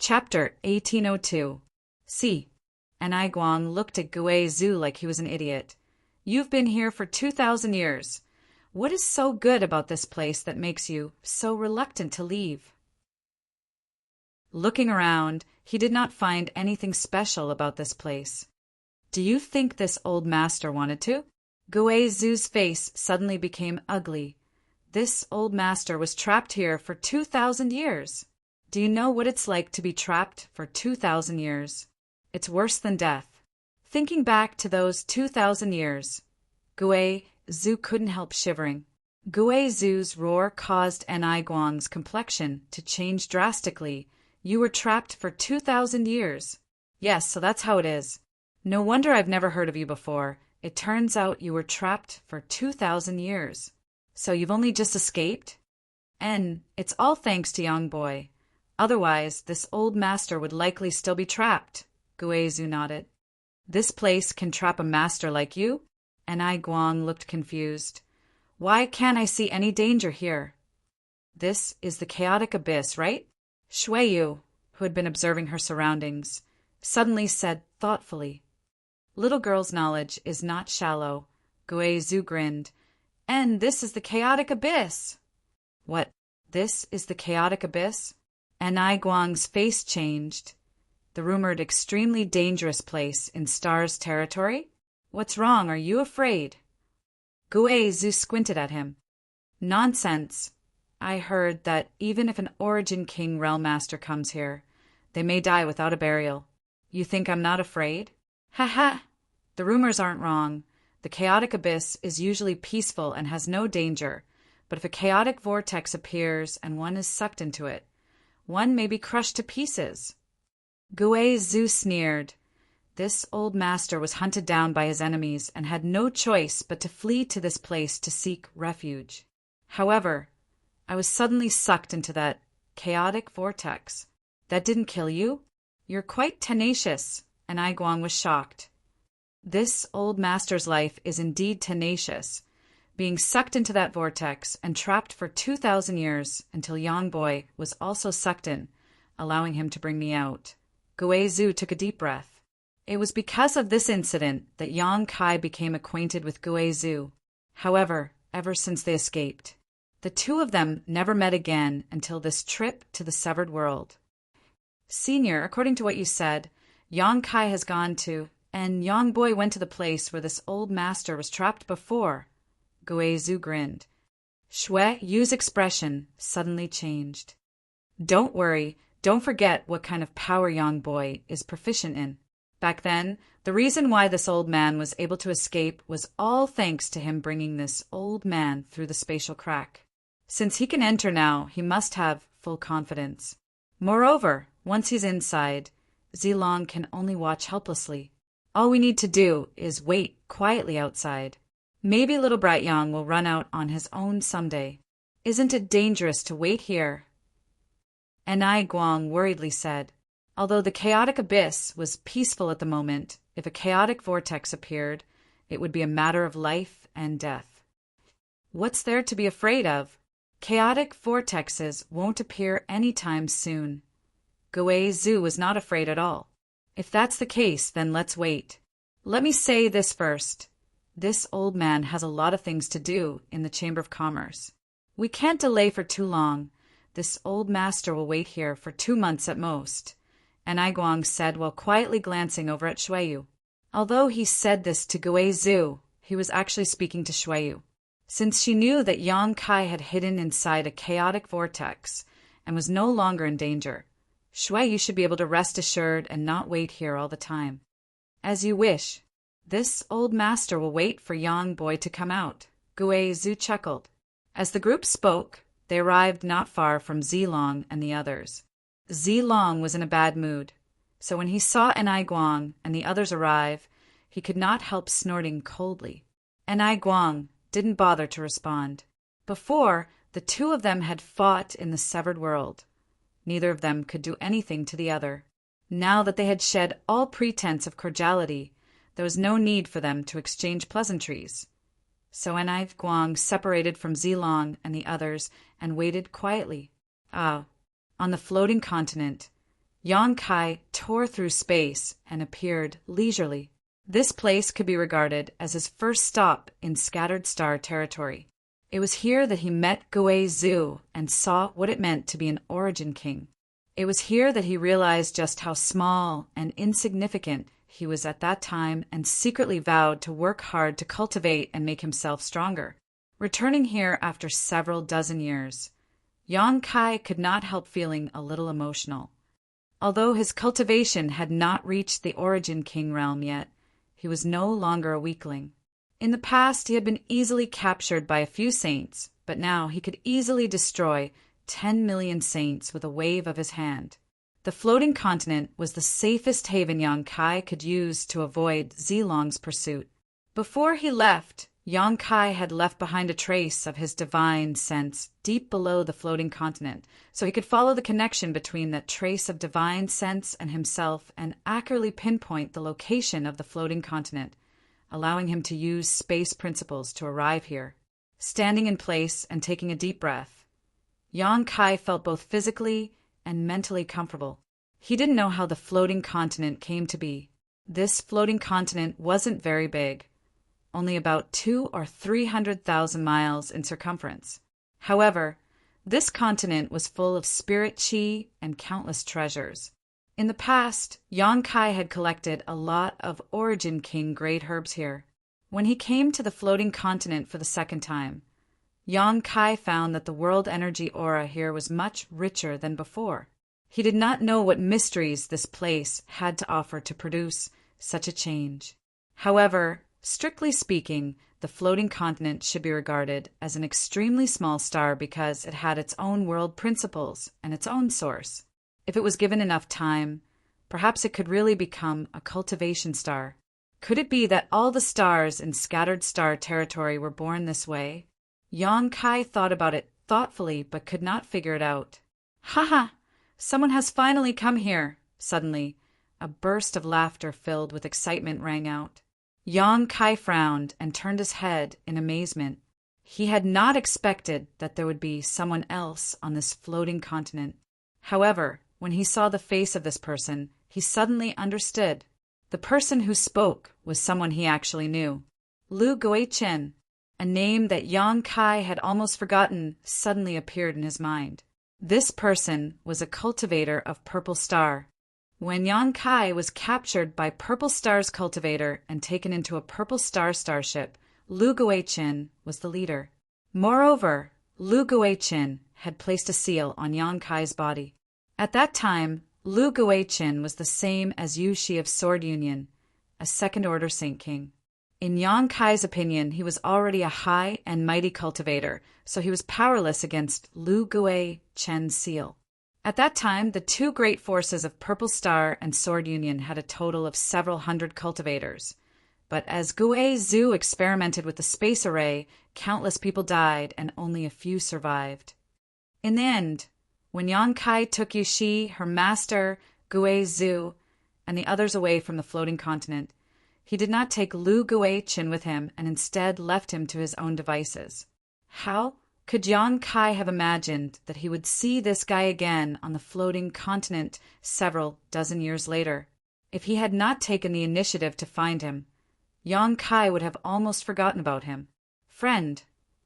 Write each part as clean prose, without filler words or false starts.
Chapter 1802. C. And Guang looked at Gui Zhu like he was an idiot. You've been here for 2,000 years. What is so good about this place that makes you so reluctant to leave? Looking around, he did not find anything special about this place. Do you think this old master wanted to? Gui Zhu's face suddenly became ugly. This old master was trapped here for 2,000 years. Do you know what it's like to be trapped for 2,000 years? It's worse than death. Thinking back to those 2,000 years, Gui Zhu couldn't help shivering. Gui Zhu's roar caused Guang's complexion to change drastically. You were trapped for 2,000 years. Yes, so that's how it is. No wonder I've never heard of you before. It turns out you were trapped for 2,000 years. So you've only just escaped? And it's all thanks to young boy. Otherwise, this old master would likely still be trapped. Gui Zhu nodded. This place can trap a master like you? And Guang looked confused. Why can't I see any danger here? This is the chaotic abyss, right? Shuiyu, who had been observing her surroundings, suddenly said thoughtfully. Little girl's knowledge is not shallow. Gui Zhu grinned. And this is the chaotic abyss. What? This is the chaotic abyss? And Guang's face changed. The rumored extremely dangerous place in Star's territory? What's wrong? Are you afraid? Gui Zhu squinted at him. Nonsense. I heard that even if an Origin King Realm Master comes here, they may die without a burial. You think I'm not afraid? Ha ha! The rumors aren't wrong. The chaotic abyss is usually peaceful and has no danger, but if a chaotic vortex appears and one is sucked into it, one may be crushed to pieces. Gui Zhu sneered. This old master was hunted down by his enemies and had no choice but to flee to this place to seek refuge. However, I was suddenly sucked into that chaotic vortex. That didn't kill you? You're quite tenacious, and Guang was shocked. This old master's life is indeed tenacious, being sucked into that vortex and trapped for 2,000 years until Yang Boy was also sucked in, allowing him to bring me out. Gui Zhu took a deep breath. It was because of this incident that Yang Kai became acquainted with Gui Zhu. However, ever since they escaped, the two of them never met again until this trip to the severed world. Senior, according to what you said, Yang Kai has gone to, and Yang Boy went to the place where this old master was trapped before. Gui Zhu grinned. Shuiyu's expression suddenly changed. Don't worry, don't forget what kind of power Yang Boy is proficient in. Back then, the reason why this old man was able to escape was all thanks to him bringing this old man through the spatial crack. Since he can enter now, he must have full confidence. Moreover, once he's inside, Zilong can only watch helplessly. All we need to do is wait quietly outside. Maybe little Brat Yang will run out on his own someday. Isn't it dangerous to wait here? And Guang worriedly said, although the chaotic abyss was peaceful at the moment, if a chaotic vortex appeared, it would be a matter of life and death. What's there to be afraid of? Chaotic vortexes won't appear anytime soon. Gui Zhu was not afraid at all. If that's the case, then let's wait. Let me say this first. This old man has a lot of things to do in the Chamber of Commerce. We can't delay for too long. This old master will wait here for 2 months at most. And Guang said while quietly glancing over at Shuiyu. Although he said this to Gui Zhu, he was actually speaking to Shuiyu. Since she knew that Yang Kai had hidden inside a chaotic vortex and was no longer in danger, Shuiyu should be able to rest assured and not wait here all the time. As you wish. This old master will wait for Yang Boy to come out. Gui Zhu chuckled. As the group spoke, they arrived not far from Zilong and the others. Zilong was in a bad mood, so when he saw Guang and the others arrive, he could not help snorting coldly. Guang didn't bother to respond. Before, the two of them had fought in the severed world. Neither of them could do anything to the other. Now that they had shed all pretense of cordiality, there was no need for them to exchange pleasantries. So Guang separated from Zilong and the others and waited quietly. On the floating continent, Yang Kai tore through space and appeared leisurely. This place could be regarded as his first stop in scattered star territory. It was here that he met Gui Zhu and saw what it meant to be an origin king. It was here that he realized just how small and insignificant he was at that time and secretly vowed to work hard to cultivate and make himself stronger. Returning here after several dozen years, Yang Kai could not help feeling a little emotional. Although his cultivation had not reached the origin king realm yet, he was no longer a weakling. In the past, he had been easily captured by a few saints, but now he could easily destroy 10 million saints with a wave of his hand. The floating continent was the safest haven Yang Kai could use to avoid Zilong's pursuit. Before he left, Yang Kai had left behind a trace of his divine sense deep below the floating continent, so he could follow the connection between that trace of divine sense and himself and accurately pinpoint the location of the floating continent, allowing him to use space principles to arrive here. Standing in place and taking a deep breath, Yang Kai felt both physically and mentally comfortable. He didn't know how the floating continent came to be. This floating continent wasn't very big, only about 200,000 or 300,000 miles in circumference. However, this continent was full of spirit chi and countless treasures. In the past, Yang Kai had collected a lot of origin king great herbs here. When he came to the floating continent for the second time, Yang Kai found that the world energy aura here was much richer than before. He did not know what mysteries this place had to offer to produce such a change. However, strictly speaking, the floating continent should be regarded as an extremely small star because it had its own world principles and its own source. If it was given enough time, perhaps it could really become a cultivation star. Could it be that all the stars in scattered star territory were born this way? Yang Kai thought about it thoughtfully but could not figure it out. "Ha! Someone has finally come here!" Suddenly, a burst of laughter filled with excitement rang out. Yang Kai frowned and turned his head in amazement. He had not expected that there would be someone else on this floating continent. However, when he saw the face of this person, he suddenly understood. The person who spoke was someone he actually knew. Lu Guichen, a name that Yang Kai had almost forgotten, suddenly appeared in his mind. This person was a cultivator of Purple Star. When Yang Kai was captured by Purple Star's cultivator and taken into a Purple Star starship, Lu Guichen was the leader. Moreover, Lu Guichen had placed a seal on Yang Kai's body. At that time, Lu Guichen was the same as Yu Shi of Sword Union, a second-order Saint King. In Yang Kai's opinion, he was already a high and mighty cultivator, so he was powerless against Lu Guichen's seal. At that time, the two great forces of Purple Star and Sword Union had a total of several hundred cultivators. But as Gui Zhu experimented with the space array, countless people died and only a few survived. In the end, when Yang Kai took Yu Shi, her master, Gui Zhu, and the others away from the floating continent, he did not take Lu Guichen with him and instead left him to his own devices. How could Yang Kai have imagined that he would see this guy again on the floating continent several dozen years later? If he had not taken the initiative to find him, Yang Kai would have almost forgotten about him. "Friend,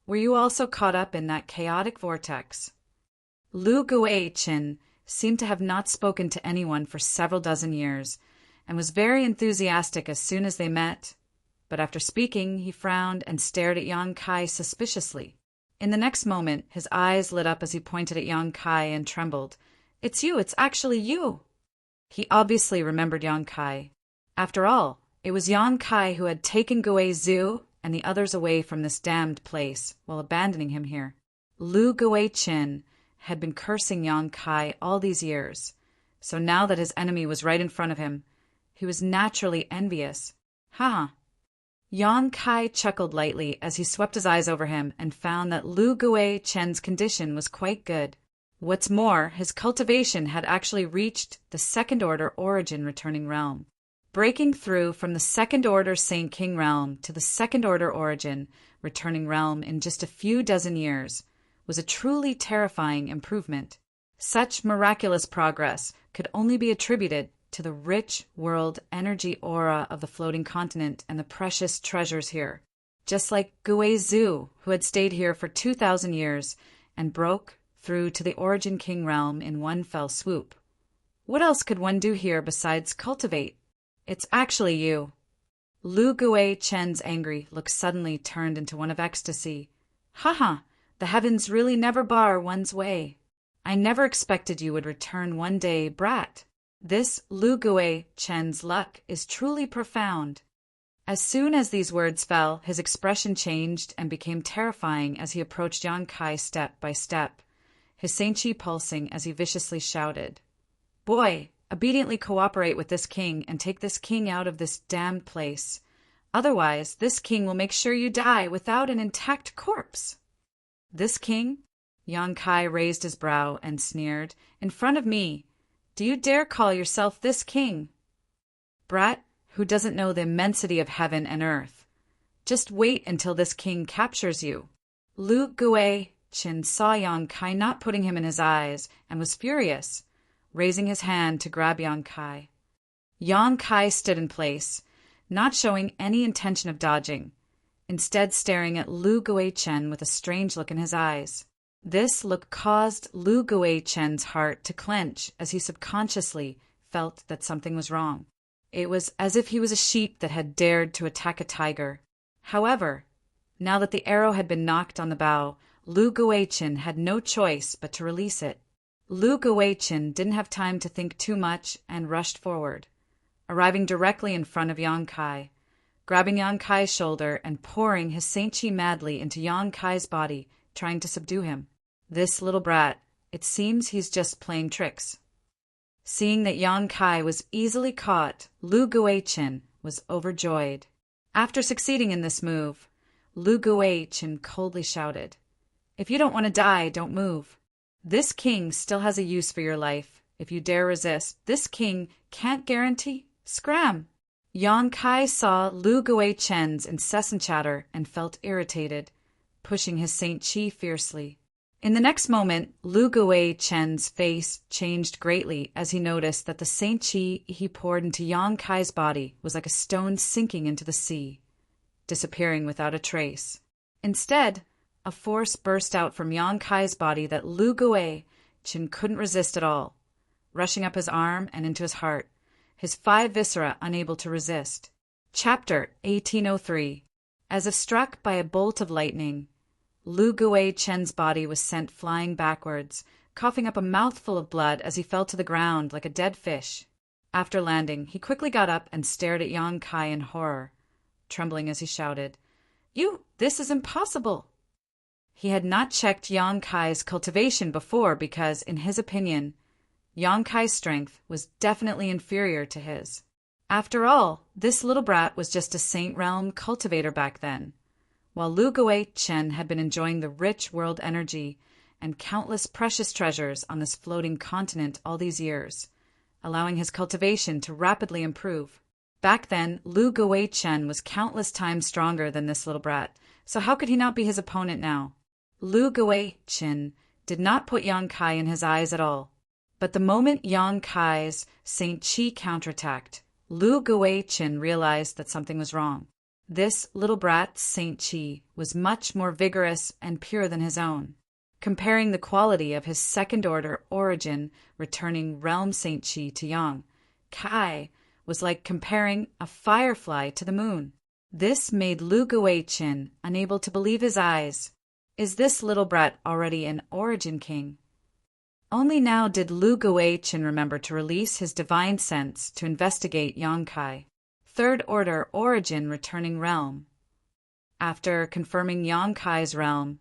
were you also caught up in that chaotic vortex?" Lu Guichen seemed to have not spoken to anyone for several dozen years, and was very enthusiastic as soon as they met, but after speaking he frowned and stared at Yang Kai suspiciously. In the next moment his eyes lit up as he pointed at Yang Kai and trembled. "It's you, it's actually you!" He obviously remembered Yang Kai. After all, it was Yang Kai who had taken Gui Zhu and the others away from this damned place while abandoning him here. Lu Guichen had been cursing Yang Kai all these years, so now that his enemy was right in front of him, he was naturally envious. Yang Kai chuckled lightly as he swept his eyes over him and found that Lu Guichen's condition was quite good. What's more, his cultivation had actually reached the second-order origin returning realm. Breaking through from the second-order Saint King realm to the second-order origin returning realm in just a few dozen years was a truly terrifying improvement. Such miraculous progress could only be attributed to the rich world energy aura of the floating continent and the precious treasures here. Just like Guizhou, who had stayed here for 2,000 years and broke through to the Origin King realm in one fell swoop. What else could one do here besides cultivate? It's actually you. Lu Guichen's angry look suddenly turned into one of ecstasy. Haha, the heavens really never bar one's way. I never expected you would return one day, brat. This Lu Guichen's luck is truly profound. As soon as these words fell, his expression changed and became terrifying as he approached Yang Kai step by step, his saintchi pulsing as he viciously shouted, "Boy, obediently cooperate with this king and take this king out of this damned place. Otherwise, this king will make sure you die without an intact corpse." This king? Yang Kai raised his brow and sneered. "In front of me? Do you dare call yourself this king? Brat, who doesn't know the immensity of heaven and earth. Just wait until this king captures you." Lu Guichen saw Yang Kai not putting him in his eyes and was furious, raising his hand to grab Yang Kai. Yang Kai stood in place, not showing any intention of dodging, instead staring at Lu Guichen with a strange look in his eyes. This look caused Lu Guichen's heart to clench as he subconsciously felt that something was wrong. It was as if he was a sheep that had dared to attack a tiger. However, now that the arrow had been knocked on the bow, Lu Guichen had no choice but to release it. Lu Guichen didn't have time to think too much and rushed forward, arriving directly in front of Yang Kai, grabbing Yang Kai's shoulder and pouring his saintchi madly into Yang Kai's body, trying to subdue him. This little brat, it seems he's just playing tricks. Seeing that Yang Kai was easily caught, Lu Guichen was overjoyed. After succeeding in this move, Lu Guichen coldly shouted, "If you don't want to die, don't move. This king still has a use for your life. If you dare resist, this king can't guarantee. Scram!" Yang Kai saw Lu Guichen's incessant chatter and felt irritated, pushing his saintchi fiercely. In the next moment, Lu Guichen's face changed greatly as he noticed that the saintchi he poured into Yang Kai's body was like a stone sinking into the sea, disappearing without a trace. Instead, a force burst out from Yang Kai's body that Lu Guichen couldn't resist at all, rushing up his arm and into his heart, his 5 viscera unable to resist. Chapter 1803. As if struck by a bolt of lightning, Lu Guichen's body was sent flying backwards, coughing up a mouthful of blood as he fell to the ground like a dead fish. After landing, he quickly got up and stared at Yang Kai in horror, trembling as he shouted, This is impossible!" He had not checked Yang Kai's cultivation before because, in his opinion, Yang Kai's strength was definitely inferior to his. After all, this little brat was just a Saint Realm cultivator back then, while Lu Guichen had been enjoying the rich world energy and countless precious treasures on this floating continent all these years, allowing his cultivation to rapidly improve. Back then, Lu Guichen was countless times stronger than this little brat, so how could he not be his opponent now? Lu Guichen did not put Yang Kai in his eyes at all, but the moment Yang Kai's saintchi counterattacked, Lu Guichen realized that something was wrong. This little brat's saintchi was much more vigorous and pure than his own. Comparing the quality of his second-order origin returning realm saintchi to Yang Kai was like comparing a firefly to the moon. This made Lu Guichen unable to believe his eyes. Is this little brat already an origin king? Only now did Lu Guichen remember to release his divine sense to investigate Yang Kai, third-order origin returning realm. After confirming Yang Kai's realm,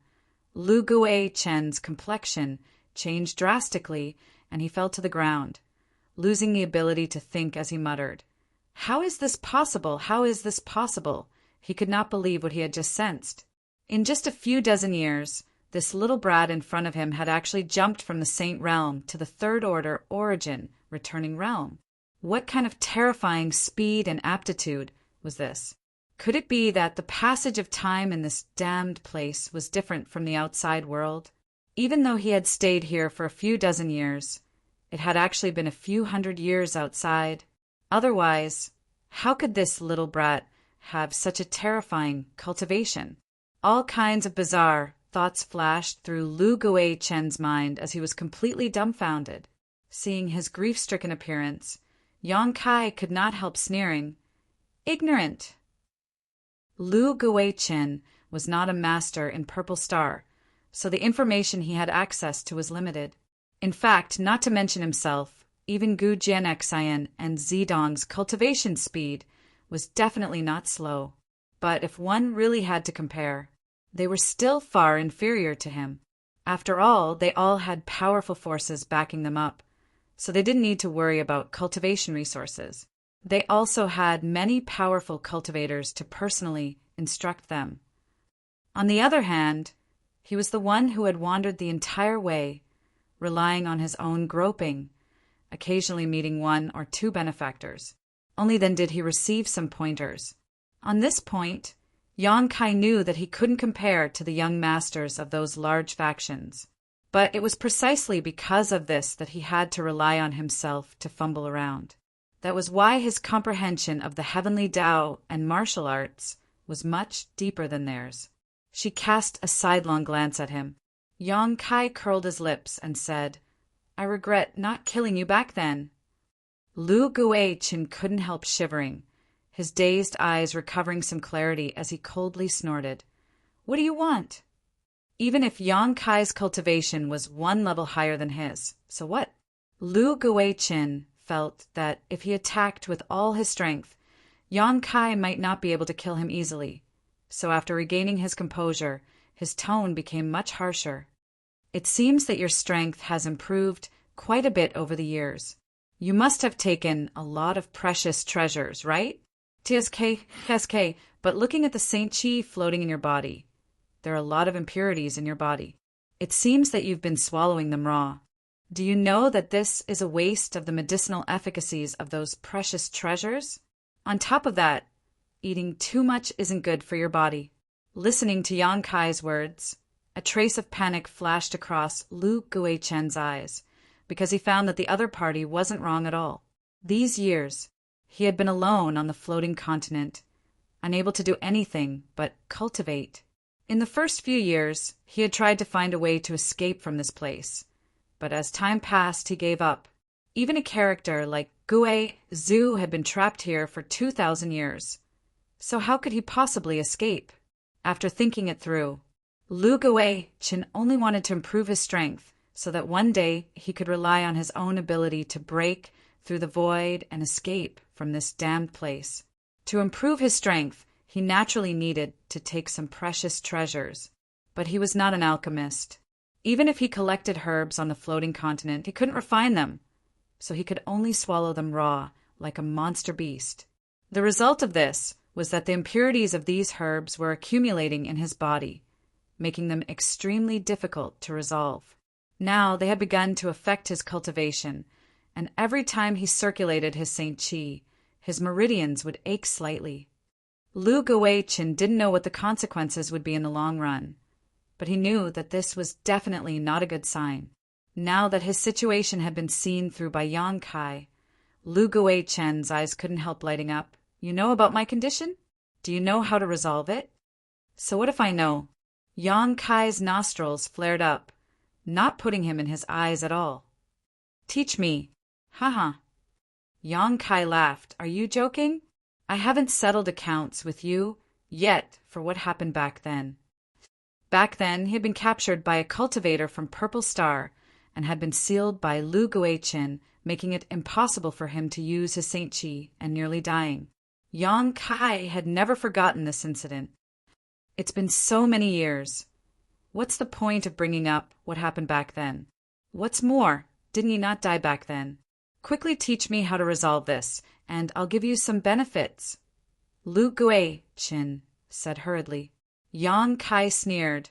Lu Guichen's complexion changed drastically and he fell to the ground, losing the ability to think as he muttered, "How is this possible? How is this possible?" He could not believe what he had just sensed. In just a few dozen years, this little brat in front of him had actually jumped from the Saint Realm to the third-order origin returning realm. What kind of terrifying speed and aptitude was this? Could it be that the passage of time in this damned place was different from the outside world? Even though he had stayed here for a few dozen years, it had actually been a few hundred years outside. Otherwise, how could this little brat have such a terrifying cultivation? All kinds of bizarre thoughts flashed through Lu Gui-chen's mind as he was completely dumbfounded. Seeing his grief-stricken appearance, Yang Kai could not help sneering. Ignorant! Lu Gui-chen was not a master in Purple Star, so the information he had access to was limited. In fact, not to mention himself, even Gu Jianxian and Zidong's cultivation speed was definitely not slow. But if one really had to compare, they were still far inferior to him. After all, they all had powerful forces backing them up, so they didn't need to worry about cultivation resources. They also had many powerful cultivators to personally instruct them. On the other hand, he was the one who had wandered the entire way, relying on his own groping, occasionally meeting one or two benefactors. Only then did he receive some pointers. On this point, Yang Kai knew that he couldn't compare to the young masters of those large factions. But it was precisely because of this that he had to rely on himself to fumble around. That was why his comprehension of the heavenly Tao and martial arts was much deeper than theirs. She cast a sidelong glance at him. Yang Kai curled his lips and said, "I regret not killing you back then." Lu Gui-chen couldn't help shivering, his dazed eyes recovering some clarity as he coldly snorted. "What do you want?" Even if Yang Kai's cultivation was one level higher than his, so what? Lu Gui-chen felt that if he attacked with all his strength, Yang Kai might not be able to kill him easily. So after regaining his composure, his tone became much harsher. "It seems that your strength has improved quite a bit over the years. You must have taken a lot of precious treasures, right? TSK, but looking at the Saint Chi floating in your body, there are a lot of impurities in your body. It seems that you've been swallowing them raw. Do you know that this is a waste of the medicinal efficacies of those precious treasures? On top of that, eating too much isn't good for your body." Listening to Yang Kai's words, a trace of panic flashed across Lu Gui-chen's eyes, because he found that the other party wasn't wrong at all. These years, he had been alone on the floating continent, unable to do anything but cultivate. In the first few years, he had tried to find a way to escape from this place, but as time passed, he gave up. Even a character like Gue Zhu had been trapped here for 2,000 years. So how could he possibly escape? After thinking it through, Lu Gui-chen only wanted to improve his strength so that one day he could rely on his own ability to break through the void and escape from this damned place. To improve his strength, he naturally needed to take some precious treasures. But he was not an alchemist. Even if he collected herbs on the floating continent, he couldn't refine them, so he could only swallow them raw, like a monster beast. The result of this was that the impurities of these herbs were accumulating in his body, making them extremely difficult to resolve. Now they had begun to affect his cultivation, and every time he circulated his Saint Chi, his meridians would ache slightly. Lu Gui-chen didn't know what the consequences would be in the long run, but he knew that this was definitely not a good sign. Now that his situation had been seen through by Yang Kai, Lu Gui-chen's eyes couldn't help lighting up. "You know about my condition? Do you know how to resolve it?" "So what if I know?" Yang Kai's nostrils flared up, not putting him in his eyes at all. "Teach me." Haha. Yang Kai laughed. "Are you joking? I haven't settled accounts with you yet for what happened back then." Back then, he had been captured by a cultivator from Purple Star and had been sealed by Lu Gui-chen, making it impossible for him to use his Saint Chi and nearly dying. Yang Kai had never forgotten this incident. It's been so many years. What's the point of bringing up what happened back then? What's more, didn't he not die back then? Quickly teach me how to resolve this, and I'll give you some benefits. Lu Gui-chen said hurriedly. Yang Kai sneered,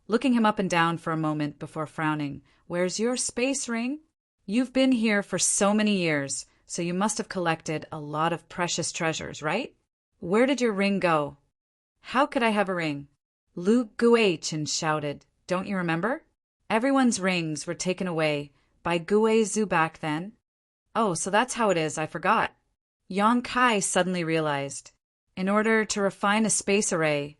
looking him up and down for a moment before frowning. "Where's your space ring? You've been here for so many years, so you must have collected a lot of precious treasures, right? Where did your ring go?" "How could I have a ring?" Lu Gui-chen shouted. "Don't you remember? Everyone's rings were taken away by Guizhou back then. Oh, so that's how it is, I forgot. Yang Kai suddenly realized. In order to refine a space array,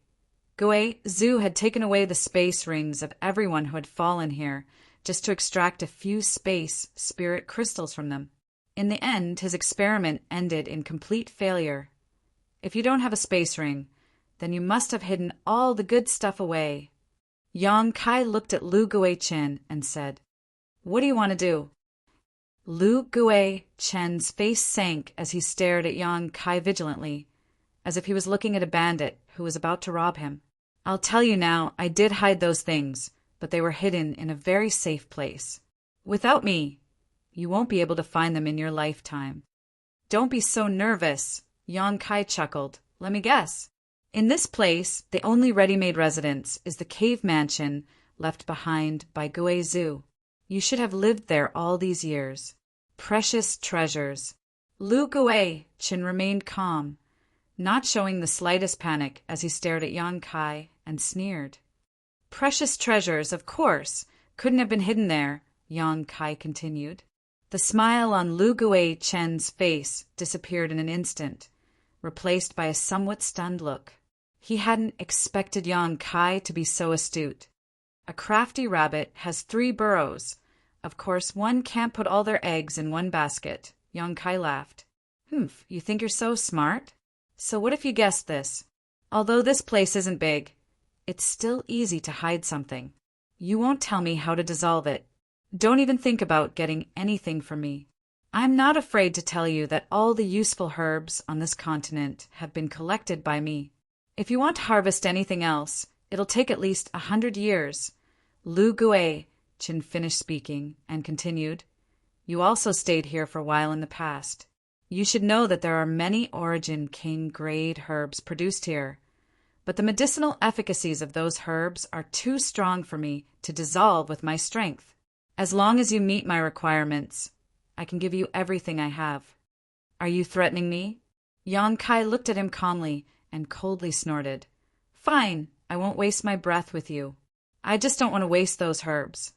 Guizhou had taken away the space rings of everyone who had fallen here, just to extract a few space spirit crystals from them. In the end, his experiment ended in complete failure. If you don't have a space ring, then you must have hidden all the good stuff away. Yang Kai looked at Lu Guichen's and said, "What do you want to do?" Lu Guichen's face sank as he stared at Yang Kai vigilantly, as if he was looking at a bandit who was about to rob him. "I'll tell you now, I did hide those things, but they were hidden in a very safe place. Without me, you won't be able to find them in your lifetime." "Don't be so nervous," Yang Kai chuckled. "Let me guess. In this place, the only ready-made residence is the cave mansion left behind by Guizhou. You should have lived there all these years. Precious treasures." Lu Guichen remained calm, not showing the slightest panic as he stared at Yang Kai and sneered. "Precious treasures, of course, couldn't have been hidden there," Yang Kai continued. The smile on Lu Guichen's face disappeared in an instant, replaced by a somewhat stunned look. He hadn't expected Yang Kai to be so astute. A crafty rabbit has 3 burrows. Of course, one can't put all their eggs in one basket. Yang Kai laughed. "Humph, you think you're so smart? So what if you guessed this? Although this place isn't big, it's still easy to hide something. You won't tell me how to dissolve it. Don't even think about getting anything from me. I'm not afraid to tell you that all the useful herbs on this continent have been collected by me. If you want to harvest anything else, it'll take at least 100 years. Lu Guichen finished speaking and continued, "You also stayed here for a while in the past. You should know that there are many Origin King grade herbs produced here, but the medicinal efficacies of those herbs are too strong for me to dissolve with my strength. As long as you meet my requirements, I can give you everything I have. Are you threatening me?" Yang Kai looked at him calmly and coldly snorted. "Fine, I won't waste my breath with you. I just don't want to waste those herbs.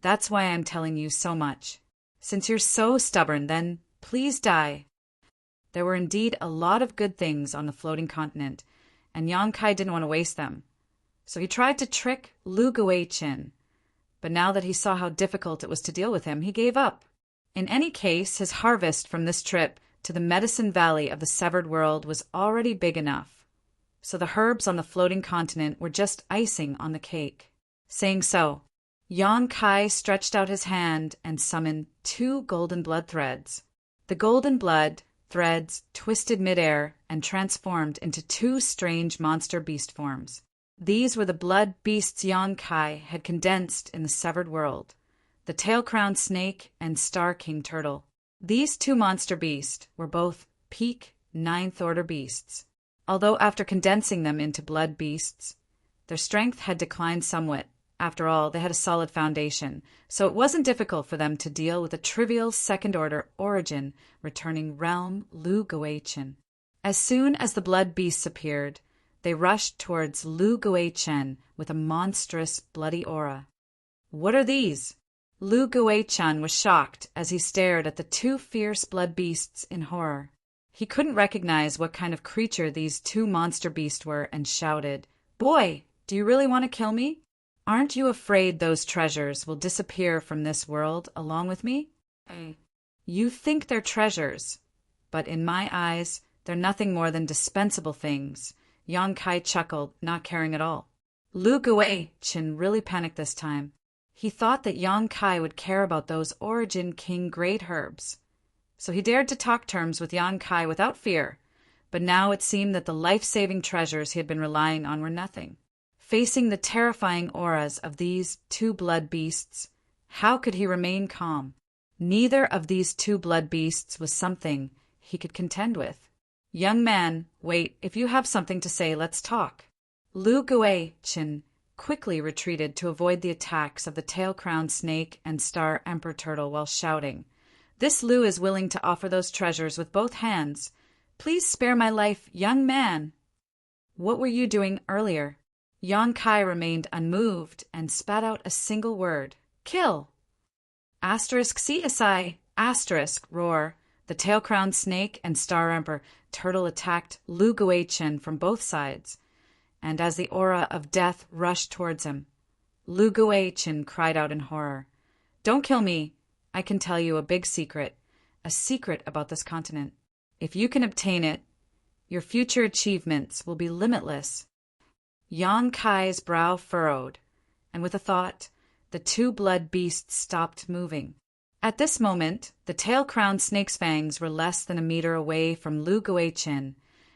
That's why I'm telling you so much. Since you're so stubborn, then please die." There were indeed a lot of good things on the floating continent, and Yang Kai didn't want to waste them. So he tried to trick Lu Guichen, but now that he saw how difficult it was to deal with him, he gave up. In any case, his harvest from this trip to the Medicine Valley of the Severed World was already big enough, so the herbs on the floating continent were just icing on the cake. Saying so, Yang Kai stretched out his hand and summoned 2 golden blood threads. The golden blood threads twisted midair and transformed into 2 strange monster beast forms. These were the blood beasts Yang Kai had condensed in the Severed World, the tail-crowned snake and star king turtle. These 2 monster beasts were both peak 9th order beasts. Although after condensing them into blood beasts, their strength had declined somewhat. After all, they had a solid foundation, so it wasn't difficult for them to deal with a trivial 2nd order origin returning realm Lu Guichen. As soon as the blood beasts appeared, they rushed towards Lu Guichen with a monstrous bloody aura. "What are these?" Lu Guichen was shocked as he stared at the 2 fierce blood beasts in horror. He couldn't recognize what kind of creature these 2 monster beasts were and shouted, "Boy, do you really want to kill me? Aren't you afraid those treasures will disappear from this world along with me?" "You think they're treasures, but in my eyes, they're nothing more than dispensable things." Yang Kai chuckled, not caring at all. Lu Guichen really panicked this time. He thought that Yang Kai would care about those Origin King great herbs. So he dared to talk terms with Yang Kai without fear, but now it seemed that the life-saving treasures he had been relying on were nothing. Facing the terrifying auras of these 2 blood beasts, how could he remain calm? Neither of these 2 blood beasts was something he could contend with. "Young man, wait, if you have something to say, let's talk." Lu Guichen quickly retreated to avoid the attacks of the tail-crowned snake and star emperor turtle while shouting, "This Lu is willing to offer those treasures with both hands. Please spare my life, young man." "What were you doing earlier?" Yang Kai remained unmoved and spat out a single word. Kill! CSI! Roar. The tail-crowned snake and Star Emperor Turtle attacked Lu Guichen from both sides, and as the aura of death rushed towards him, Lu Guichen cried out in horror. Don't kill me. I can tell you a big secret, a secret about this continent. If you can obtain it, your future achievements will be limitless. Yang Kai's brow furrowed, and with a thought, the two blood beasts stopped moving. At this moment, the tail-crowned snake's fangs were less than a meter away from Lu Guichen,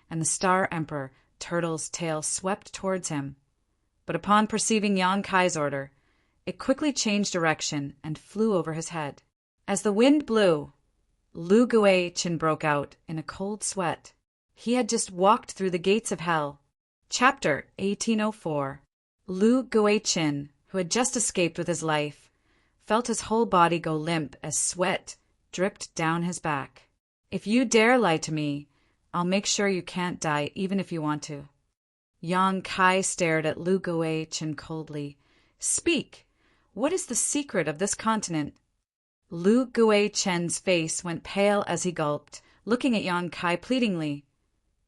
and the Star Emperor Turtle's tail swept towards him. But upon perceiving Yang Kai's order, it quickly changed direction and flew over his head. As the wind blew, Lu Guichen broke out in a cold sweat. He had just walked through the gates of hell. Chapter 1804. Lu Guichen, who had just escaped with his life, felt his whole body go limp as sweat dripped down his back. If you dare lie to me, I'll make sure you can't die even if you want to. Yang Kai stared at Lu Guichen coldly. Speak! What is the secret of this continent? Lu Guichen's face went pale as he gulped, looking at Yang Kai pleadingly.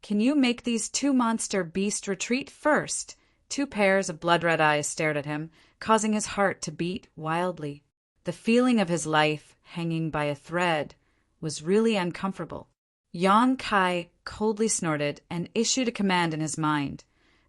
Can you make these two monster beasts retreat first? Two pairs of blood-red eyes stared at him, causing his heart to beat wildly. The feeling of his life, hanging by a thread, was really uncomfortable. Yang Kai coldly snorted and issued a command in his mind,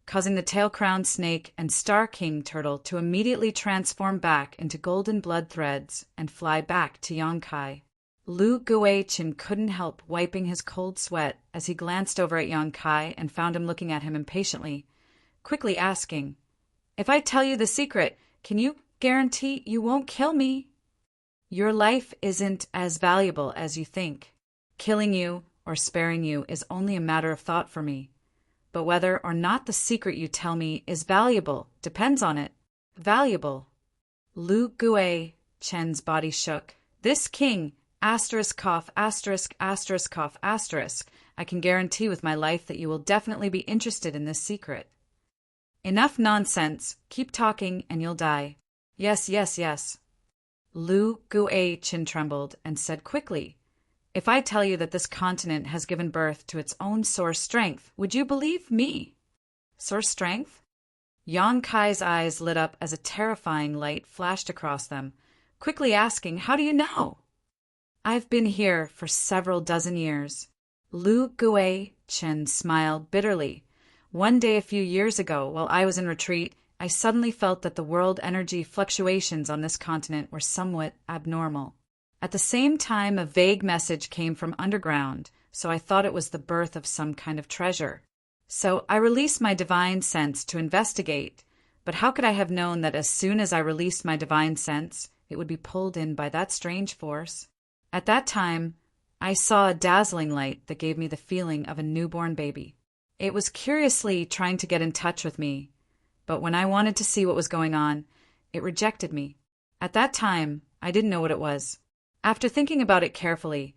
causing the tail-crowned snake and Star King Turtle to immediately transform back into golden blood threads and fly back to Yang Kai. Lu Guichen couldn't help wiping his cold sweat as he glanced over at Yang Kai and found him looking at him impatiently, quickly asking, If I tell you the secret, can you guarantee you won't kill me? Your life isn't as valuable as you think. Killing you or sparing you is only a matter of thought for me. But whether or not the secret you tell me is valuable depends on it. Valuable. Lu Guichen's body shook. This king, I can guarantee with my life that you will definitely be interested in this secret. Enough nonsense. Keep talking and you'll die. Yes. Lu Guichen trembled and said quickly, If I tell you that this continent has given birth to its own source strength, would you believe me? Source strength? Yang Kai's eyes lit up as a terrifying light flashed across them, quickly asking, How do you know? I've been here for several dozen years. Lu Guichen smiled bitterly. One day a few years ago, while I was in retreat, I suddenly felt that the world energy fluctuations on this continent were somewhat abnormal. At the same time, a vague message came from underground, so I thought it was the birth of some kind of treasure. So I released my divine sense to investigate, but how could I have known that as soon as I released my divine sense, it would be pulled in by that strange force? At that time, I saw a dazzling light that gave me the feeling of a newborn baby. It was curiously trying to get in touch with me, but when I wanted to see what was going on, it rejected me. At that time, I didn't know what it was. After thinking about it carefully,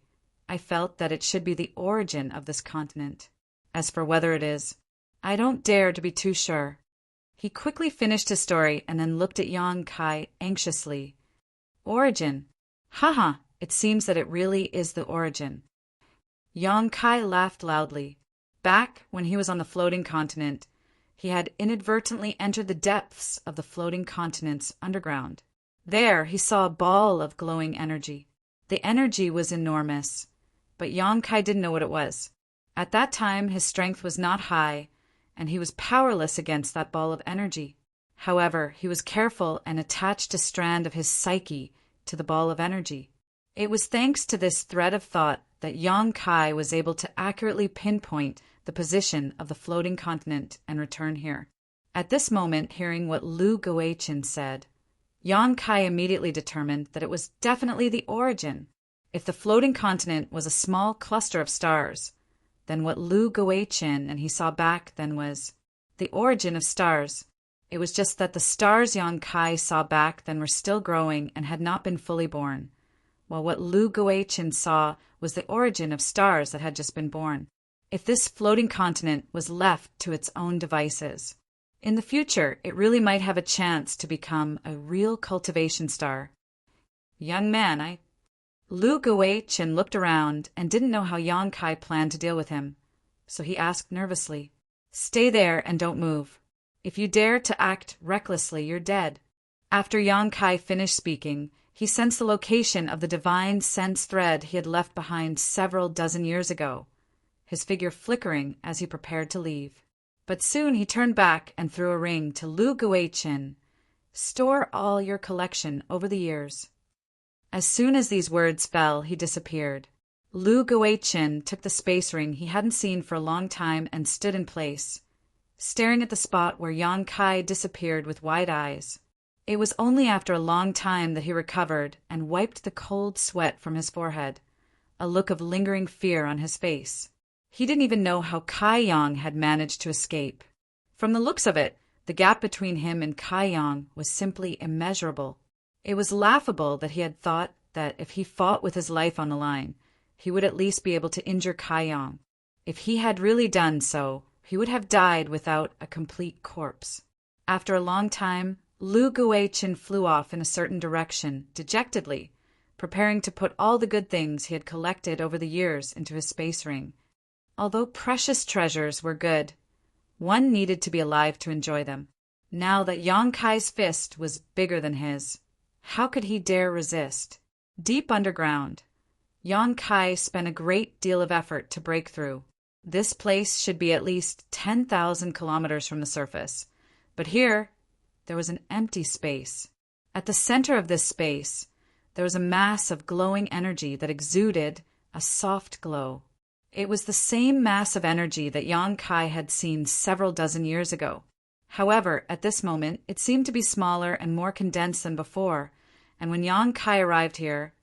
I felt that it should be the origin of this continent. As for whether it is, I don't dare to be too sure. He quickly finished his story and then looked at Yang Kai anxiously. Origin? Haha, it seems that it really is the origin. Yang Kai laughed loudly. Back when he was on the floating continent, he had inadvertently entered the depths of the floating continent's underground. There he saw a ball of glowing energy. The energy was enormous, but Yang Kai didn't know what it was. At that time, his strength was not high, and he was powerless against that ball of energy. However, he was careful and attached a strand of his psyche to the ball of energy. It was thanks to this thread of thought that Yang Kai was able to accurately pinpoint the position of the floating continent and return here. At this moment, hearing what Lu Guichen said, Yang Kai immediately determined that it was definitely the origin. If the floating continent was a small cluster of stars, then what Lu Guichen and he saw back then was the origin of stars. It was just that the stars Yang Kai saw back then were still growing and had not been fully born, while what Lu Guichen saw was the origin of stars that had just been born. If this floating continent was left to its own devices, In the future, it really might have a chance to become a real cultivation star. Young man, Lu Guichin looked around and didn't know how Yang Kai planned to deal with him, so he asked nervously, "Stay there and don't move. If you dare to act recklessly, you're dead." After Yang Kai finished speaking, he sensed the location of the divine sense thread he had left behind several dozen years ago, his figure flickering as he prepared to leave. But soon he turned back and threw a ring to Lu Guichin. "Store all your collection over the years." As soon as these words fell, he disappeared. Lu Guichin took the space ring he hadn't seen for a long time and stood in place, staring at the spot where Yang Kai disappeared with wide eyes. It was only after a long time that he recovered and wiped the cold sweat from his forehead, a look of lingering fear on his face. He didn't even know how Kai Yang had managed to escape. From the looks of it, the gap between him and Kai Yang was simply immeasurable. It was laughable that he had thought that if he fought with his life on the line, he would at least be able to injure Kai Yang. If he had really done so, he would have died without a complete corpse. After a long time, Lu Guichin flew off in a certain direction, dejectedly, preparing to put all the good things he had collected over the years into his space ring. Although precious treasures were good, one needed to be alive to enjoy them. Now that Yang Kai's fist was bigger than his, how could he dare resist? Deep underground, Yang Kai spent a great deal of effort to break through. This place should be at least 10,000 kilometers from the surface, but here there was an empty space. At the center of this space, there was a mass of glowing energy that exuded a soft glow. It was the same mass of energy that Yang Kai had seen several dozen years ago. However, at this moment, it seemed to be smaller and more condensed than before, and when Yang Kai arrived here,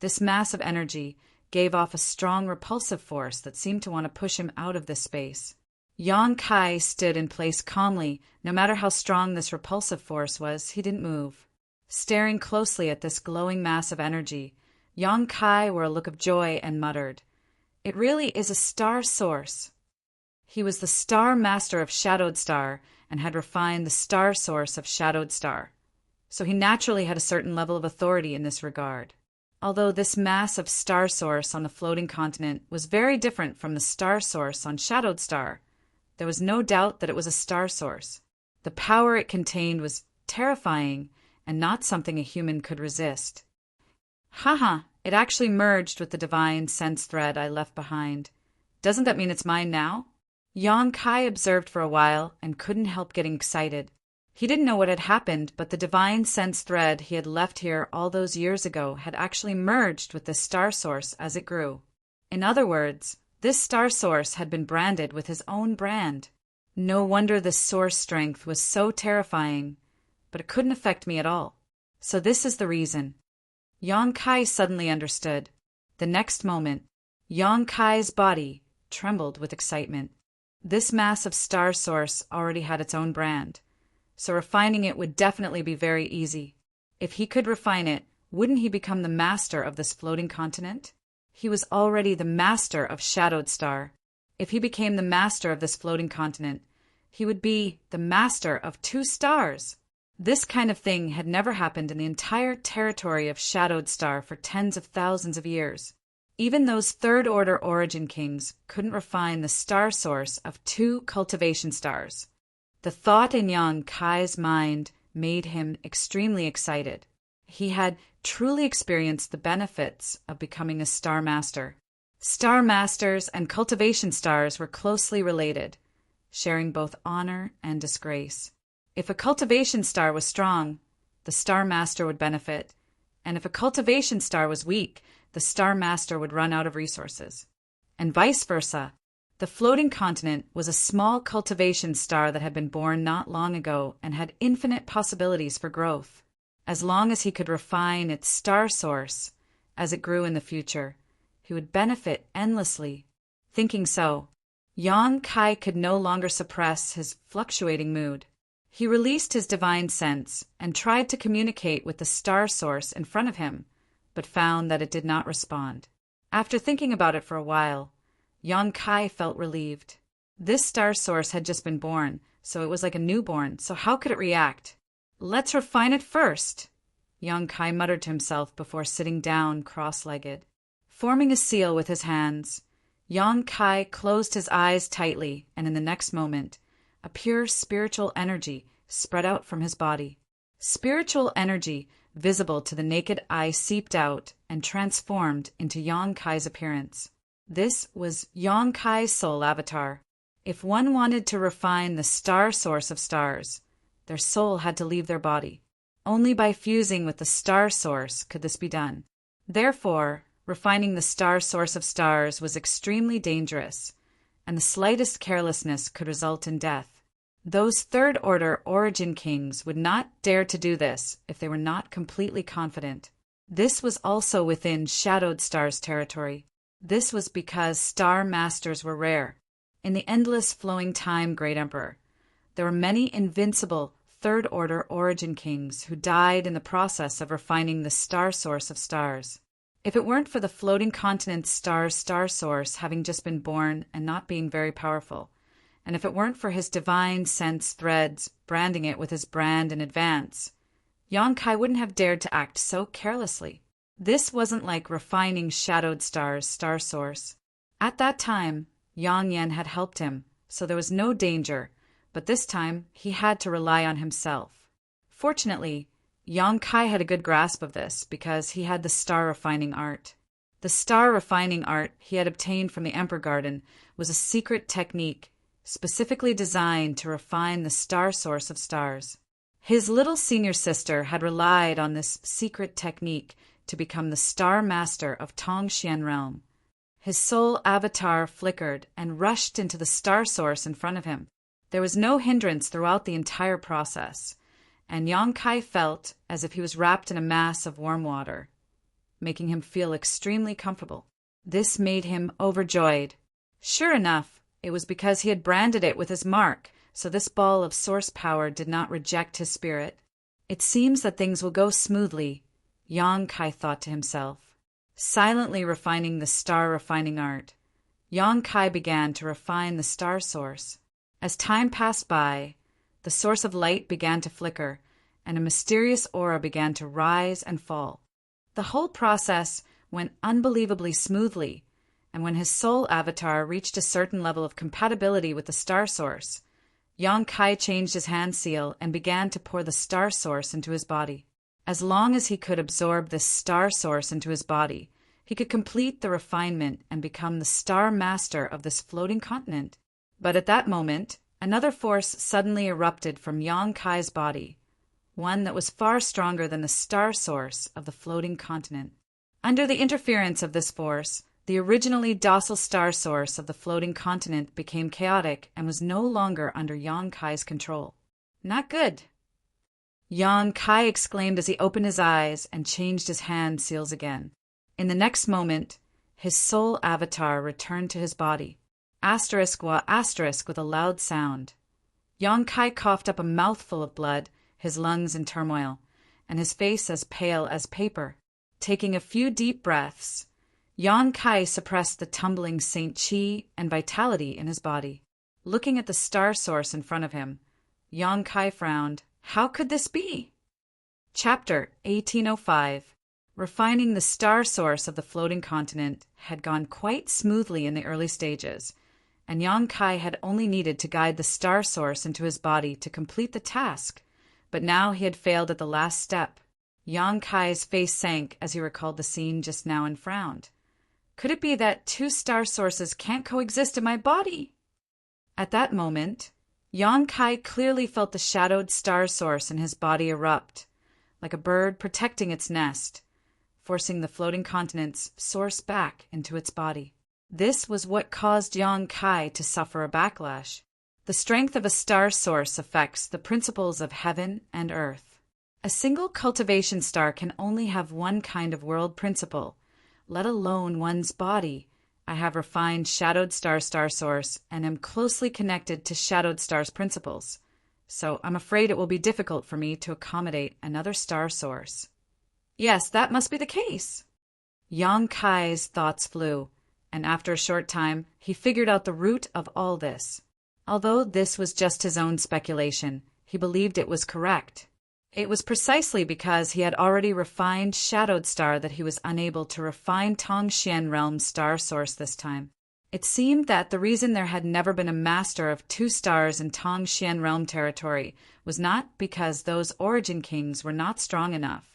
this mass of energy gave off a strong repulsive force that seemed to want to push him out of this space. Yang Kai stood in place calmly. No matter how strong this repulsive force was, he didn't move. Staring closely at this glowing mass of energy, Yang Kai wore a look of joy and muttered, "It really is a star source." He was the star master of Shadowed Star and had refined the star source of Shadowed Star, so he naturally had a certain level of authority in this regard. Although this mass of star source on the floating continent was very different from the star source on Shadowed Star, there was no doubt that it was a star source. The power it contained was terrifying and not something a human could resist. Haha, it actually merged with the divine sense thread I left behind. Doesn't that mean it's mine now? Yang Kai observed for a while and couldn't help getting excited. He didn't know what had happened, but the divine sense thread he had left here all those years ago had actually merged with the star source as it grew. In other words, this star source had been branded with his own brand. No wonder this source strength was so terrifying, but it couldn't affect me at all. So this is the reason. Yang Kai suddenly understood. The next moment, Yang Kai's body trembled with excitement. This massive star source already had its own brand, so refining it would definitely be very easy. If he could refine it, wouldn't he become the master of this floating continent? He was already the master of Shadowed Star. If he became the master of this floating continent, he would be the master of 2 stars. This kind of thing had never happened in the entire territory of Shadowed Star for tens of thousands of years. Even those third-order origin kings couldn't refine the star source of 2 cultivation stars. The thought in Yang Kai's mind made him extremely excited. He had truly experienced the benefits of becoming a star master. Star masters and cultivation stars were closely related, sharing both honor and disgrace. If a cultivation star was strong, the star master would benefit, and if a cultivation star was weak, the star master would run out of resources. And vice versa. The floating continent was a small cultivation star that had been born not long ago and had infinite possibilities for growth. As long as he could refine its star source as it grew in the future, he would benefit endlessly. Thinking so, Yang Kai could no longer suppress his fluctuating mood. He released his divine sense and tried to communicate with the star source in front of him, but found that it did not respond. After thinking about it for a while, Yang Kai felt relieved. This star source had just been born, so it was like a newborn, so how could it react? Let's refine it first, Yang Kai muttered to himself before sitting down cross-legged. Forming a seal with his hands, Yang Kai closed his eyes tightly, and in the next moment, a pure spiritual energy spread out from his body. Spiritual energy, visible to the naked eye, seeped out and transformed into Yang Kai's appearance. This was Yang Kai's soul avatar. If one wanted to refine the star source of stars, their soul had to leave their body. Only by fusing with the star source could this be done. Therefore, refining the star source of stars was extremely dangerous, and the slightest carelessness could result in death. Those third-order origin kings would not dare to do this if they were not completely confident. This was also within shadowed stars' territory. This was because star masters were rare. In the endless flowing time, Great Emperor, there were many invincible third-order origin kings who died in the process of refining the star source of stars. If it weren't for the floating continent star's star source having just been born and not being very powerful, and if it weren't for his divine sense threads branding it with his brand in advance, Yang Kai wouldn't have dared to act so carelessly. This wasn't like refining shadowed stars' star source. At that time, Yang Yan had helped him, so there was no danger, but this time he had to rely on himself. Fortunately, Yang Kai had a good grasp of this because he had the star refining art. The star refining art he had obtained from the Emperor Garden was a secret technique specifically designed to refine the star source of stars. His little senior sister had relied on this secret technique to become the star master of Tongxian realm. His soul avatar flickered and rushed into the star source in front of him. There was no hindrance throughout the entire process, and Yang Kai felt as if he was wrapped in a mass of warm water, making him feel extremely comfortable. This made him overjoyed. Sure enough, it was because he had branded it with his mark, so this ball of source power did not reject his spirit. It seems that things will go smoothly, Yang Kai thought to himself. Silently refining the star refining art, Yang Kai began to refine the star source. As time passed by, the source of light began to flicker, and a mysterious aura began to rise and fall. The whole process went unbelievably smoothly, and when his soul avatar reached a certain level of compatibility with the star source, Yang Kai changed his hand seal and began to pour the star source into his body. As long as he could absorb this star source into his body, he could complete the refinement and become the star master of this floating continent. But at that moment, another force suddenly erupted from Yang Kai's body, one that was far stronger than the star source of the floating continent. Under the interference of this force, the originally docile star source of the floating continent became chaotic and was no longer under Yang Kai's control. Not good. Yang Kai exclaimed as he opened his eyes and changed his hand seals again. In the next moment, his soul avatar returned to his body. Asterisk with a loud sound. Yang Kai coughed up a mouthful of blood, his lungs in turmoil, and his face as pale as paper. Taking a few deep breaths, Yang Kai suppressed the tumbling Saint Qi and vitality in his body. Looking at the star source in front of him, Yang Kai frowned. How could this be? Chapter 1805. Refining the star source of the floating continent had gone quite smoothly in the early stages, and Yang Kai had only needed to guide the star source into his body to complete the task, but now he had failed at the last step. Yang Kai's face sank as he recalled the scene just now and frowned. Could it be that two star sources can't coexist in my body? At that moment, Yang Kai clearly felt the shadowed star source in his body erupt, like a bird protecting its nest, forcing the floating continent's source back into its body. This was what caused Yang Kai to suffer a backlash. The strength of a star source affects the principles of heaven and earth. A single cultivation star can only have one kind of world principle, let alone one's body. I have refined shadowed star source and am closely connected to shadowed star's principles, so I'm afraid it will be difficult for me to accommodate another star source. Yes, that must be the case. Yang Kai's thoughts flew, and after a short time, he figured out the root of all this. Although this was just his own speculation, he believed it was correct. It was precisely because he had already refined Shadowed Star that he was unable to refine Tongxian Realm's star source this time. It seemed that the reason there had never been a master of 2 stars in Tongxian Realm territory was not because those origin kings were not strong enough,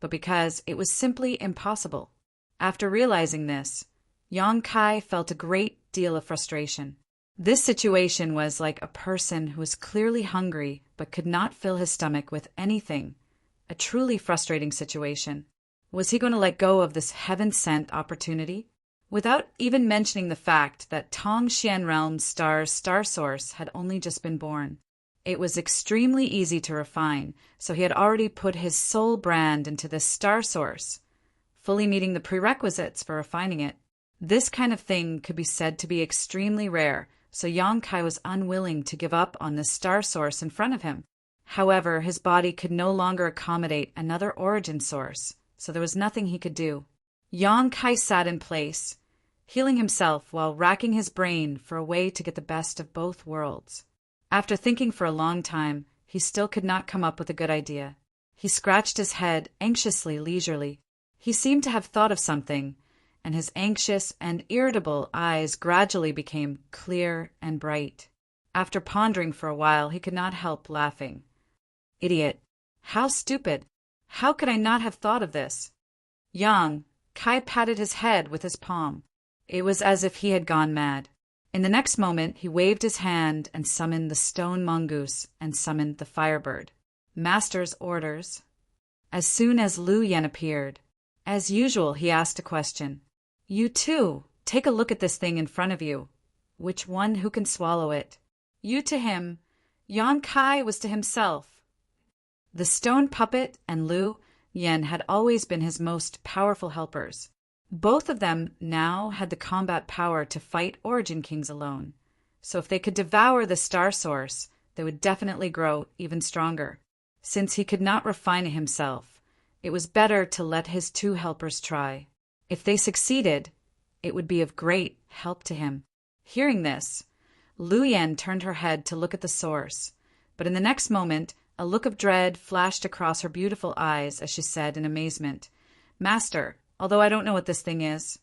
but because it was simply impossible. After realizing this, Yang Kai felt a great deal of frustration. This situation was like a person who was clearly hungry but could not fill his stomach with anything, a truly frustrating situation. Was he going to let go of this heaven-sent opportunity? Without even mentioning the fact that Tongxian Realm's star source had only just been born. It was extremely easy to refine, so he had already put his soul brand into this star source, fully meeting the prerequisites for refining it. This kind of thing could be said to be extremely rare, so Yang Kai was unwilling to give up on this star source in front of him. However, his body could no longer accommodate another origin source, so there was nothing he could do. Yang Kai sat in place, healing himself while racking his brain for a way to get the best of both worlds. After thinking for a long time, he still could not come up with a good idea. He scratched his head anxiously, leisurely. He seemed to have thought of something, and his anxious and irritable eyes gradually became clear and bright. After pondering for a while, he could not help laughing. Idiot! How stupid! How could I not have thought of this? Yang Kai patted his head with his palm. It was as if he had gone mad. In the next moment, he waved his hand and summoned the stone mongoose and summoned the firebird. Master's orders. As soon as Lu Yen appeared, as usual, he asked a question. You too, take a look at this thing in front of you. Which one who can swallow it? You to him. Yang Kai was to himself. The stone puppet and Lu Yen had always been his most powerful helpers. Both of them now had the combat power to fight Origin Kings alone, so if they could devour the star source, they would definitely grow even stronger. Since he could not refine it himself, it was better to let his 2 helpers try. If they succeeded, it would be of great help to him. Hearing this, Lu Yen turned her head to look at the source, but in the next moment, a look of dread flashed across her beautiful eyes as she said in amazement, Master, although I don't know what this thing is,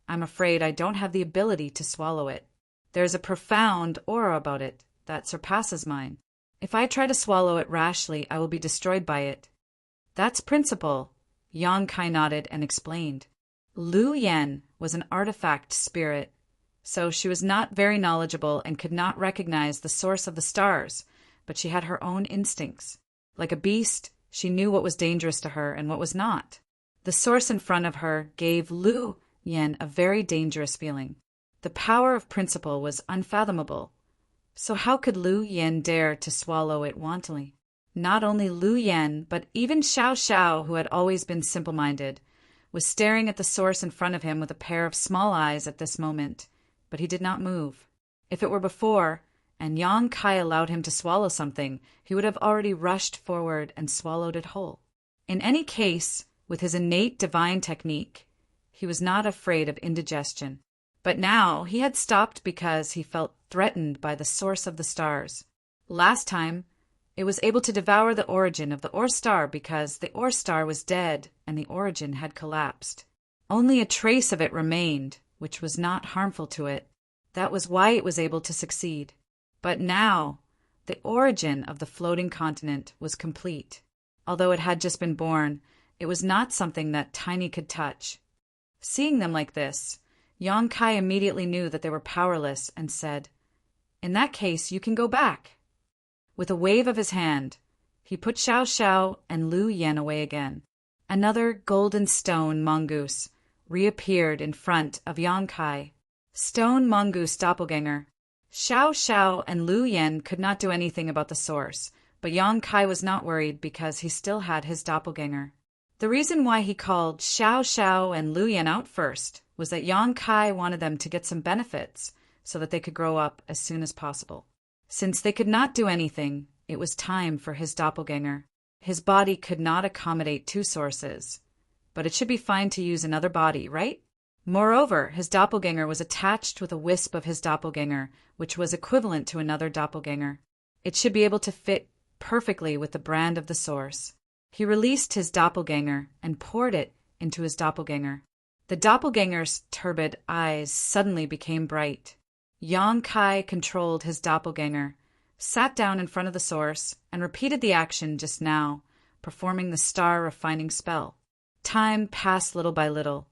I'm afraid I don't have the ability to swallow it. There's a profound aura about it that surpasses mine. If I try to swallow it rashly, I will be destroyed by it. That's principle, Yang Kai nodded and explained. Lu Yen was an artifact spirit, so she was not very knowledgeable and could not recognize the source of the stars, but she had her own instincts. Like a beast, she knew what was dangerous to her and what was not. The source in front of her gave Lu Yen a very dangerous feeling. The power of principle was unfathomable. So how could Lu Yen dare to swallow it wantonly? Not only Lu Yen, but even Xiao Xiao, who had always been simple-minded, was staring at the source in front of him with a pair of small eyes at this moment, but he did not move. If it were before, and Yang Kai allowed him to swallow something, he would have already rushed forward and swallowed it whole. In any case, with his innate divine technique, he was not afraid of indigestion. But now he had stopped because he felt threatened by the source of the stars. Last time, it was able to devour the origin of the Ore Star because the Ore Star was dead and the origin had collapsed. Only a trace of it remained, which was not harmful to it. That was why it was able to succeed. But now, the origin of the floating continent was complete. Although it had just been born, it was not something that Tiny could touch. Seeing them like this, Yang Kai immediately knew that they were powerless and said, "In that case, you can go back." With a wave of his hand, he put Xiao Xiao and Lu Yen away again. Another golden stone mongoose reappeared in front of Yang Kai. Stone mongoose doppelganger. Xiao Xiao and Lu Yen could not do anything about the source, but Yang Kai was not worried because he still had his doppelganger. The reason why he called Xiao Xiao and Lu Yen out first was that Yang Kai wanted them to get some benefits so that they could grow up as soon as possible. Since they could not do anything, it was time for his doppelganger. His body could not accommodate two sources, but it should be fine to use another body, right? Moreover, his doppelganger was attached with a wisp of his doppelganger, which was equivalent to another doppelganger. It should be able to fit perfectly with the brand of the source. He released his doppelganger and poured it into his doppelganger. The doppelganger's turbid eyes suddenly became bright. Yang Kai controlled his doppelganger, sat down in front of the source, and repeated the action just now, performing the star-refining spell. Time passed little by little,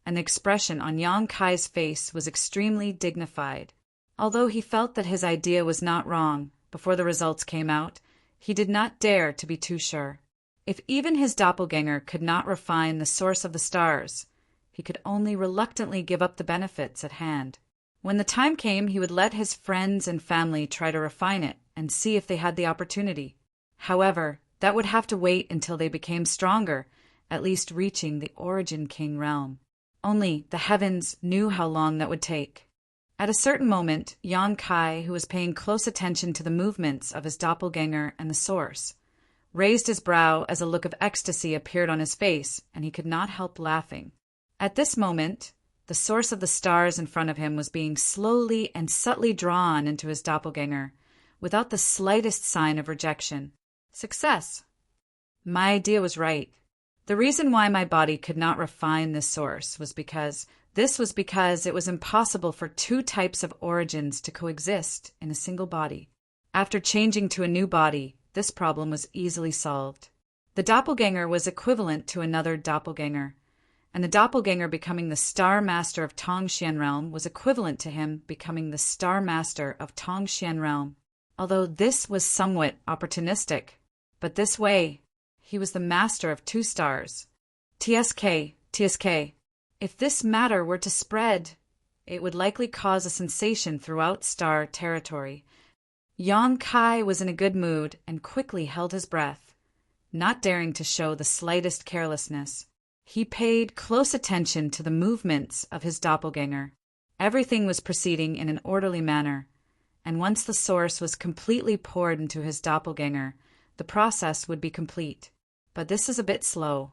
and the expression on Yang Kai's face was extremely dignified. Although he felt that his idea was not wrong, before the results came out, he did not dare to be too sure. If even his doppelganger could not refine the source of the stars, he could only reluctantly give up the benefits at hand. When the time came, he would let his friends and family try to refine it and see if they had the opportunity. However, that would have to wait until they became stronger, at least reaching the Origin King realm. Only the heavens knew how long that would take. At a certain moment, Yang Kai, who was paying close attention to the movements of his doppelganger and the source, raised his brow as a look of ecstasy appeared on his face, and he could not help laughing. At this moment, the source of the stars in front of him was being slowly and subtly drawn into his doppelganger, without the slightest sign of rejection. Success! My idea was right. The reason why my body could not refine this source was because it was impossible for two types of origins to coexist in a single body. After changing to a new body, this problem was easily solved. The doppelganger was equivalent to another doppelganger, and the doppelganger becoming the Star Master of Tongxian Realm was equivalent to him becoming the Star Master of Tongxian Realm. Although this was somewhat opportunistic, but this way, he was the master of two stars. TSK. If this matter were to spread, it would likely cause a sensation throughout star territory. Yang Kai was in a good mood and quickly held his breath, not daring to show the slightest carelessness. He paid close attention to the movements of his doppelganger. Everything was proceeding in an orderly manner, and once the source was completely poured into his doppelganger, the process would be complete. But this is a bit slow.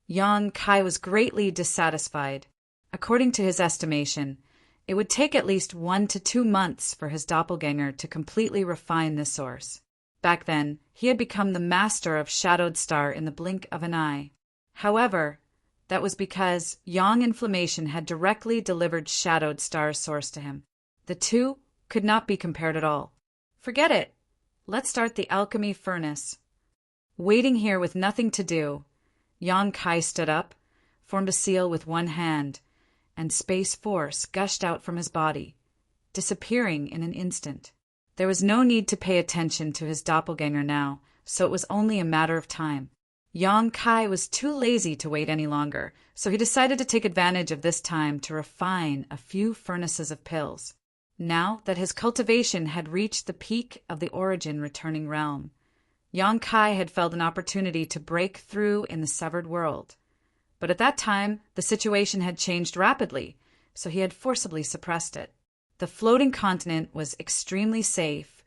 Yang Kai was greatly dissatisfied. According to his estimation, it would take at least 1 to 2 months for his doppelganger to completely refine this source. Back then, he had become the master of Shadowed Star in the blink of an eye. However, that was because Yang Inflammation had directly delivered Shadowed Star's source to him. The two could not be compared at all. Forget it. Let's start the alchemy furnace. Waiting here with nothing to do, Yang Kai stood up, formed a seal with one hand, and space force gushed out from his body, disappearing in an instant. There was no need to pay attention to his doppelganger now, so it was only a matter of time. Yang Kai was too lazy to wait any longer, so he decided to take advantage of this time to refine a few furnaces of pills. Now that his cultivation had reached the peak of the Origin Returning Realm, Yang Kai had felt an opportunity to break through in the severed world. But at that time, the situation had changed rapidly, so he had forcibly suppressed it. The floating continent was extremely safe,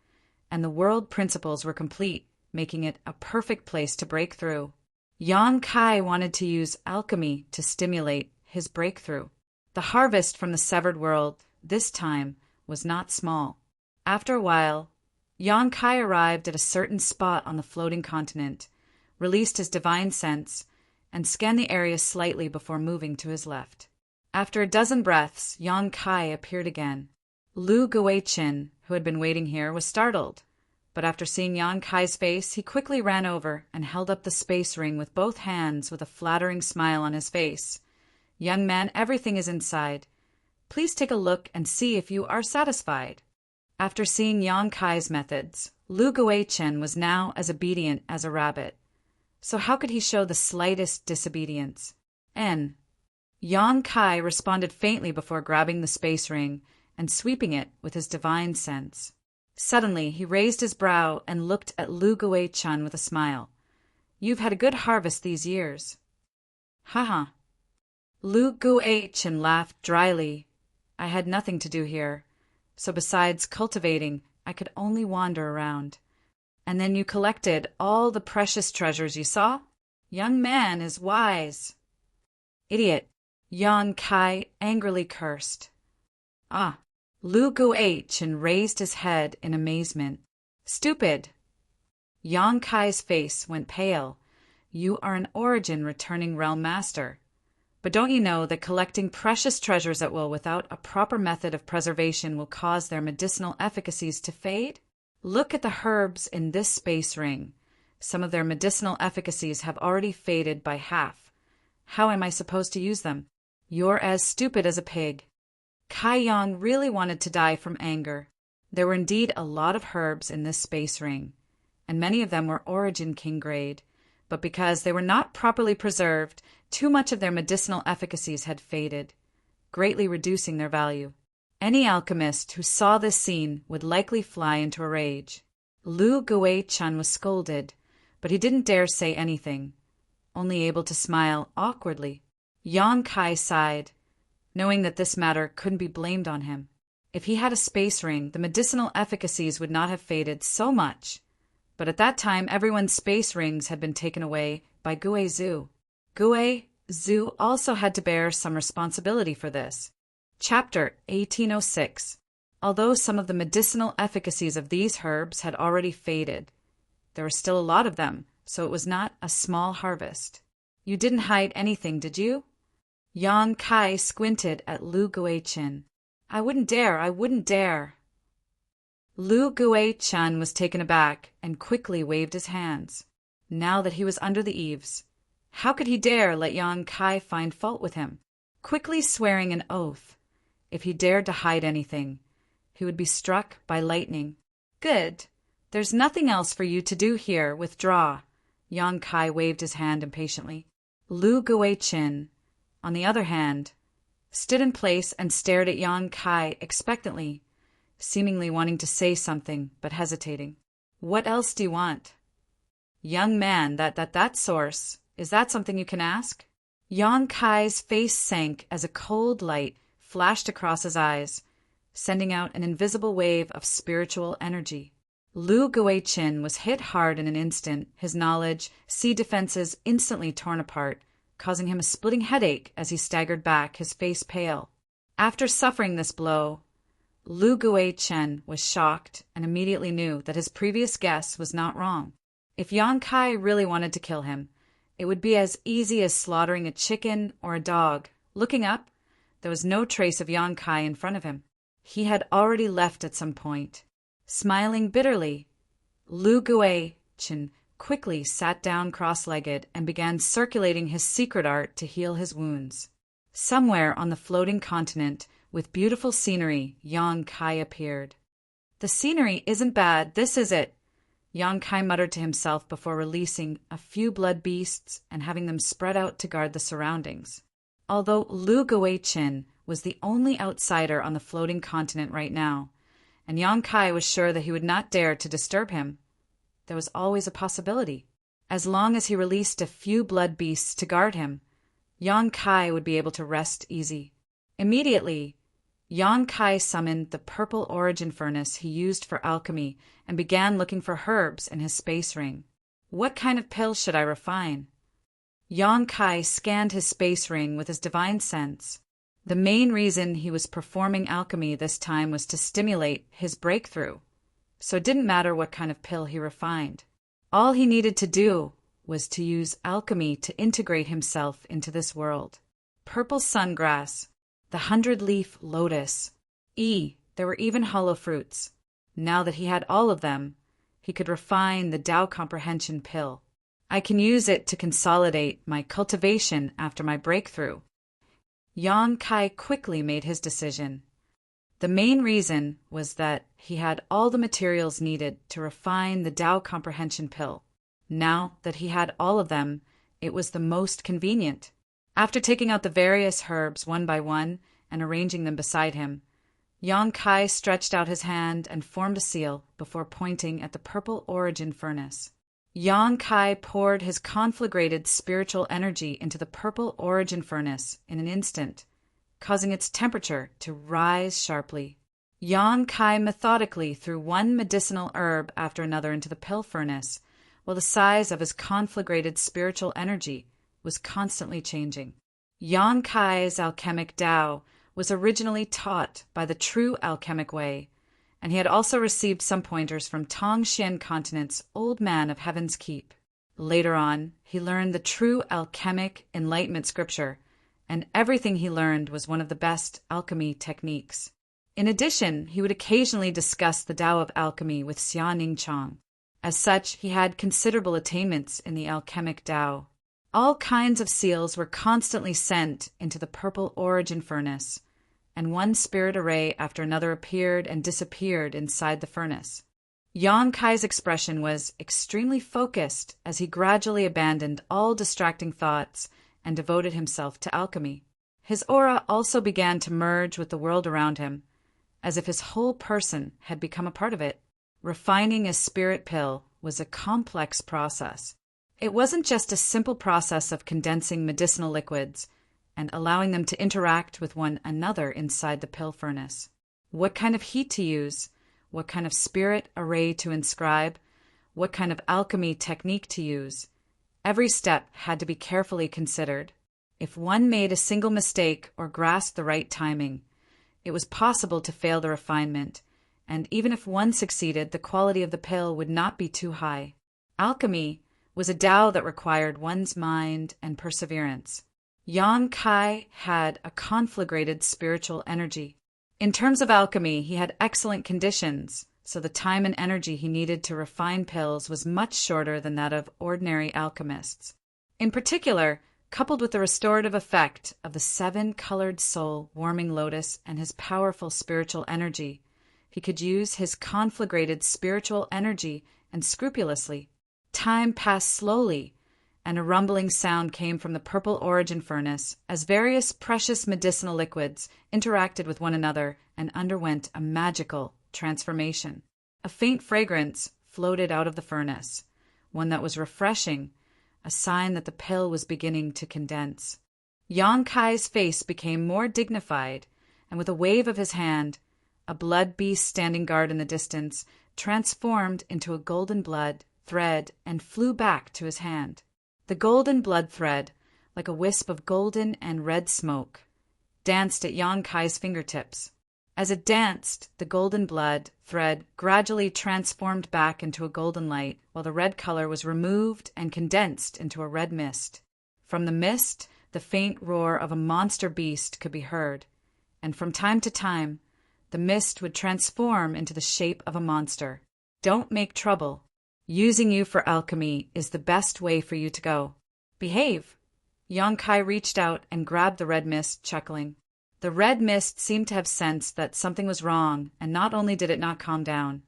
and the world principles were complete, making it a perfect place to break through. Yang Kai wanted to use alchemy to stimulate his breakthrough. The harvest from the severed world, this time, was not small. After a while, Yang Kai arrived at a certain spot on the floating continent, released his divine sense, and scanned the area slightly before moving to his left. After a dozen breaths, Yang Kai appeared again. Lu Guichin, who had been waiting here, was startled, but after seeing Yang Kai's face, he quickly ran over and held up the space ring with both hands with a flattering smile on his face. "Young man, everything is inside. Please take a look and see if you are satisfied." After seeing Yang Kai's methods, Lu Guichin was now as obedient as a rabbit. So how could he show the slightest disobedience? Yang Kai responded faintly before grabbing the space ring and sweeping it with his divine sense. Suddenly, he raised his brow and looked at Lu Guichin with a smile. "You've had a good harvest these years." "Haha." Lu Guichin laughed dryly. "I had nothing to do here. So besides cultivating, I could only wander around." "And then you collected all the precious treasures you saw? Young man is wise." "Idiot. Yan Kai angrily cursed. Ah! Lu Guichin raised his head in amazement. Stupid! Yan Kai's face went pale. You are an Origin returning realm master. But don't you know that collecting precious treasures at will without a proper method of preservation will cause their medicinal efficacies to fade? Look at the herbs in this space ring. Some of their medicinal efficacies have already faded by half. How am I supposed to use them? You're as stupid as a pig. Kai Yang really wanted to die from anger. There were indeed a lot of herbs in this space ring, and many of them were Origin King grade, but because they were not properly preserved, too much of their medicinal efficacies had faded, greatly reducing their value. Any alchemist who saw this scene would likely fly into a rage. Lu Guichin was scolded, but he didn't dare say anything, only able to smile awkwardly. Yan Kai sighed, knowing that this matter couldn't be blamed on him. If he had a space ring, the medicinal efficacies would not have faded so much. But at that time, everyone's space rings had been taken away by Gue Zhu. Gue Zhu also had to bear some responsibility for this. Chapter 1806. Although some of the medicinal efficacies of these herbs had already faded, there were still a lot of them, so it was not a small harvest. You didn't hide anything, did you? Yan Kai squinted at Lu Guichin. I wouldn't dare. Lu Guichin was taken aback and quickly waved his hands. Now that he was under the eaves, how could he dare let Yan Kai find fault with him? Quickly swearing an oath, if he dared to hide anything, he would be struck by lightning. Good. There's nothing else for you to do here. Withdraw. Yan Kai waved his hand impatiently. Lu Guichin, on the other hand, stood in place and stared at Yan Kai expectantly, seemingly wanting to say something but hesitating. What else do you want? Young man, that source, is that something you can ask? Yan Kai's face sank as a cold light flashed across his eyes, sending out an invisible wave of spiritual energy. Lu Guichin was hit hard in an instant, his knowledge, sea defenses instantly torn apart, causing him a splitting headache as he staggered back, his face pale. After suffering this blow, Lu Guichin was shocked and immediately knew that his previous guess was not wrong. If Yan Kai really wanted to kill him, it would be as easy as slaughtering a chicken or a dog. Looking up, there was no trace of Yan Kai in front of him. He had already left at some point. Smiling bitterly, Lu Guichin quickly sat down cross-legged and began circulating his secret art to heal his wounds. Somewhere on the floating continent, with beautiful scenery, Yan Kai appeared. The scenery isn't bad, this is it, Yan Kai muttered to himself before releasing a few blood beasts and having them spread out to guard the surroundings. Although Lu Guichin was the only outsider on the floating continent right now, and Yan Kai was sure that he would not dare to disturb him, there was always a possibility. As long as he released a few blood beasts to guard him, Yan Kai would be able to rest easy. Immediately, Yan Kai summoned the purple origin furnace he used for alchemy and began looking for herbs in his space ring. What kind of pill should I refine? Yan Kai scanned his space ring with his divine sense. The main reason he was performing alchemy this time was to stimulate his breakthrough, so it didn't matter what kind of pill he refined. All he needed to do was to use alchemy to integrate himself into this world. Purple sungrass, the 100-leaf lotus. There were even hollow fruits. Now that he had all of them, he could refine the Tao comprehension pill. I can use it to consolidate my cultivation after my breakthrough. Yan Kai quickly made his decision. The main reason was that he had all the materials needed to refine the Tao comprehension pill. Now that he had all of them, it was the most convenient. After taking out the various herbs one by one and arranging them beside him, Yan Kai stretched out his hand and formed a seal before pointing at the purple origin furnace. Yan Kai poured his conflagrated spiritual energy into the purple origin furnace in an instant, causing its temperature to rise sharply. Yan Kai methodically threw one medicinal herb after another into the pill furnace, while the size of his conflagrated spiritual energy was constantly changing. Yang Kai's alchemic Tao was originally taught by the true alchemic way, and he had also received some pointers from Tongxian Continent's Old Man of Heaven's Keep. Later on, he learned the true alchemic enlightenment scripture, and everything he learned was one of the best alchemy techniques. In addition, he would occasionally discuss the Tao of alchemy with Xia Ningchang. As such, he had considerable attainments in the alchemic Tao. All kinds of seals were constantly sent into the purple origin furnace, and one spirit array after another appeared and disappeared inside the furnace. Yang Kai's expression was extremely focused as he gradually abandoned all distracting thoughts and devoted himself to alchemy. His aura also began to merge with the world around him, as if his whole person had become a part of it. Refining a spirit pill was a complex process. It wasn't just a simple process of condensing medicinal liquids and allowing them to interact with one another inside the pill furnace. What kind of heat to use, what kind of spirit array to inscribe, what kind of alchemy technique to use. Every step had to be carefully considered. If one made a single mistake or grasped the right timing, it was possible to fail the refinement, and even if one succeeded, the quality of the pill would not be too high. Alchemy was a Tao that required one's mind and perseverance. Yang Kai had a conflagrated spiritual energy. In terms of alchemy, he had excellent conditions, so the time and energy he needed to refine pills was much shorter than that of ordinary alchemists. In particular, coupled with the restorative effect of the 7-colored soul warming lotus and his powerful spiritual energy, he could use his conflagrated spiritual energy and scrupulously. Time passed slowly, and a rumbling sound came from the purple origin furnace as various precious medicinal liquids interacted with one another and underwent a magical transformation. A faint fragrance floated out of the furnace, one that was refreshing, a sign that the pill was beginning to condense. Yang Kai's face became more dignified, and with a wave of his hand, a blood beast standing guard in the distance transformed into a golden blood thread and flew back to his hand. The golden blood thread, like a wisp of golden and red smoke, danced at Yang Kai's fingertips. As it danced, the golden blood thread gradually transformed back into a golden light, while the red color was removed and condensed into a red mist. From the mist, the faint roar of a monster beast could be heard, and from time to time, the mist would transform into the shape of a monster. Don't make trouble. Using you for alchemy is the best way for you to go. Behave. Yang Kai reached out and grabbed the red mist, chuckling. The red mist seemed to have sensed that something was wrong, and not only did it not calm down,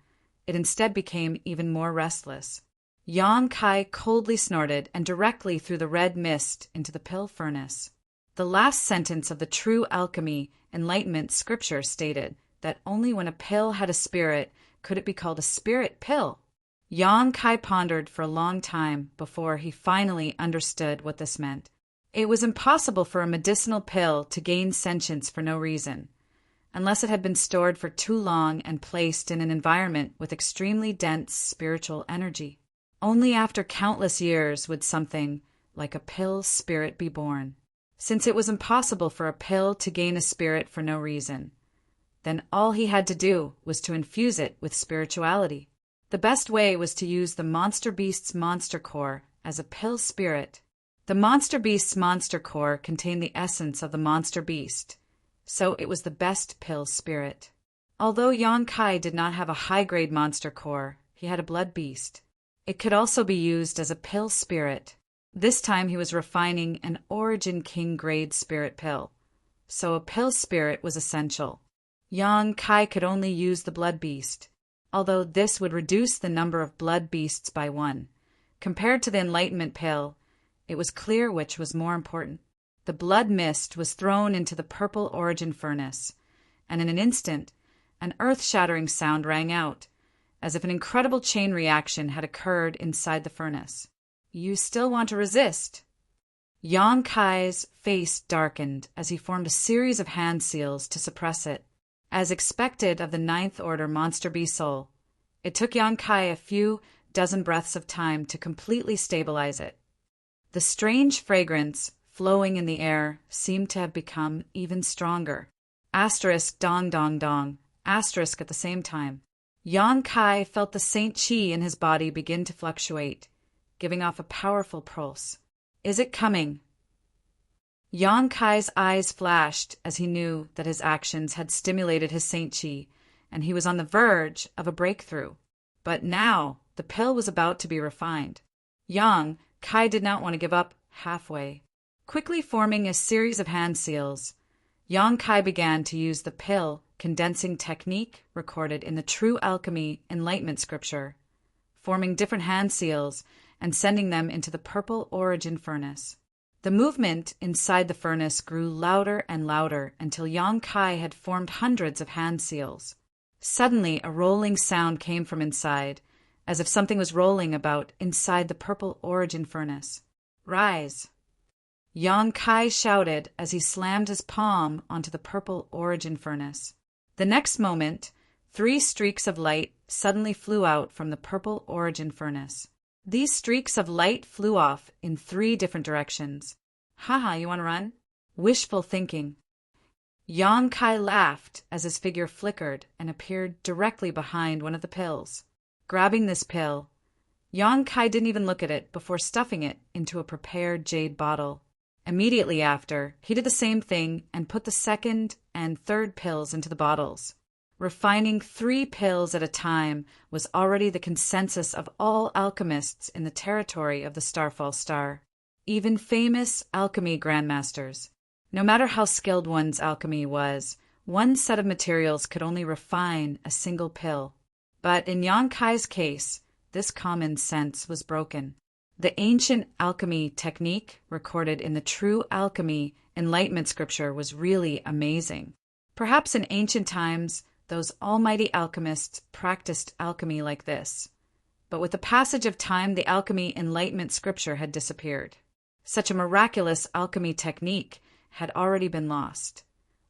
it instead became even more restless. Yang Kai coldly snorted and directly threw the red mist into the pill furnace. The last sentence of the true alchemy enlightenment scripture stated that only when a pill had a spirit could it be called a spirit pill. Yang Kai pondered for a long time before he finally understood what this meant. It was impossible for a medicinal pill to gain sentience for no reason, unless it had been stored for too long and placed in an environment with extremely dense spiritual energy. Only after countless years would something like a pill spirit be born. Since it was impossible for a pill to gain a spirit for no reason, then all he had to do was to infuse it with spirituality. The best way was to use the monster beast's monster core as a pill spirit. The monster beast's monster core contained the essence of the monster beast, so it was the best pill spirit. Although Yang Kai did not have a high-grade monster core, he had a blood beast. It could also be used as a pill spirit. This time he was refining an Origin King grade spirit pill, so a pill spirit was essential. Yang Kai could only use the blood beast, although this would reduce the number of blood beasts by 1. Compared to the enlightenment pill, it was clear which was more important. The blood mist was thrown into the purple origin furnace, and in an instant, an earth-shattering sound rang out, as if an incredible chain reaction had occurred inside the furnace. You still want to resist? Yang Kai's face darkened as he formed a series of hand seals to suppress it. As expected of the 9th order monster bee soul, it took Yang Kai a few dozen breaths of time to completely stabilize it. The strange fragrance flowing in the air, seemed to have become even stronger. Asterisk dong dong dong. Asterisk at the same time. Yang Kai felt the Saint Chi in his body begin to fluctuate, giving off a powerful pulse. Is it coming? Yang Kai's eyes flashed as he knew that his actions had stimulated his Saint Chi, and he was on the verge of a breakthrough. But now the pill was about to be refined. Yang Kai did not want to give up halfway. Quickly forming a series of hand seals, Yang Kai began to use the pill condensing technique recorded in the True Alchemy Enlightenment Scripture, forming different hand seals and sending them into the purple origin furnace. The movement inside the furnace grew louder and louder until Yang Kai had formed hundreds of hand seals. Suddenly, a rolling sound came from inside, as if something was rolling about inside the purple origin furnace. Rise! Yang Kai shouted as he slammed his palm onto the purple origin furnace. The next moment, 3 streaks of light suddenly flew out from the purple origin furnace. These streaks of light flew off in 3 different directions. Haha, you want to run? Wishful thinking. Yang Kai laughed as his figure flickered and appeared directly behind one of the pills. Grabbing this pill, Yang Kai didn't even look at it before stuffing it into a prepared jade bottle. Immediately after, he did the same thing and put the second and third pills into the bottles. Refining 3 pills at a time was already the consensus of all alchemists in the territory of the Starfall Star, even famous alchemy grandmasters. No matter how skilled one's alchemy was, one set of materials could only refine a single pill. But in Yang Kai's case, this common sense was broken. The ancient alchemy technique recorded in the True Alchemy Enlightenment Scripture was really amazing. Perhaps in ancient times, those almighty alchemists practiced alchemy like this. But with the passage of time, the alchemy Enlightenment Scripture had disappeared. Such a miraculous alchemy technique had already been lost,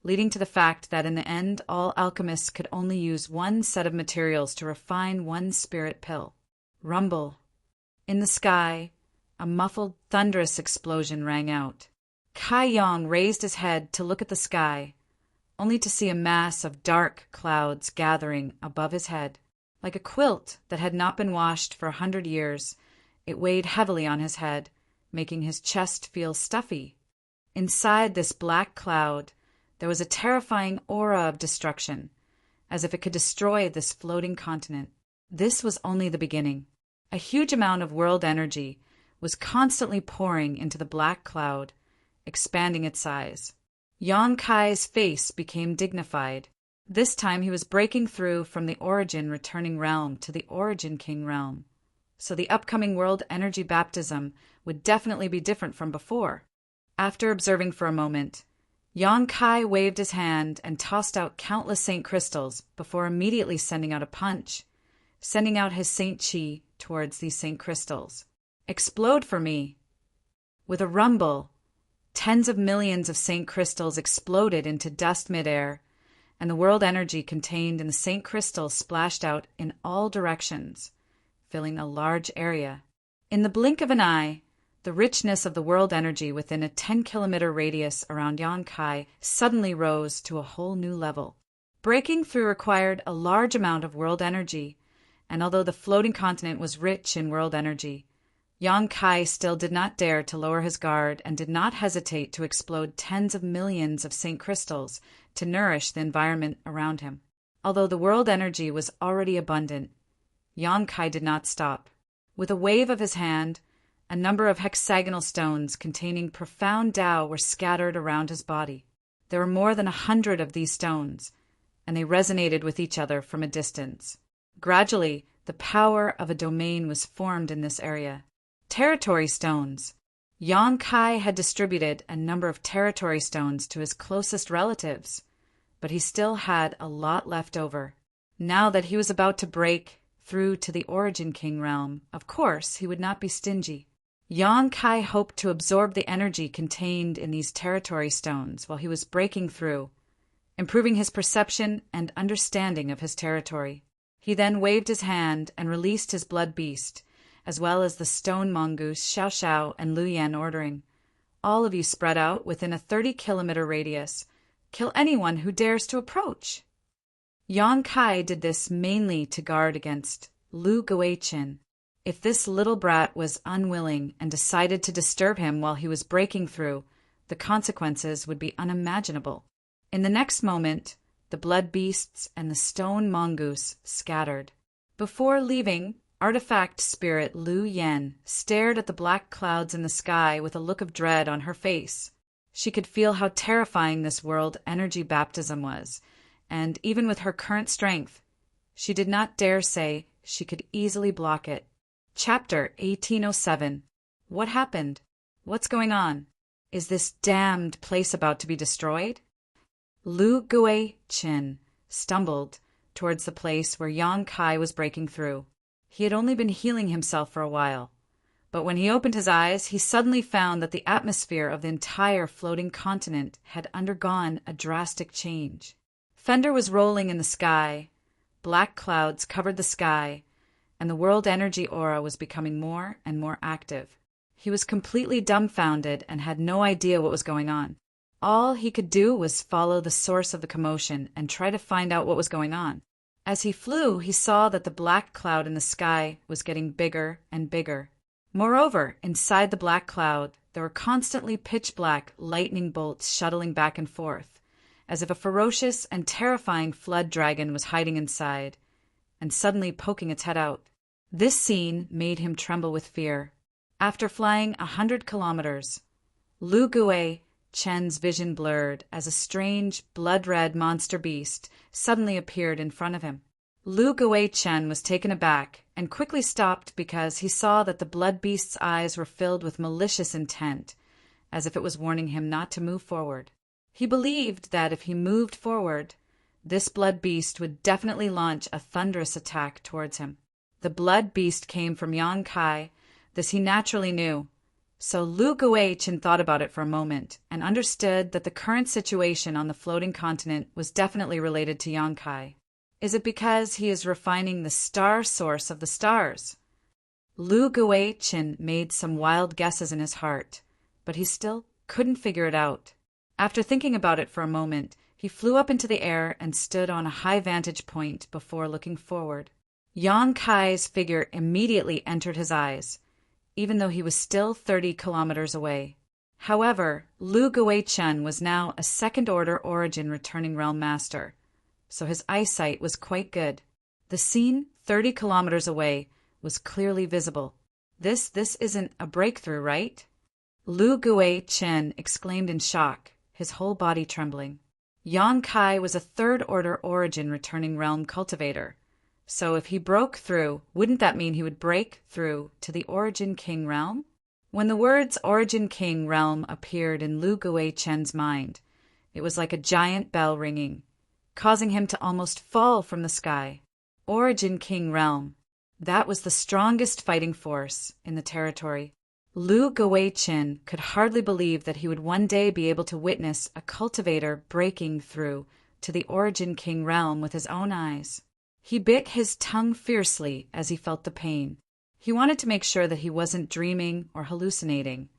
leading to the fact that in the end, all alchemists could only use one set of materials to refine one spirit pill. Rumble. In the sky, a muffled, thunderous explosion rang out. Kai Yang raised his head to look at the sky, only to see a mass of dark clouds gathering above his head. Like a quilt that had not been washed for 100 years, it weighed heavily on his head, making his chest feel stuffy. Inside this black cloud, there was a terrifying aura of destruction, as if it could destroy this floating continent. This was only the beginning. A huge amount of world energy was constantly pouring into the black cloud, expanding its size. Yang Kai's face became dignified. This time he was breaking through from the Origin Returning Realm to the Origin King Realm. So the upcoming world energy baptism would definitely be different from before. After observing for a moment, Yang Kai waved his hand and tossed out countless Saint crystals before immediately sending out a punch, sending out his Saint Chi towards these Saint crystals. Explode for me! With a rumble, tens of millions of Saint crystals exploded into dust midair, and the world energy contained in the Saint crystals splashed out in all directions, filling a large area. In the blink of an eye, the richness of the world energy within a 10-kilometer radius around Yang Kai suddenly rose to a whole new level. Breaking through required a large amount of world energy, and although the floating continent was rich in world energy, Yang Kai still did not dare to lower his guard and did not hesitate to explode tens of millions of Saint crystals to nourish the environment around him. Although the world energy was already abundant, Yang Kai did not stop. With a wave of his hand, a number of hexagonal stones containing profound Tao were scattered around his body. There were more than 100 of these stones, and they resonated with each other from a distance. Gradually, the power of a domain was formed in this area. Territory stones. Yang Kai had distributed a number of territory stones to his closest relatives, but he still had a lot left over. Now that he was about to break through to the Origin King realm, of course he would not be stingy. Yang Kai hoped to absorb the energy contained in these territory stones while he was breaking through, improving his perception and understanding of his territory. He then waved his hand and released his blood beast, as well as the stone mongoose Xiao Xiao and Lu Yan ordering, all of you spread out within a 30-kilometer radius. Kill anyone who dares to approach." Yang Kai did this mainly to guard against Lu Guichin. If this little brat was unwilling and decided to disturb him while he was breaking through, the consequences would be unimaginable. In the next moment, the blood beasts and the stone mongoose scattered. Before leaving, artifact spirit Lu Yen stared at the black clouds in the sky with a look of dread on her face. She could feel how terrifying this world energy baptism was, and even with her current strength, she did not dare say she could easily block it. Chapter 1807. What happened? What's going on? Is this damned place about to be destroyed? Lu Guichin stumbled towards the place where Yang Kai was breaking through. He had only been healing himself for a while, but when he opened his eyes, he suddenly found that the atmosphere of the entire floating continent had undergone a drastic change. Thunder was rolling in the sky, black clouds covered the sky, and the world energy aura was becoming more and more active. He was completely dumbfounded and had no idea what was going on. All he could do was follow the source of the commotion and try to find out what was going on. As he flew, he saw that the black cloud in the sky was getting bigger and bigger. Moreover, inside the black cloud, there were constantly pitch-black lightning bolts shuttling back and forth, as if a ferocious and terrifying flood dragon was hiding inside, and suddenly poking its head out. This scene made him tremble with fear. After flying 100 kilometers, Lu Guichin's vision blurred as a strange, blood-red monster beast suddenly appeared in front of him. Lu Guichin was taken aback and quickly stopped because he saw that the blood beast's eyes were filled with malicious intent, as if it was warning him not to move forward. He believed that if he moved forward, this blood beast would definitely launch a thunderous attack towards him. The blood beast came from Yang Kai. This he naturally knew. So Lu Guichin thought about it for a moment and understood that the current situation on the floating continent was definitely related to Yang Kai. Is it because he is refining the star source of the stars? Lu Guichin made some wild guesses in his heart, but he still couldn't figure it out. After thinking about it for a moment, he flew up into the air and stood on a high vantage point before looking forward. Yang Kai's figure immediately entered his eyes, even though he was still 30 kilometers away. However, Lu Guichin was now a second-order origin returning realm master, so his eyesight was quite good. The scene 30 kilometers away was clearly visible. This isn't a breakthrough, right? Lu Guichin exclaimed in shock, his whole body trembling. Yang Kai was a third-order origin returning realm cultivator. So if he broke through, wouldn't that mean he would break through to the Origin King realm? When the words Origin King realm appeared in Lu Guichin's mind, it was like a giant bell ringing, causing him to almost fall from the sky. Origin King realm. That was the strongest fighting force in the territory. Lu Guichin could hardly believe that he would one day be able to witness a cultivator breaking through to the Origin King realm with his own eyes. He bit his tongue fiercely as he felt the pain. He wanted to make sure that he wasn't dreaming or hallucinating.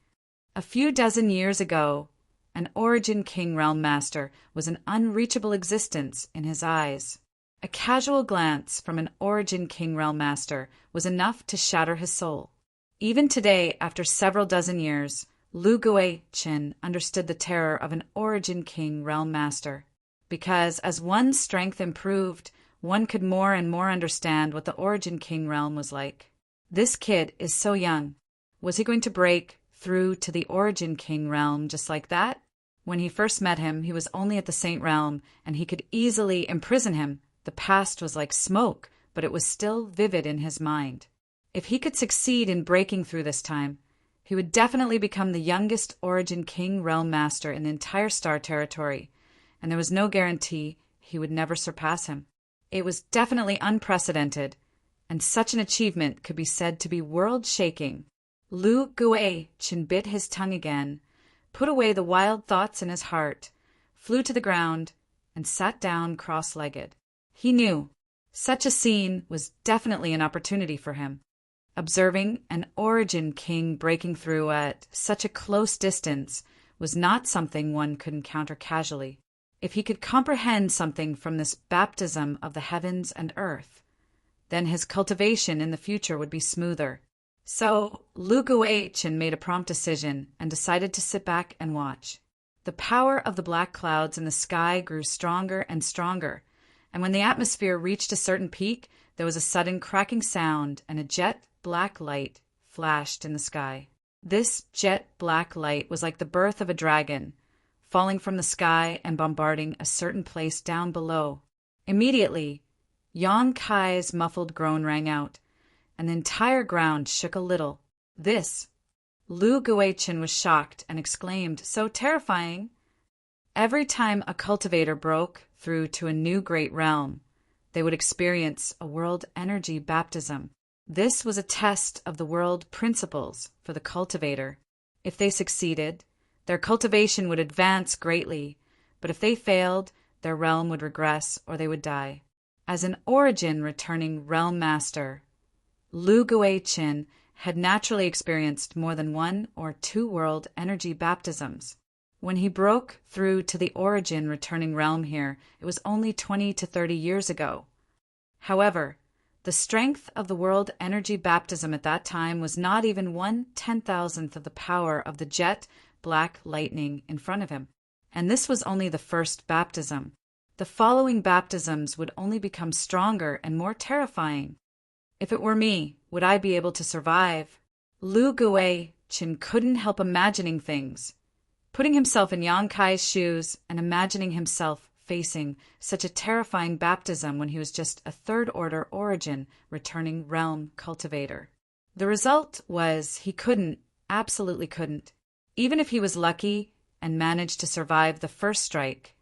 A few dozen years ago, an Origin King Realm Master was an unreachable existence in his eyes. A casual glance from an Origin King Realm Master was enough to shatter his soul. Even today, after several dozen years, Lu Guichin understood the terror of an Origin King Realm Master, because as one's strength improved, one could more and more understand what the Origin King realm was like. This kid is so young. Was he going to break through to the Origin King realm just like that? When he first met him, he was only at the Saint realm, and he could easily imprison him. The past was like smoke, but it was still vivid in his mind. If he could succeed in breaking through this time, he would definitely become the youngest Origin King realm master in the entire star territory, and there was no guarantee he would never surpass him. It was definitely unprecedented, and such an achievement could be said to be world-shaking. Lu Guichin bit his tongue again, put away the wild thoughts in his heart, flew to the ground, and sat down cross-legged. He knew such a scene was definitely an opportunity for him. Observing an Origin King breaking through at such a close distance was not something one could encounter casually. If he could comprehend something from this baptism of the heavens and earth, then his cultivation in the future would be smoother. So Lu Guichen made a prompt decision and decided to sit back and watch. The power of the black clouds in the sky grew stronger and stronger, and when the atmosphere reached a certain peak, there was a sudden cracking sound and a jet black light flashed in the sky. This jet black light was like the birth of a dragon, falling from the sky and bombarding a certain place down below. Immediately, Yang Kai's muffled groan rang out, and the entire ground shook a little. This, Lu Guichen was shocked and exclaimed, "So terrifying!" Every time a cultivator broke through to a new great realm, they would experience a world energy baptism. This was a test of the world principles for the cultivator. If they succeeded, their cultivation would advance greatly, but if they failed, their realm would regress or they would die. As an Origin returning realm master, Lu Guichen had naturally experienced more than 1 or 2 world energy baptisms. When he broke through to the Origin returning realm here, it was only 20 to 30 years ago. However, the strength of the world energy baptism at that time was not even 1/10,000th of the power of the jet black lightning in front of him. And this was only the first baptism. The following baptisms would only become stronger and more terrifying. If it were me, would I be able to survive? Lu Guichen couldn't help imagining things, putting himself in Yang Kai's shoes and imagining himself facing such a terrifying baptism when he was just a third-order Origin returning realm cultivator. The result was he couldn't, absolutely couldn't. Even if he was lucky and managed to survive the first strike,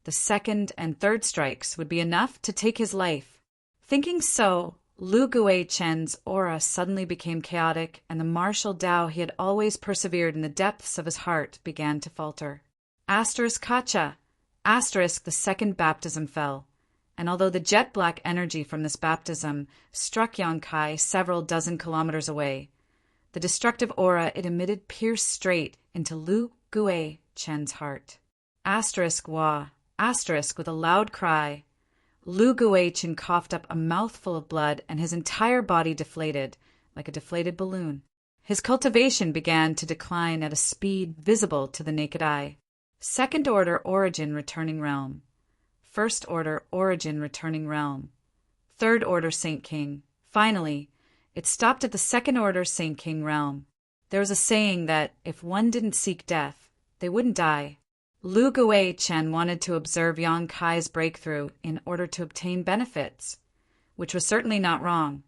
the second and third strikes would be enough to take his life. Thinking so, Lu Guichen's aura suddenly became chaotic, and the martial Tao he had always persevered in the depths of his heart began to falter. Kacha. The second baptism fell, and although the jet-black energy from this baptism struck Yang Kai several dozen kilometers away, the destructive aura it emitted pierced straight into Lu Guichen's heart. With a loud cry, Lu Guichen coughed up a mouthful of blood and his entire body deflated, like a deflated balloon. His cultivation began to decline at a speed visible to the naked eye. Second-order Origin returning realm. First-order Origin returning realm. Third-order Saint King. Finally, it stopped at the second-order Saint King realm. There was a saying that if one didn't seek death, they wouldn't die. Lu Guichen wanted to observe Yang Kai's breakthrough in order to obtain benefits, which was certainly not wrong.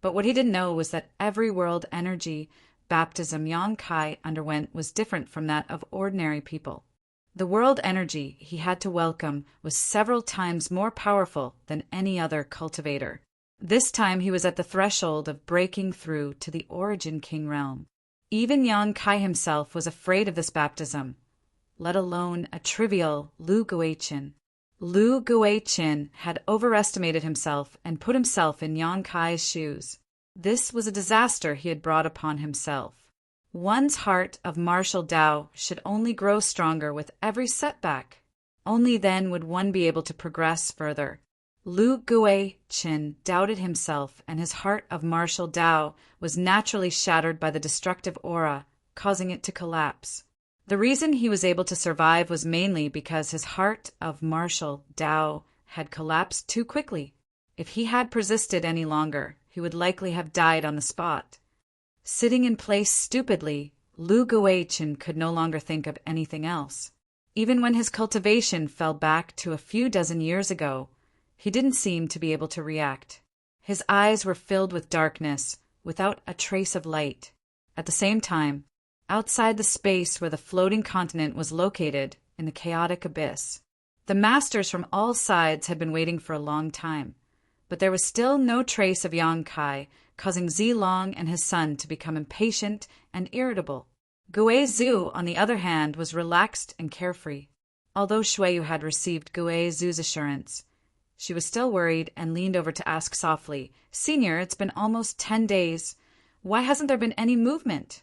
But what he didn't know was that every world energy baptism Yang Kai underwent was different from that of ordinary people. The world energy he had to welcome was several times more powerful than any other cultivator. This time he was at the threshold of breaking through to the Origin King realm. Even Yang Kai himself was afraid of this baptism, let alone a trivial Lu Guichen. Lu Guichen had overestimated himself and put himself in Yang Kai's shoes. This was a disaster he had brought upon himself. One's heart of martial Tao should only grow stronger with every setback. Only then would one be able to progress further. Lu Guichen doubted himself, and his heart of martial Tao was naturally shattered by the destructive aura, causing it to collapse. The reason he was able to survive was mainly because his heart of martial Tao had collapsed too quickly. If he had persisted any longer, he would likely have died on the spot. Sitting in place stupidly, Lu Guichen could no longer think of anything else. Even when his cultivation fell back to a few dozen years ago, he didn't seem to be able to react. His eyes were filled with darkness, without a trace of light. At the same time, outside the space where the floating continent was located, in the chaotic abyss, the masters from all sides had been waiting for a long time, but there was still no trace of Yang Kai, causing Zilong and his son to become impatient and irritable. Guizhu, on the other hand, was relaxed and carefree. Although Shuiyu had received Guizhu's assurance, she was still worried and leaned over to ask softly, "Senior, it's been almost 10 days. Why hasn't there been any movement?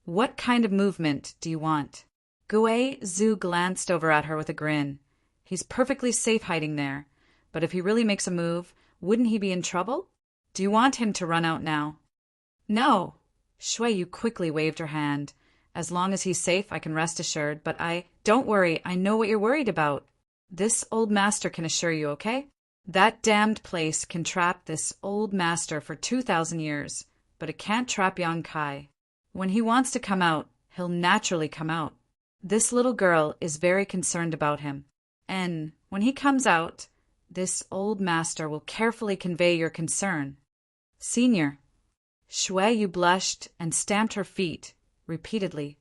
What kind of movement do you want? Gui Zhu glanced over at her with a grin. He's perfectly safe hiding there, but if he really makes a move, wouldn't he be in trouble? Do you want him to run out now? No. Shui Yu quickly waved her hand. As long as he's safe, I can rest assured, but don't worry, I know what you're worried about. This old master can assure you, okay? That damned place can trap this old master for 2,000 years, but it can't trap Yang Kai. When he wants to come out, he'll naturally come out. This little girl is very concerned about him, and when he comes out, this old master will carefully convey your concern. Senior. Shui Yu blushed and stamped her feet repeatedly.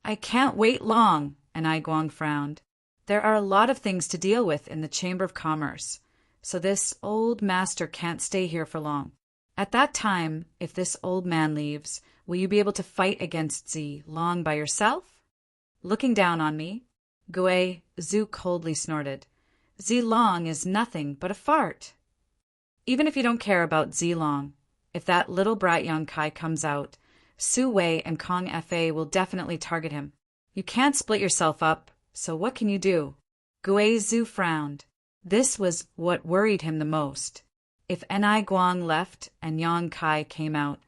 I can't wait long, and Ai Guang frowned. There are a lot of things to deal with in the Chamber of Commerce, so this old master can't stay here for long. At that time, if this old man leaves, will you be able to fight against Zi Long by yourself? Looking down on me, Gui Zhu coldly snorted. Zi Long is nothing but a fart. Even if you don't care about Zi Long, if that little brat Yang Kai comes out, Su Wei and Kong Fa will definitely target him. You can't split yourself up, so what can you do? Gui Zhu frowned. This was what worried him the most. If Ai Guang left and Yang Kai came out,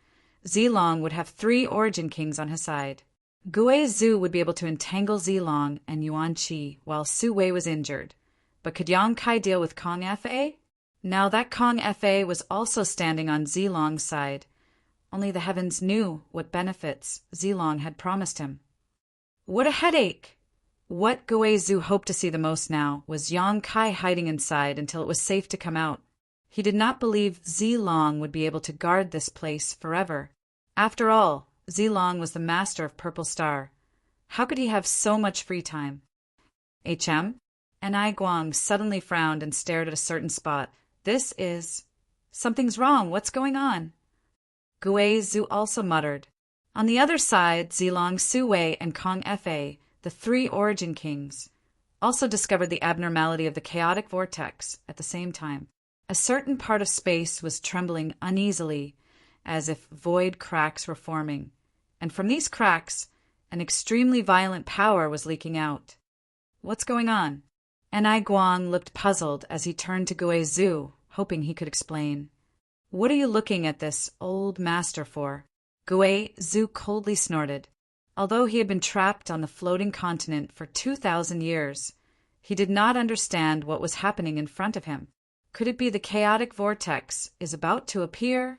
Zi Long would have 3 Origin Kings on his side. Gui Zhu would be able to entangle Zi Long and Yuan Qi while Su Wei was injured. But could Yang Kai deal with Kong Fa? Now that Kong Fa was also standing on Zi Long's side. Only the heavens knew what benefits Zi Long had promised him. What a headache! What Gui Zhu hoped to see the most now was Yang Kai hiding inside until it was safe to come out. He did not believe Zi Long would be able to guard this place forever. After all, Zi Long was the master of Purple Star. How could he have so much free time? Ai Guang suddenly frowned and stared at a certain spot. Something's wrong. What's going on? Gui Zhu also muttered. On the other side, Zi Long, Su Wei, and Kong Fa, the 3 Origin Kings, also discovered the abnormality of the chaotic vortex at the same time. A certain part of space was trembling uneasily, as if void cracks were forming, and from these cracks, an extremely violent power was leaking out. What's going on? Ai Guang looked puzzled as he turned to Gui Zhu, hoping he could explain. What are you looking at this old master for? Gui Zhu coldly snorted. Although he had been trapped on the floating continent for 2,000 years, he did not understand what was happening in front of him. Could it be the chaotic vortex is about to appear?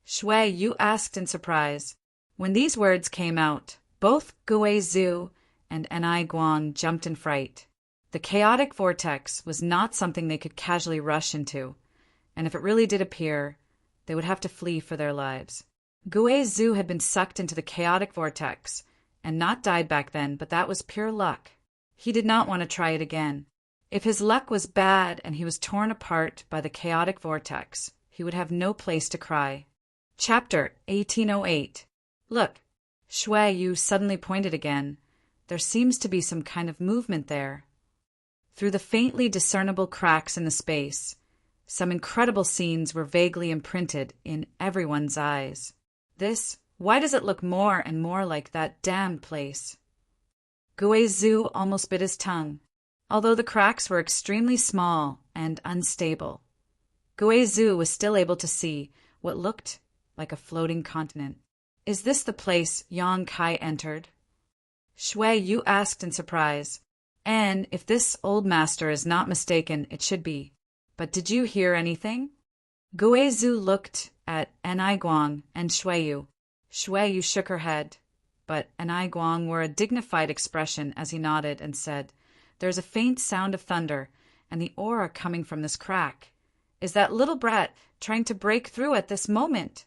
Shui Yu asked in surprise. When these words came out, both Gui Zhu and Ai Guang jumped in fright. The chaotic vortex was not something they could casually rush into, and if it really did appear, they would have to flee for their lives. Gui Zhu had been sucked into the chaotic vortex, and not died back then, but that was pure luck. He did not want to try it again. If his luck was bad and he was torn apart by the chaotic vortex, he would have no place to cry. Chapter 1808. Look, Shui Yu suddenly pointed again. There seems to be some kind of movement there. Through the faintly discernible cracks in the space, some incredible scenes were vaguely imprinted in everyone's eyes. Why does it look more and more like that damned place? Gui Zhu almost bit his tongue. Although the cracks were extremely small and unstable, Gui Zhu was still able to see what looked like a floating continent. Is this the place Yang Kai entered? Shui Yu asked in surprise. And if this old master is not mistaken, it should be. But did you hear anything? Gui Zhu looked at Ai Guang and Shui Yu. Shui Yu shook her head, but Ai Guang wore a dignified expression as he nodded and said, There's a faint sound of thunder, and the aura coming from this crack. Is that little brat trying to break through at this moment?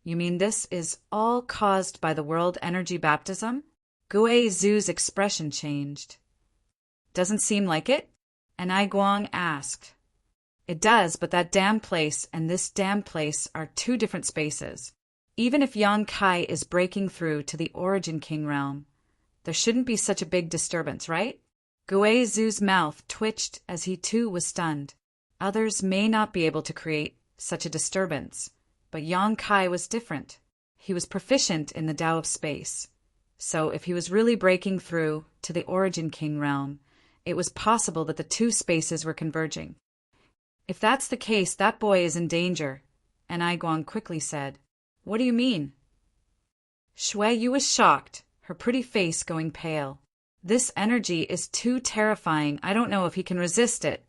You mean this is all caused by the world energy baptism? Gui Zhu's expression changed. Doesn't seem like it? Ai Guang asked. It does, but that damn place and this damn place are 2 different spaces. Even if Yang Kai is breaking through to the Origin King realm, there shouldn't be such a big disturbance, right? Gui Zhu's mouth twitched as he too was stunned. Others may not be able to create such a disturbance, But Yang Kai was different. He was proficient in the Tao of space. So if he was really breaking through to the Origin King realm, it was possible that the two spaces were converging. If that's the case, that boy is in danger, and Aiguang quickly said, "What do you mean?" Shui Yu was shocked, her pretty face going pale. "This energy is too terrifying. I don't know if he can resist it."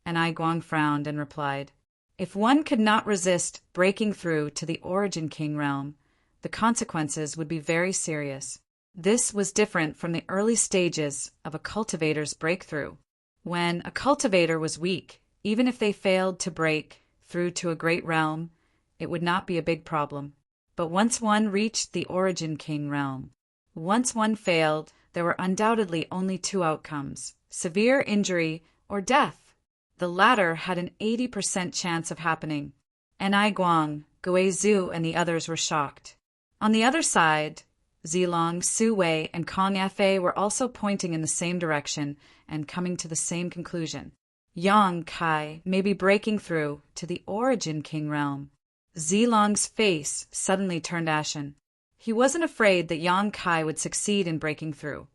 And Aiguang frowned and replied, "If one could not resist breaking through to the Origin King realm, the consequences would be very serious." This was different from the early stages of a cultivator's breakthrough. When a cultivator was weak, even if they failed to break through to a great realm, it would not be a big problem. But once one reached the Origin King realm, once one failed, there were undoubtedly only two outcomes: severe injury or death. The latter had an 80% chance of happening. And Aiguang, Guizhou, and the others were shocked. On the other side, Zilong, Su Wei, and Kong Fa were also pointing in the same direction and coming to the same conclusion. Yang Kai may be breaking through to the Origin King realm. Zilong's face suddenly turned ashen. He wasn't afraid that Yang Kai would succeed in breaking through,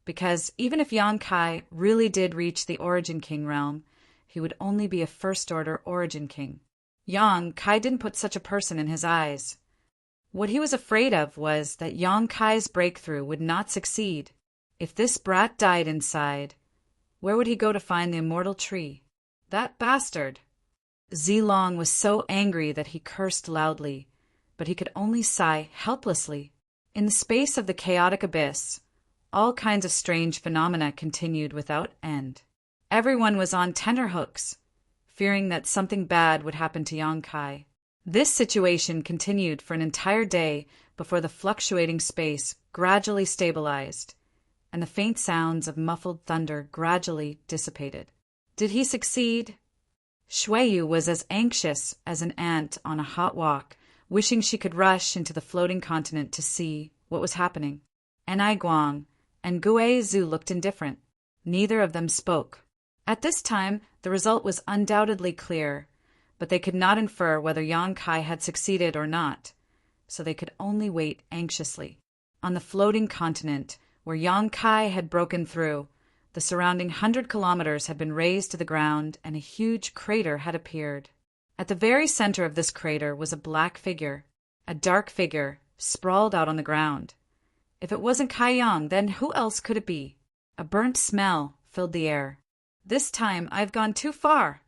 because even if Yang Kai really did reach the Origin King realm, he would only be a first-order Origin King. Yang Kai didn't put such a person in his eyes. What he was afraid of was that Yang Kai's breakthrough would not succeed. If this brat died inside, where would he go to find the immortal tree? That bastard! Zilong was so angry that he cursed loudly, but he could only sigh helplessly. In the space of the chaotic abyss, all kinds of strange phenomena continued without end. Everyone was on tenterhooks, fearing that something bad would happen to Yang Kai. This situation continued for an entire day before the fluctuating space gradually stabilized, and the faint sounds of muffled thunder gradually dissipated. Did he succeed? Shui Yu was as anxious as an ant on a hot walk, wishing she could rush into the floating continent to see what was happening. And Aiguang and Guizhou looked indifferent. Neither of them spoke. At this time, the result was undoubtedly clear, but they could not infer whether Yang Kai had succeeded or not, so they could only wait anxiously. On the floating continent, where Yang Kai had broken through, the surrounding 100 kilometers had been razed to the ground and a huge crater had appeared. At the very center of this crater was a black figure, a dark figure, sprawled out on the ground. If it wasn't Kai Yang, then who else could it be? A burnt smell filled the air. "This time I've gone too far."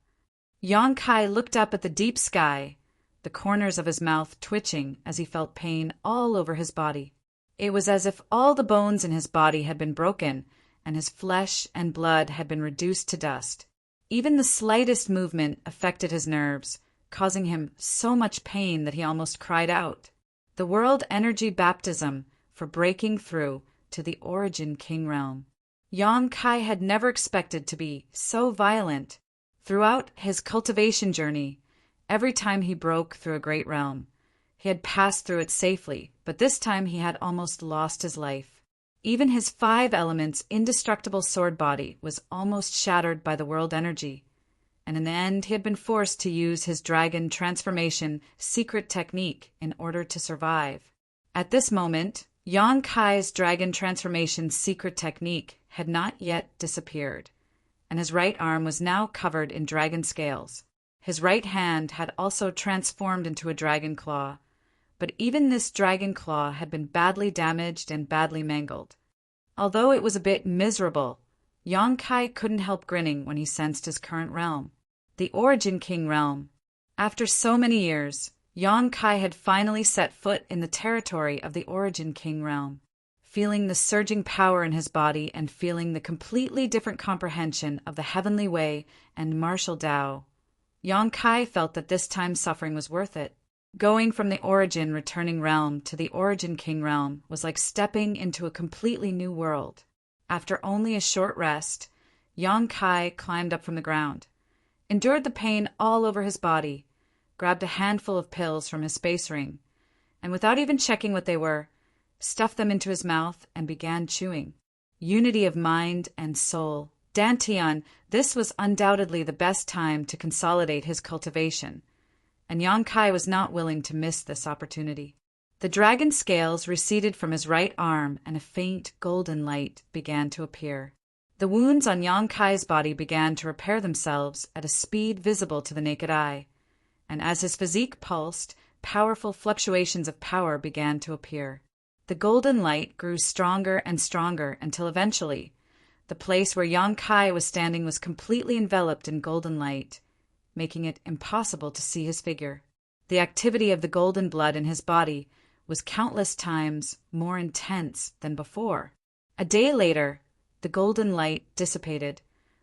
Yang Kai looked up at the deep sky, the corners of his mouth twitching as he felt pain all over his body. It was as if all the bones in his body had been broken and his flesh and blood had been reduced to dust. Even the slightest movement affected his nerves, causing him so much pain that he almost cried out. The world energy baptism for breaking through to the Origin King realm. Yang Kai had never expected to be so violent. Throughout his cultivation journey, every time he broke through a great realm, he had passed through it safely, but this time he had almost lost his life. Even his 5 elements indestructible sword body was almost shattered by the world energy, and in the end he had been forced to use his dragon transformation secret technique in order to survive. At this moment, Yang Kai's dragon transformation secret technique had not yet disappeared, and his right arm was now covered in dragon scales. His right hand had also transformed into a dragon claw, but even this dragon claw had been badly damaged and badly mangled. Although it was a bit miserable, Yang Kai couldn't help grinning when he sensed his current realm, the Origin King realm. After so many years, Yang Kai had finally set foot in the territory of the Origin King realm. Feeling the surging power in his body and feeling the completely different comprehension of the heavenly way and martial Tao, Yang Kai felt that this time suffering was worth it. Going from the Origin returning realm to the Origin King realm was like stepping into a completely new world. After only a short rest, Yang Kai climbed up from the ground, endured the pain all over his body, grabbed a handful of pills from his space ring, and without even checking what they were, stuffed them into his mouth and began chewing. Unity of mind and soul. Dantian, this was undoubtedly the best time to consolidate his cultivation, and Yang Kai was not willing to miss this opportunity. The dragon scales receded from his right arm, and a faint golden light began to appear. The wounds on Yang Kai's body began to repair themselves at a speed visible to the naked eye, and as his physique pulsed, powerful fluctuations of power began to appear. The golden light grew stronger and stronger until eventually, the place where Yang Kai was standing was completely enveloped in golden light, making it impossible to see his figure. The activity of the golden blood in his body was countless times more intense than before. A day later, the golden light dissipated,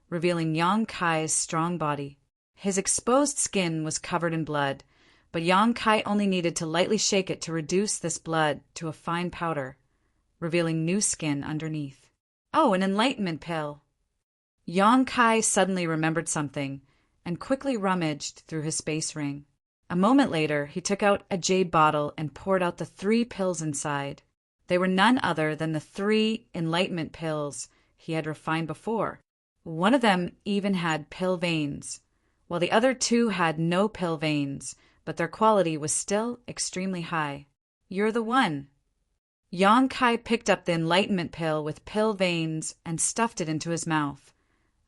revealing Yang Kai's strong body. His exposed skin was covered in blood, but Yang Kai only needed to lightly shake it to reduce this blood to a fine powder, revealing new skin underneath. Oh, an enlightenment pill! Yang Kai suddenly remembered something and quickly rummaged through his space ring. A moment later, he took out a jade bottle and poured out the 3 pills inside. They were none other than the 3 enlightenment pills he had refined before. One of them even had pill veins, while the other 2 had no pill veins, but their quality was still extremely high. You're the one. Yang Kai picked up the enlightenment pill with pill veins and stuffed it into his mouth,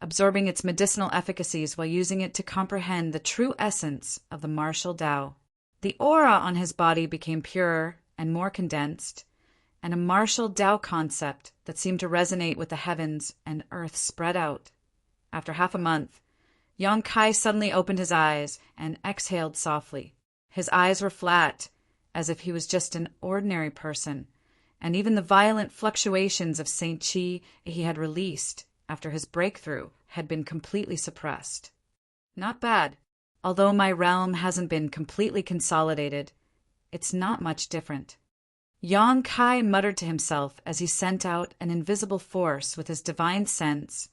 absorbing its medicinal efficacies while using it to comprehend the true essence of the martial Tao. The aura on his body became purer and more condensed, and a martial Tao concept that seemed to resonate with the heavens and earth spread out. After half a month, Yang Kai suddenly opened his eyes and exhaled softly. His eyes were flat, as if he was just an ordinary person, and even the violent fluctuations of Saint Chi he had released after his breakthrough had been completely suppressed. Not bad. Although my realm hasn't been completely consolidated, it's not much different. Yang Kai muttered to himself as he sent out an invisible force with his divine sense,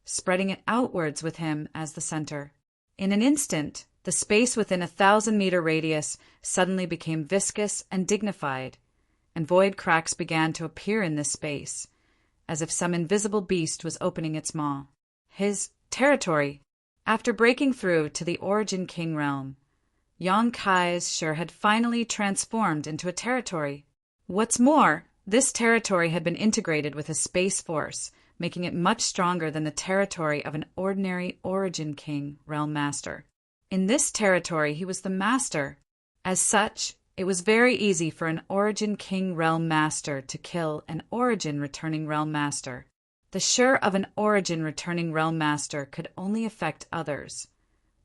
spreading it outwards with him as the center. In an instant, the space within a 1,000-meter radius suddenly became viscous and dignified, and void cracks began to appear in this space, as if some invisible beast was opening its maw. His territory. After breaking through to the Origin King realm, Yang Kai's share had finally transformed into a territory. What's more, this territory had been integrated with a space force, making it much stronger than the territory of an ordinary Origin King realm master. In this territory, he was the master. As such, it was very easy for an Origin King realm master to kill an Origin returning realm master. The share of an Origin returning realm master could only affect others.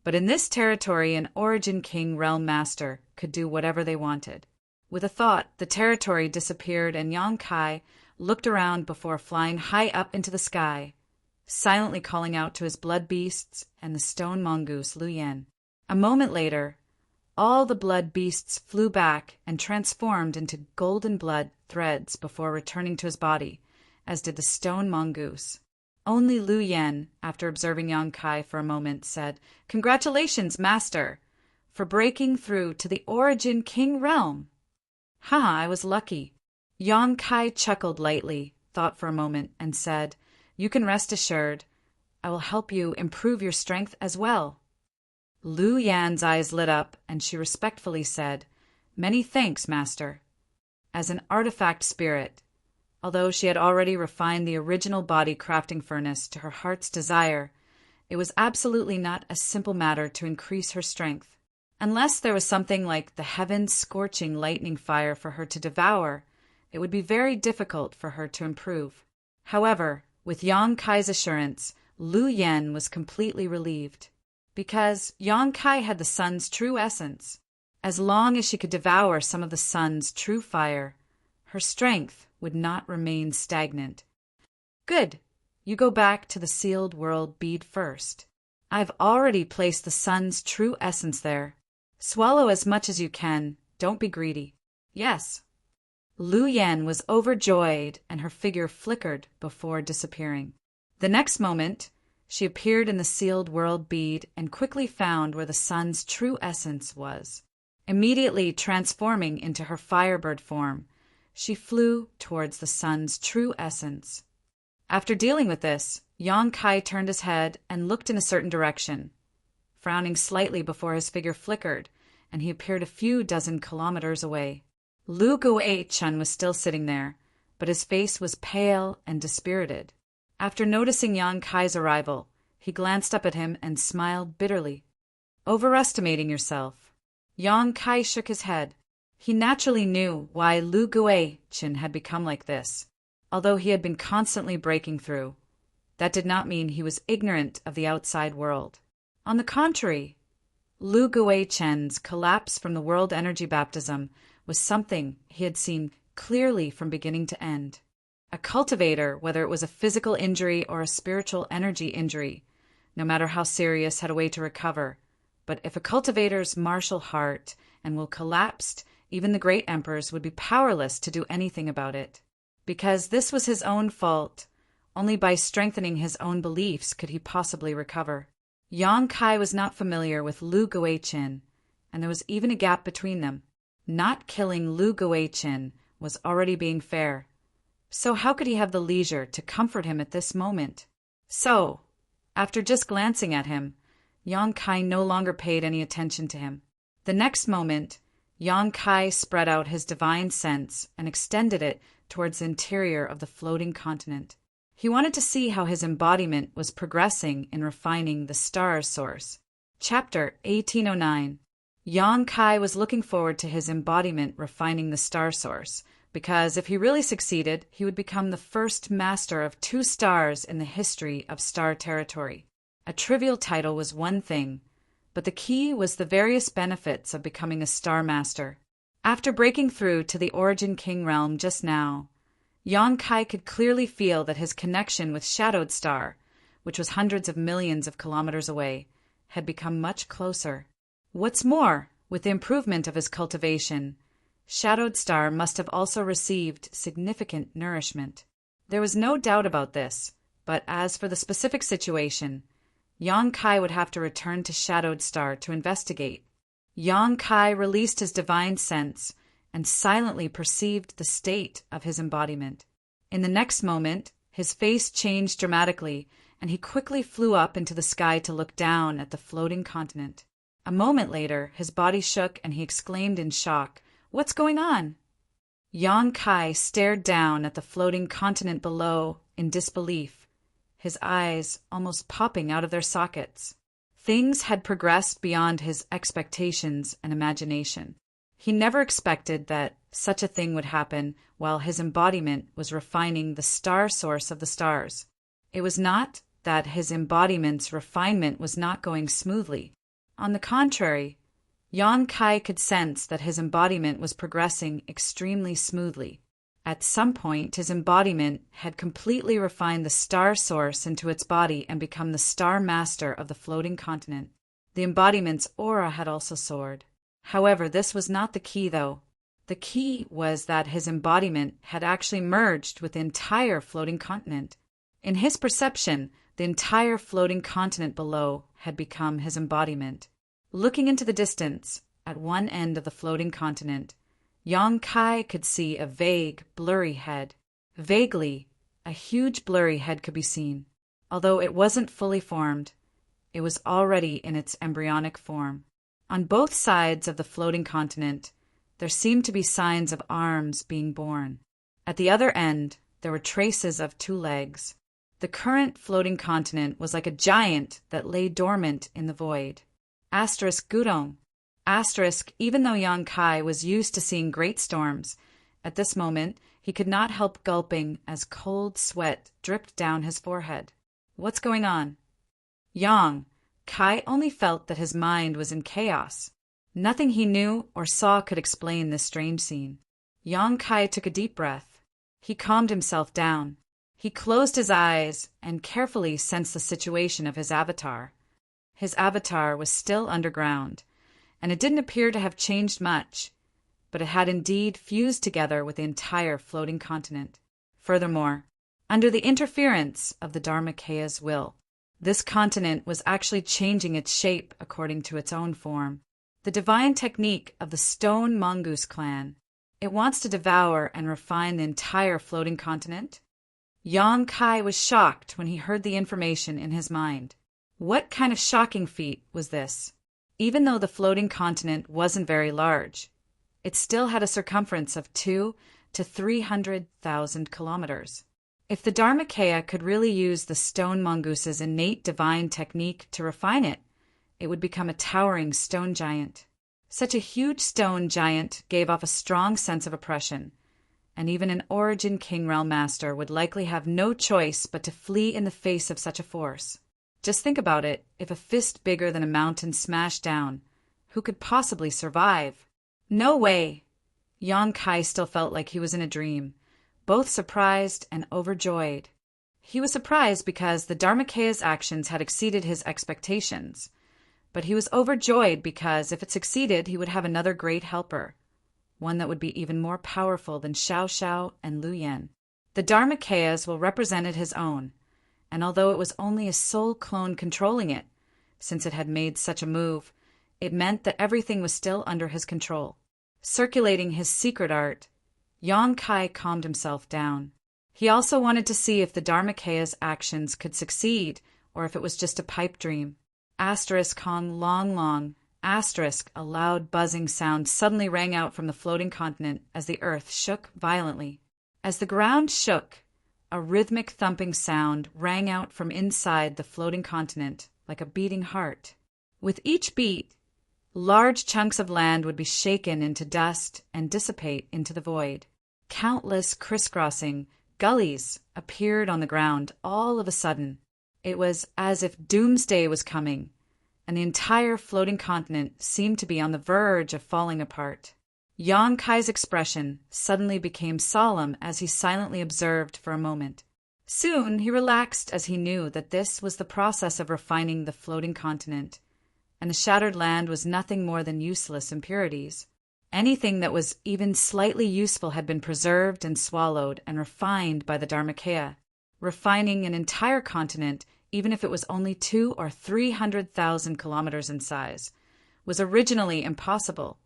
But in this territory, an Origin King realm master could do whatever they wanted. With a thought, the territory disappeared and Yang Kai looked around before flying high up into the sky, silently calling out to his blood beasts and the stone mongoose Lu Yen. A moment later, all the blood beasts flew back and transformed into golden blood threads before returning to his body, as did the stone mongoose. Only Lu Yen, after observing Yang Kai for a moment, said, "Congratulations, Master, for breaking through to the Origin King realm." "Haha, I was lucky." Yang Kai chuckled lightly, thought for a moment, and said, "You can rest assured. I will help you improve your strength as well." Lu Yan's eyes lit up, and she respectfully said, "Many thanks, Master." As an artifact spirit, although she had already refined the original body crafting furnace to her heart's desire, it was absolutely not a simple matter to increase her strength. Unless there was something like the heavens scorching lightning fire for her to devour, it would be very difficult for her to improve. However, with Yang Kai's assurance, Lu Yen was completely relieved. Because Yang Kai had the sun's true essence. As long as she could devour some of the sun's true fire, her strength would not remain stagnant. "Good. You go back to the sealed world bead first. I've already placed the sun's true essence there. Swallow as much as you can. Don't be greedy." "Yes." Lu Yen was overjoyed, and her figure flickered before disappearing. The next moment, she appeared in the sealed world bead and quickly found where the sun's true essence was. Immediately transforming into her firebird form, she flew towards the sun's true essence. After dealing with this, Yang Kai turned his head and looked in a certain direction, frowning slightly before his figure flickered and he appeared a few dozen kilometers away. Lu Guichun was still sitting there, but his face was pale and dispirited. After noticing Yang Kai's arrival, he glanced up at him and smiled bitterly. Overestimating yourself. Yang Kai shook his head. He naturally knew why Lu Guichun had become like this, although he had been constantly breaking through. That did not mean he was ignorant of the outside world. On the contrary, Lu Guichun's collapse from the world energy baptism was something he had seen clearly from beginning to end. A cultivator, whether it was a physical injury or a spiritual energy injury, no matter how serious, had a way to recover. But if a cultivator's martial heart and will collapsed, even the great emperors would be powerless to do anything about it. Because this was his own fault, only by strengthening his own beliefs could he possibly recover. Yang Kai was not familiar with Lu Guichun, and there was even a gap between them. Not killing Lu Guichun was already being fair. So how could he have the leisure to comfort him at this moment? So, after just glancing at him, Yang Kai no longer paid any attention to him. The next moment, Yang Kai spread out his divine sense and extended it towards the interior of the floating continent. He wanted to see how his embodiment was progressing in refining the star source. Chapter 1809. Yang Kai was looking forward to his embodiment refining the star source, because if he really succeeded, he would become the first master of 2 stars in the history of star territory. A trivial title was one thing, but the key was the various benefits of becoming a star master. After breaking through to the Origin King realm just now, Yang Kai could clearly feel that his connection with Shadowed Star, which was hundreds of millions of kilometers away, had become much closer. What's more, with the improvement of his cultivation, Shadowed Star must have also received significant nourishment. There was no doubt about this, but as for the specific situation, Yang Kai would have to return to Shadowed Star to investigate. Yang Kai released his divine sense and silently perceived the state of his embodiment. In the next moment, his face changed dramatically, and he quickly flew up into the sky to look down at the floating continent. A moment later, his body shook and he exclaimed in shock, "What's going on?" Yang Kai stared down at the floating continent below in disbelief, his eyes almost popping out of their sockets. Things had progressed beyond his expectations and imagination. He never expected that such a thing would happen while his embodiment was refining the star source of the stars. It was not that his embodiment's refinement was not going smoothly. On the contrary, Yang Kai could sense that his embodiment was progressing extremely smoothly. At some point, his embodiment had completely refined the star source into its body and become the star master of the floating continent. The embodiment's aura had also soared. However, this was not the key, though. The key was that his embodiment had actually merged with the entire floating continent. In his perception, the entire floating continent below had become his embodiment. Looking into the distance, at one end of the floating continent, Yang Kai could see a vague, blurry head. Vaguely, a huge blurry head could be seen. Although it wasn't fully formed, it was already in its embryonic form. On both sides of the floating continent, there seemed to be signs of arms being born. At the other end, there were traces of 2 legs. The current floating continent was like a giant that lay dormant in the void. Gudong. Even though Yang Kai was used to seeing great storms, at this moment he could not help gulping as cold sweat dripped down his forehead. What's going on? Yang Kai only felt that his mind was in chaos. Nothing he knew or saw could explain this strange scene. Yang Kai took a deep breath. He calmed himself down. He closed his eyes and carefully sensed the situation of his avatar. His avatar was still underground, and it didn't appear to have changed much, but it had indeed fused together with the entire floating continent. Furthermore, under the interference of the Dharmakeya's will, this continent was actually changing its shape according to its own form. The divine technique of the Stone Mongoose clan. It wants to devour and refine the entire floating continent. Yang Kai was shocked when he heard the information in his mind. What kind of shocking feat was this? Even though the floating continent wasn't very large, it still had a circumference of 2 to 300,000 kilometers. If the Dharmakaya could really use the stone mongoose's innate divine technique to refine it, it would become a towering stone giant. Such a huge stone giant gave off a strong sense of oppression, and even an Origin King Realm Master would likely have no choice but to flee in the face of such a force. Just think about it, if a fist bigger than a mountain smashed down, who could possibly survive? No way! Yang Kai still felt like he was in a dream, both surprised and overjoyed. He was surprised because the Dharmakaya's actions had exceeded his expectations, but he was overjoyed because if it succeeded, he would have another great helper, one that would be even more powerful than Xiao Xiao and Lu Yan. The Dharmakayas will represent his own, and although it was only a soul clone controlling it, since it had made such a move, it meant that everything was still under his control. Circulating his secret art, Yang Kai calmed himself down. He also wanted to see if the Dharmakaya's actions could succeed or if it was just a pipe dream. Kong long long, a loud buzzing sound suddenly rang out from the floating continent as the earth shook violently. As the ground shook, a rhythmic thumping sound rang out from inside the floating continent like a beating heart. With each beat, large chunks of land would be shaken into dust and dissipate into the void. Countless crisscrossing gullies appeared on the ground all of a sudden. It was as if doomsday was coming, and the entire floating continent seemed to be on the verge of falling apart. Yang Kai's expression suddenly became solemn as he silently observed for a moment. Soon he relaxed as he knew that this was the process of refining the floating continent, and the shattered land was nothing more than useless impurities. Anything that was even slightly useful had been preserved and swallowed and refined by the Dharmakaya. Refining an entire continent, even if it was only 200,000 or 300,000 kilometers in size, was originally impossible.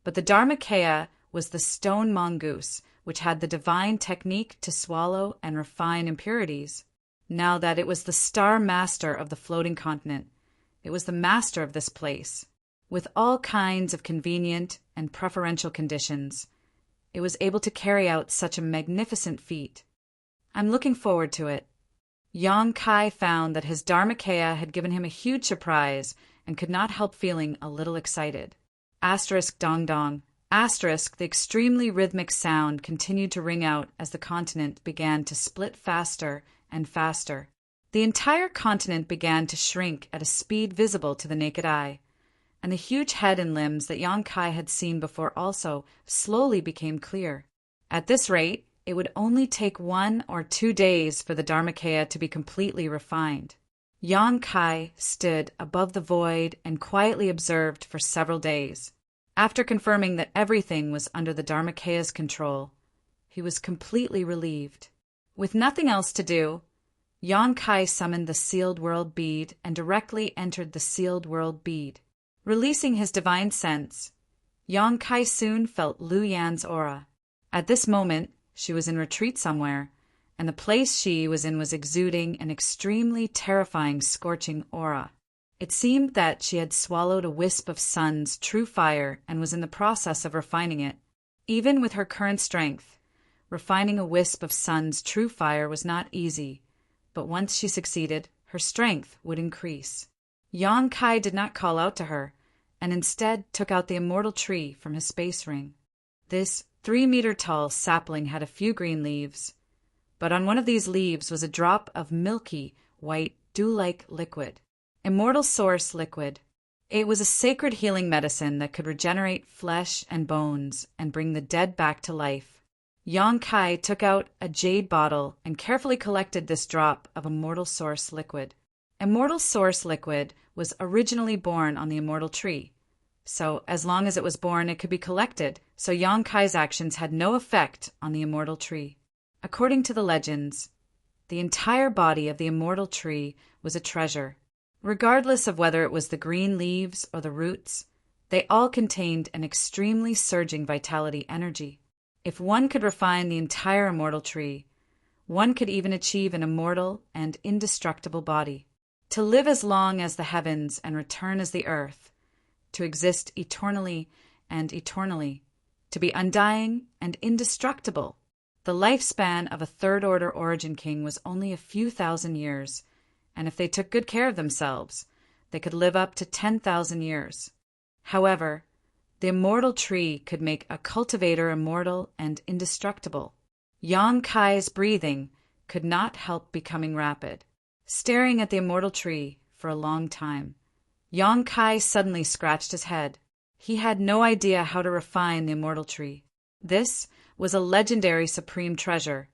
But the Dharmakaya was the stone mongoose, which had the divine technique to swallow and refine impurities. Now that it was the star master of the floating continent, it was the master of this place. With all kinds of convenient and preferential conditions, it was able to carry out such a magnificent feat. I'm looking forward to it. Yang Kai found that his Dharmakaya had given him a huge surprise and could not help feeling a little excited. Dong dong. The extremely rhythmic sound continued to ring out as the continent began to split faster and faster. The entire continent began to shrink at a speed visible to the naked eye, and the huge head and limbs that Yang Kai had seen before also slowly became clear. At this rate, it would only take 1 or 2 days for the Dharmakaya to be completely refined. Yang Kai stood above the void and quietly observed for several days. After confirming that everything was under the Dharmakaya's control, he was completely relieved. With nothing else to do, Yang Kai summoned the Sealed World Bead and directly entered the Sealed World Bead. Releasing his divine sense, Yang Kai soon felt Lu Yan's aura. At this moment, she was in retreat somewhere, and the place she was in was exuding an extremely terrifying scorching aura. It seemed that she had swallowed a wisp of sun's true fire and was in the process of refining it. Even with her current strength, refining a wisp of sun's true fire was not easy, but once she succeeded, her strength would increase. Yang Kai did not call out to her, and instead took out the immortal tree from his space ring. This 3-meter-tall sapling had a few green leaves, but on one of these leaves was a drop of milky, white, dew-like liquid. Immortal Source Liquid. It was a sacred healing medicine that could regenerate flesh and bones and bring the dead back to life. Yang Kai took out a jade bottle and carefully collected this drop of Immortal Source Liquid. Immortal Source Liquid was originally born on the immortal tree, so as long as it was born it could be collected, so Yang Kai's actions had no effect on the immortal tree. According to the legends, the entire body of the immortal tree was a treasure. Regardless of whether it was the green leaves or the roots, they all contained an extremely surging vitality energy. If one could refine the entire immortal tree, one could even achieve an immortal and indestructible body. To live as long as the heavens and return as the earth, to exist eternally and eternally, to be undying and indestructible. The lifespan of a third-order origin king was only a few thousand years, and if they took good care of themselves, they could live up to 10,000 years. However, the immortal tree could make a cultivator immortal and indestructible. Yang Kai's breathing could not help becoming rapid. Staring at the immortal tree for a long time, Yang Kai suddenly scratched his head. He had no idea how to refine the immortal tree. This was a legendary supreme treasure,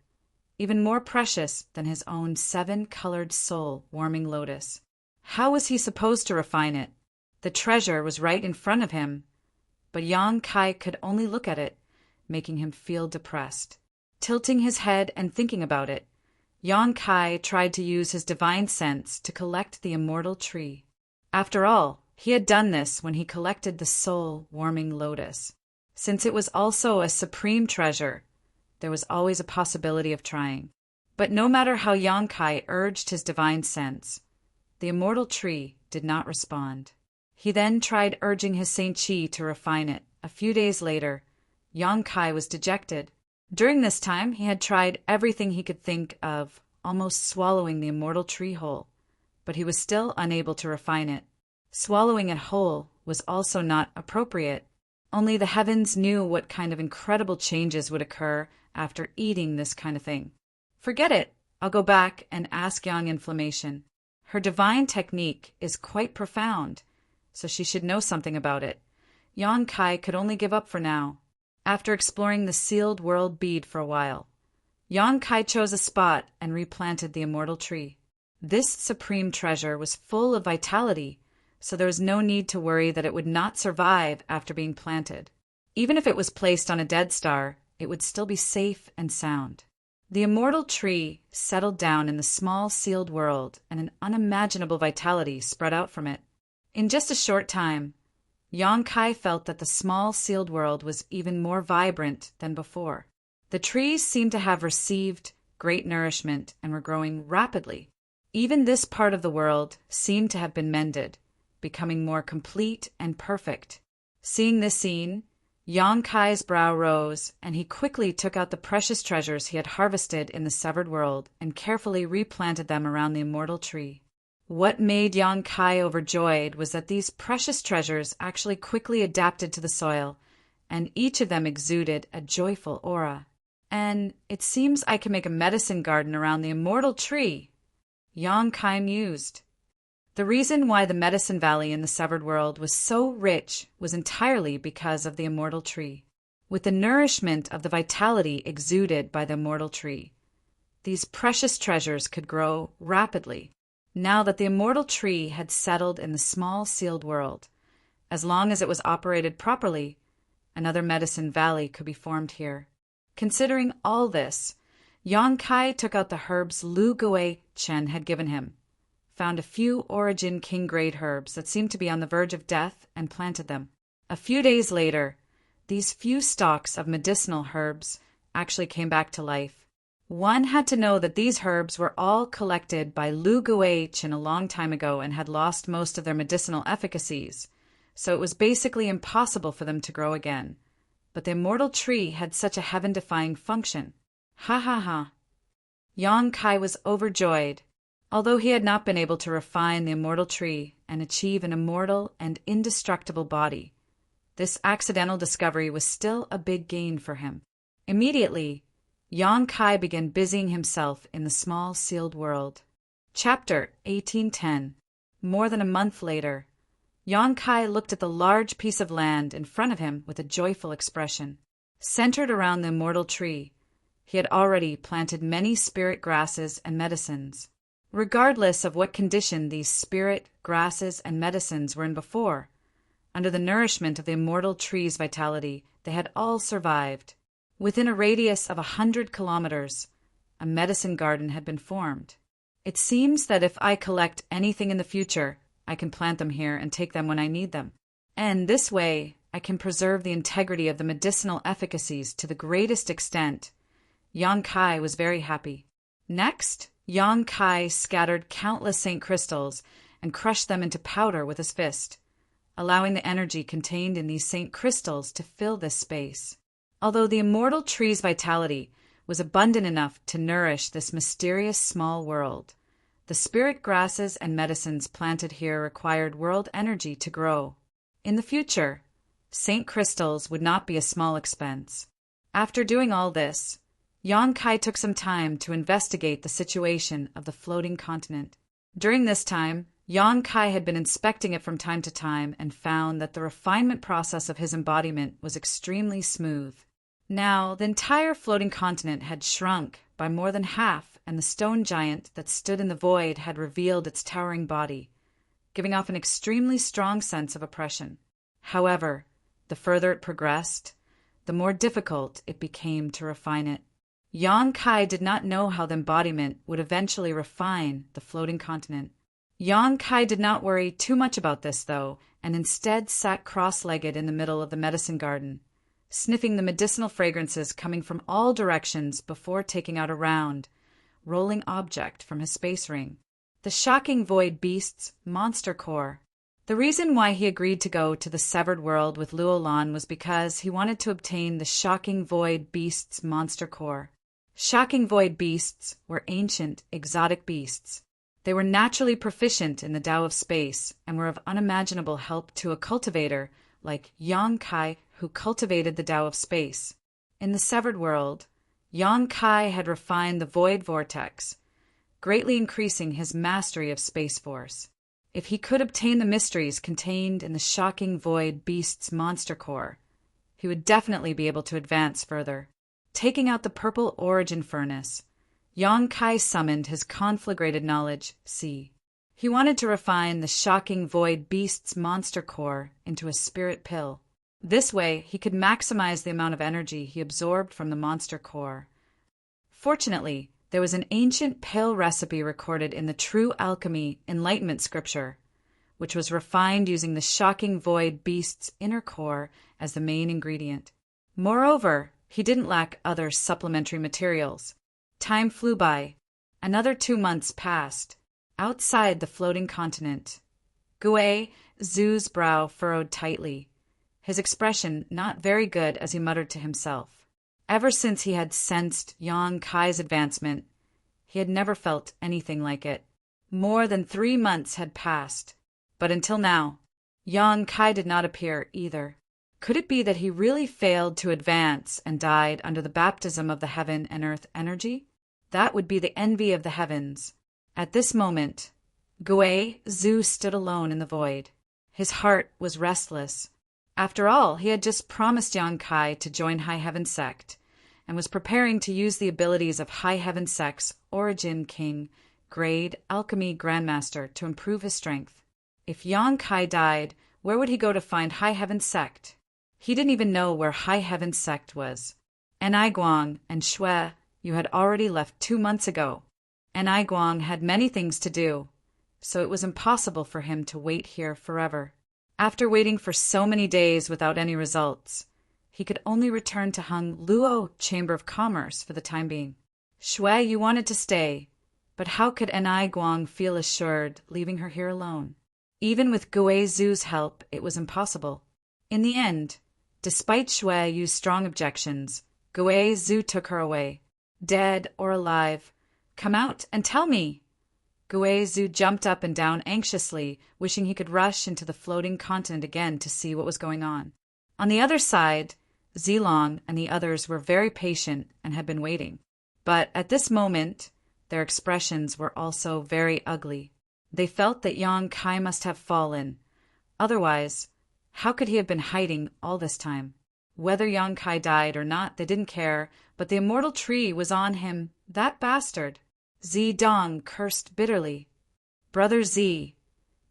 even more precious than his own 7-colored soul-warming lotus. How was he supposed to refine it? The treasure was right in front of him, but Yang Kai could only look at it, making him feel depressed. Tilting his head and thinking about it, Yang Kai tried to use his divine sense to collect the immortal tree. After all, he had done this when he collected the soul-warming lotus. Since it was also a supreme treasure, there was always a possibility of trying. But no matter how Yang Kai urged his divine sense, the immortal tree did not respond. He then tried urging his Saint Chi to refine it. A few days later, Yang Kai was dejected. During this time, he had tried everything he could think of, almost swallowing the immortal tree whole, but he was still unable to refine it. Swallowing it whole was also not appropriate. Only the heavens knew what kind of incredible changes would occur after eating this kind of thing. Forget it. I'll go back and ask Yang Inflammation. Her divine technique is quite profound, so she should know something about it. Yang Kai could only give up for now. After exploring the sealed world bead for a while, Yang Kai chose a spot and replanted the immortal tree. This supreme treasure was full of vitality, so there was no need to worry that it would not survive after being planted. Even if it was placed on a dead star, it would still be safe and sound. The immortal tree settled down in the small sealed world, and an unimaginable vitality spread out from it. In just a short time, Yang Kai felt that the small sealed world was even more vibrant than before. The trees seemed to have received great nourishment and were growing rapidly. Even this part of the world seemed to have been mended, becoming more complete and perfect. Seeing this scene, Yang Kai's brow rose, and he quickly took out the precious treasures he had harvested in the severed world and carefully replanted them around the immortal tree. What made Yang Kai overjoyed was that these precious treasures actually quickly adapted to the soil, and each of them exuded a joyful aura. And it seems I can make a medicine garden around the immortal tree, Yang Kai mused. The reason why the Medicine Valley in the Severed World was so rich was entirely because of the immortal tree. With the nourishment of the vitality exuded by the immortal tree, these precious treasures could grow rapidly. Now that the immortal tree had settled in the small sealed world, as long as it was operated properly, another Medicine Valley could be formed here. Considering all this, Yang Kai took out the herbs Lu Gui Chen had given him, found a few origin king-grade herbs that seemed to be on the verge of death, and planted them. A few days later, these few stalks of medicinal herbs actually came back to life. One had to know that these herbs were all collected by Lu Gui Chen a long time ago and had lost most of their medicinal efficacies, so it was basically impossible for them to grow again. But the immortal tree had such a heaven-defying function. Ha ha ha. Yang Kai was overjoyed. Although he had not been able to refine the immortal tree and achieve an immortal and indestructible body, this accidental discovery was still a big gain for him. Immediately, Yang Kai began busying himself in the small sealed world. Chapter 1810. More than a month later, Yang Kai looked at the large piece of land in front of him with a joyful expression. Centered around the immortal tree, he had already planted many spirit grasses and medicines. Regardless of what condition these spirit, grasses, and medicines were in before, under the nourishment of the immortal tree's vitality, they had all survived. Within a radius of 100 kilometers, a medicine garden had been formed. It seems that if I collect anything in the future, I can plant them here and take them when I need them. And this way, I can preserve the integrity of the medicinal efficacies to the greatest extent. Yang Kai was very happy. Next, Yang Kai scattered countless Saint crystals and crushed them into powder with his fist. allowing the energy contained in these saint crystals to fill this space. Although the immortal tree's vitality was abundant enough to nourish this mysterious small world, the spirit grasses and medicines planted here required world energy to grow. In the future, saint crystals would not be a small expense. After doing all this, Yang Kai took some time to investigate the situation of the floating continent. During this time, Yang Kai had been inspecting it from time to time and found that the refinement process of his embodiment was extremely smooth. Now, the entire floating continent had shrunk by more than half, and the stone giant that stood in the void had revealed its towering body, giving off an extremely strong sense of oppression. However, the further it progressed, the more difficult it became to refine it. Yang Kai did not know how the embodiment would eventually refine the floating continent. Yang Kai did not worry too much about this, though, and instead sat cross-legged in the middle of the medicine garden, sniffing the medicinal fragrances coming from all directions before taking out a round, rolling object from his space ring, the shocking void beast's monster core. The reason why he agreed to go to the severed world with Luolan was because he wanted to obtain the shocking void beast's monster core. Shocking void beasts were ancient, exotic beasts. They were naturally proficient in the Tao of space and were of unimaginable help to a cultivator like Yang Kai, who cultivated the Tao of space. In the severed world, Yang Kai had refined the void vortex, greatly increasing his mastery of Space Force. If he could obtain the mysteries contained in the shocking void beast's monster core, he would definitely be able to advance further. Taking out the purple origin furnace, Yang Kai summoned his conflagrated knowledge, C. He wanted to refine the shocking void beast's monster core into a spirit pill. This way, he could maximize the amount of energy he absorbed from the monster core. Fortunately, there was an ancient pill recipe recorded in the True Alchemy Enlightenment scripture, which was refined using the shocking void beast's inner core as the main ingredient. Moreover, he didn't lack other supplementary materials. Time flew by. Another 2 months passed. Outside the floating continent, Gui Zhu's brow furrowed tightly, his expression not very good as he muttered to himself. Ever since he had sensed Yang Kai's advancement, he had never felt anything like it. More than 3 months had passed, but until now, Yang Kai did not appear either. Could it be that he really failed to advance and died under the baptism of the heaven and earth energy? That would be the envy of the heavens. At this moment, Gui Zhu stood alone in the void. His heart was restless. After all, he had just promised Yang Kai to join High Heaven Sect, and was preparing to use the abilities of High Heaven Sect's Origin King, Grade Alchemy Grandmaster to improve his strength. If Yang Kai died, where would he go to find High Heaven Sect? He didn't even know where High Heaven Sect was. Enai Guang and Shui, you had already left 2 months ago. Enai Guang had many things to do, so it was impossible for him to wait here forever. After waiting for so many days without any results, he could only return to Hung Luo Chamber of Commerce for the time being. Shui, you wanted to stay, but how could Enai Guang feel assured leaving her here alone? Even with Gui Zhu's help, it was impossible. In the end, despite Shui Yu's strong objections, Gui Zhu took her away. Dead or alive, come out and tell me! Gui Zhu jumped up and down anxiously, wishing he could rush into the floating continent again to see what was going on. On the other side, Zilong and the others were very patient and had been waiting. But at this moment, their expressions were also very ugly. They felt that Yang Kai must have fallen. Otherwise, how could he have been hiding all this time? Whether Yang Kai died or not, they didn't care, but the immortal tree was on him, that bastard. Zi Dong cursed bitterly. Brother Z,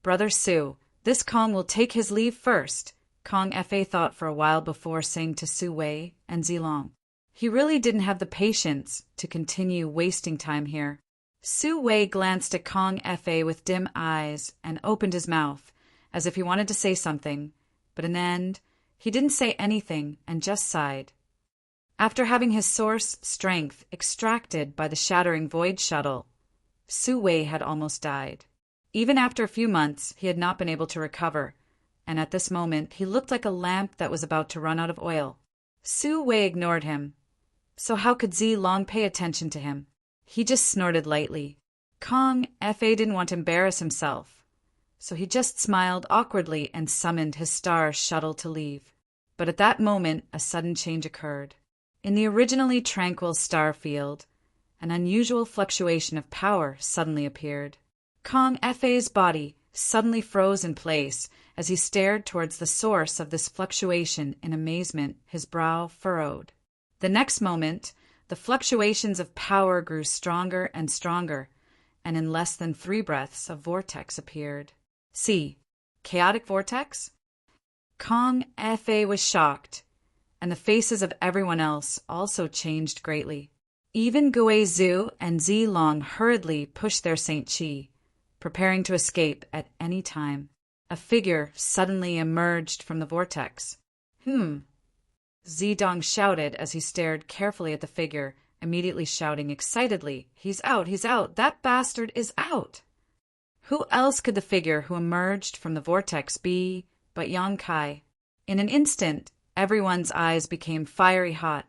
Brother Su, this Kong will take his leave first, Kong Fa thought for a while before saying to Su Wei and Zilong. He really didn't have the patience to continue wasting time here. Su Wei glanced at Kong Fa with dim eyes and opened his mouth, as if he wanted to say something, but in the end, he didn't say anything and just sighed. After having his source strength extracted by the shattering void shuttle, Su Wei had almost died. Even after a few months, he had not been able to recover, and at this moment he looked like a lamp that was about to run out of oil. Su Wei ignored him. So how could Zi Long pay attention to him? He just snorted lightly. Kong Fa didn't want to embarrass himself, so he just smiled awkwardly and summoned his star shuttle to leave. But at that moment, a sudden change occurred. In the originally tranquil star field, an unusual fluctuation of power suddenly appeared. Kong Fa's body suddenly froze in place as he stared towards the source of this fluctuation in amazement, his brow furrowed. The next moment, the fluctuations of power grew stronger and stronger, and in less than 3 breaths a vortex appeared. See, chaotic vortex? Kong Fa was shocked, and the faces of everyone else also changed greatly. Even Gui Zhu and Zi Long hurriedly pushed their Saint Chi, preparing to escape at any time. A figure suddenly emerged from the vortex. Zidong shouted as he stared carefully at the figure, immediately shouting excitedly, "He's out, he's out, that bastard is out!" Who else could the figure who emerged from the vortex be but Yang Kai? In an instant, everyone's eyes became fiery hot,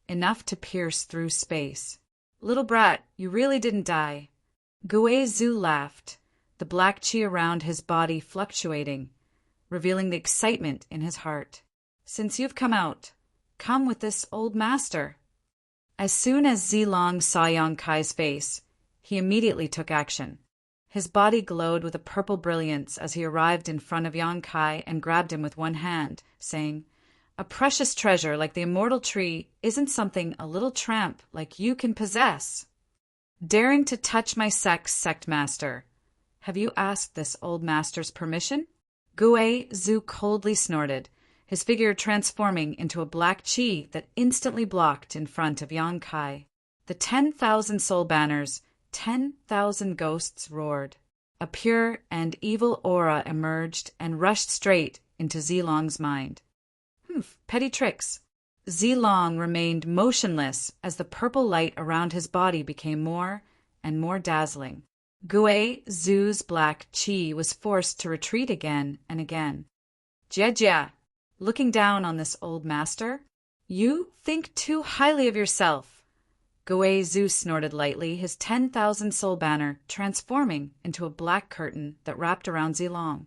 enough to pierce through space. "Little brat, you really didn't die." Gui Zhu laughed, the black chi around his body fluctuating, revealing the excitement in his heart. "Since you've come out, come with this old master." As soon as Zi Long saw Yang Kai's face, he immediately took action. His body glowed with a purple brilliance as he arrived in front of Yang Kai and grabbed him with one hand, saying, "A precious treasure like the immortal tree isn't something a little tramp like you can possess. Daring to touch my sect master. Have you asked this old master's permission?" Gui Zhu coldly snorted, his figure transforming into a black chi that instantly blocked in front of Yang Kai. The 10,000 soul banners, 10,000 ghosts roared. A pure and evil aura emerged and rushed straight into Zilong's mind. Petty tricks. Zilong remained motionless as the purple light around his body became more and more dazzling. Gui Zhu's black chi was forced to retreat again and again. "Jia, looking down on this old master? You think too highly of yourself." Gui Zhu snorted lightly, his 10,000 soul banner transforming into a black curtain that wrapped around Zilong.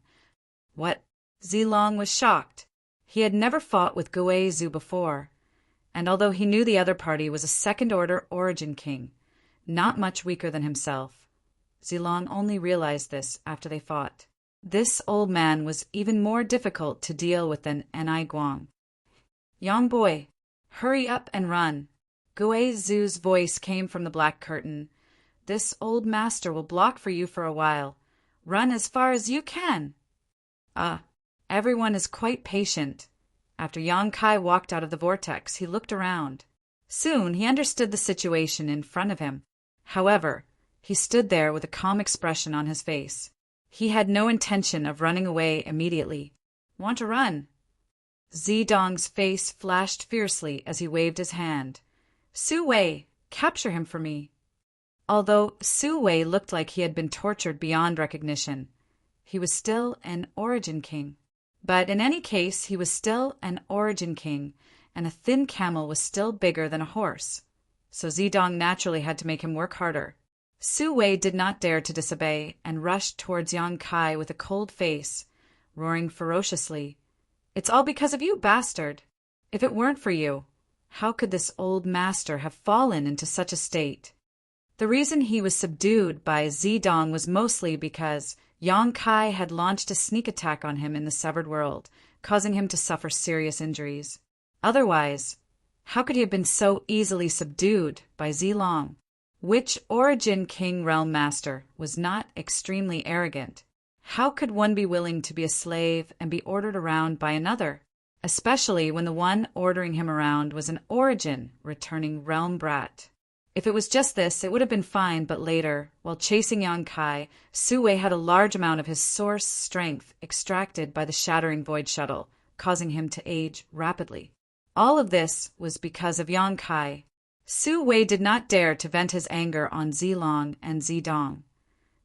What? Zilong was shocked. He had never fought with Gui Zhu before, and although he knew the other party was a second-order origin king, not much weaker than himself, Zilong only realized this after they fought. This old man was even more difficult to deal with than Ni Guang. "Young boy, hurry up and run." Gui Zhu's voice came from the black curtain. "This old master will block for you for a while. Run as far as you can." Everyone is quite patient. After Yang Kai walked out of the vortex, he looked around. Soon he understood the situation in front of him. However, he stood there with a calm expression on his face. He had no intention of running away immediately. "Want to run?" Zidong's face flashed fiercely as he waved his hand. "Su Wei, capture him for me." Although Su Wei looked like he had been tortured beyond recognition, he was still an origin king. But in any case, he was still an origin king, and a thin camel was still bigger than a horse, so Zidong naturally had to make him work harder. Su Wei did not dare to disobey and rushed towards Yang Kai with a cold face, roaring ferociously, "It's all because of you, bastard! If it weren't for you, how could this old master have fallen into such a state?" The reason he was subdued by Zidong was mostly because Yang Kai had launched a sneak attack on him in the Severed World, causing him to suffer serious injuries. Otherwise, how could he have been so easily subdued by Zilong? Which origin king realm master was not extremely arrogant? How could one be willing to be a slave and be ordered around by another, especially when the one ordering him around was an origin returning realm brat? If it was just this, it would have been fine, but later, while chasing Yang Kai, Su Wei had a large amount of his source strength extracted by the shattering void shuttle, causing him to age rapidly. All of this was because of Yang Kai. Su Wei did not dare to vent his anger on Zilong and Zidong,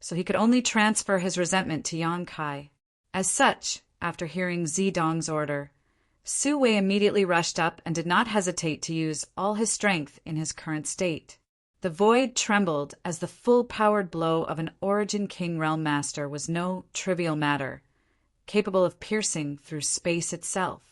so he could only transfer his resentment to Yang Kai. As such, after hearing Zidong's order. Su Wei immediately rushed up and did not hesitate to use all his strength in his current state. The void trembled as the full-powered blow of an Origin King Realm Master was no trivial matter, capable of piercing through space itself.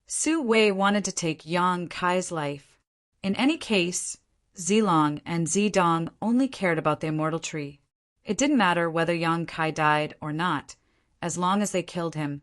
Su Wei wanted to take Yang Kai's life. In any case, Zilong and Zidong only cared about the immortal tree. It didn't matter whether Yang Kai died or not. As long as they killed him,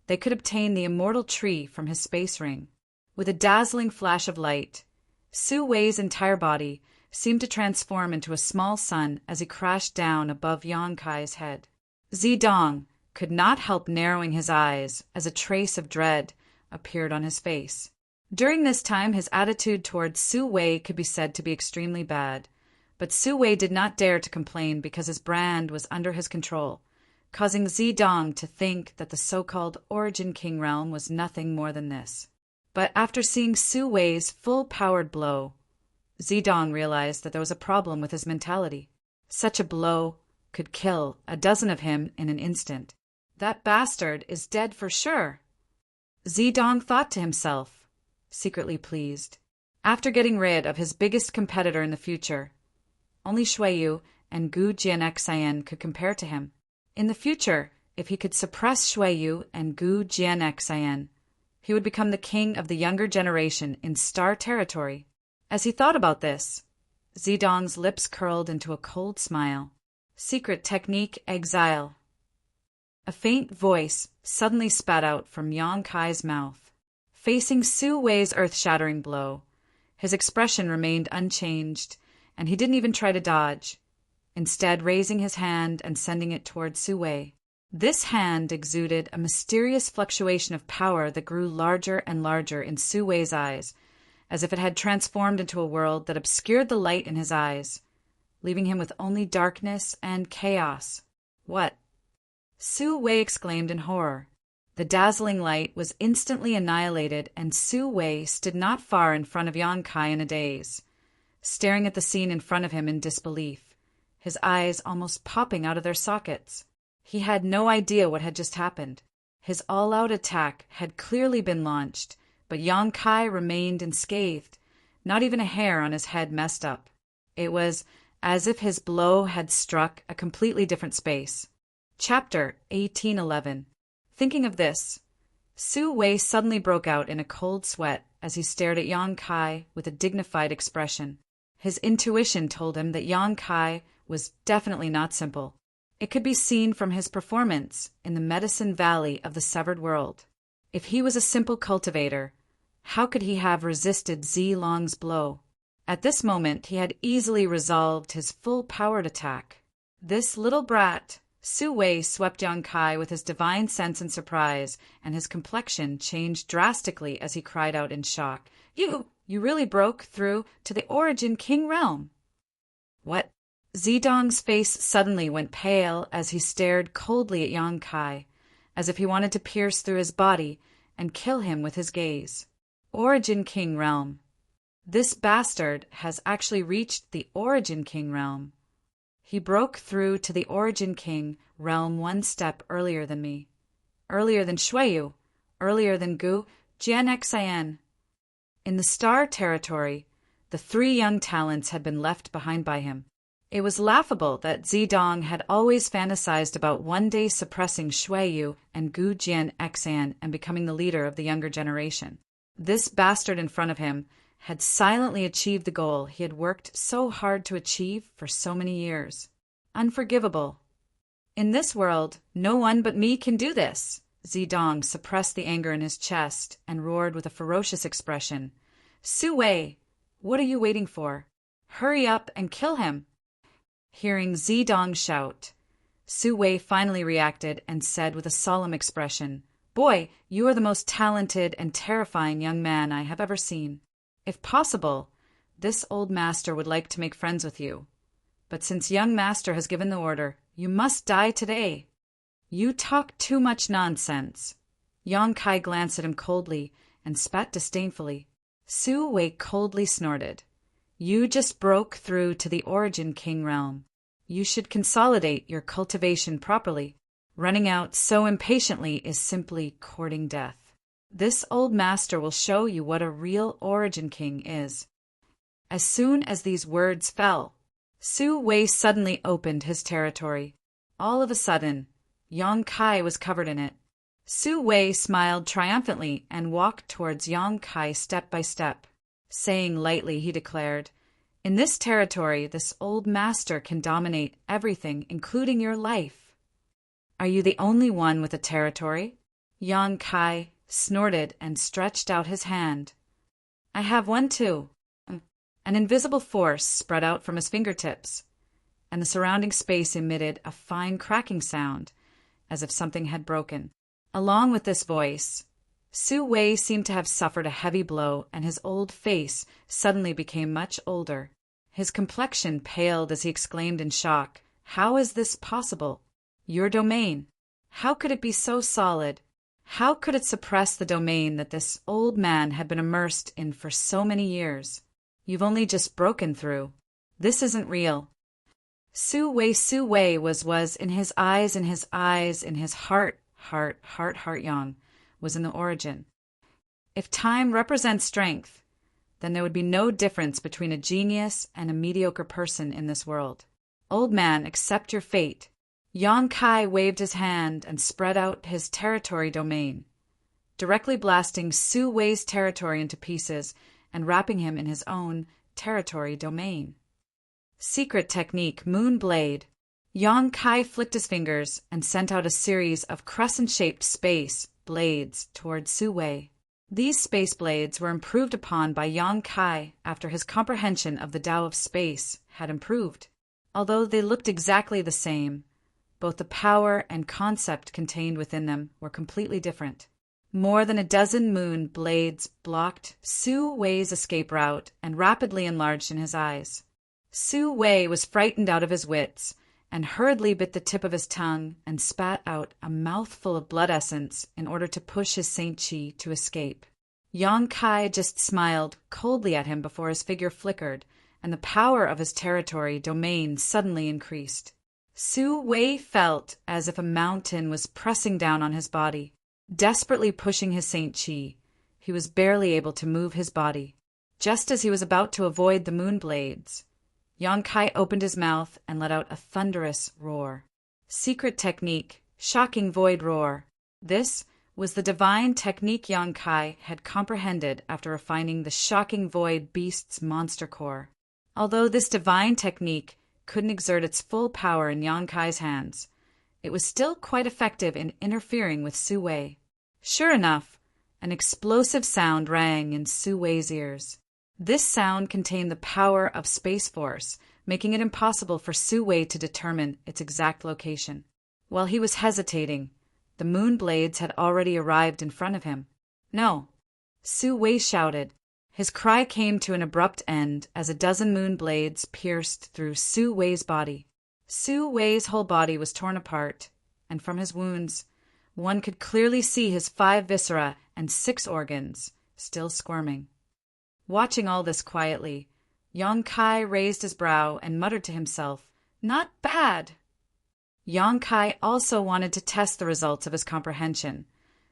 they could obtain the immortal tree from his space ring. With a dazzling flash of light, Su Wei's entire body seemed to transform into a small sun as he crashed down above Yang Kai's head. Zidong could not help narrowing his eyes as a trace of dread appeared on his face. During this time, his attitude towards Su Wei could be said to be extremely bad, but Su Wei did not dare to complain because his brand was under his control, causing Zidong to think that the so-called Origin King realm was nothing more than this. But after seeing Su Wei's full-powered blow, Zidong realized that there was a problem with his mentality. Such a blow could kill a dozen of him in an instant. That bastard is dead for sure, Zidong thought to himself, secretly pleased. After getting rid of his biggest competitor in the future, only Xueyu and Gu Jianxian could compare to him. In the future, if he could suppress Xueyu and Gu Jianxian, he would become the king of the younger generation in Star Territory. As he thought about this, Zidong's lips curled into a cold smile. Secret technique exile. A faint voice suddenly spat out from Yang Kai's mouth. Facing Su Wei's earth-shattering blow, his expression remained unchanged, and he didn't even try to dodge, instead raising his hand and sending it toward Su Wei. This hand exuded a mysterious fluctuation of power that grew larger and larger in Su Wei's eyes, as if it had transformed into a world that obscured the light in his eyes, leaving him with only darkness and chaos. What? Su Wei exclaimed in horror. The dazzling light was instantly annihilated, and Su Wei stood not far in front of Yang Kai in a daze, staring at the scene in front of him in disbelief, his eyes almost popping out of their sockets. He had no idea what had just happened. His all-out attack had clearly been launched, but Yang Kai remained unscathed, not even a hair on his head messed up. It was as if his blow had struck a completely different space. Chapter 1811. Thinking of this, Su Wei suddenly broke out in a cold sweat as he stared at Yang Kai with a dignified expression. His intuition told him that Yang Kai was definitely not simple. It could be seen from his performance in the Medicine Valley of the Severed World. If he was a simple cultivator, how could he have resisted Zilong's blow? At this moment, he had easily resolved his full-powered attack. This little brat, Su Wei, swept Yang Kai with his divine sense and surprise, and his complexion changed drastically as he cried out in shock. You really broke through to the Origin King realm." "What?" Zidong's face suddenly went pale as he stared coldly at Yang Kai, as if he wanted to pierce through his body and kill him with his gaze. Origin King realm. This bastard has actually reached the Origin King realm. He broke through to the Origin King realm one step earlier than me. Earlier than Xueyu. Earlier than Gu Jianxian. In the Star Territory, the three young talents had been left behind by him. It was laughable that Zidong had always fantasized about one day suppressing Xueyu and Gu Jianxian and becoming the leader of the younger generation. This bastard in front of him had silently achieved the goal he had worked so hard to achieve for so many years. Unforgivable. "In this world, no one but me can do this." Zidong suppressed the anger in his chest and roared with a ferocious expression. "Su Wei, what are you waiting for? Hurry up and kill him." Hearing Zidong shout, Su Wei finally reacted and said with a solemn expression, "Boy, you are the most talented and terrifying young man I have ever seen. If possible, this old master would like to make friends with you. But since young master has given the order, you must die today." "You talk too much nonsense." Yang Kai glanced at him coldly and spat disdainfully. Su Wei coldly snorted. "You just broke through to the Origin King realm. You should consolidate your cultivation properly." Running out so impatiently is simply courting death. This old master will show you what a real Origin King is. As soon as these words fell, Su Wei suddenly opened his territory. All of a sudden, Yang Kai was covered in it. Su Wei smiled triumphantly and walked towards Yang Kai step by step. Saying lightly, he declared, "In this territory, this old master can dominate everything, including your life." "Are you the only one with a territory?" Yang Kai snorted and stretched out his hand. "I have one too." An invisible force spread out from his fingertips, and the surrounding space emitted a fine cracking sound, as if something had broken. Along with this voice, Su Wei seemed to have suffered a heavy blow, and his old face suddenly became much older. His complexion paled as he exclaimed in shock, "How is this possible? Your domain? How could it be so solid? How could it suppress the domain that this old man had been immersed in for so many years? You've only just broken through. This isn't real." Su Wei was in his eyes, in his heart, Yang was in the origin. If time represents strength, then there would be no difference between a genius and a mediocre person in this world. "Old man, accept your fate." Yang Kai waved his hand and spread out his territory domain, directly blasting Su Wei's territory into pieces and wrapping him in his own territory domain. Secret technique, Moon Blade. Yang Kai flicked his fingers and sent out a series of crescent-shaped space blades toward Su Wei. These space blades were improved upon by Yang Kai after his comprehension of the Tao of space had improved. Although they looked exactly the same, both the power and concept contained within them were completely different. More than a dozen moon blades blocked Su Wei's escape route and rapidly enlarged in his eyes. Su Wei was frightened out of his wits and hurriedly bit the tip of his tongue and spat out a mouthful of blood essence in order to push his Saint Chi to escape. Yang Kai just smiled coldly at him before his figure flickered, and the power of his territory domain suddenly increased. Su Wei felt as if a mountain was pressing down on his body. Desperately pushing his Saint Chi, he was barely able to move his body. Just as he was about to avoid the moon blades, Yang Kai opened his mouth and let out a thunderous roar. Secret technique, shocking void roar. This was the divine technique Yang Kai had comprehended after refining the shocking void beast's monster core. Although this divine technique couldn't exert its full power in Yang Kai's hands, it was still quite effective in interfering with Su Wei. Sure enough, an explosive sound rang in Su Wei's ears. This sound contained the power of Space Force, making it impossible for Su Wei to determine its exact location. While he was hesitating, the moon blades had already arrived in front of him. "No!" Su Wei shouted. His cry came to an abrupt end as a dozen moon blades pierced through Su Wei's body. Su Wei's whole body was torn apart, and from his wounds, one could clearly see his 5 viscera and 6 organs still squirming. Watching all this quietly, Yang Kai raised his brow and muttered to himself, "Not bad." Yang Kai also wanted to test the results of his comprehension,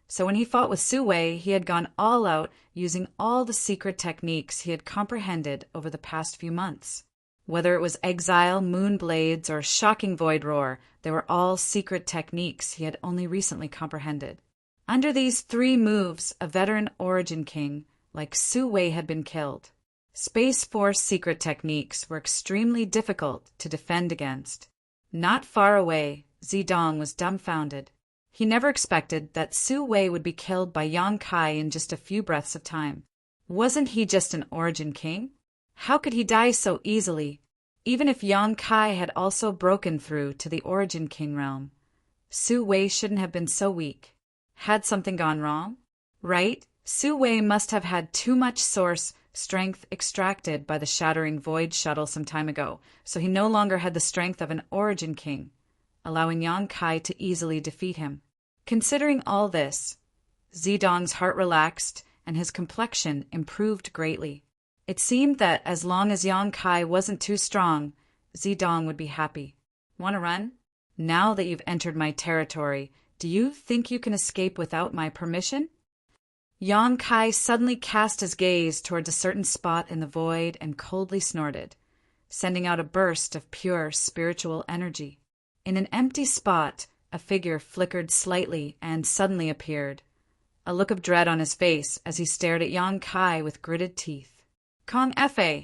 so when he fought with Su Wei, he had gone all out using all the secret techniques he had comprehended over the past few months. Whether it was exile, moon blades, or shocking void roar, they were all secret techniques he had only recently comprehended. Under these 3 moves, a veteran Origin King like Su Wei had been killed. Space Force secret techniques were extremely difficult to defend against. Not far away, Zidong was dumbfounded. He never expected that Su Wei would be killed by Yang Kai in just a few breaths of time. Wasn't he just an Origin King? How could he die so easily? Even if Yang Kai had also broken through to the Origin King realm, Su Wei shouldn't have been so weak. Had something gone wrong? Right? Su Wei must have had too much source strength extracted by the shattering void shuttle some time ago, so he no longer had the strength of an Origin King, allowing Yang Kai to easily defeat him. Considering all this, Zidong's heart relaxed and his complexion improved greatly. It seemed that as long as Yang Kai wasn't too strong, Zidong would be happy. "Want to run?" Now that you've entered my territory, do you think you can escape without my permission? Yang Kai suddenly cast his gaze towards a certain spot in the void and coldly snorted, sending out a burst of pure spiritual energy. In an empty spot, a figure flickered slightly and suddenly appeared, a look of dread on his face as he stared at Yang Kai with gritted teeth. Kong Fa.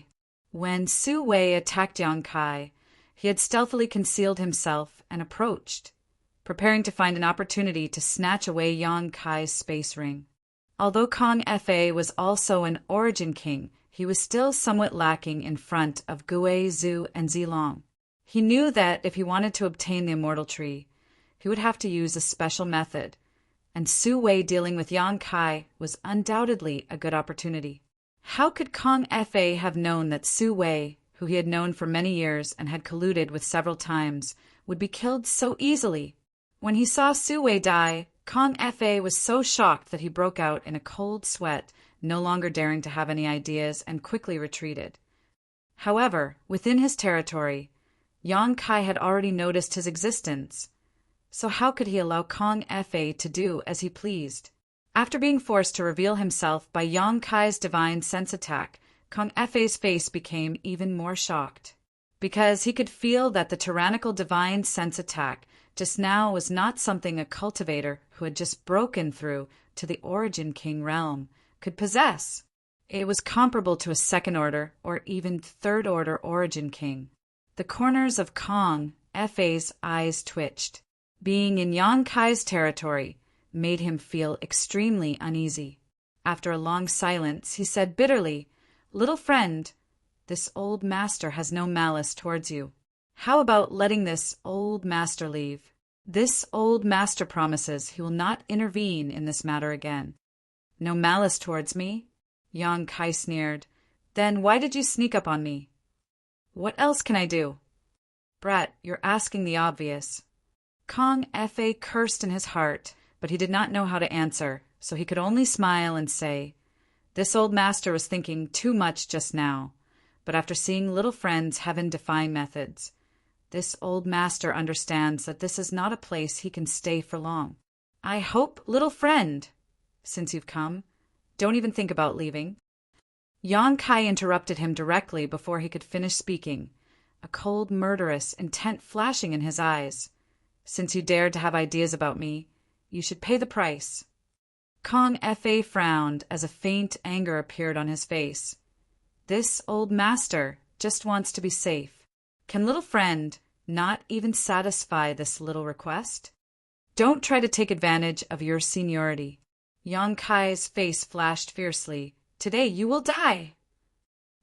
When Su Wei attacked Yang Kai, he had stealthily concealed himself and approached, preparing to find an opportunity to snatch away Yang Kai's space ring. Although Kong Fa was also an origin king, he was still somewhat lacking in front of Gui, Zhu, and Zilong. He knew that if he wanted to obtain the immortal tree, he would have to use a special method, and Su Wei dealing with Yang Kai was undoubtedly a good opportunity. How could Kong Fa have known that Su Wei, who he had known for many years and had colluded with several times, would be killed so easily? When he saw Su Wei die, Kong Fa was so shocked that he broke out in a cold sweat, no longer daring to have any ideas, and quickly retreated. However, within his territory, Yang Kai had already noticed his existence, so how could he allow Kong Fa to do as he pleased? After being forced to reveal himself by Yang Kai's divine sense attack, Kong Fa's face became even more shocked, because he could feel that the tyrannical divine sense attack just now was not something a cultivator who had just broken through to the Origin King realm could possess. It was comparable to a second-order or even third-order Origin King. The corners of Kong Fa's eyes twitched. Being in Yang Kai's territory made him feel extremely uneasy. After a long silence, he said bitterly, "Little friend, this old master has no malice towards you. How about letting this old master leave? This old master promises he will not intervene in this matter again." "No malice towards me?" Yang Kai sneered. "Then why did you sneak up on me?" "What else can I do?" "Brat, you're asking the obvious." Kong Fa cursed in his heart, but he did not know how to answer, so he could only smile and say, "This old master was thinking too much just now, but after seeing little friend's heaven-defying methods, this old master understands that this is not a place he can stay for long. I hope, little friend, since you've come, don't even think about leaving." Yang Kai interrupted him directly before he could finish speaking, a cold, murderous intent flashing in his eyes. "Since you dared to have ideas about me, you should pay the price." Kong Fa frowned as a faint anger appeared on his face. This old master just wants to be safe. Can little friend not even satisfy this little request? Don't try to take advantage of your seniority. Yang Kai's face flashed fiercely. "Today you will die!"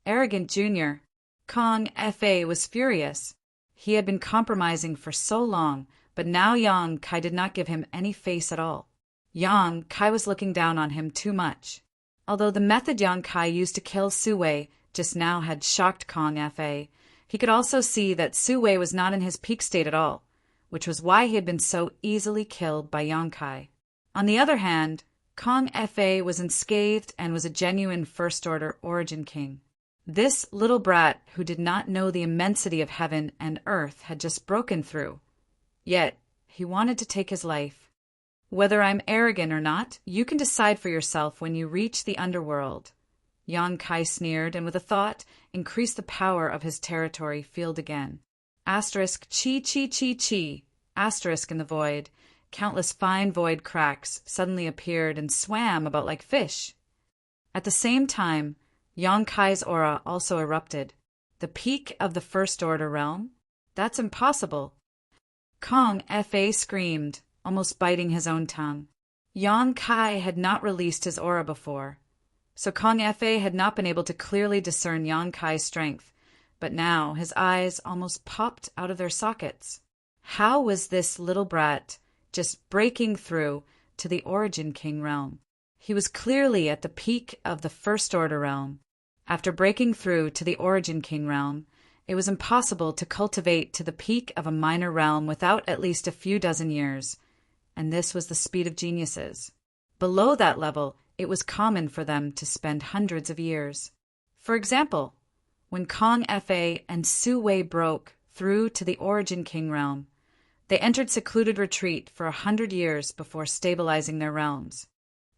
Arrogant junior. Kong Fa was furious. He had been compromising for so long, but now Yang Kai did not give him any face at all. Yang Kai was looking down on him too much. Although the method Yang Kai used to kill Su Wei just now had shocked Kong Fa, he could also see that Su Wei was not in his peak state at all, which was why he had been so easily killed by Yang Kai. On the other hand, Kong Fa was unscathed and was a genuine first-order Origin King. This little brat who did not know the immensity of heaven and earth had just broken through. Yet, he wanted to take his life. "Whether I'm arrogant or not, you can decide for yourself when you reach the underworld." Yang Kai sneered, and with a thought, increased the power of his territory field again. Asterisk chi chi chi chi. Asterisk in the void. Countless fine void cracks suddenly appeared and swam about like fish. At the same time, Yang Kai's aura also erupted. The peak of the First Order realm? That's impossible. Kong Fa screamed, almost biting his own tongue. Yang Kai had not released his aura before, so Kong Fa had not been able to clearly discern Yang Kai's strength, but now his eyes almost popped out of their sockets. How was this little brat just breaking through to the Origin King realm? He was clearly at the peak of the First Order realm. After breaking through to the Origin King realm, it was impossible to cultivate to the peak of a minor realm without at least a few dozen years, and this was the speed of geniuses. Below that level, it was common for them to spend hundreds of years. For example, when Kong Fa and Su Wei broke through to the Origin King realm, They entered secluded retreat for 100 years before stabilizing their realms.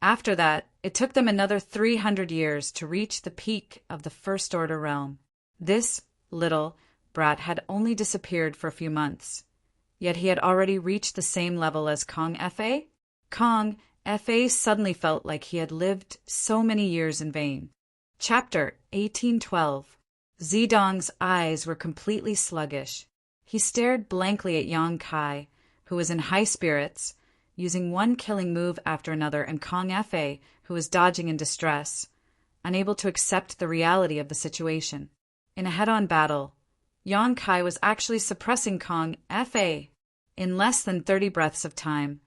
After that, it took them another 300 years to reach the peak of the First Order realm. This little brat had only disappeared for a few months, yet he had already reached the same level as Kong Fa. Kong Fa suddenly felt like he had lived so many years in vain. Chapter 1812. Zedong's eyes were completely sluggish. He stared blankly at Yang Kai, who was in high spirits, using one killing move after another, and Kong Fa, who was dodging in distress, unable to accept the reality of the situation. In a head-on battle, Yang Kai was actually suppressing Kong Fa. In less than 30 breaths of time,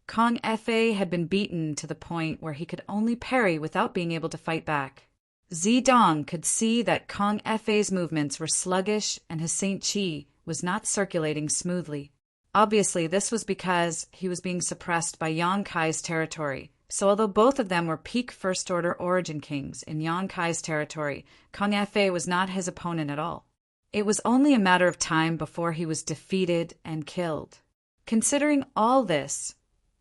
Kong Fa had been beaten to the point where he could only parry without being able to fight back. Zedong could see that Kong Fa's movements were sluggish and his Saint Chi was not circulating smoothly. Obviously, this was because he was being suppressed by Yang Kai's territory. So although both of them were peak First Order Origin Kings in Yang Kai's territory, Kong Fa was not his opponent at all. It was only a matter of time before he was defeated and killed. Considering all this,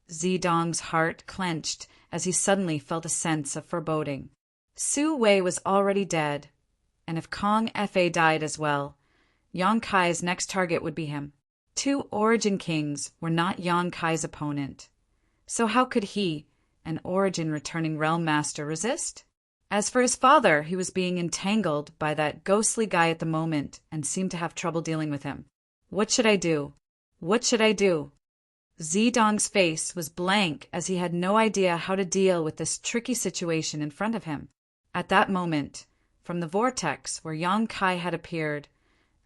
Zedong's heart clenched as he suddenly felt a sense of foreboding. Su Wei was already dead, and if Kong Fa died as well, Yang Kai's next target would be him. 2 Origin Kings were not Yang Kai's opponent, so how could he, an Origin returning Realm Master, resist? As for his father, he was being entangled by that ghostly guy at the moment and seemed to have trouble dealing with him. What should I do? What should I do? Zedong's face was blank as he had no idea how to deal with this tricky situation in front of him. At that moment, from the vortex where Yang Kai had appeared,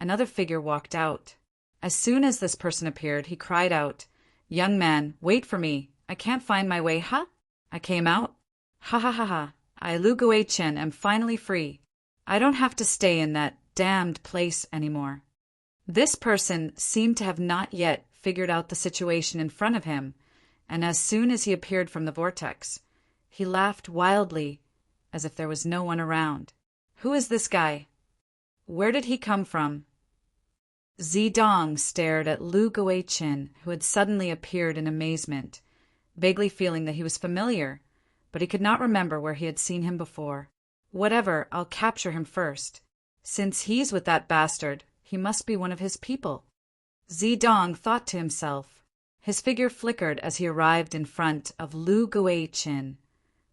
another figure walked out. As soon as this person appeared, he cried out, "Young man, wait for me. I can't find my way, huh? I came out. Ha ha ha ha. I, Lu Guichen, am finally free. I don't have to stay in that damned place anymore." This person seemed to have not yet figured out the situation in front of him, and as soon as he appeared from the vortex, he laughed wildly as if there was no one around. Who is this guy? Where did he come from? Zedong stared at Lu Guichen, who had suddenly appeared in amazement, vaguely feeling that he was familiar, but he could not remember where he had seen him before. Whatever, I'll capture him first. Since he's with that bastard, he must be one of his people. Zedong thought to himself. His figure flickered as he arrived in front of Lu Guichen,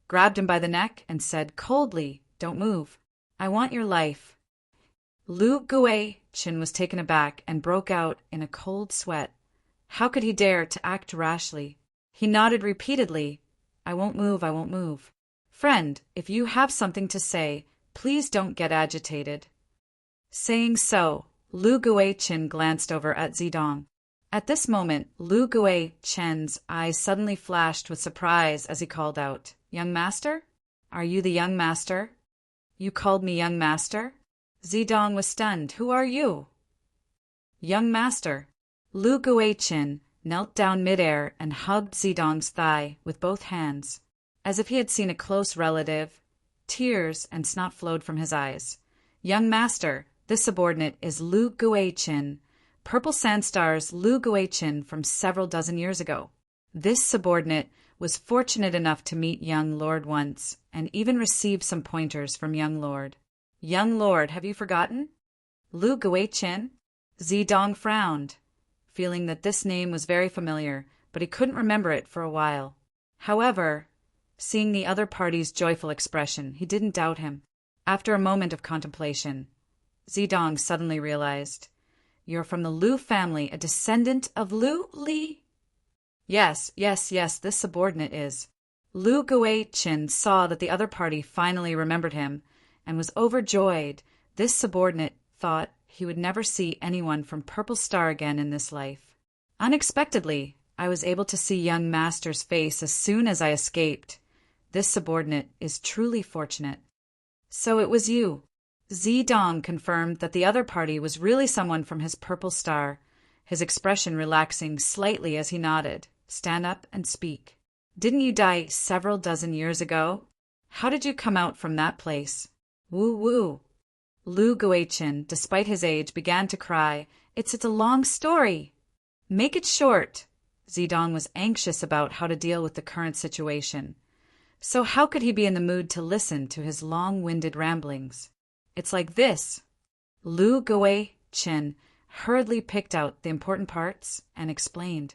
grabbed him by the neck, and said coldly, "Don't move. I want your life." Lu Guichen was taken aback and broke out in a cold sweat. How could he dare to act rashly? He nodded repeatedly. "I won't move, I won't move. Friend, if you have something to say, please don't get agitated." Saying so, Lu Guichen glanced over at Zedong. At this moment, Lu Guichen's eyes suddenly flashed with surprise as he called out, "Young master? Are you the young master? You called me young master?" Zedong was stunned. "Who are you?" "Young master." Lu Guichen knelt down midair and hugged Zedong's thigh with both hands. As if he had seen a close relative, tears and snot flowed from his eyes. "Young master, this subordinate is Lu Guichen, Purple Sandstar's Lu Guichen from several dozen years ago. This subordinate was fortunate enough to meet young Lord once, and even receive some pointers from young Lord." "Young Lord, have you forgotten?" "Lu Guichen?" Zedong frowned, feeling that this name was very familiar, but he couldn't remember it for a while. However, seeing the other party's joyful expression, he didn't doubt him. After a moment of contemplation, Zedong suddenly realized, "You're from the Lu family, a descendant of Lu Li?" Yes, this subordinate is." Lu Guichen saw that the other party finally remembered him and was overjoyed. This subordinate thought he would never see anyone from Purple Star again in this life. "Unexpectedly, I was able to see young master's face as soon as I escaped. This subordinate is truly fortunate." "So it was you." Zedong confirmed that the other party was really someone from his Purple Star, his expression relaxing slightly as he nodded. "Stand up and speak. Didn't you die several dozen years ago? How did you come out from that place?" "Woo-woo." Lu Guichen, despite his age, began to cry. It's a long story." Make it short. Zedong was anxious about how to deal with the current situation. So how could he be in the mood to listen to his long-winded ramblings? It's like this. Lu Gui Chin hurriedly picked out the important parts and explained.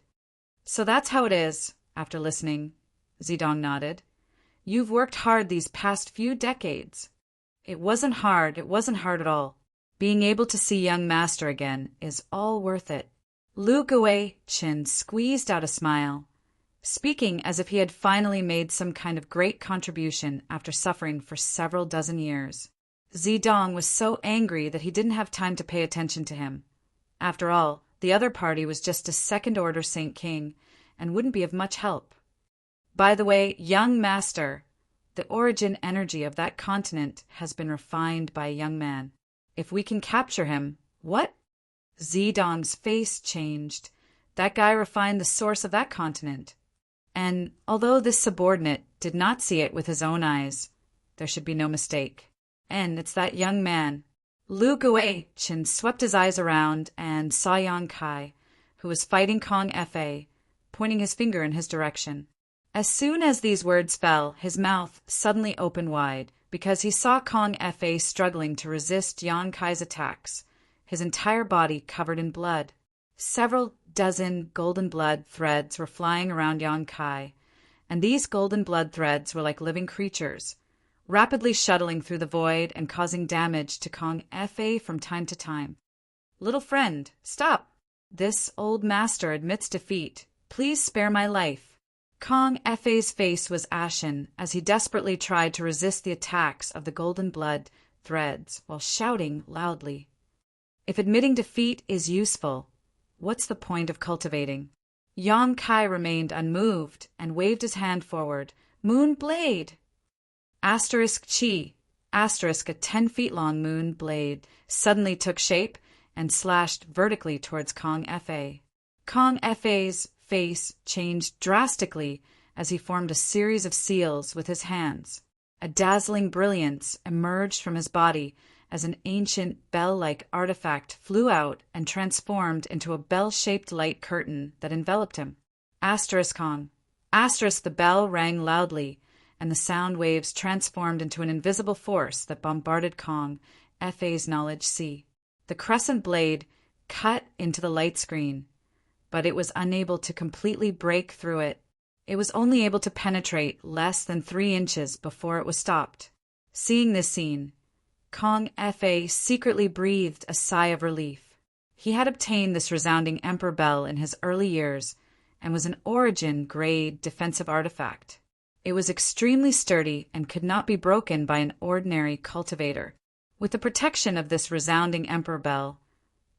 So that's how it is, after listening. Zedong nodded. You've worked hard these past few decades. It wasn't hard at all. Being able to see young master again is all worth it. Lu Gui Chin squeezed out a smile, speaking as if he had finally made some kind of great contribution after suffering for several dozen years. Zedong was so angry that he didn't have time to pay attention to him. After all, the other party was just a second-order Saint King and wouldn't be of much help. By the way, young master, the origin energy of that continent has been refined by a young man. If we can capture him, what? Zedong's face changed. That guy refined the source of that continent. And although this subordinate did not see it with his own eyes, there should be no mistake. And it's that young man. Lu Gui Chin swept his eyes around and saw Yang Kai, who was fighting Kong Fa, pointing his finger in his direction. As soon as these words fell, his mouth suddenly opened wide, because he saw Kong Fa struggling to resist Yang Kai's attacks, his entire body covered in blood. Several dozen golden blood threads were flying around Yang Kai, and these golden blood threads were like living creatures, rapidly shuttling through the void and causing damage to Kong Fa from time to time. Little friend, stop! This old master admits defeat. Please spare my life. Kong Fa's face was ashen as he desperately tried to resist the attacks of the golden blood threads while shouting loudly. If admitting defeat is useful, what's the point of cultivating? Yang Kai remained unmoved and waved his hand forward. Moon blade! Asterisk chi, asterisk a 10 feet long moon blade suddenly took shape and slashed vertically towards Kong Fa. Kong Fa's face changed drastically as he formed a series of seals with his hands. A dazzling brilliance emerged from his body as an ancient bell-like artifact flew out and transformed into a bell-shaped light curtain that enveloped him. Asterisk Kong. Asterisk the bell rang loudly, and the sound waves transformed into an invisible force that bombarded Kong Fa's knowledge sea. The crescent blade cut into the light screen, but it was unable to completely break through it. It was only able to penetrate less than 3 inches before it was stopped. Seeing this scene, Kong Fa secretly breathed a sigh of relief. He had obtained this resounding Emperor Bell in his early years and was an origin-grade defensive artifact. It was extremely sturdy and could not be broken by an ordinary cultivator. With the protection of this resounding Emperor Bell,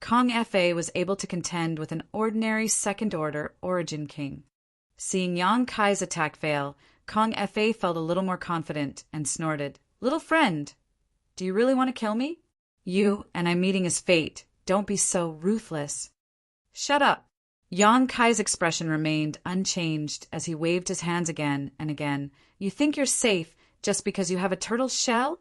Kong Fa was able to contend with an ordinary second-order Origin King. Seeing Yang Kai's attack fail, Kong Fa felt a little more confident and snorted. Little friend, do you really want to kill me? You and I'm meeting his fate. Don't be so ruthless. Shut up. Yang Kai's expression remained unchanged as he waved his hands again and again. You think you're safe just because you have a turtle shell?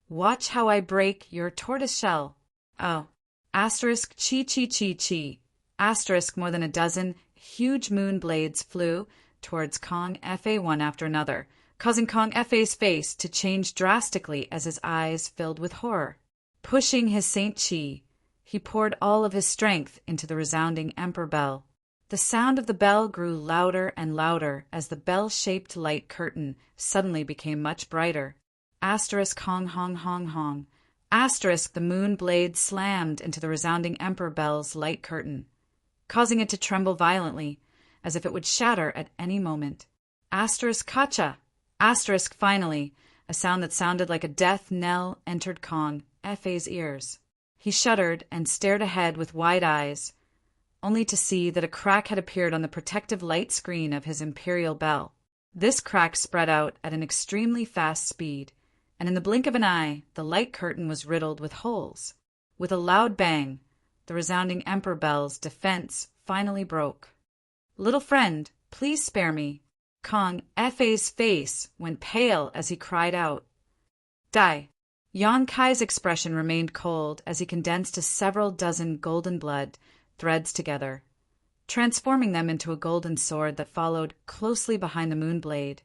Watch how I break your tortoise shell. Oh. Asterisk chi chi chi chi. Asterisk more than a dozen huge moon blades flew towards Kong Fa one after another, causing Kong Fa's face to change drastically as his eyes filled with horror. Pushing his Saint Chi, he poured all of his strength into the resounding Emperor Bell. The sound of the bell grew louder and louder as the bell-shaped light curtain suddenly became much brighter. Asterisk hong hong hong hong. Asterisk the moon blade slammed into the resounding Emperor Bell's light curtain, causing it to tremble violently, as if it would shatter at any moment. Asterisk kacha. Asterisk finally, a sound that sounded like a death knell entered Kong Fa's ears. He shuddered and stared ahead with wide eyes, only to see that a crack had appeared on the protective light screen of his imperial bell. This crack spread out at an extremely fast speed, and in the blink of an eye, the light curtain was riddled with holes. With a loud bang, the resounding Emperor Bell's defense finally broke. Little friend, please spare me. Kong Fa's face went pale as he cried out. Die. Yang Kai's expression remained cold as he condensed to several dozen golden blood threads together. transforming them into a golden sword that followed closely behind the moon blade,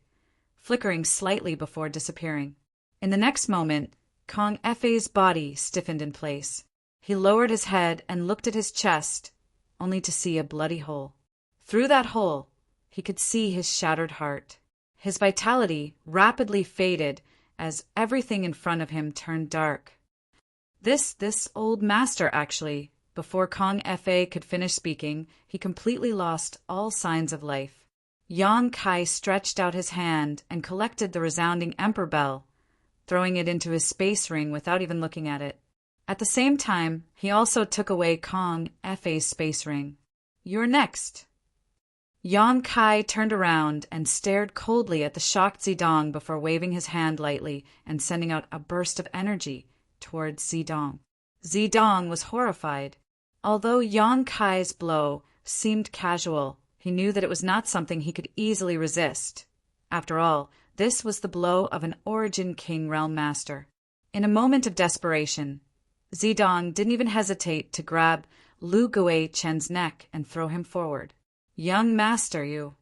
flickering slightly before disappearing. In the next moment, Kong Efei's body stiffened in place. He lowered his head and looked at his chest, only to see a bloody hole. Through that hole, he could see his shattered heart. His vitality rapidly faded as everything in front of him turned dark. This old master, actually. Before Kong Efei could finish speaking, he completely lost all signs of life. Yang Kai stretched out his hand and collected the resounding Emperor Bell, throwing it into his space ring without even looking at it. At the same time, he also took away Kong Efei's space ring. "You're next." Yang Kai turned around and stared coldly at the shocked Zidong before waving his hand lightly and sending out a burst of energy towards Zidong. Zidong was horrified. Although Yang Kai's blow seemed casual, he knew that it was not something he could easily resist. After all, this was the blow of an Origin King Realm Master. In a moment of desperation, Zidong didn't even hesitate to grab Lu Guichen's neck and throw him forward. "Young Master, you."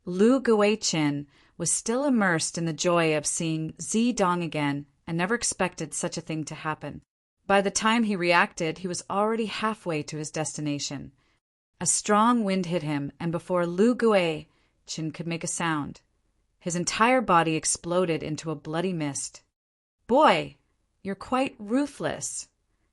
Lu Guichen was still immersed in the joy of seeing Zidong again and never expected such a thing to happen. By the time he reacted, he was already halfway to his destination. A strong wind hit him, and before Lu Guichen could make a sound, his entire body exploded into a bloody mist. "Boy, you're quite ruthless."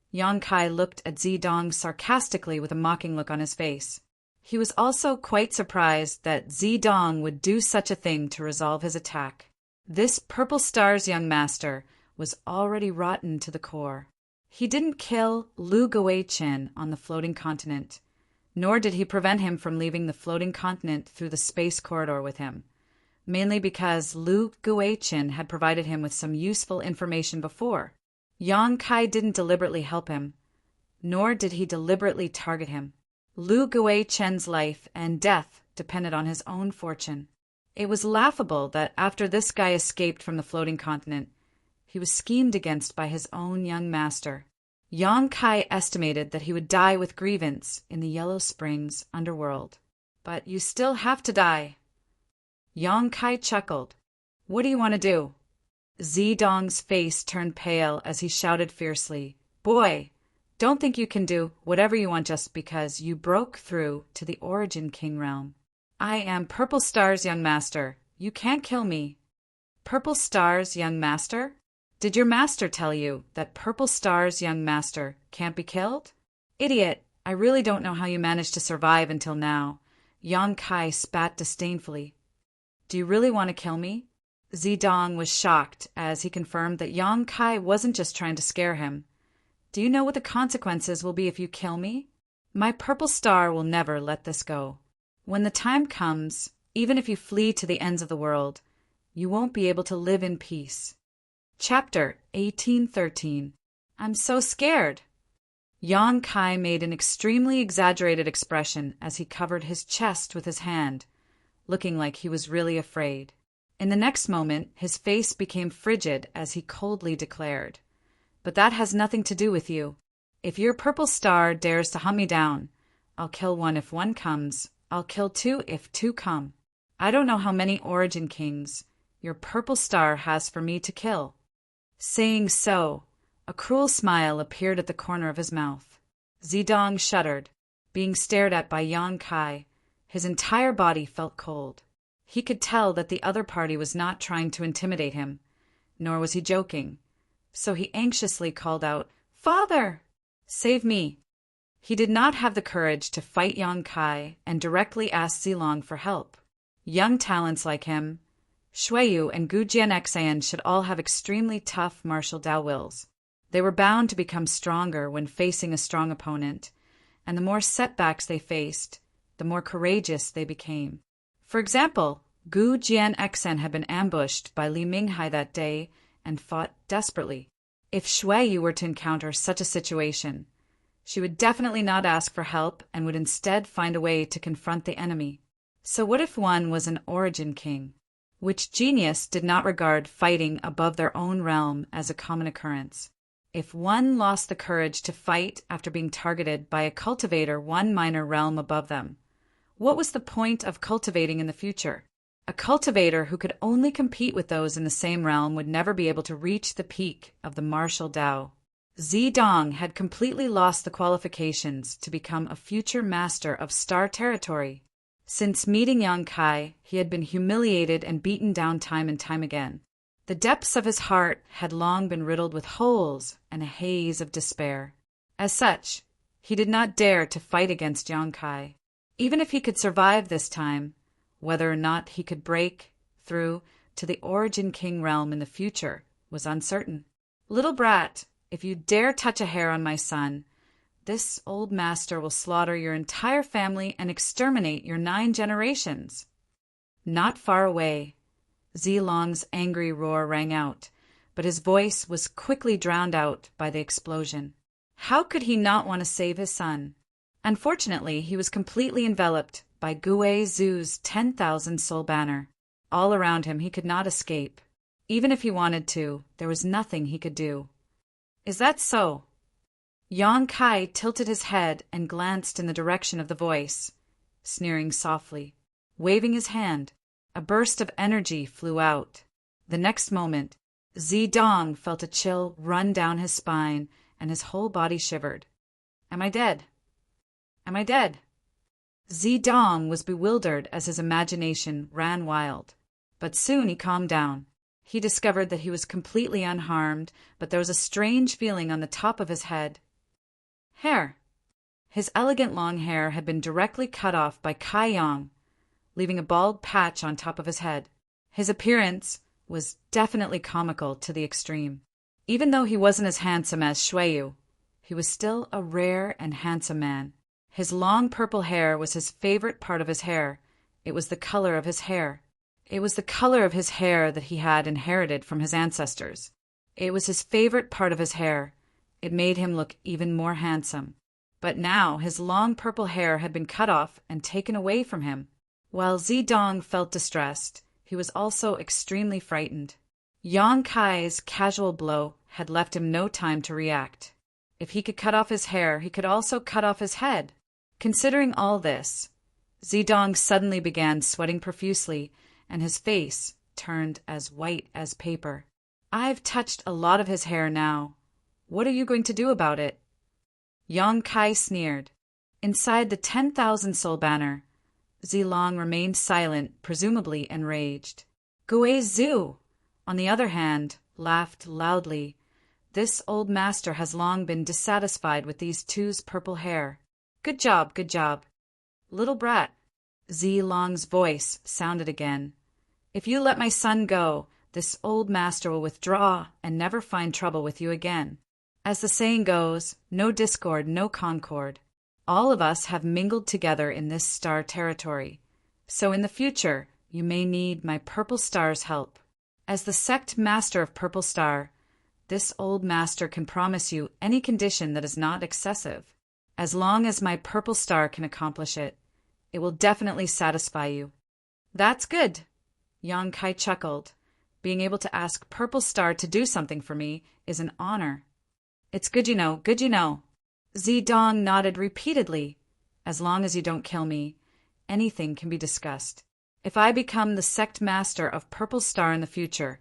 Yang Kai looked at Zidong sarcastically with a mocking look on his face. He was also quite surprised that Zidong would do such a thing to resolve his attack. This Purple Star's young master was already rotten to the core. He didn't kill Lu Guichen on the floating continent, nor did he prevent him from leaving the floating continent through the space corridor with him, mainly because Lu Guichen had provided him with some useful information before. Yang Kai didn't deliberately help him, nor did he deliberately target him. Lu Guichen's life and death depended on his own fortune. It was laughable that after this guy escaped from the floating continent, he was schemed against by his own young master. Yang Kai estimated that he would die with grievance in the Yellow Springs underworld. "But you still have to die." Yang Kai chuckled. "What do you want to do?" Zidong's face turned pale as he shouted fiercely, "Boy, don't think you can do whatever you want just because you broke through to the Origin King realm. I am Purple Star's young master. You can't kill me." "Purple Star's young master? Did your master tell you that Purple Star's young master can't be killed?" "Idiot, I really don't know how you managed to survive until now." Yang Kai spat disdainfully. "Do you really want to kill me?" Zidong was shocked as he confirmed that Yang Kai wasn't just trying to scare him. "Do you know what the consequences will be if you kill me? My Purple Star will never let this go. When the time comes, even if you flee to the ends of the world, you won't be able to live in peace." Chapter 1813. "I'm so scared." Yang Kai made an extremely exaggerated expression as he covered his chest with his hand, looking like he was really afraid. In the next moment, his face became frigid as he coldly declared, "But that has nothing to do with you. If your Purple Star dares to hunt me down, I'll kill one if one comes. I'll kill two if two come. I don't know how many Origin Kings your Purple Star has for me to kill." Saying so, a cruel smile appeared at the corner of his mouth. Zidong shuddered. Being stared at by Yang Kai, his entire body felt cold. He could tell that the other party was not trying to intimidate him, nor was he joking. So he anxiously called out, "Father! Save me!" He did not have the courage to fight Yang Kai and directly ask Zilong for help. Young talents like him, Shuiyu and Gu Jianxan should all have extremely tough martial Dao wills. They were bound to become stronger when facing a strong opponent, and the more setbacks they faced, the more courageous they became. For example, Gu Jianxan had been ambushed by Li Minghai that day and fought desperately. If Shuiyu were to encounter such a situation, she would definitely not ask for help and would instead find a way to confront the enemy. So what if one was an Origin King? Which genius did not regard fighting above their own realm as a common occurrence? If one lost the courage to fight after being targeted by a cultivator one minor realm above them, What was the point of cultivating in the future? A cultivator who could only compete with those in the same realm would never be able to reach the peak of the martial Tao. Zidong had completely lost the qualifications to become a future master of star territory. Since meeting Yang Kai, he had been humiliated and beaten down time and time again. The depths of his heart had long been riddled with holes and a haze of despair. As such, he did not dare to fight against Yang Kai. Even if he could survive this time, whether or not he could break through to the Origin King realm in the future was uncertain. Little brat, if you dare touch a hair on my son, this old master will slaughter your entire family and exterminate your 9 generations. Not far away, Zilong's angry roar rang out, but his voice was quickly drowned out by the explosion. How could he not want to save his son? Unfortunately, he was completely enveloped by Gui Zhu's 10,000 soul banner. All around him he could not escape. Even if he wanted to, there was nothing he could do. Is that so? Yang Kai tilted his head and glanced in the direction of the voice, sneering softly. Waving his hand, a burst of energy flew out. The next moment, Zidong felt a chill run down his spine and his whole body shivered. Am I dead? Am I dead? Zidong was bewildered as his imagination ran wild. But soon he calmed down. He discovered that he was completely unharmed, but there was a strange feeling on the top of his head. Hair. His elegant long hair had been directly cut off by Kai Yang, leaving a bald patch on top of his head. His appearance was definitely comical to the extreme. Even though he wasn't as handsome as Shuiyu, he was still a rare and handsome man. His long purple hair was his favorite part of his hair. It was the color of his hair. It was the color of his hair that he had inherited from his ancestors. It was his favorite part of his hair. It made him look even more handsome. But now his long purple hair had been cut off and taken away from him. While Zidong felt distressed, he was also extremely frightened. Yang Kai's casual blow had left him no time to react. If he could cut off his hair, he could also cut off his head. Considering all this, Zidong suddenly began sweating profusely, and his face turned as white as paper. I've touched a lot of his hair now. What are you going to do about it? Yang Kai sneered. Inside the 10,000 soul banner, Zilong remained silent, presumably enraged. Gui Zhu, on the other hand, laughed loudly. This old master has long been dissatisfied with these two's purple hair. Good job, good job. Little brat, Zilong's voice sounded again. If you let my son go, this old master will withdraw and never find trouble with you again. As the saying goes, no discord, no concord. All of us have mingled together in this star territory. So in the future, you may need my Purple Star's help. As the sect master of Purple Star, this old master can promise you any condition that is not excessive. As long as my Purple Star can accomplish it, it will definitely satisfy you. That's good, Yang Kai chuckled. Being able to ask Purple Star to do something for me is an honor. It's good you know, good you know. Zidong nodded repeatedly. As long as you don't kill me, anything can be discussed. If I become the sect master of Purple Star in the future,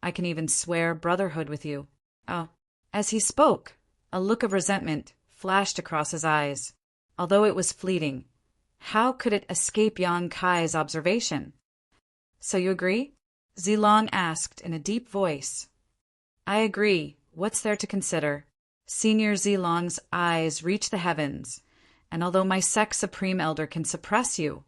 I can even swear brotherhood with you. Oh. As he spoke, a look of resentment flashed across his eyes. Although it was fleeting, how could it escape Yang Kai's observation? So you agree? Zilong asked in a deep voice. I agree. What's there to consider? Senior Zilong's eyes reach the heavens, and although my sect supreme elder can suppress you,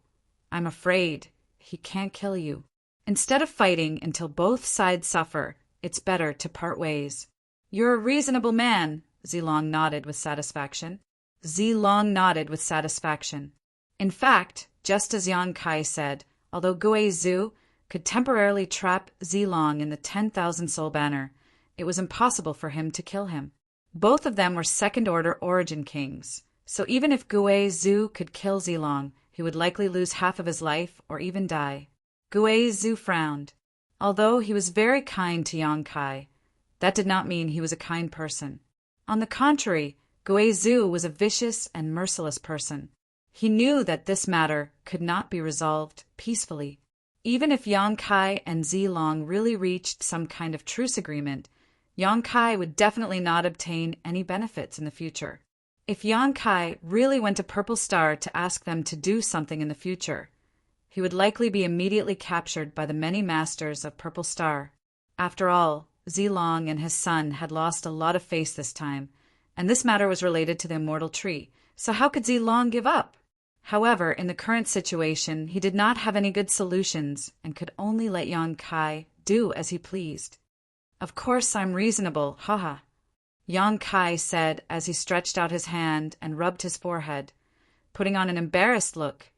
I'm afraid he can't kill you. Instead of fighting until both sides suffer, it's better to part ways. You're a reasonable man, Zilong nodded with satisfaction. Zilong nodded with satisfaction. In fact, just as Yang Kai said, although Gui Zhu could temporarily trap Zilong in the 10,000 soul banner, it was impossible for him to kill him. Both of them were second-order Origin Kings, so even if Gui Zhu could kill Zilong, he would likely lose half of his life or even die. Gui Zhu frowned. Although he was very kind to Yang Kai, that did not mean he was a kind person. On the contrary, Gui Zhu was a vicious and merciless person. He knew that this matter could not be resolved peacefully. Even if Yang Kai and Zilong really reached some kind of truce agreement, Yang Kai would definitely not obtain any benefits in the future. If Yang Kai really went to Purple Star to ask them to do something in the future, he would likely be immediately captured by the many masters of Purple Star. After all, Zilong and his son had lost a lot of face this time, and this matter was related to the immortal tree, so how could Zilong give up? However, in the current situation, he did not have any good solutions and could only let Yang Kai do as he pleased. Of course I'm reasonable, haha, Yang Kai said as he stretched out his hand and rubbed his forehead, putting on an embarrassed look.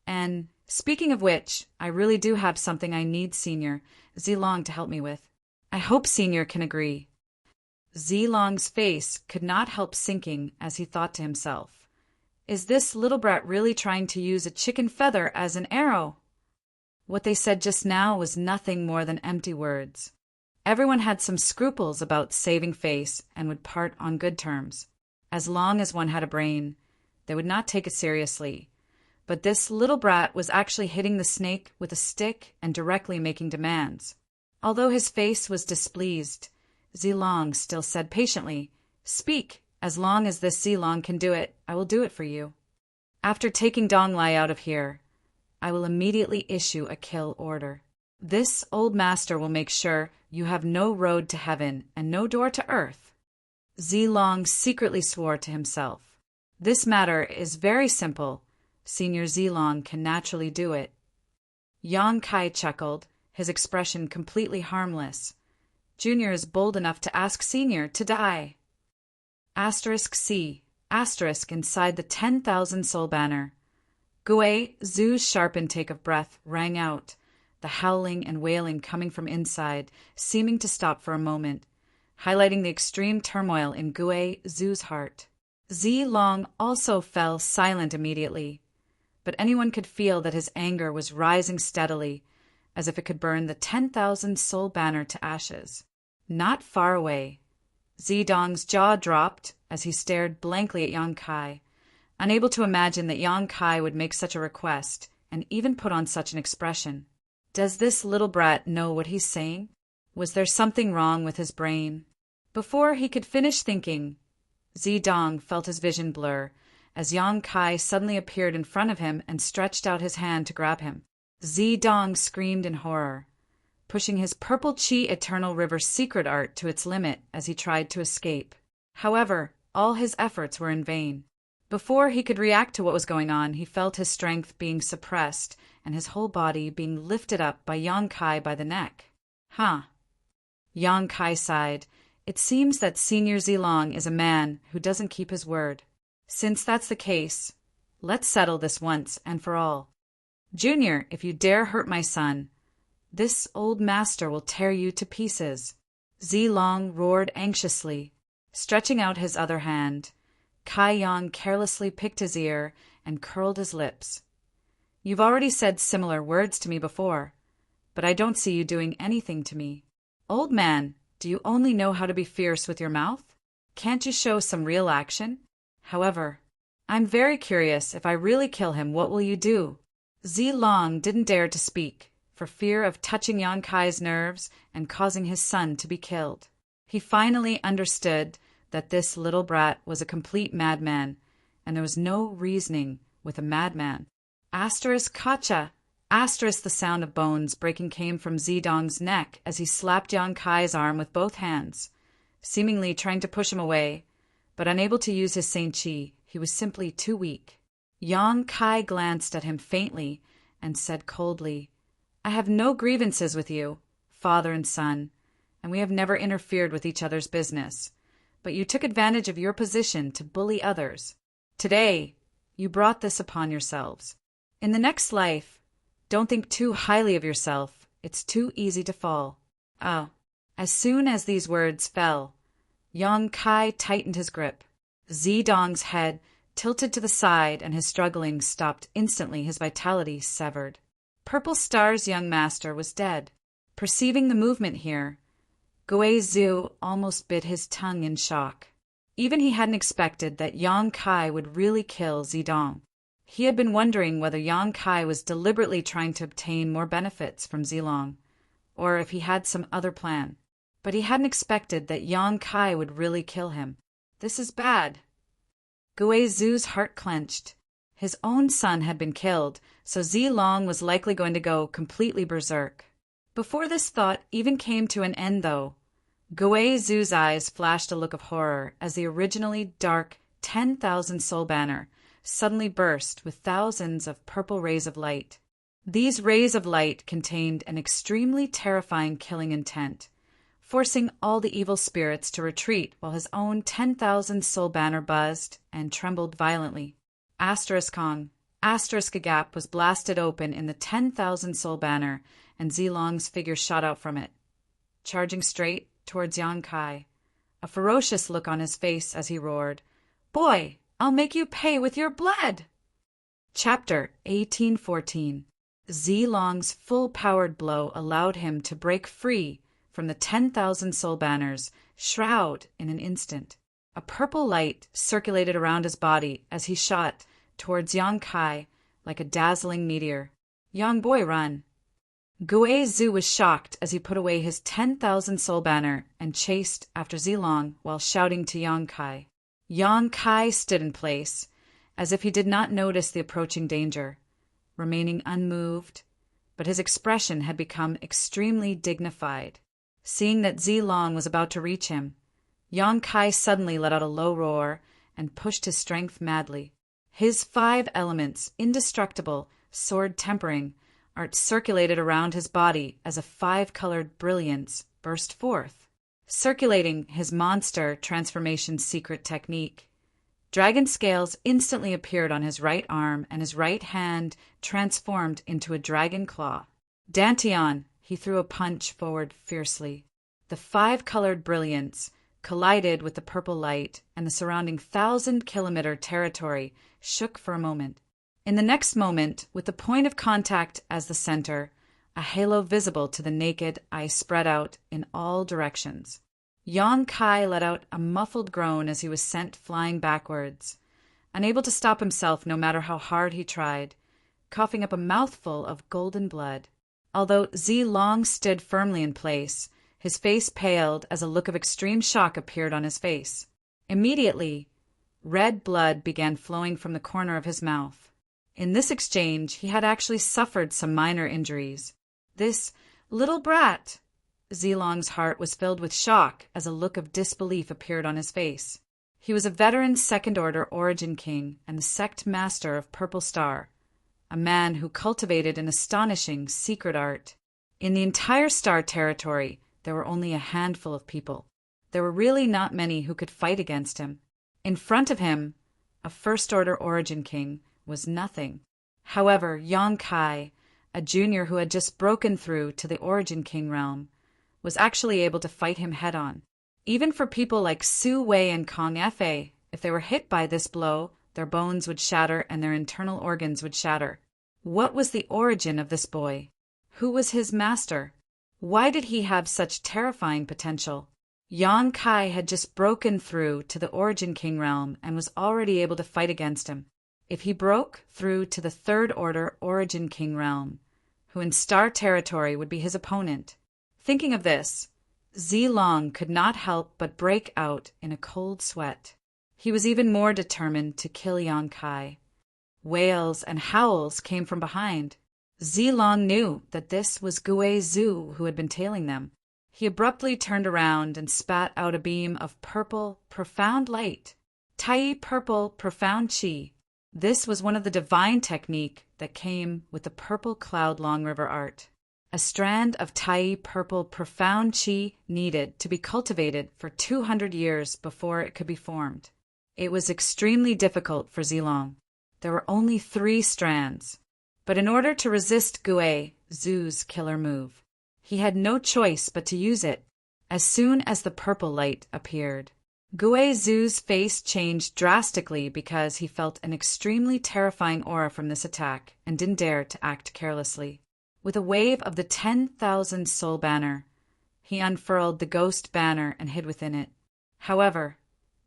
And, speaking of which, I really do have something I need Senior Zilong to help me with. I hope Senior can agree. Zilong's face could not help sinking as he thought to himself, is this little brat really trying to use a chicken feather as an arrow? What they said just now was nothing more than empty words. Everyone had some scruples about saving face and would part on good terms. As long as one had a brain, they would not take it seriously. But this little brat was actually hitting the snake with a stick and directly making demands. Although his face was displeased, Zilong still said patiently, "Speak. As long as this Zilong can do it, I will do it for you. After taking Donglai out of here, I will immediately issue a kill order. This old master will make sure you have no road to heaven and no door to earth." Zilong secretly swore to himself, "This matter is very simple. Senior Zilong can naturally do it." Yang Kai chuckled, his expression completely harmless. Junior is bold enough to ask Senior to die. *C*, inside the 10,000 soul banner. Gui Zhu's sharp intake of breath rang out, the howling and wailing coming from inside, seeming to stop for a moment, highlighting the extreme turmoil in Gui Zhu's heart. Zilong also fell silent immediately, but anyone could feel that his anger was rising steadily, as if it could burn the 10,000 soul banner to ashes. Not far away, Zidong's jaw dropped as he stared blankly at Yang Kai, unable to imagine that Yang Kai would make such a request and even put on such an expression. Does this little brat know what he's saying? Was there something wrong with his brain? Before he could finish thinking, Zidong felt his vision blur as Yang Kai suddenly appeared in front of him and stretched out his hand to grab him. Zidong screamed in horror, pushing his purple chi eternal river secret art to its limit as he tried to escape. However, all his efforts were in vain. Before he could react to what was going on, he felt his strength being suppressed and his whole body being lifted up by Yang Kai by the neck. Huh. Yang Kai sighed. It seems that Senior Zilong is a man who doesn't keep his word. Since that's the case, let's settle this once and for all. Junior, if you dare hurt my son, this old master will tear you to pieces. Zilong roared anxiously, stretching out his other hand. Kai Yang carelessly picked his ear and curled his lips. You've already said similar words to me before, but I don't see you doing anything to me. Old man, do you only know how to be fierce with your mouth? Can't you show some real action? However, I'm very curious, if I really kill him, what will you do? Zilong didn't dare to speak, for fear of touching Yang Kai's nerves and causing his son to be killed. He finally understood that this little brat was a complete madman, and there was no reasoning with a madman. Kacha! The sound of bones breaking came from Zidong's neck as he slapped Yang Kai's arm with both hands, seemingly trying to push him away, but unable to use his Saint Chi. He was simply too weak. Yang Kai glanced at him faintly and said coldly, I have no grievances with you, father and son, and we have never interfered with each other's business, but you took advantage of your position to bully others. Today, you brought this upon yourselves. In the next life, don't think too highly of yourself. It's too easy to fall. Oh. As soon as these words fell, Yang Kai tightened his grip. Zidong's head tilted to the side and his struggling stopped instantly, his vitality severed. Purple Star's young master was dead. Perceiving the movement here, Gui Zhu almost bit his tongue in shock. Even he hadn't expected that Yang Kai would really kill Zidong. He had been wondering whether Yang Kai was deliberately trying to obtain more benefits from Zilong, or if he had some other plan. But he hadn't expected that Yang Kai would really kill him. This is bad. Guizhu's heart clenched. His own son had been killed, so Zilong was likely going to go completely berserk. Before this thought even came to an end, though, Guizhu's eyes flashed a look of horror as the originally dark 10,000 soul banner suddenly burst with thousands of purple rays of light. These rays of light contained an extremely terrifying killing intent, forcing all the evil spirits to retreat while his own 10,000 soul banner buzzed and trembled violently. Kong. A gap was blasted open in the 10,000 soul banner, and Zilong's figure shot out from it, charging straight towards Yang Kai, a ferocious look on his face as he roared, "Boy, I'll make you pay with your blood!" Chapter 1814. Zilong's full-powered blow allowed him to break free from the 10,000 soul banner's shroud in an instant. A purple light circulated around his body as he shot towards Yang Kai like a dazzling meteor. "Young boy, run!" Guizhu was shocked as he put away his 10,000 soul banner and chased after Zilong while shouting to Yang Kai. Yang Kai stood in place, as if he did not notice the approaching danger, remaining unmoved, but his expression had become extremely dignified. Seeing that Zilong was about to reach him, Yang Kai suddenly let out a low roar and pushed his strength madly. His 5 elements, indestructible, sword-tempering, art circulated around his body as a 5-colored brilliance burst forth, circulating his monster transformation secret technique. Dragon scales instantly appeared on his right arm, and his right hand transformed into a dragon claw. "Dantian!" He threw a punch forward fiercely. The 5-colored brilliance collided with the purple light, and the surrounding 1,000-kilometer territory shook for a moment. In the next moment, with the point of contact as the center, a halo visible to the naked eye spread out in all directions. Yang Kai let out a muffled groan as he was sent flying backwards, unable to stop himself no matter how hard he tried, coughing up a mouthful of golden blood. Although Zilong stood firmly in place, his face paled as a look of extreme shock appeared on his face. Immediately, red blood began flowing from the corner of his mouth. In this exchange, he had actually suffered some minor injuries. This little brat! Zilong's heart was filled with shock as a look of disbelief appeared on his face. He was a veteran second-order Origin King and the sect master of Purple Star, a man who cultivated an astonishing secret art. In the entire Star territory, there were only a handful of people. There were really not many who could fight against him. In front of him, a First-Order Origin King was nothing. However, Yang Kai, a junior who had just broken through to the Origin King realm, was actually able to fight him head-on. Even for people like Su Wei and Kong Fa, if they were hit by this blow, their bones would shatter and their internal organs would shatter. What was the origin of this boy? Who was his master? Why did he have such terrifying potential? Yang Kai had just broken through to the Origin King realm and was already able to fight against him. If he broke through to the Third Order Origin King realm, who in Star territory would be his opponent. Thinking of this, Zilong could not help but break out in a cold sweat. He was even more determined to kill Yang Kai. Wails and howls came from behind. Zilong knew that this was Guizhu who had been tailing them. He abruptly turned around and spat out a beam of purple, profound light. Tai purple, profound chi. This was one of the divine technique that came with the purple cloud long river art. A strand of Tai purple profound chi needed to be cultivated for 200 years before it could be formed. It was extremely difficult for Zilong. There were only 3 strands. But in order to resist Guizhu's killer move, he had no choice but to use it as soon as the purple light appeared. Guizhu's face changed drastically because he felt an extremely terrifying aura from this attack and didn't dare to act carelessly. With a wave of the 10,000 soul banner, he unfurled the ghost banner and hid within it. However,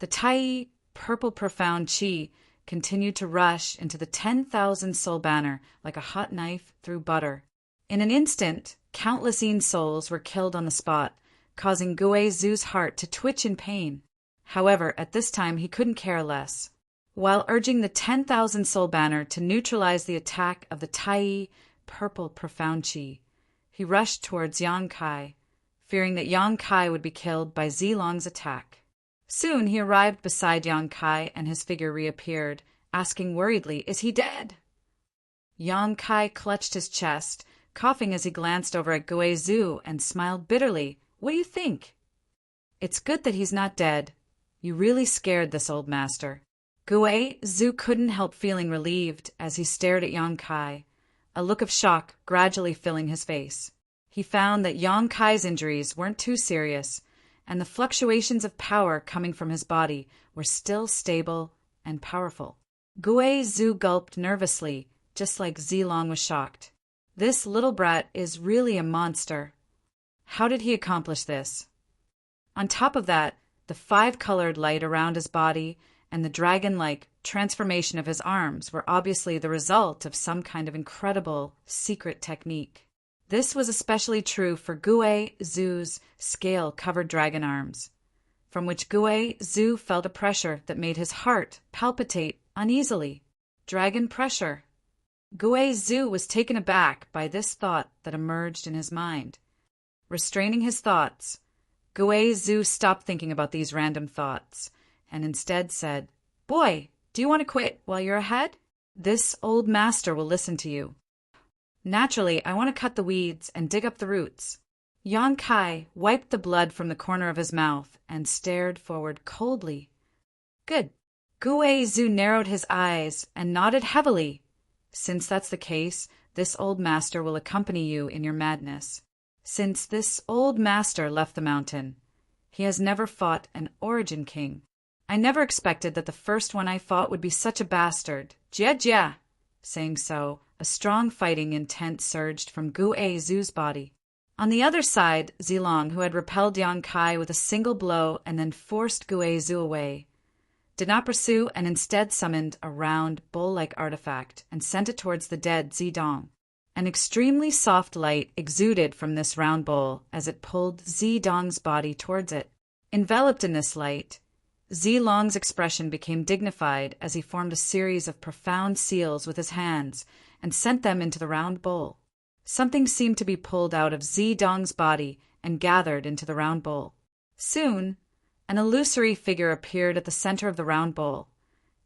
the Tai purple profound chi continued to rush into the 10,000 soul banner like a hot knife through butter. In an instant, countless souls were killed on the spot, causing Guizhu's heart to twitch in pain. However, at this time he couldn't care less. While urging the 10,000 soul banner to neutralize the attack of the Tai purple profound chi, he rushed towards Yang Kai, fearing that Yang Kai would be killed by Zilong's attack. Soon he arrived beside Yang Kai and his figure reappeared, asking worriedly, "Is he dead?" Yang Kai clutched his chest, coughing as he glanced over at Guizhu and smiled bitterly. "What do you think?" "It's good that he's not dead. You really scared this old master." Guizhu couldn't help feeling relieved as he stared at Yang Kai, a look of shock gradually filling his face. He found that Yang Kai's injuries weren't too serious, and the fluctuations of power coming from his body were still stable and powerful. Guizhu gulped nervously, just like Zilong was shocked. This little brat is really a monster. How did he accomplish this? On top of that, the 5-colored light around his body and the dragon-like transformation of his arms were obviously the result of some kind of incredible secret technique. This was especially true for Guizhu's scale-covered dragon arms, from which Guizhu felt a pressure that made his heart palpitate uneasily. Dragon pressure. Guizhu was taken aback by this thought that emerged in his mind. Restraining his thoughts, Guizhu stopped thinking about these random thoughts and instead said, "Boy, do you want to quit while you're ahead? This old master will listen to you. Naturally, I want to cut the weeds and dig up the roots." Yang Kai wiped the blood from the corner of his mouth and stared forward coldly. "Good." Guizhu narrowed his eyes and nodded heavily. "Since that's the case, this old master will accompany you in your madness. Since this old master left the mountain, he has never fought an origin king. I never expected that the first one I fought would be such a bastard. Jia Jia." Saying so, a strong fighting intent surged from Guizhu's body. On the other side, Zilong, who had repelled Yang Kai with a single blow and then forced Guizhu away, did not pursue and instead summoned a round, bowl-like artifact and sent it towards the dead Zidong. An extremely soft light exuded from this round bowl as it pulled Zidong's body towards it. Enveloped in this light, Zilong's expression became dignified as he formed a series of profound seals with his hands and sent them into the round bowl. Something seemed to be pulled out of Zidong's body and gathered into the round bowl. Soon, an illusory figure appeared at the center of the round bowl,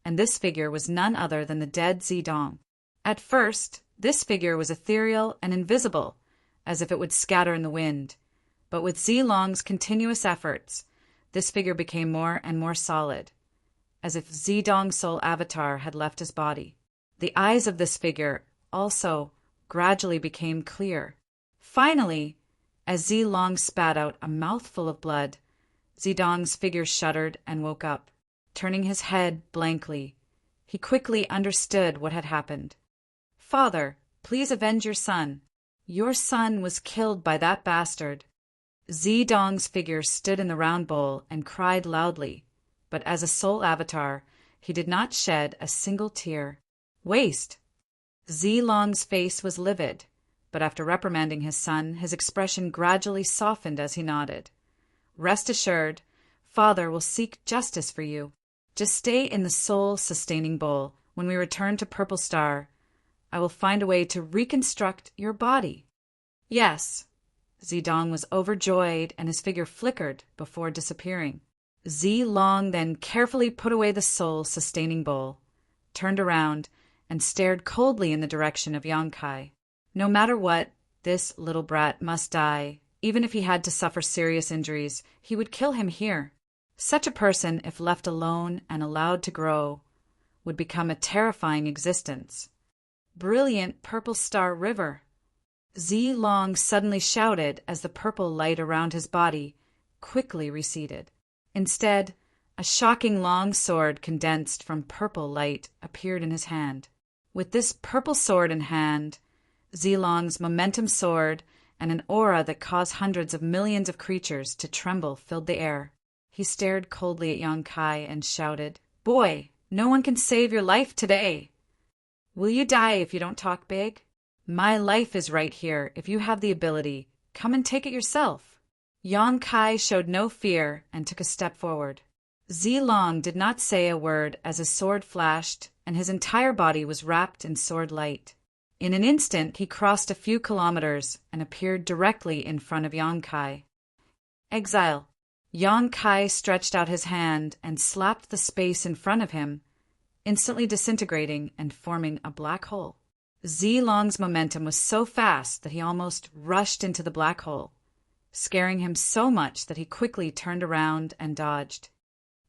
and this figure was none other than the dead Zidong. At first, this figure was ethereal and invisible, as if it would scatter in the wind, but with Zilong's continuous efforts, this figure became more and more solid, as if Zidong's soul avatar had left his body. The eyes of this figure also gradually became clear. Finally, as Zilong spat out a mouthful of blood, Zidong's figure shuddered and woke up. Turning his head blankly, he quickly understood what had happened. "Father, please avenge your son. Your son was killed by that bastard." Zidong's figure stood in the round bowl and cried loudly, but as a soul avatar, he did not shed a single tear. "Waste." Zilong's face was livid, but after reprimanding his son, his expression gradually softened as he nodded. "Rest assured, Father will seek justice for you. Just stay in the soul-sustaining bowl. When we return to Purple Star, I will find a way to reconstruct your body." "Yes." Zidong was overjoyed and his figure flickered before disappearing. Zilong then carefully put away the soul-sustaining bowl, turned around, and stared coldly in the direction of Yang Kai. No matter what, this little brat must die. Even if he had to suffer serious injuries, he would kill him here. Such a person, if left alone and allowed to grow, would become a terrifying existence. Brilliant Purple Star River. Zilong suddenly shouted as the purple light around his body quickly receded. Instead, a shocking long sword condensed from purple light appeared in his hand. With this purple sword in hand, Zilong's momentum sword and an aura that caused hundreds of millions of creatures to tremble filled the air. He stared coldly at Yang Kai and shouted, "Boy, No one can save your life today. Will you die if you don't talk big? My life is right here. If you have the ability, come and take it yourself. Yang Kai showed no fear and took a step forward. Zilong did not say a word as his sword flashed, and his entire body was wrapped in sword light. In an instant, he crossed a few kilometers and appeared directly in front of Yang Kai. Exile. Yang Kai stretched out his hand and slapped the space in front of him, instantly disintegrating and forming a black hole. Zilong's momentum was so fast that he almost rushed into the black hole, scaring him so much that he quickly turned around and dodged.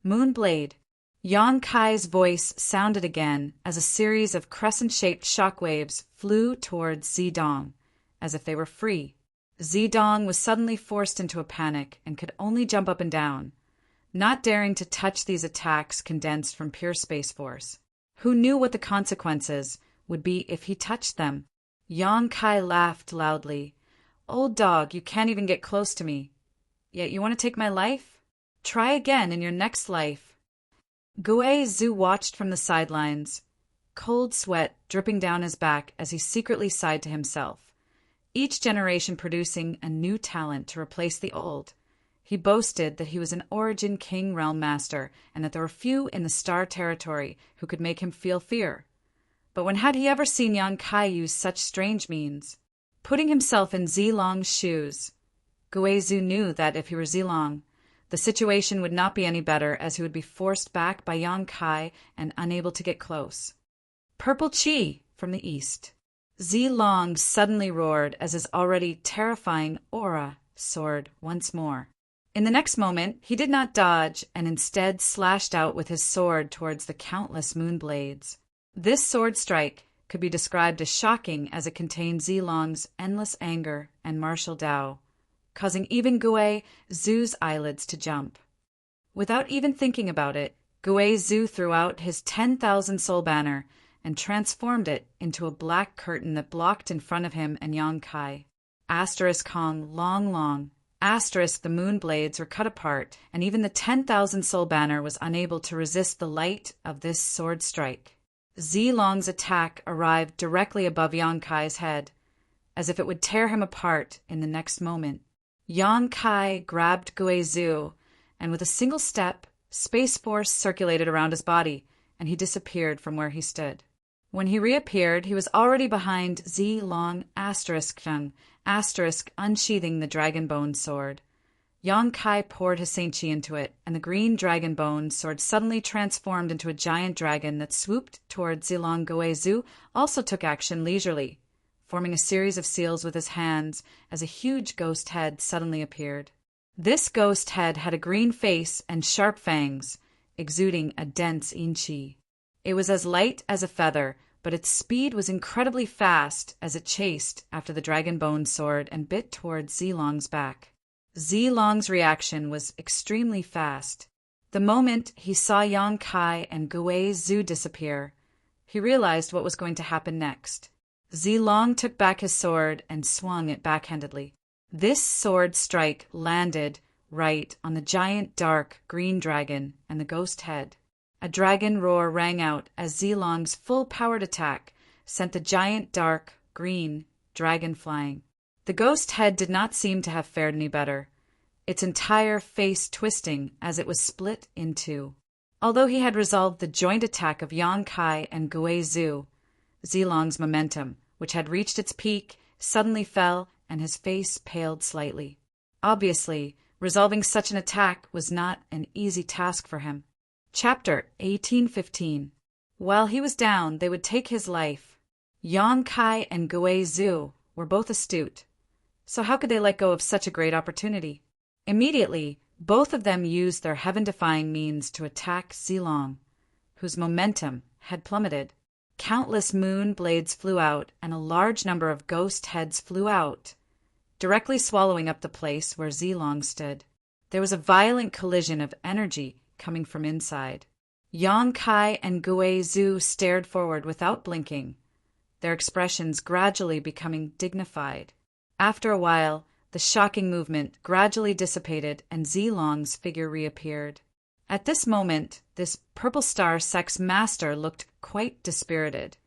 Moonblade. Yang Kai's voice sounded again as a series of crescent-shaped shockwaves flew towards Zidong, as if they were free. Zidong was suddenly forced into a panic and could only jump up and down, not daring to touch these attacks condensed from pure space force. Who knew what the consequences would be if he touched them? Yang Kai laughed loudly. Old dog, you can't even get close to me. Yet you want to take my life? Try again in your next life. Guo Zhu watched from the sidelines, cold sweat dripping down his back as he secretly sighed to himself, each generation producing a new talent to replace the old. He boasted that he was an Origin King Realm Master and that there were few in the Star Territory who could make him feel fear. But when had he ever seen Yang Kai use such strange means? Putting himself in Zilong's shoes, Guo Zhu knew that if he were Zilong, the situation would not be any better, as he would be forced back by Yang Kai and unable to get close. Purple Chi from the east. Zilong suddenly roared as his already terrifying aura soared once more. In the next moment, he did not dodge and instead slashed out with his sword towards the countless moonblades. This sword strike could be described as shocking as it contained Zilong's endless anger and martial Tao, causing even Guo Zhu's eyelids to jump. Without even thinking about it, Guo Zhu threw out his 10,000 soul banner and transformed it into a black curtain that blocked in front of him and Yang Kai. Asterisk Kong, long, long. Asterisk, the moon blades were cut apart, and even the 10,000 soul banner was unable to resist the light of this sword strike. Zilong's attack arrived directly above Yang Kai's head, as if it would tear him apart in the next moment. Yang Kai grabbed Guo Zhu, and with a single step, space force circulated around his body, and he disappeared from where he stood. When he reappeared, he was already behind Zilong asterisk unsheathing the dragon bone sword. Yang Kai poured his Saint Chi into it, and the green dragon bone sword suddenly transformed into a giant dragon that swooped towards Zilong. Guo Zhu also took action leisurely, forming a series of seals with his hands as a huge ghost head suddenly appeared. This ghost head had a green face and sharp fangs, exuding a dense yin qi. It was as light as a feather, but its speed was incredibly fast as it chased after the dragon bone sword and bit towards Zilong's back. Zilong's reaction was extremely fast. The moment he saw Yang Kai and Guo Zhu disappear, he realized what was going to happen next. Zilong took back his sword and swung it backhandedly. This sword strike landed right on the giant dark green dragon and the ghost head. A dragon roar rang out as Zilong's full-powered attack sent the giant dark green dragon flying. The ghost head did not seem to have fared any better, its entire face twisting as it was split in two. Although he had resolved the joint attack of Yang Kai and Guo Zhu, Zilong's momentum, which had reached its peak, suddenly fell, and his face paled slightly. Obviously, resolving such an attack was not an easy task for him. Chapter 1815. While he was down, they would take his life. Yang Kai and Guo Zhu were both astute, so how could they let go of such a great opportunity? Immediately, both of them used their heaven-defying means to attack Zilong, whose momentum had plummeted. Countless moon blades flew out, and a large number of ghost heads flew out, directly swallowing up the place where Zilong stood. There was a violent collision of energy coming from inside. Yang Kai and Guo Zhu stared forward without blinking, their expressions gradually becoming dignified. After a while, the shocking movement gradually dissipated and Zilong's figure reappeared. At this moment, this purple star sex master looked quite dispirited,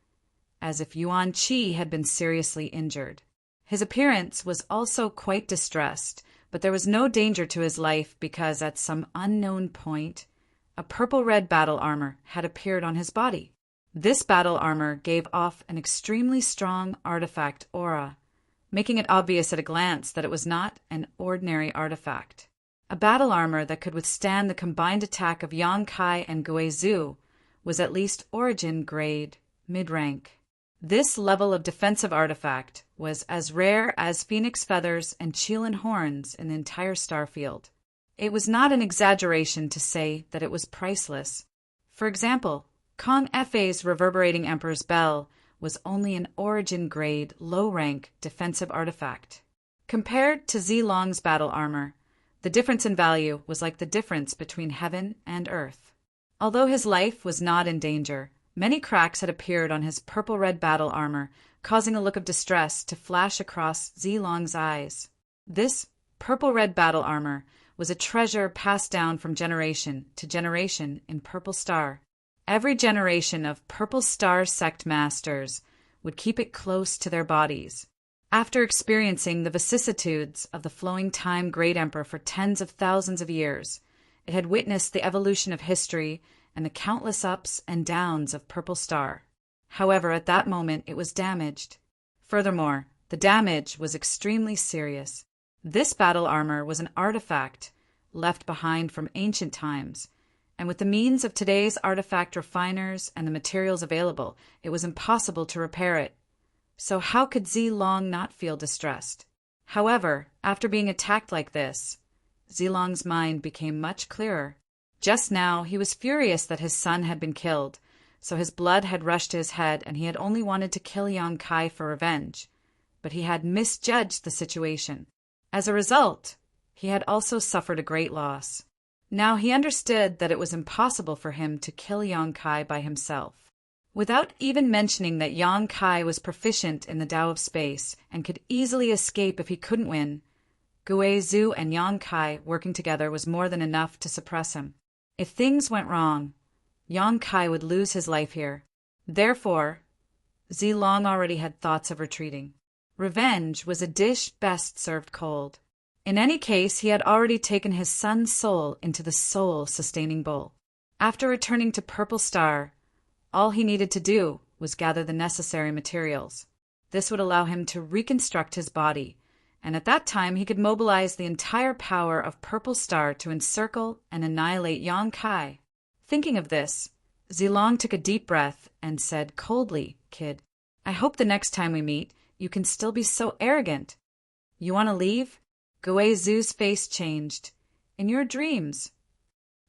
as if Yuan Qi had been seriously injured. His appearance was also quite distressed, but there was no danger to his life because at some unknown point, a purple-red battle armor had appeared on his body. This battle armor gave off an extremely strong artifact aura, making it obvious at a glance that it was not an ordinary artifact. A battle armor that could withstand the combined attack of Yang Kai and Guizhou was at least origin grade, mid-rank. This level of defensive artifact was as rare as phoenix feathers and Qilin horns in the entire starfield. It was not an exaggeration to say that it was priceless. For example, Kong Fei's reverberating Emperor's Bell was only an origin-grade, low-rank defensive artifact. Compared to Zilong's battle armor, the difference in value was like the difference between heaven and earth. Although his life was not in danger, many cracks had appeared on his purple-red battle armor, causing a look of distress to flash across Zilong's eyes. This purple-red battle armor was a treasure passed down from generation to generation in Purple Star. Every generation of Purple Star sect masters would keep it close to their bodies. After experiencing the vicissitudes of the flowing time Great Emperor for tens of thousands of years, it had witnessed the evolution of history and the countless ups and downs of Purple Star. However, at that moment it was damaged. Furthermore, the damage was extremely serious. This battle armor was an artifact left behind from ancient times, and with the means of today's artifact refiners and the materials available, it was impossible to repair it. So how could Zilong not feel distressed? However, after being attacked like this, Zilong's mind became much clearer. Just now, he was furious that his son had been killed, so his blood had rushed to his head and he had only wanted to kill Yang Kai for revenge. But he had misjudged the situation. As a result, he had also suffered a great loss. Now he understood that it was impossible for him to kill Yang Kai by himself. Without even mentioning that Yang Kai was proficient in the Tao of Space and could easily escape if he couldn't win, Guizhou and Yang Kai working together was more than enough to suppress him. If things went wrong, Yang Kai would lose his life here. Therefore, Zilong already had thoughts of retreating. Revenge was a dish best served cold. In any case, he had already taken his son's soul into the soul-sustaining bowl. After returning to Purple Star, all he needed to do was gather the necessary materials. This would allow him to reconstruct his body, and at that time he could mobilize the entire power of Purple Star to encircle and annihilate Yang Kai. Thinking of this, Zilong took a deep breath and said coldly, "Kid, I hope the next time we meet, you can still be so arrogant. You want to leave?" Guizhou's face changed. "In your dreams."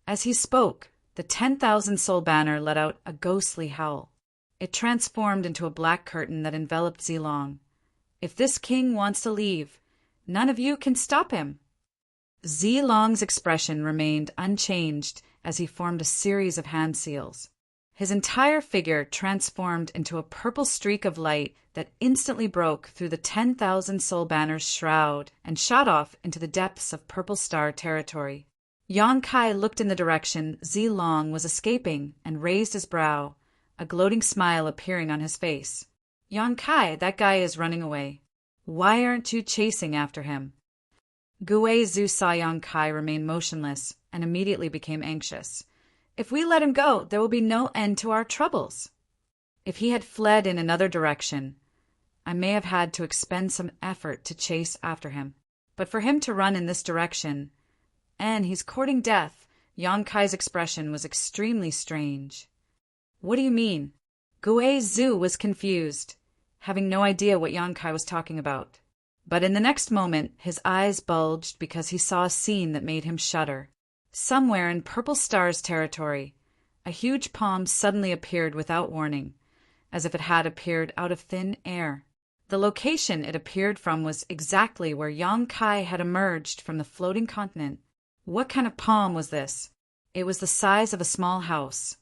As he spoke, the 10,000 soul banner let out a ghostly howl. It transformed into a black curtain that enveloped Zilong. "If this king wants to leave, none of you can stop him." Zilong's expression remained unchanged as he formed a series of hand seals. His entire figure transformed into a purple streak of light that instantly broke through the 10,000 soul banner's shroud and shot off into the depths of Purple Star territory. Yang Kai looked in the direction Zilong was escaping and raised his brow, a gloating smile appearing on his face. "Yang Kai, that guy is running away. Why aren't you chasing after him?" Guizhou saw Yang Kai remain motionless and immediately became anxious. "If we let him go, there will be no end to our troubles." If he had fled in another direction, I may have had to expend some effort to chase after him. But for him to run in this direction, and he's courting death, Yang Kai's expression was extremely strange. "What do you mean?" Guizhou was confused, having no idea what Yang Kai was talking about. But in the next moment, his eyes bulged because he saw a scene that made him shudder. Somewhere in Purple Star's territory, a huge palm suddenly appeared without warning, as if it had appeared out of thin air. The location it appeared from was exactly where Yang Kai had emerged from the floating continent. What kind of palm was this? It was the size of a small house,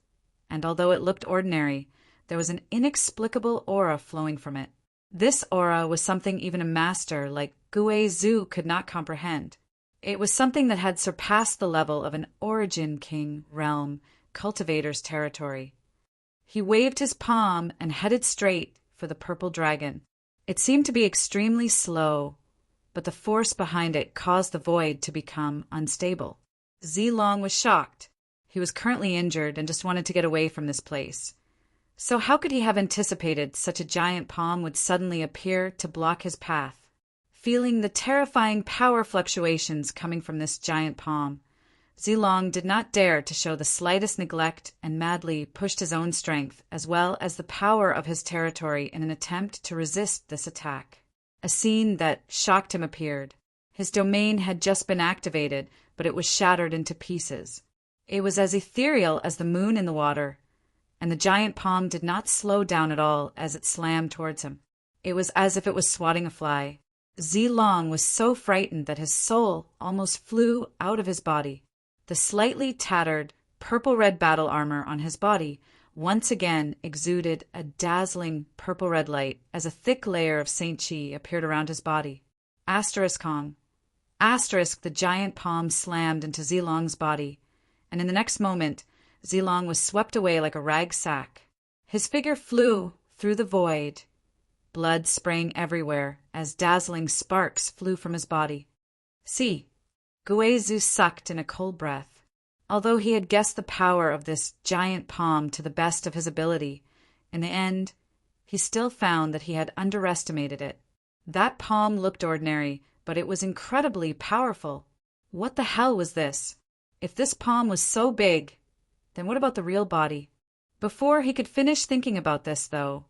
and although it looked ordinary, there was an inexplicable aura flowing from it. This aura was something even a master like Guizhou could not comprehend. It was something that had surpassed the level of an origin king realm cultivator's territory. He waved his palm and headed straight for the purple dragon. It seemed to be extremely slow, but the force behind it caused the void to become unstable. Zilong was shocked. He was currently injured and just wanted to get away from this place. So how could he have anticipated such a giant palm would suddenly appear to block his path? Feeling the terrifying power fluctuations coming from this giant palm, Zilong did not dare to show the slightest neglect and madly pushed his own strength as well as the power of his territory in an attempt to resist this attack. A scene that shocked him appeared. His domain had just been activated, but it was shattered into pieces. It was as ethereal as the moon in the water, and the giant palm did not slow down at all as it slammed towards him. It was as if it was swatting a fly. Zilong was so frightened that his soul almost flew out of his body. The slightly tattered, purple-red battle armor on his body once again exuded a dazzling purple-red light as a thick layer of Saint Chi appeared around his body. Asterisk Kong. Asterisk, the giant palm slammed into Zilong's body, and in the next moment, Zilong was swept away like a rag sack. His figure flew through the void, blood spraying everywhere as dazzling sparks flew from his body. See, Guizhu sucked in a cold breath. Although he had guessed the power of this giant palm to the best of his ability, in the end, he still found that he had underestimated it. That palm looked ordinary, but it was incredibly powerful. What the hell was this? If this palm was so big, then what about the real body? Before he could finish thinking about this, though,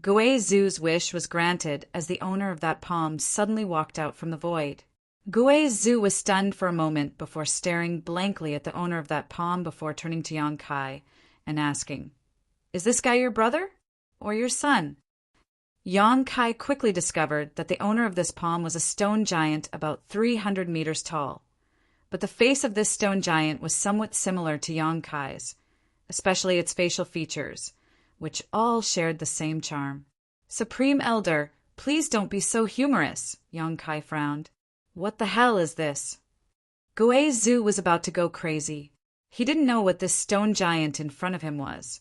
Guizhu's wish was granted as the owner of that palm suddenly walked out from the void. Guizhu was stunned for a moment before staring blankly at the owner of that palm before turning to Yang Kai and asking, "Is this guy your brother or your son?" Yang Kai quickly discovered that the owner of this palm was a stone giant about 300 meters tall. But the face of this stone giant was somewhat similar to Yang Kai's, especially its facial features, which all shared the same charm. "Supreme Elder, please don't be so humorous," Yang Kai frowned. "What the hell is this?" Guizhu was about to go crazy. He didn't know what this stone giant in front of him was,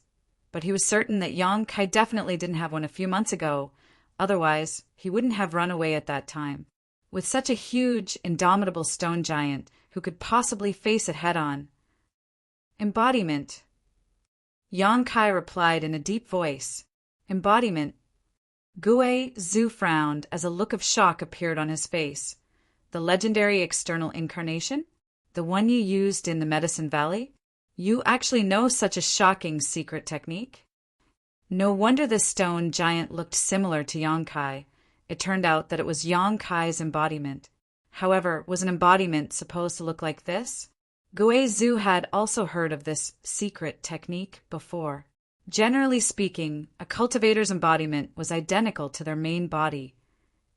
but he was certain that Yang Kai definitely didn't have one a few months ago, otherwise he wouldn't have run away at that time. With such a huge, indomitable stone giant, who could possibly face it head-on? Embodiment. Yang Kai replied in a deep voice. Embodiment. Guizhu frowned as a look of shock appeared on his face. The legendary external incarnation? The one you used in the Medicine Valley? You actually know such a shocking secret technique? No wonder this stone giant looked similar to Yang Kai. It turned out that it was Yang Kai's embodiment. However, was an embodiment supposed to look like this? Guizhu had also heard of this secret technique before. Generally speaking, a cultivator's embodiment was identical to their main body,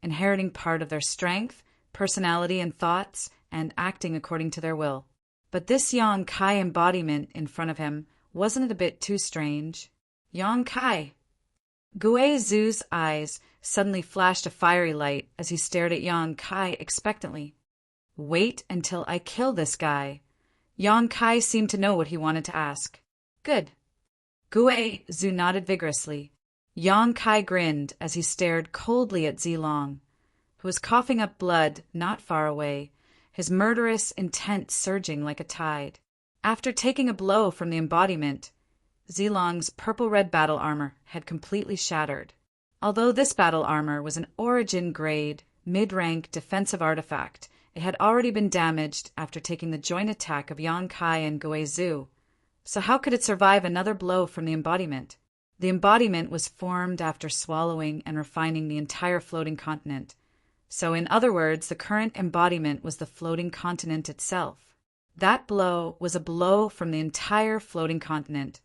inheriting part of their strength, personality, and thoughts, and acting according to their will. But this Yang Kai embodiment in front of him, wasn't it a bit too strange? Yang Kai! Guizhu's eyes suddenly flashed a fiery light as he stared at Yang Kai expectantly. Wait until I kill this guy. Yang Kai seemed to know what he wanted to ask. Good. Guizhu nodded vigorously. Yang Kai grinned as he stared coldly at Zilong, who was coughing up blood not far away, his murderous intent surging like a tide. After taking a blow from the embodiment, Zilong's purple-red battle armor had completely shattered. Although this battle armor was an origin-grade, mid-rank defensive artifact, it had already been damaged after taking the joint attack of Yang Kai and Guizhu. So how could it survive another blow from the embodiment? The embodiment was formed after swallowing and refining the entire floating continent. So in other words, the current embodiment was the floating continent itself. That blow was a blow from the entire floating continent,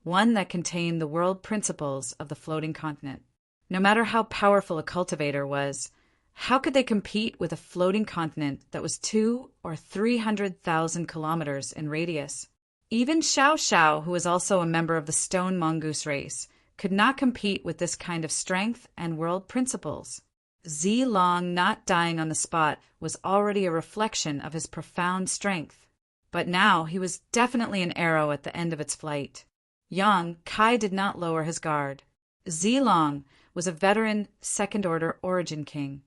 one that contained the world principles of the floating continent. No matter how powerful a cultivator was, how could they compete with a floating continent that was 200,000 or 300,000 kilometers in radius? Even Xiao Xiao, who was also a member of the stone mongoose race, could not compete with this kind of strength and world principles. Zilong not dying on the spot was already a reflection of his profound strength. But now he was definitely an arrow at the end of its flight. Yang Kai did not lower his guard. Zilong was a veteran second-order origin king,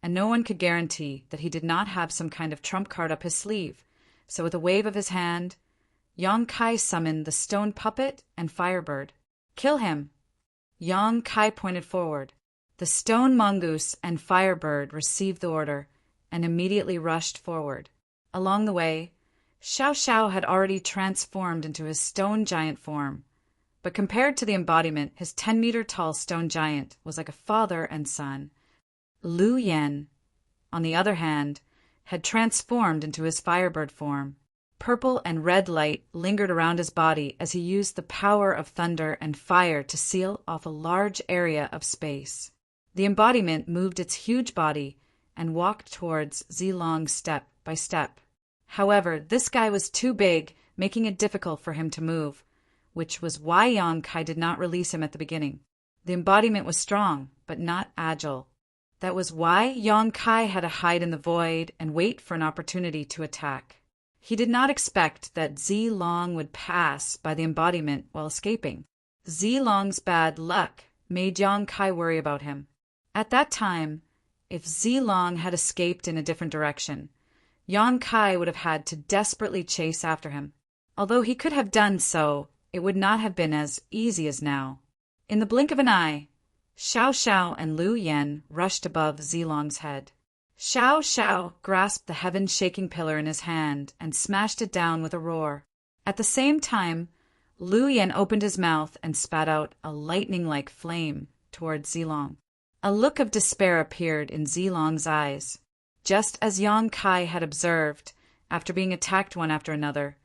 and no one could guarantee that he did not have some kind of trump card up his sleeve. So with a wave of his hand, Yang Kai summoned the stone puppet and firebird. "Kill him!" Yang Kai pointed forward. The stone mongoose and firebird received the order and immediately rushed forward. Along the way, Xiao Xiao had already transformed into his stone giant form, but compared to the embodiment, his 10-meter-tall stone giant was like a father and son. Lu Yan, on the other hand, had transformed into his firebird form. Purple and red light lingered around his body as he used the power of thunder and fire to seal off a large area of space. The embodiment moved its huge body and walked towards Zilong step by step. However, this guy was too big, making it difficult for him to move, which was why Yang Kai did not release him at the beginning. The embodiment was strong, but not agile. That was why Yang Kai had to hide in the void and wait for an opportunity to attack. He did not expect that Zilong would pass by the embodiment while escaping. Zilong's bad luck made Yang Kai worry about him. At that time, if Zilong had escaped in a different direction, Yang Kai would have had to desperately chase after him. Although he could have done so, it would not have been as easy as now. In the blink of an eye, Xiao Xiao and Lu Yan rushed above Zilong's head. Xiao Xiao grasped the heaven-shaking pillar in his hand and smashed it down with a roar. At the same time, Lu Yan opened his mouth and spat out a lightning-like flame towards Zilong. A look of despair appeared in Zilong's eyes. Just as Yang Kai had observed, after being attacked one after another,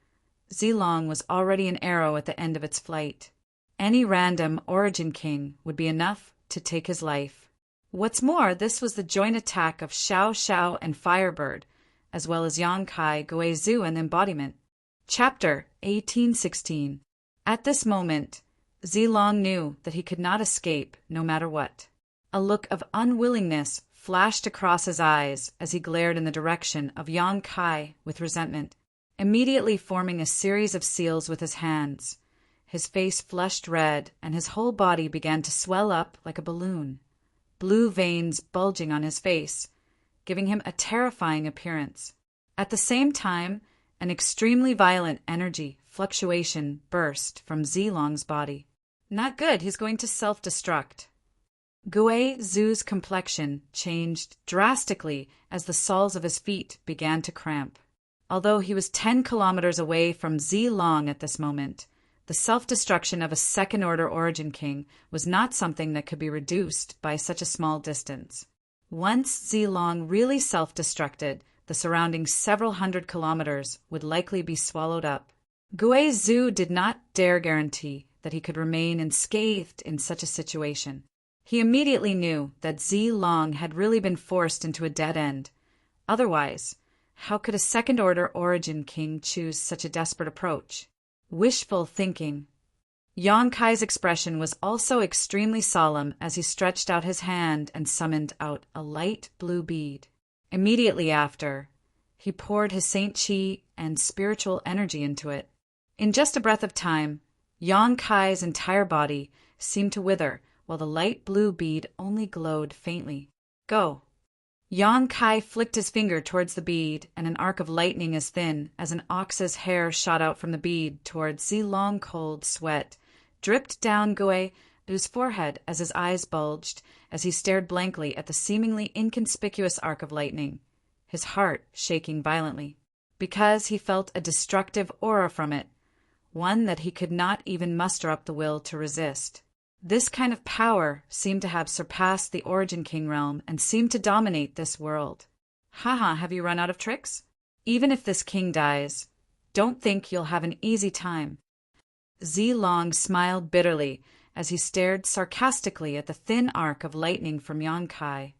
Zilong was already an arrow at the end of its flight. Any random origin king would be enough to take his life. What's more, this was the joint attack of Xiao Xiao and Firebird, as well as Yang Kai, Guizhu, and the embodiment. Chapter 1816. At this moment, Zilong knew that he could not escape no matter what. A look of unwillingness flashed across his eyes as he glared in the direction of Yang Kai with resentment, immediately forming a series of seals with his hands. His face flushed red, and his whole body began to swell up like a balloon, blue veins bulging on his face, giving him a terrifying appearance. At the same time, an extremely violent energy fluctuation burst from Zilong's body. Not good, he's going to self-destruct. Guizhu's complexion changed drastically as the soles of his feet began to cramp. Although he was 10 kilometers away from Zilong at this moment, the self-destruction of a second-order origin king was not something that could be reduced by such a small distance. Once Zilong really self-destructed, the surrounding several hundred kilometers would likely be swallowed up. Guizhu did not dare guarantee that he could remain unscathed in such a situation. He immediately knew that Zilong had really been forced into a dead end. Otherwise, how could a second-order origin king choose such a desperate approach? Wishful thinking. Yang Kai's expression was also extremely solemn as he stretched out his hand and summoned out a light blue bead. Immediately after, he poured his Saint Chi and spiritual energy into it. In just a breath of time, Yang Kai's entire body seemed to wither, while the light blue bead only glowed faintly. Go! Yang Kai flicked his finger towards the bead, and an arc of lightning as thin as an ox's hair shot out from the bead towards Zilong. Cold sweat dripped down Guizhu's forehead as his eyes bulged as he stared blankly at the seemingly inconspicuous arc of lightning, his heart shaking violently, because he felt a destructive aura from it, one that he could not even muster up the will to resist. This kind of power seemed to have surpassed the Origin King realm and seemed to dominate this world. Haha, have you run out of tricks? Even if this king dies, don't think you'll have an easy time. Zilong smiled bitterly as he stared sarcastically at the thin arc of lightning from Yang Kai,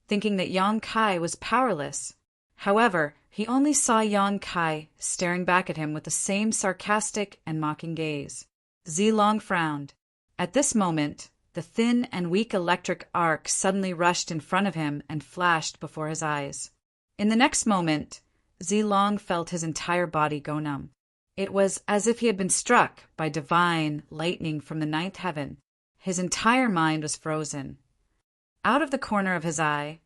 thinking that Yang Kai was powerless. However, he only saw Yang Kai staring back at him with the same sarcastic and mocking gaze. Zilong frowned. At this moment, The thin and weak electric arc suddenly rushed in front of him and flashed before his eyes. In the next moment, Zilong felt his entire body go numb. It was as if he had been struck by divine lightning from the ninth heaven. His entire mind was frozen. Out of the corner of his eye,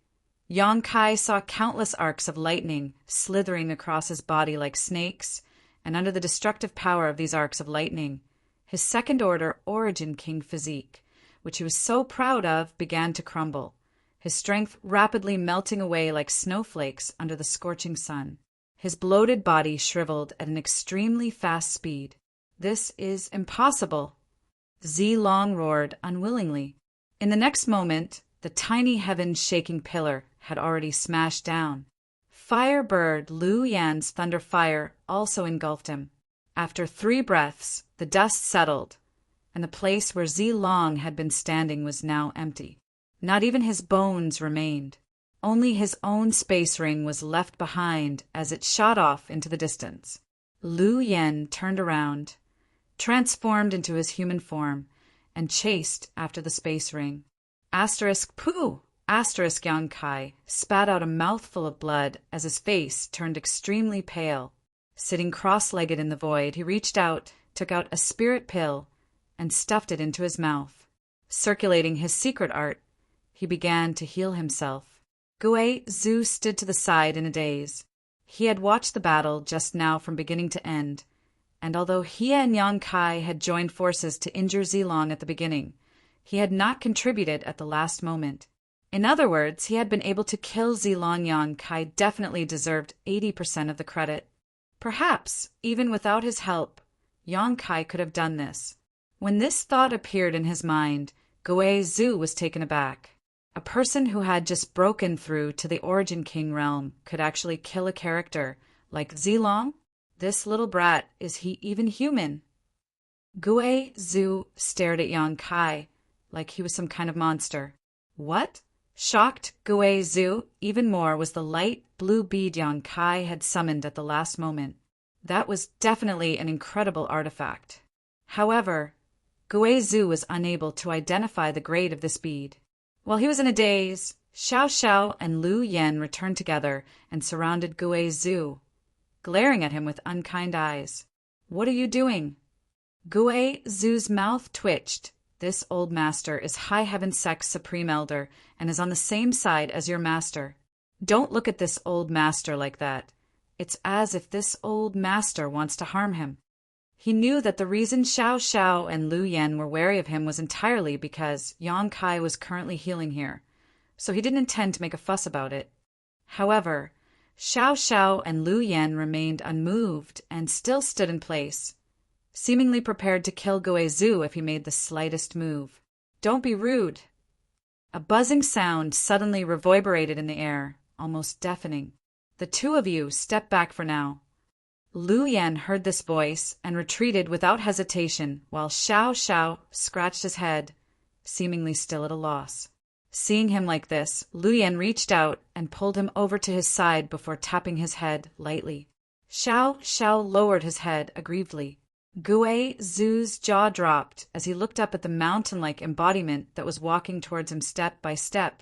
Yang Kai saw countless arcs of lightning slithering across his body like snakes, and under the destructive power of these arcs of lightning, his second-order Origin King physique, which he was so proud of, began to crumble, his strength rapidly melting away like snowflakes under the scorching sun. His bloated body shriveled at an extremely fast speed. "This is impossible," Zilong roared unwillingly. In the next moment, the tiny heaven-shaking pillar had already smashed down. Firebird Lu Yan's thunder fire also engulfed him. After 3 breaths, the dust settled, and the place where Zilong had been standing was now empty. Not even his bones remained. Only his own space ring was left behind as it shot off into the distance. Lu Yan turned around, transformed into his human form, and chased after the space ring. Pooh! Yang Kai spat out a mouthful of blood as his face turned extremely pale. Sitting cross-legged in the void, he reached out, took out a spirit pill, and stuffed it into his mouth. Circulating his secret art, he began to heal himself. Gui Zhu stood to the side in a daze. He had watched the battle just now from beginning to end, and although he and Yang Kai had joined forces to injure Zilong at the beginning, he had not contributed at the last moment. In other words, he had been able to kill Zilong. Yang Kai definitely deserved 80% of the credit. Perhaps, even without his help, Yang Kai could have done this. When this thought appeared in his mind, Gui Zhu was taken aback. A person who had just broken through to the Origin King realm could actually kill a character like Zilong? This little brat, is he even human? Gui Zhu stared at Yang Kai like he was some kind of monster. What? Shocked Gui Zhu even more was the light blue bead Yang Kai had summoned at the last moment. That was definitely an incredible artifact. However, Gui Zhu was unable to identify the grade of this bead. While he was in a daze, Xiao Xiao and Lu Yan returned together and surrounded Gui Zhu, glaring at him with unkind eyes. "What are you doing?" Gui Zhu's mouth twitched. "This old master is High Heaven Sect's Supreme Elder and is on the same side as your master. Don't look at this old master like that. It's as if this old master wants to harm him." He knew that the reason Xiao Xiao and Lu Yan were wary of him was entirely because Yang Kai was currently healing here, so he didn't intend to make a fuss about it. However, Xiao Xiao and Lu Yan remained unmoved and still stood in place, seemingly prepared to kill Gui Zhu if he made the slightest move. "Don't be rude." A buzzing sound suddenly reverberated in the air, almost deafening. "The two of you step back for now." Lu Yan heard this voice and retreated without hesitation, while Xiao Xiao scratched his head, seemingly still at a loss. Seeing him like this, Lu Yan reached out and pulled him over to his side before tapping his head lightly. Xiao Xiao lowered his head aggrievedly. Gui Zhu's jaw dropped as he looked up at the mountain-like embodiment that was walking towards him step by step,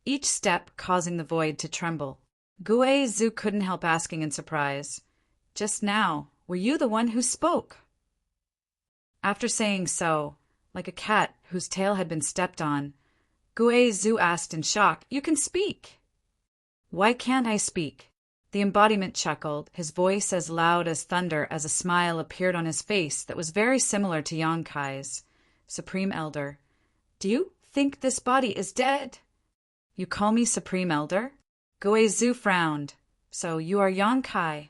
each step causing the void to tremble. Gui Zhu couldn't help asking in surprise, "Just now, were you the one who spoke?" After saying so, like a cat whose tail had been stepped on, Gui Zhu asked in shock, "You can speak." "Why can't I speak?" The embodiment chuckled, his voice as loud as thunder as a smile appeared on his face that was very similar to Yang Kai's. "Supreme Elder, do you think this body is dead?" "You call me Supreme Elder?" Gui Zhu frowned. "So you are Yang Kai?"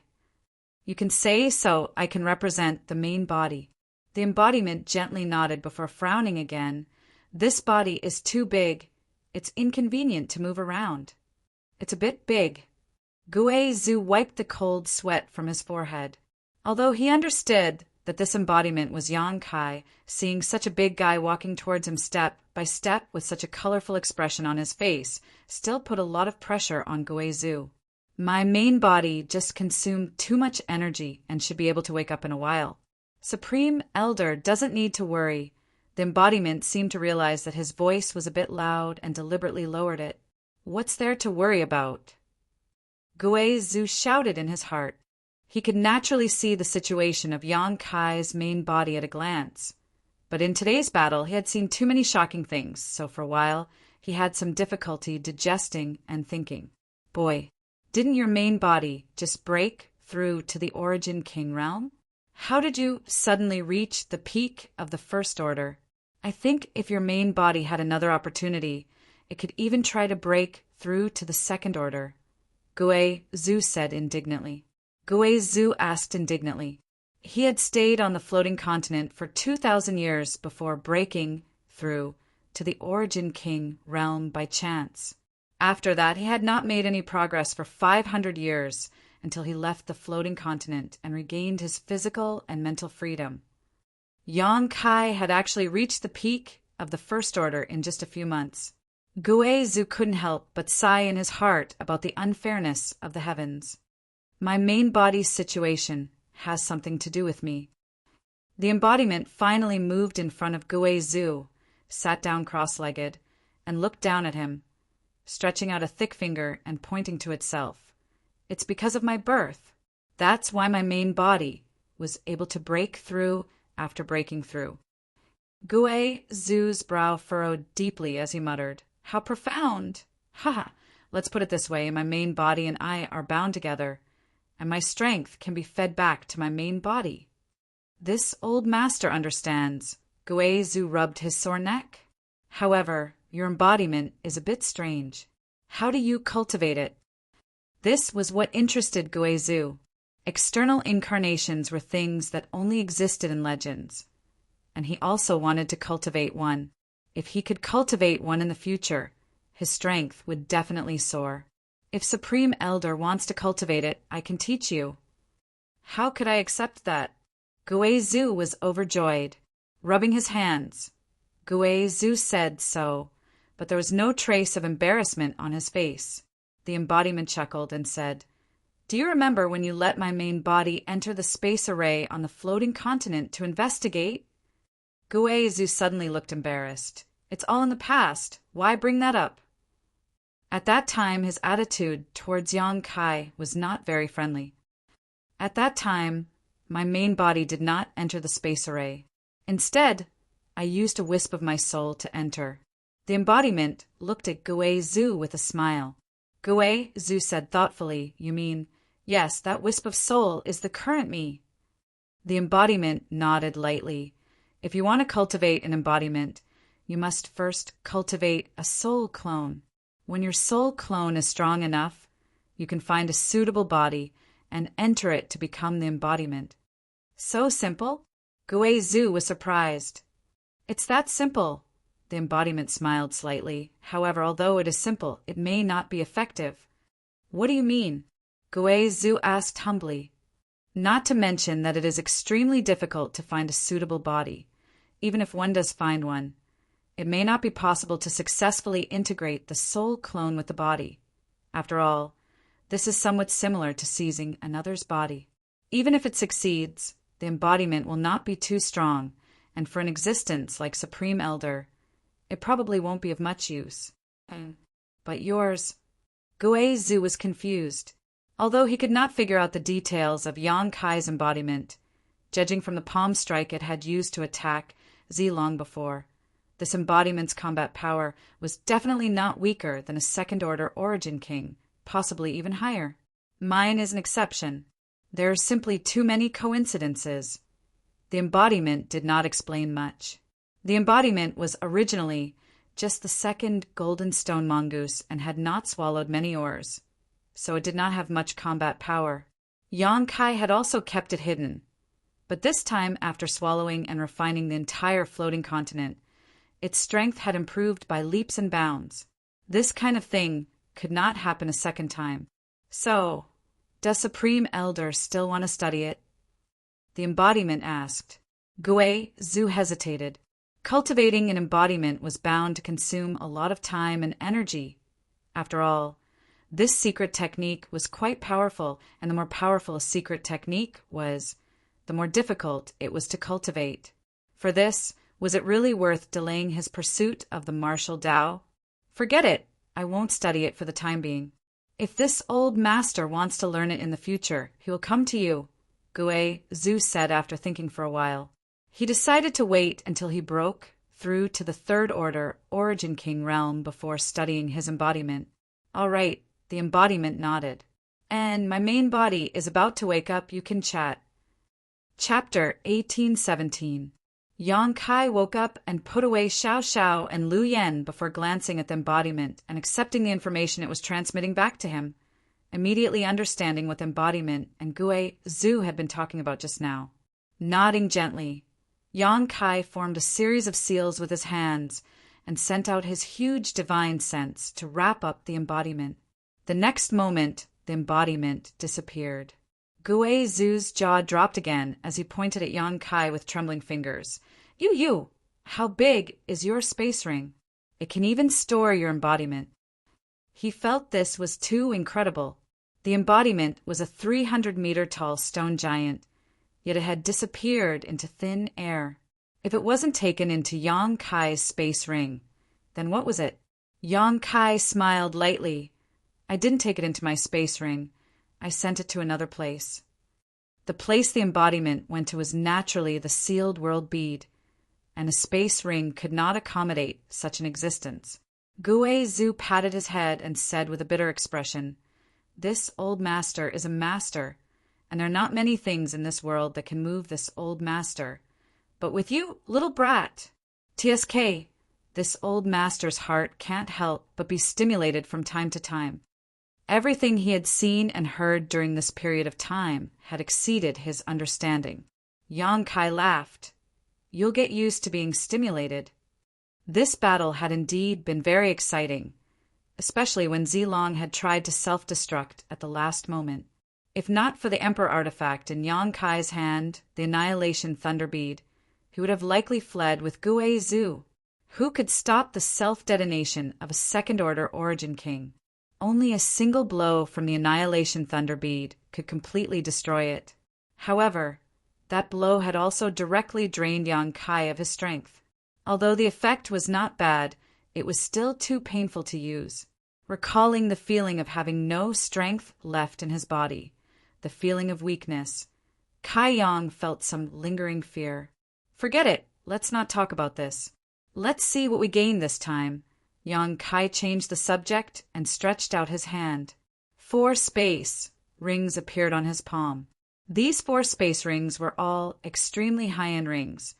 "You can say so. I can represent the main body." The embodiment gently nodded before frowning again. "This body is too big. It's inconvenient to move around." "It's a bit big." Gui Zhu wiped the cold sweat from his forehead. Although he understood that this embodiment was Yang Kai, seeing such a big guy walking towards him step by step with such a colorful expression on his face still put a lot of pressure on Gui Zhu. "My main body just consumed too much energy and should be able to wake up in a while. Supreme Elder doesn't need to worry. The embodiment seemed to realize that his voice was a bit loud and deliberately lowered it. What's there to worry about? Gui Zhu shouted in his heart. He could naturally see the situation of Yang Kai's main body at a glance. But in today's battle, he had seen too many shocking things, so for a while, he had some difficulty digesting and thinking. Boy, didn't your main body just break through to the Origin King realm? How did you suddenly reach the peak of the First Order? I think if your main body had another opportunity, it could even try to break through to the Second Order. Gui Zhu said indignantly. Gui Zhu asked indignantly. He had stayed on the floating continent for 2,000 years before breaking through to the Origin King realm by chance. After that, he had not made any progress for 500 years until he left the floating continent and regained his physical and mental freedom. Yang Kai had actually reached the peak of the First Order in just a few months. Gui Zhu couldn't help but sigh in his heart about the unfairness of the heavens. My main body's situation has something to do with me. The embodiment finally moved in front of Gui Zhu, sat down cross-legged, and looked down at him, stretching out a thick finger and pointing to itself. It's because of my birth. That's why my main body was able to break through after breaking through. Gui Zhu's brow furrowed deeply as he muttered, "How profound! Ha! Let's put it this way, my main body and I are bound together, and my strength can be fed back to my main body. This old master understands." Gui Zhu rubbed his sore neck. "However, your embodiment is a bit strange. How do you cultivate it?" This was what interested Gui Zhu. External incarnations were things that only existed in legends, and he also wanted to cultivate one. If he could cultivate one in the future, his strength would definitely soar. If Supreme Elder wants to cultivate it, I can teach you. How could I accept that? Gui Zhu was overjoyed, rubbing his hands. Gui Zhu said so, but there was no trace of embarrassment on his face. The embodiment chuckled and said, "Do you remember when you let my main body enter the space array on the floating continent to investigate?" Gui Zhu suddenly looked embarrassed. "It's all in the past. Why bring that up?" At that time, his attitude towards Yang Kai was not very friendly. At that time, my main body did not enter the space array. Instead, I used a wisp of my soul to enter. The embodiment looked at Gui Zhu with a smile. Gui Zhu said thoughtfully, "You mean, yes, that wisp of soul is the current me." The embodiment nodded lightly. If you want to cultivate an embodiment, you must first cultivate a soul clone. When your soul clone is strong enough, you can find a suitable body and enter it to become the embodiment. So simple? Gui Zhu was surprised. It's that simple. The embodiment smiled slightly. However, although it is simple, it may not be effective. What do you mean? Gui Zhu asked humbly. Not to mention that it is extremely difficult to find a suitable body. Even if one does find one, it may not be possible to successfully integrate the soul clone with the body. After all, this is somewhat similar to seizing another's body. Even if it succeeds, the embodiment will not be too strong, and for an existence like Supreme Elder, it probably won't be of much use. But yours... Gui Zhu was confused. Although he could not figure out the details of Yang Kai's embodiment, judging from the palm strike it had used to attack Zi long before, this embodiment's combat power was definitely not weaker than a second-order Origin King, possibly even higher. Mine is an exception. There are simply too many coincidences. The embodiment did not explain much. The embodiment was originally just the second golden stone mongoose and had not swallowed many ores, so it did not have much combat power. Yang Kai had also kept it hidden, but this time, after swallowing and refining the entire floating continent, its strength had improved by leaps and bounds. This kind of thing could not happen a second time. So, does Supreme Elder still want to study it? The embodiment asked. Gui Zhu hesitated. Cultivating an embodiment was bound to consume a lot of time and energy. After all, this secret technique was quite powerful, and the more powerful a secret technique was, the more difficult it was to cultivate. For this, Was it really worth delaying his pursuit of the martial Tao? Forget it. I won't study it for the time being. If this old master wants to learn it in the future, he will come to you, Gui Zhu said after thinking for a while. He decided to wait until he broke through to the Third Order Origin King realm before studying his embodiment. All right, the embodiment nodded. And my main body is about to wake up, you can chat. Chapter 1817. Yang Kai woke up and put away Xiao Xiao and Lu Yen before glancing at the embodiment and accepting the information it was transmitting back to him, immediately understanding what the embodiment and Gui Zhu had been talking about just now. Nodding gently, Yang Kai formed a series of seals with his hands and sent out his huge divine sense to wrap up the embodiment. The next moment, the embodiment disappeared. Gui Zhu's jaw dropped again as he pointed at Yang Kai with trembling fingers. You! How big is your space ring? It can even store your embodiment. He felt this was too incredible. The embodiment was a 300-meter-tall stone giant, yet it had disappeared into thin air. If it wasn't taken into Yang Kai's space ring, then what was it? Yang Kai smiled lightly. I didn't take it into my space ring. I sent it to another place. The place the embodiment went to was naturally the sealed world bead, and a space ring could not accommodate such an existence. Gui Zhu patted his head and said with a bitter expression, This old master is a master, and there are not many things in this world that can move this old master. But with you, little brat, TSK, this old master's heart can't help but be stimulated from time to time. Everything he had seen and heard during this period of time had exceeded his understanding. Yang Kai laughed. You'll get used to being stimulated. This battle had indeed been very exciting, especially when Zilong had tried to self-destruct at the last moment. If not for the Emperor artifact in Yang Kai's hand, the Annihilation Thunder Bead, he would have likely fled with Gui Zhu. Who could stop the self-detonation of a second-order Origin King? Only a single blow from the Annihilation Thunder Bead could completely destroy it. However, that blow had also directly drained Yang Kai of his strength. Although the effect was not bad, it was still too painful to use. Recalling the feeling of having no strength left in his body, the feeling of weakness, Kai Yang felt some lingering fear. Forget it, let's not talk about this. Let's see what we gain this time. Yang Kai changed the subject and stretched out his hand. 4 space rings appeared on his palm. These 4 space rings were all extremely high-end rings,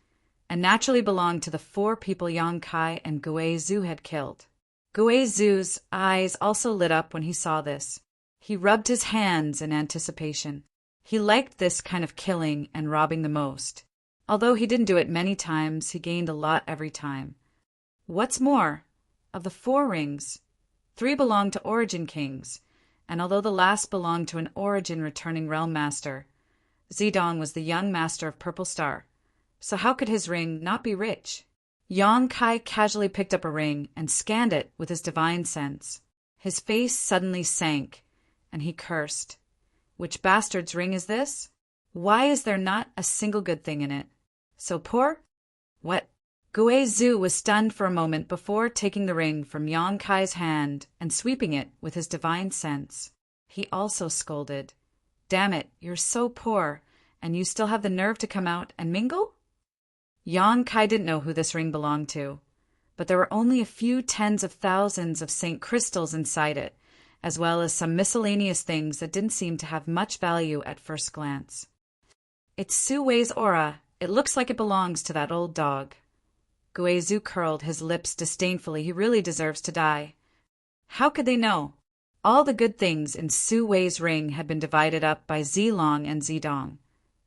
and naturally belonged to the 4 people Yang Kai and Gui Zhu had killed. Gui Zhu's eyes also lit up when he saw this. He rubbed his hands in anticipation. He liked this kind of killing and robbing the most. Although he didn't do it many times, he gained a lot every time. What's more, of the 4 rings, 3 belonged to Origin Kings, and although the last belonged to an Origin returning Realm Master, Zidong was the young master of Purple Star, so how could his ring not be rich? Yang Kai casually picked up a ring and scanned it with his divine sense. His face suddenly sank, and he cursed. Which bastard's ring is this? Why is there not a single good thing in it? So poor? What? Gui Zhu was stunned for a moment before taking the ring from Yang Kai's hand and sweeping it with his divine sense. He also scolded. Damn it, you're so poor, and you still have the nerve to come out and mingle? Yang Kai didn't know who this ring belonged to, but there were only a few tens of thousands of Saint crystals inside it, as well as some miscellaneous things that didn't seem to have much value at first glance. It's Su Wei's aura. It looks like it belongs to that old dog. Gui Zhu curled his lips disdainfully. He really deserves to die. How could they know? All the good things in Su Wei's ring had been divided up by Zilong and Zidong,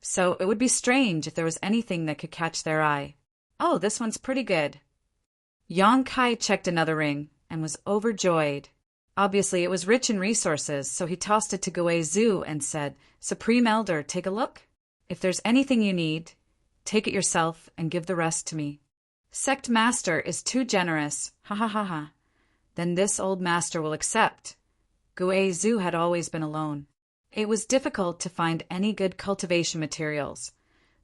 so it would be strange if there was anything that could catch their eye. Oh, this one's pretty good. Yang Kai checked another ring and was overjoyed. Obviously, it was rich in resources, so he tossed it to Gui Zhu and said, Supreme Elder, take a look. If there's anything you need, take it yourself and give the rest to me. Sect Master is too generous. Ha ha ha ha. Then this old master will accept. Gui Zhu had always been alone. It was difficult to find any good cultivation materials,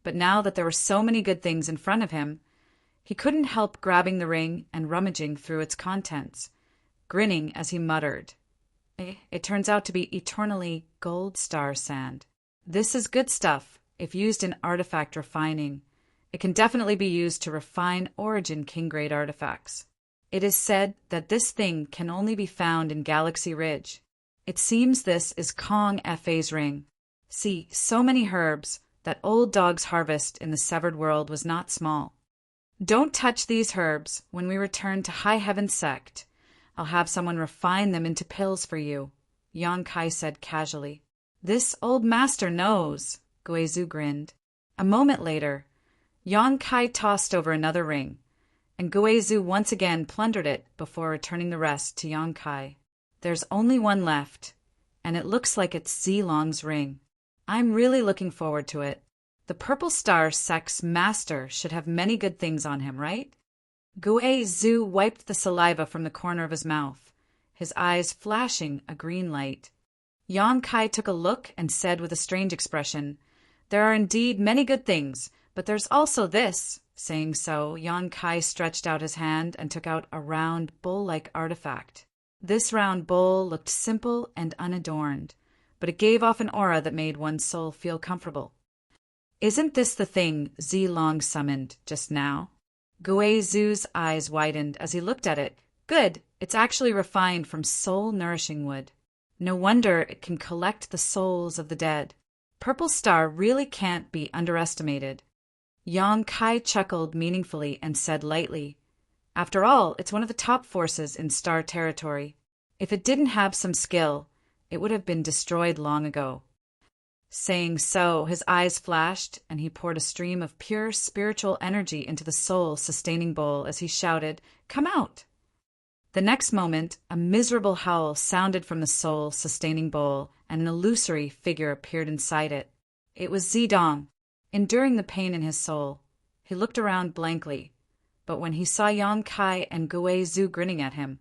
but now that there were so many good things in front of him, He couldn't help grabbing the ring and rummaging through its contents, grinning as he muttered, It turns out to be eternally gold star sand. This is good stuff if used in artifact refining. It can definitely be used to refine Origin King-grade artifacts. It is said that this thing can only be found in Galaxy Ridge. It seems this is Kong Fa's ring. See, so many herbs that old dog's harvest in the Severed World was not small. Don't touch these herbs when we return to High Heaven Sect. I'll have someone refine them into pills for you, Yang Kai said casually. This old master knows, Guizhu grinned. A moment later, Yang Kai tossed over another ring, and Guizhu once again plundered it before returning the rest to Yang Kai. There's only one left, and it looks like it's Zilong's ring. I'm really looking forward to it. The Purple Star Sect's master should have many good things on him, right? Guizhu wiped the saliva from the corner of his mouth, his eyes flashing a green light. Yang Kai took a look and said with a strange expression, There are indeed many good things, but there's also this. Saying so, Yang Kai stretched out his hand and took out a round, bowl-like artifact. This round bowl looked simple and unadorned, but it gave off an aura that made one's soul feel comfortable. Isn't this the thing Zilong summoned just now? Guizhu's eyes widened as he looked at it. Good, it's actually refined from soul-nourishing wood. No wonder it can collect the souls of the dead. Purple Star really can't be underestimated. Yang Kai chuckled meaningfully and said lightly, After all, it's one of the top forces in Star territory. If it didn't have some skill, it would have been destroyed long ago. Saying so, his eyes flashed, and he poured a stream of pure spiritual energy into the soul-sustaining bowl as he shouted, Come out! The next moment, a miserable howl sounded from the soul-sustaining bowl, and an illusory figure appeared inside it. It was Zidong. Enduring the pain in his soul, he looked around blankly, but when he saw Yang Kai and Guizhu grinning at him,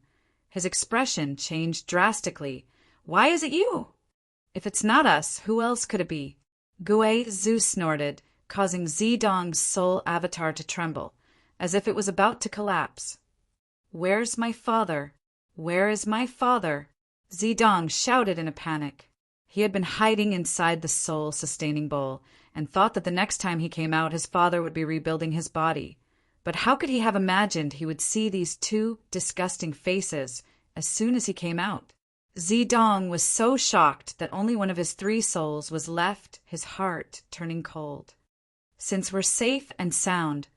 his expression changed drastically. Why is it you? If it's not us, who else could it be? Guizhu snorted, causing Zidong's soul avatar to tremble, as if it was about to collapse. Where's my father? Where is my father? Zidong shouted in a panic. He had been hiding inside the soul-sustaining bowl, and thought that the next time he came out his father would be rebuilding his body. But how could he have imagined he would see these two disgusting faces as soon as he came out? Zidong was so shocked that only one of his 3 souls was left, his heart turning cold. Since we're safe and sound,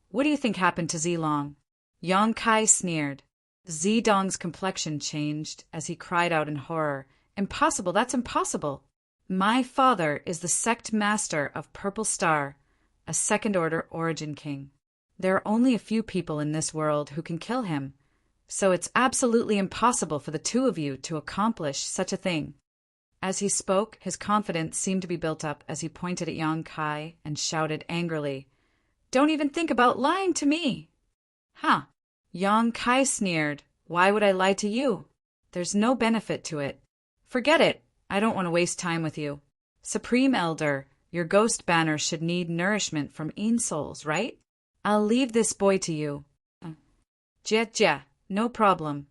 what do you think happened to Zilong? Yang Kai sneered. Zidong's complexion changed as he cried out in horror, Impossible, that's impossible! My father is the sect master of Purple Star, a second-order Origin King. There are only a few people in this world who can kill him, so it's absolutely impossible for the 2 of you to accomplish such a thing. As he spoke, his confidence seemed to be built up as he pointed at Yang Kai and shouted angrily, Don't even think about lying to me! Huh. Yang Kai sneered, Why would I lie to you? There's no benefit to it. Forget it. I don't want to waste time with you. Supreme Elder, your ghost banner should need nourishment from souls, right? I'll leave this boy to you. Jia, no problem.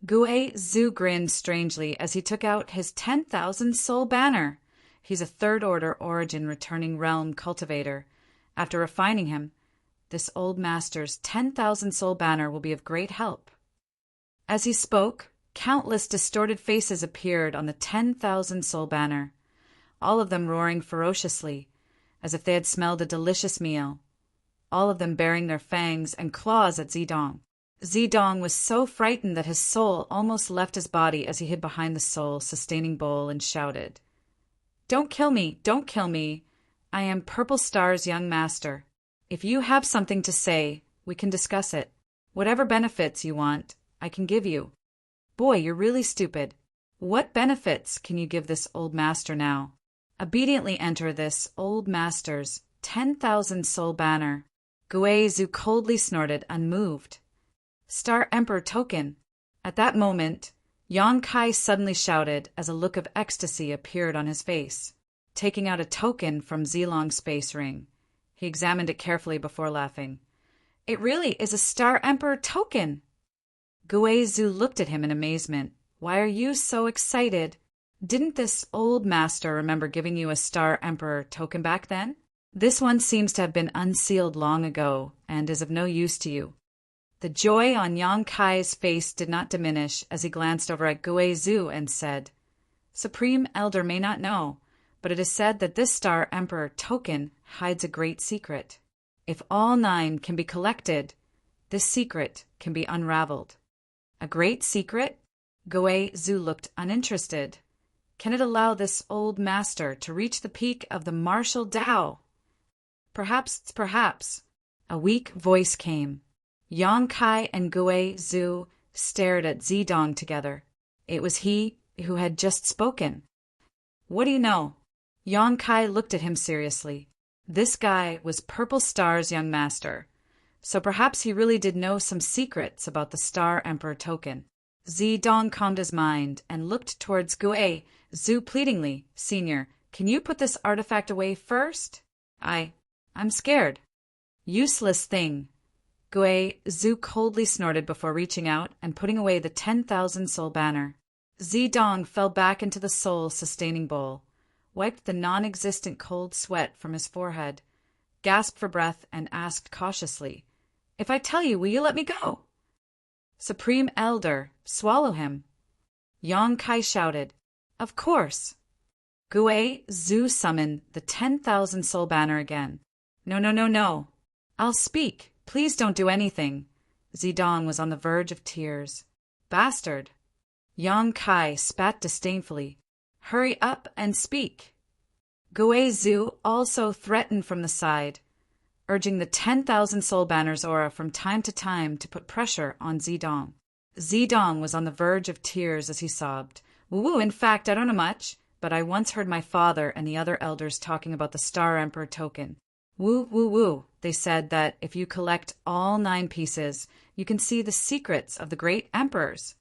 Guizhu grinned strangely as he took out his 10,000 soul banner. He's a third-order Origin returning realm cultivator. After refining him, this old master's 10,000 soul banner will be of great help. As he spoke, countless distorted faces appeared on the 10,000 soul banner, all of them roaring ferociously, as if they had smelled a delicious meal, all of them baring their fangs and claws at Zidong. Zidong was so frightened that his soul almost left his body as he hid behind the soul-sustaining bowl and shouted, Don't kill me, don't kill me. I am Purple Star's young master. If you have something to say, we can discuss it. Whatever benefits you want, I can give you. Boy, you're really stupid. What benefits can you give this old master now? Obediently enter this old master's 10,000 soul banner. Guizhu coldly snorted, unmoved. Star Emperor token. At that moment, Yang Kai suddenly shouted as a look of ecstasy appeared on his face. Taking out a token from Zilong's space ring, he examined it carefully before laughing. It really is a Star Emperor token. Guizhou looked at him in amazement. Why are you so excited? Didn't this old master remember giving you a Star Emperor token back then? This one seems to have been unsealed long ago and is of no use to you. The joy on Yang Kai's face did not diminish as he glanced over at Guizhou and said, Supreme Elder may not know, but it is said that this Star Emperor token hides a great secret. If all 9 can be collected, this secret can be unraveled. A great secret? Guizhou looked uninterested. Can it allow this old master to reach the peak of the martial Tao? Perhaps. A weak voice came. Yang Kai and Guizhou stared at Zidong together. It was he who had just spoken. What do you know? Yang Kai looked at him seriously. This guy was Purple Star's young master, so perhaps he really did know some secrets about the Star Emperor token. Zidong calmed his mind and looked towards Guizhou pleadingly. Senior, can you put this artifact away first? I'm scared. Useless thing. Guizhou coldly snorted before reaching out and putting away the 10,000 soul banner. Zidong fell back into the soul-sustaining bowl, wiped the non-existent cold sweat from his forehead, gasped for breath, and asked cautiously, If I tell you, will you let me go? Supreme Elder, swallow him. Yang Kai shouted, Of course. Guizhou summoned the 10,000 soul banner again. No. I'll speak. Please don't do anything. Zidong was on the verge of tears. Bastard. Yang Kai spat disdainfully. Hurry up and speak. Guizhou also threatened from the side, urging the 10,000 soul banner's aura from time to time to put pressure on Zidong. Zidong was on the verge of tears as he sobbed. Woo, in fact, I don't know much, but I once heard my father and the other elders talking about the Star Emperor token. Woo. They said that if you collect all 9 pieces, you can see the secrets of the great emperors.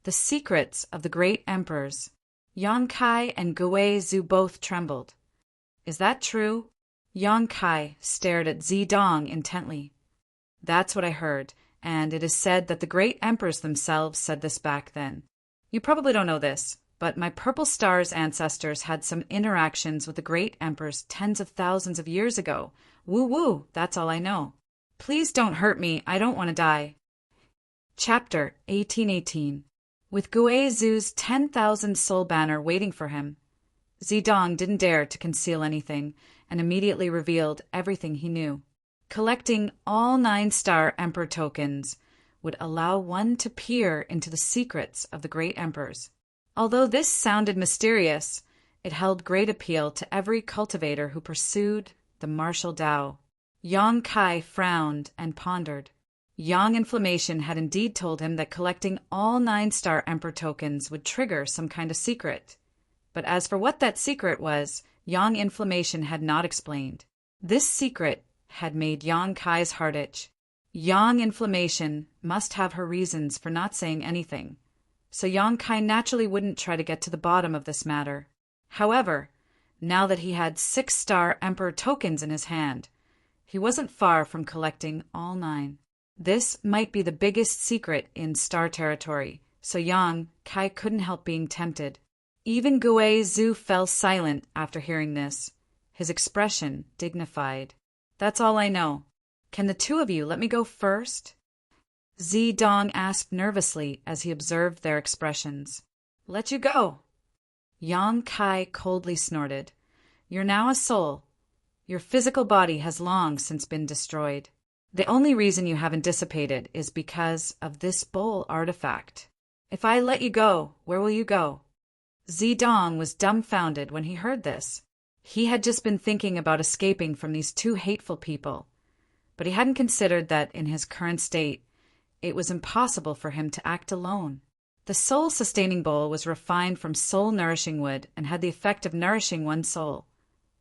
The secrets of the great emperors. Yang Kai and Guizhou both trembled. Is that true? Yang Kai stared at Zidong intently. That's what I heard, and it is said that the great emperors themselves said this back then. You probably don't know this, but my Purple Star's ancestors had some interactions with the great emperors tens of thousands of years ago. Woo, that's all I know. Please don't hurt me, I don't want to die. Chapter 1818. With Guizhou's 10,000 soul banner waiting for him, Zidong didn't dare to conceal anything and immediately revealed everything he knew. Collecting all 9 Star Emperor tokens would allow one to peer into the secrets of the great emperors. Although this sounded mysterious, it held great appeal to every cultivator who pursued the martial Tao. Yang Kai frowned and pondered. Yang Inflammation had indeed told him that collecting all 9 Star Emperor tokens would trigger some kind of secret. But as for what that secret was, Yang Inflammation had not explained. This secret had made Yang Kai's heart itch. Yang Inflammation must have her reasons for not saying anything, so Yang Kai naturally wouldn't try to get to the bottom of this matter. However, now that he had 6 Star Emperor tokens in his hand, he wasn't far from collecting all 9. This might be the biggest secret in Star territory, so Yang Kai couldn't help being tempted. Even Guizhou fell silent after hearing this, his expression dignified. That's all I know. Can the 2 of you let me go first? Zidong asked nervously as he observed their expressions. Let you go. Yang Kai coldly snorted. You're now a soul. Your physical body has long since been destroyed. The only reason you haven't dissipated is because of this bowl artifact. If I let you go, where will you go? Zidong was dumbfounded when he heard this. He had just been thinking about escaping from these 2 hateful people, but he hadn't considered that in his current state, it was impossible for him to act alone. The soul-sustaining bowl was refined from soul-nourishing wood and had the effect of nourishing one's soul,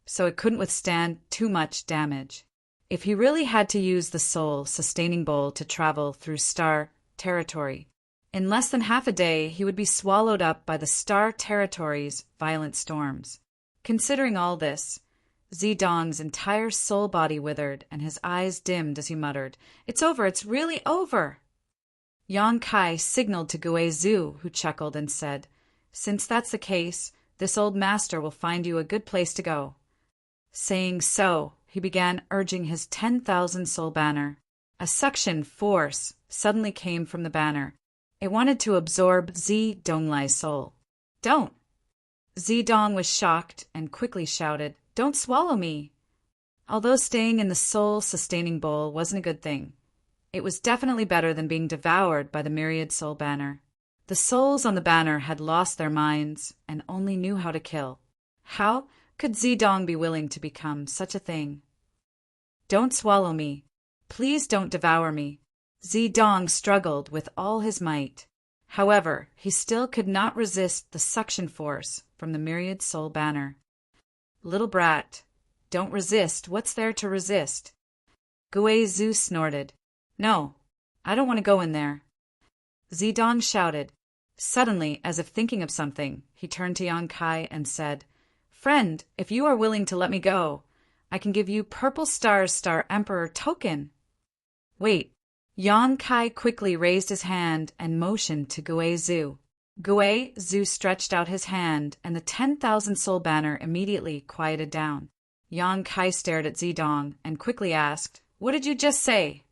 so it couldn't withstand too much damage. If he really had to use the soul-sustaining bowl to travel through Star territory, in less than half a day he would be swallowed up by the Star territory's violent storms. Considering all this, Zedong's entire soul body withered and his eyes dimmed as he muttered, "It's over, it's really over!" Yang Kai signaled to Gui Zhu, who chuckled and said, "Since that's the case, this old master will find you a good place to go." Saying so, he began urging his 10,000 soul banner. A suction force suddenly came from the banner. It wanted to absorb Zedonglai's soul. "Don't!" Zedong was shocked and quickly shouted, "Don't swallow me!" Although staying in the soul-sustaining bowl wasn't a good thing, it was definitely better than being devoured by the myriad soul banner. The souls on the banner had lost their minds and only knew how to kill. How could Zedong be willing to become such a thing? "Don't swallow me. Please don't devour me." Zedong struggled with all his might. However, he still could not resist the suction force from the myriad soul banner. "Little brat, don't resist. What's there to resist?" Gui Zhu snorted. "No, I don't want to go in there." Zedong shouted. Suddenly, as if thinking of something, he turned to Yang Kai and said, "Friend, if you are willing to let me go, I can give you Purple Star's Star Emperor token." "Wait." Yang Kai quickly raised his hand and motioned to Gui Zhu. Gui Zhu stretched out his hand, and the 10,000 soul banner immediately quieted down. Yang Kai stared at Zedong and quickly asked, "What did you just say?"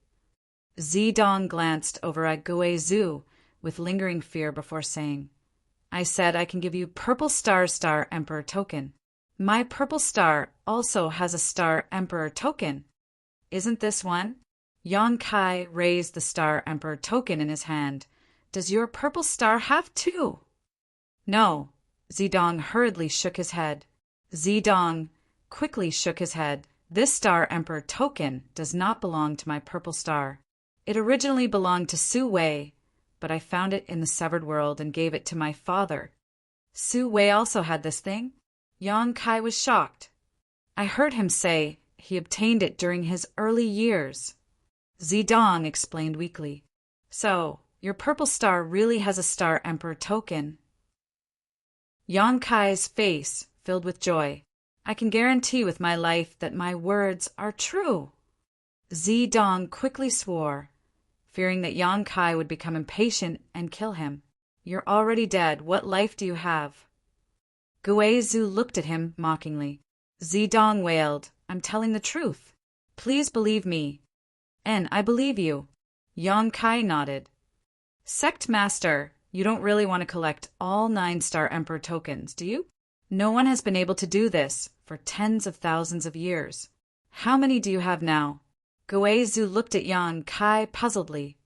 Zedong glanced over at Gui Zhu with lingering fear before saying, "I said I can give you Purple Star's Star Emperor token. My purple star also has a Star Emperor token. Isn't this one?" Yang Kai raised the Star Emperor token in his hand. "Does your purple star have two?" "No." Zedong hurriedly shook his head. Zedong quickly shook his head. "This Star Emperor token does not belong to my purple star. It originally belonged to Su Wei, but I found it in the severed world and gave it to my father." "Su Wei also had this thing?" Yang Kai was shocked. "I heard him say he obtained it during his early years." Zedong explained weakly. "So, your purple star really has a Star Emperor token?" Yang Kai's face filled with joy. "I can guarantee with my life that my words are true." Zedong quickly swore, fearing that Yang Kai would become impatient and kill him. "You're already dead. What life do you have?" Gui Zhu looked at him mockingly. Zedong wailed, "I'm telling the truth. Please believe me." "And I believe you." Yang Kai nodded. "Sect Master, you don't really want to collect all 9 Star Emperor tokens, do you? No one has been able to do this for tens of thousands of years. How many do you have now?" Gui Zhu looked at Yang Kai puzzledly.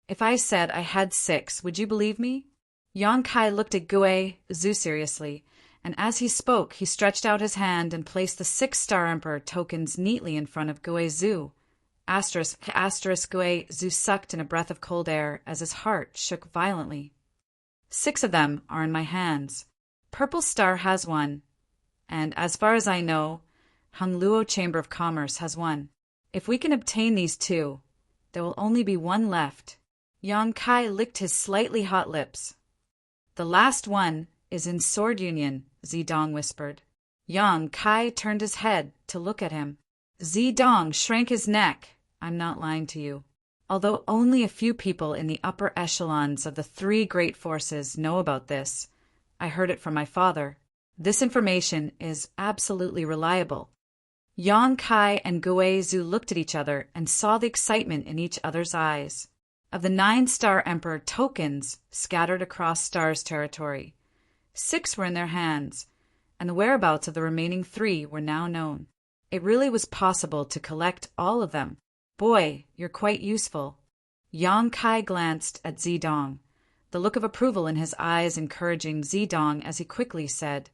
"If I said I had 6, would you believe me?" Yang Kai looked at Gui Zhu seriously, and as he spoke, he stretched out his hand and placed the 6 Star Emperor tokens neatly in front of Gui Zhu. Gui Zhu sucked in a breath of cold air as his heart shook violently. 6 of them are in my hands. Purple Star has 1, and as far as I know, Hongluo Chamber of Commerce has 1. If we can obtain these 2, there will only be 1 left. Yang Kai licked his slightly hot lips. "The last one is in Sword Union," Zedong whispered. Yang Kai turned his head to look at him. Zedong shrank his neck. "I'm not lying to you. Although only a few people in the upper echelons of the 3 great forces know about this, I heard it from my father. This information is absolutely reliable." Yang Kai and Gui Zhu looked at each other and saw the excitement in each other's eyes. Of the 9 Star Emperor tokens scattered across Star's territory, 6 were in their hands, and the whereabouts of the remaining 3 were now known. It really was possible to collect all of them. "Boy, you're quite useful." Yang Kai glanced at Zedong, the look of approval in his eyes encouraging Zedong as he quickly said,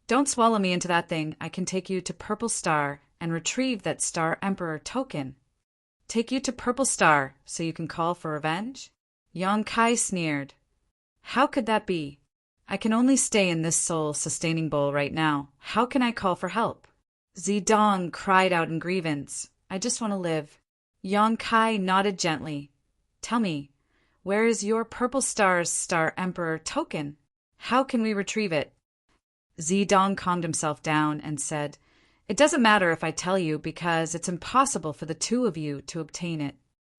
"Don't swallow me into that thing. I can take you to Purple Star and retrieve that Star Emperor token." "Take you to Purple Star so you can call for revenge?" Yang Kai sneered. "How could that be? I can only stay in this soul-sustaining bowl right now. How can I call for help?" Zedong cried out in grievance, "I just want to live." Yang Kai nodded gently. "Tell me, where is your Purple Star's Star Emperor token? How can we retrieve it?" Zedong calmed himself down and said, It doesn't matter if I tell you because it's impossible for the two of you to obtain it.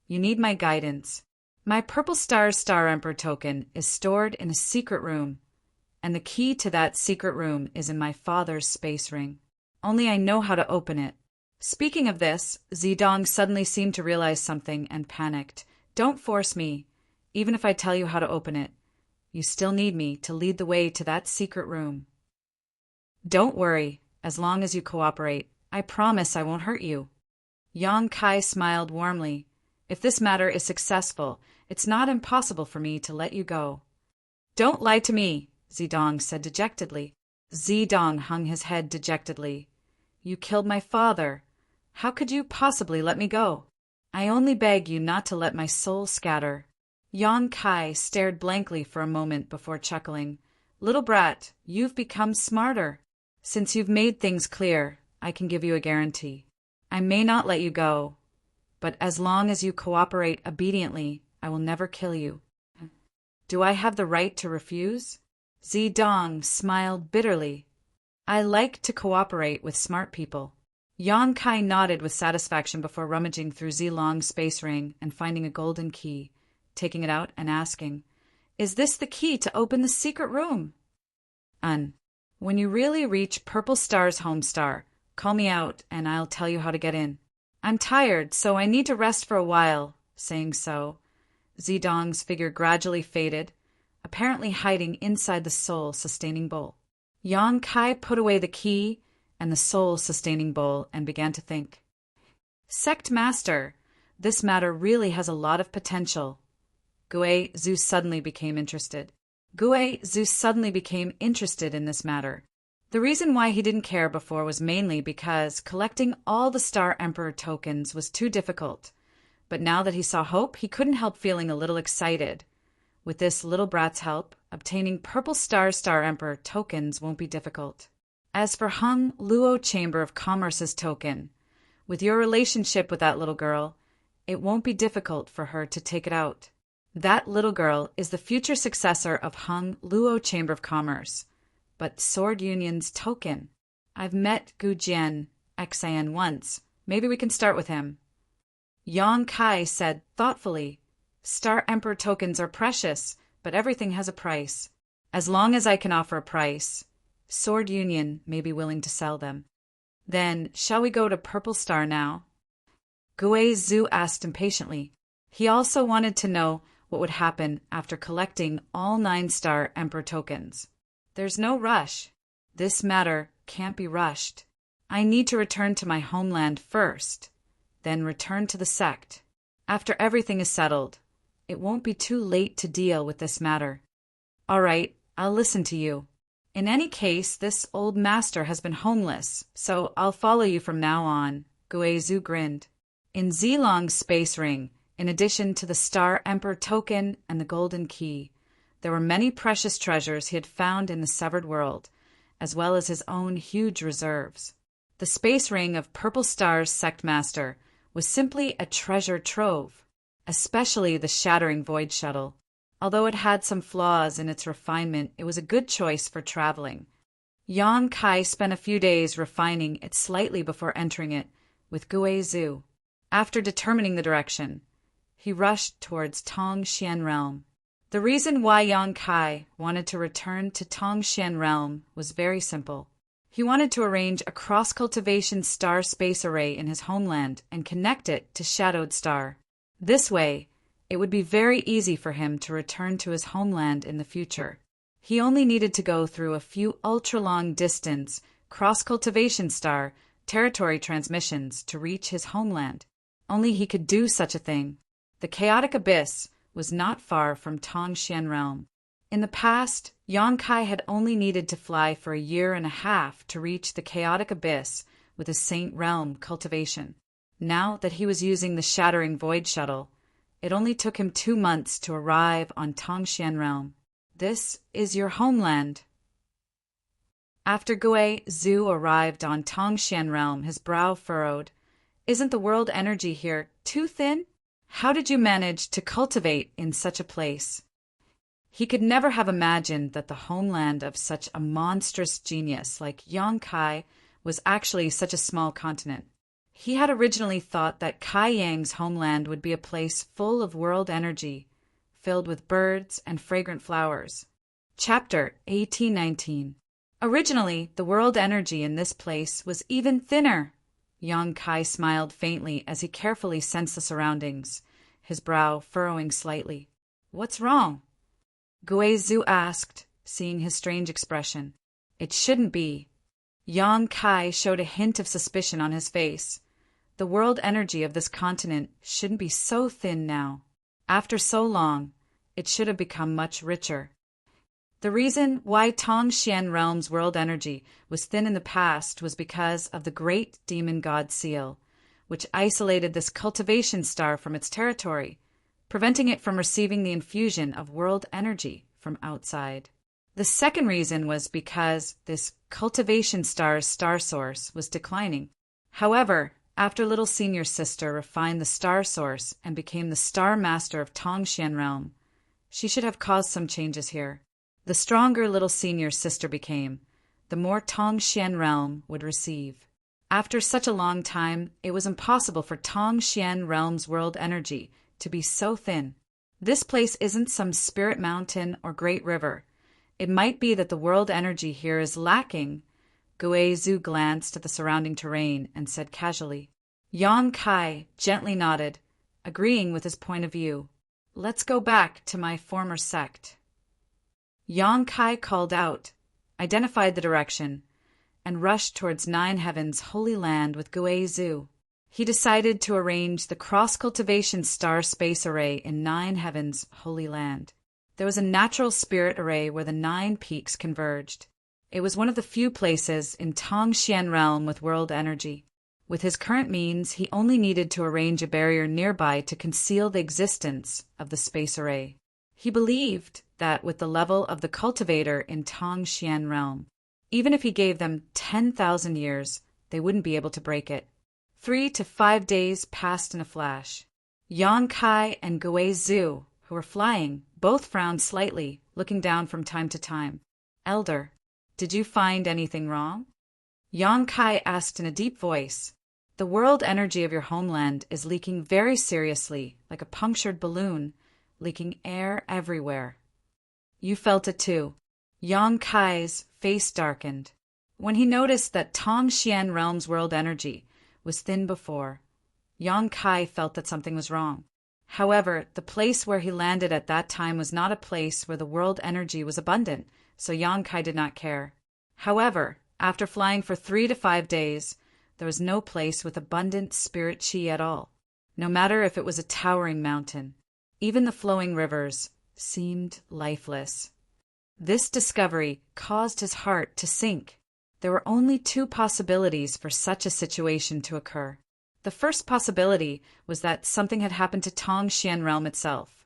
You need my guidance. My Purple Star's Star Emperor token is stored in a secret room, and the key to that secret room is in my father's space ring. Only I know how to open it. Speaking of this, Zedong suddenly seemed to realize something and panicked. Don't force me, even if I tell you how to open it. You still need me to lead the way to that secret room. Don't worry, as long as you cooperate. I promise I won't hurt you. Yang Kai smiled warmly. If this matter is successful, it's not impossible for me to let you go. Don't lie to me, Zedong said dejectedly. Zedong hung his head dejectedly. You killed my father. How could you possibly let me go? I only beg you not to let my soul scatter. Yang Kai stared blankly for a moment before chuckling. Little brat, you've become smarter. Since you've made things clear, I can give you a guarantee. I may not let you go, but as long as you cooperate obediently, I will never kill you. Do I have the right to refuse? Zedong smiled bitterly. I like to cooperate with smart people. Yang Kai nodded with satisfaction before rummaging through Zilong's space ring and finding a golden key, taking it out and asking, Is this the key to open the secret room? When you really reach Purple Star's home star, call me out and I'll tell you how to get in. I'm tired, so I need to rest for a while. Saying so, Zedong's figure gradually faded, apparently hiding inside the soul-sustaining bowl. Yang Kai put away the key and the soul-sustaining bowl and began to think. Sect Master, this matter really has a lot of potential. Gue Zhu suddenly became interested. Gue Zhu suddenly became interested in this matter. The reason why he didn't care before was mainly because collecting all the Star Emperor tokens was too difficult. But now that he saw hope, he couldn't help feeling a little excited. With this little brat's help, obtaining Purple Star Emperor tokens won't be difficult. As for Hung Luo Chamber of Commerce's token, with your relationship with that little girl, it won't be difficult for her to take it out. That little girl is the future successor of Hung Luo Chamber of Commerce, but Sword Union's token. I've met Gu Jian, XIN once. Maybe we can start with him. Yang Kai said thoughtfully, Star Emperor tokens are precious, but everything has a price. As long as I can offer a price, Sword Union may be willing to sell them. Then, shall we go to Purple Star now? Gue Zhu asked impatiently. He also wanted to know what would happen after collecting all 9 Star Emperor tokens. There's no rush. This matter can't be rushed. I need to return to my homeland first, then return to the sect. After everything is settled, it won't be too late to deal with this matter. All right, I'll listen to you. In any case, this old master has been homeless, so I'll follow you from now on, Gue Zhu grinned. In Zilong's space ring, in addition to the Star Emperor token and the golden key, there were many precious treasures he had found in the severed world, as well as his own huge reserves. The space ring of Purple Star's sect master was simply a treasure trove, especially the shattering void shuttle. Although it had some flaws in its refinement, it was a good choice for traveling. Yang Kai spent a few days refining it slightly before entering it with Gue Zhu. After determining the direction, he rushed towards Tongxian Realm. The reason why Yang Kai wanted to return to Tongxian Realm was very simple. He wanted to arrange a cross-cultivation star space array in his homeland and connect it to Shadowed Star. This way, it would be very easy for him to return to his homeland in the future. He only needed to go through a few ultra-long distance cross-cultivation star territory transmissions to reach his homeland. Only he could do such a thing. The chaotic abyss was not far from Tongxian Realm. In the past, Yang Kai had only needed to fly for a year and a half to reach the chaotic abyss with his Saint Realm cultivation. Now that he was using the Shattering Void Shuttle, it only took him 2 months to arrive on Tongxian Realm. This is your homeland. After Gue Zhu arrived on Tongxian Realm, his brow furrowed. Isn't the world energy here too thin? How did you manage to cultivate in such a place? He could never have imagined that the homeland of such a monstrous genius like Yang Kai was actually such a small continent. He had originally thought that Kai Yang's homeland would be a place full of world energy, filled with birds and fragrant flowers. Chapter 1819. Originally, the world energy in this place was even thinner. Yang Kai smiled faintly as he carefully sensed the surroundings, his brow furrowing slightly. "What's wrong?" Guizhu asked, seeing his strange expression. "It shouldn't be." Yang Kai showed a hint of suspicion on his face. The world energy of this continent shouldn't be so thin now. After so long, it should have become much richer. The reason why Tongxian Realm's world energy was thin in the past was because of the great demon god seal, which isolated this cultivation star from its territory, preventing it from receiving the infusion of world energy from outside. The second reason was because this cultivation star's star source was declining. However, after Little Senior Sister refined the star source and became the star master of Tongxian Realm, she should have caused some changes here. The stronger Little Senior Sister became, the more Tongxian Realm would receive. After such a long time, it was impossible for Tongxian Realm's world energy to be so thin. This place isn't some spirit mountain or great river. It might be that the world energy here is lacking. Guizhu glanced at the surrounding terrain and said casually. Yang Kai gently nodded, agreeing with his point of view. "Let's go back to my former sect." Yang Kai called out, identified the direction, and rushed towards Nine Heaven's holy land with Guizhu. He decided to arrange the cross-cultivation star space array in Nine Heaven's holy land. There was a natural spirit array where the 9 peaks converged. It was one of the few places in Tongxian Realm with world energy. With his current means, he only needed to arrange a barrier nearby to conceal the existence of the space array. He believed that with the level of the cultivator in Tongxian Realm, even if he gave them 10,000 years, they wouldn't be able to break it. 3 to 5 days passed in a flash. Yang Kai and Guizhu, who were flying, both frowned slightly, looking down from time to time. "Elder, did you find anything wrong?" Yang Kai asked in a deep voice. "The world energy of your homeland is leaking very seriously, like a punctured balloon, leaking air everywhere." "You felt it too." Yang Kai's face darkened. When he noticed that Tongxian Realm's world energy was thin before, Yang Kai felt that something was wrong. However, the place where he landed at that time was not a place where the world energy was abundant, so Yang Kai did not care. However, after flying for 3 to 5 days, there was no place with abundant spirit chi at all, no matter if it was a towering mountain. Even the flowing rivers seemed lifeless. This discovery caused his heart to sink. There were only 2 possibilities for such a situation to occur. The first possibility was that something had happened to Tongxian Realm itself.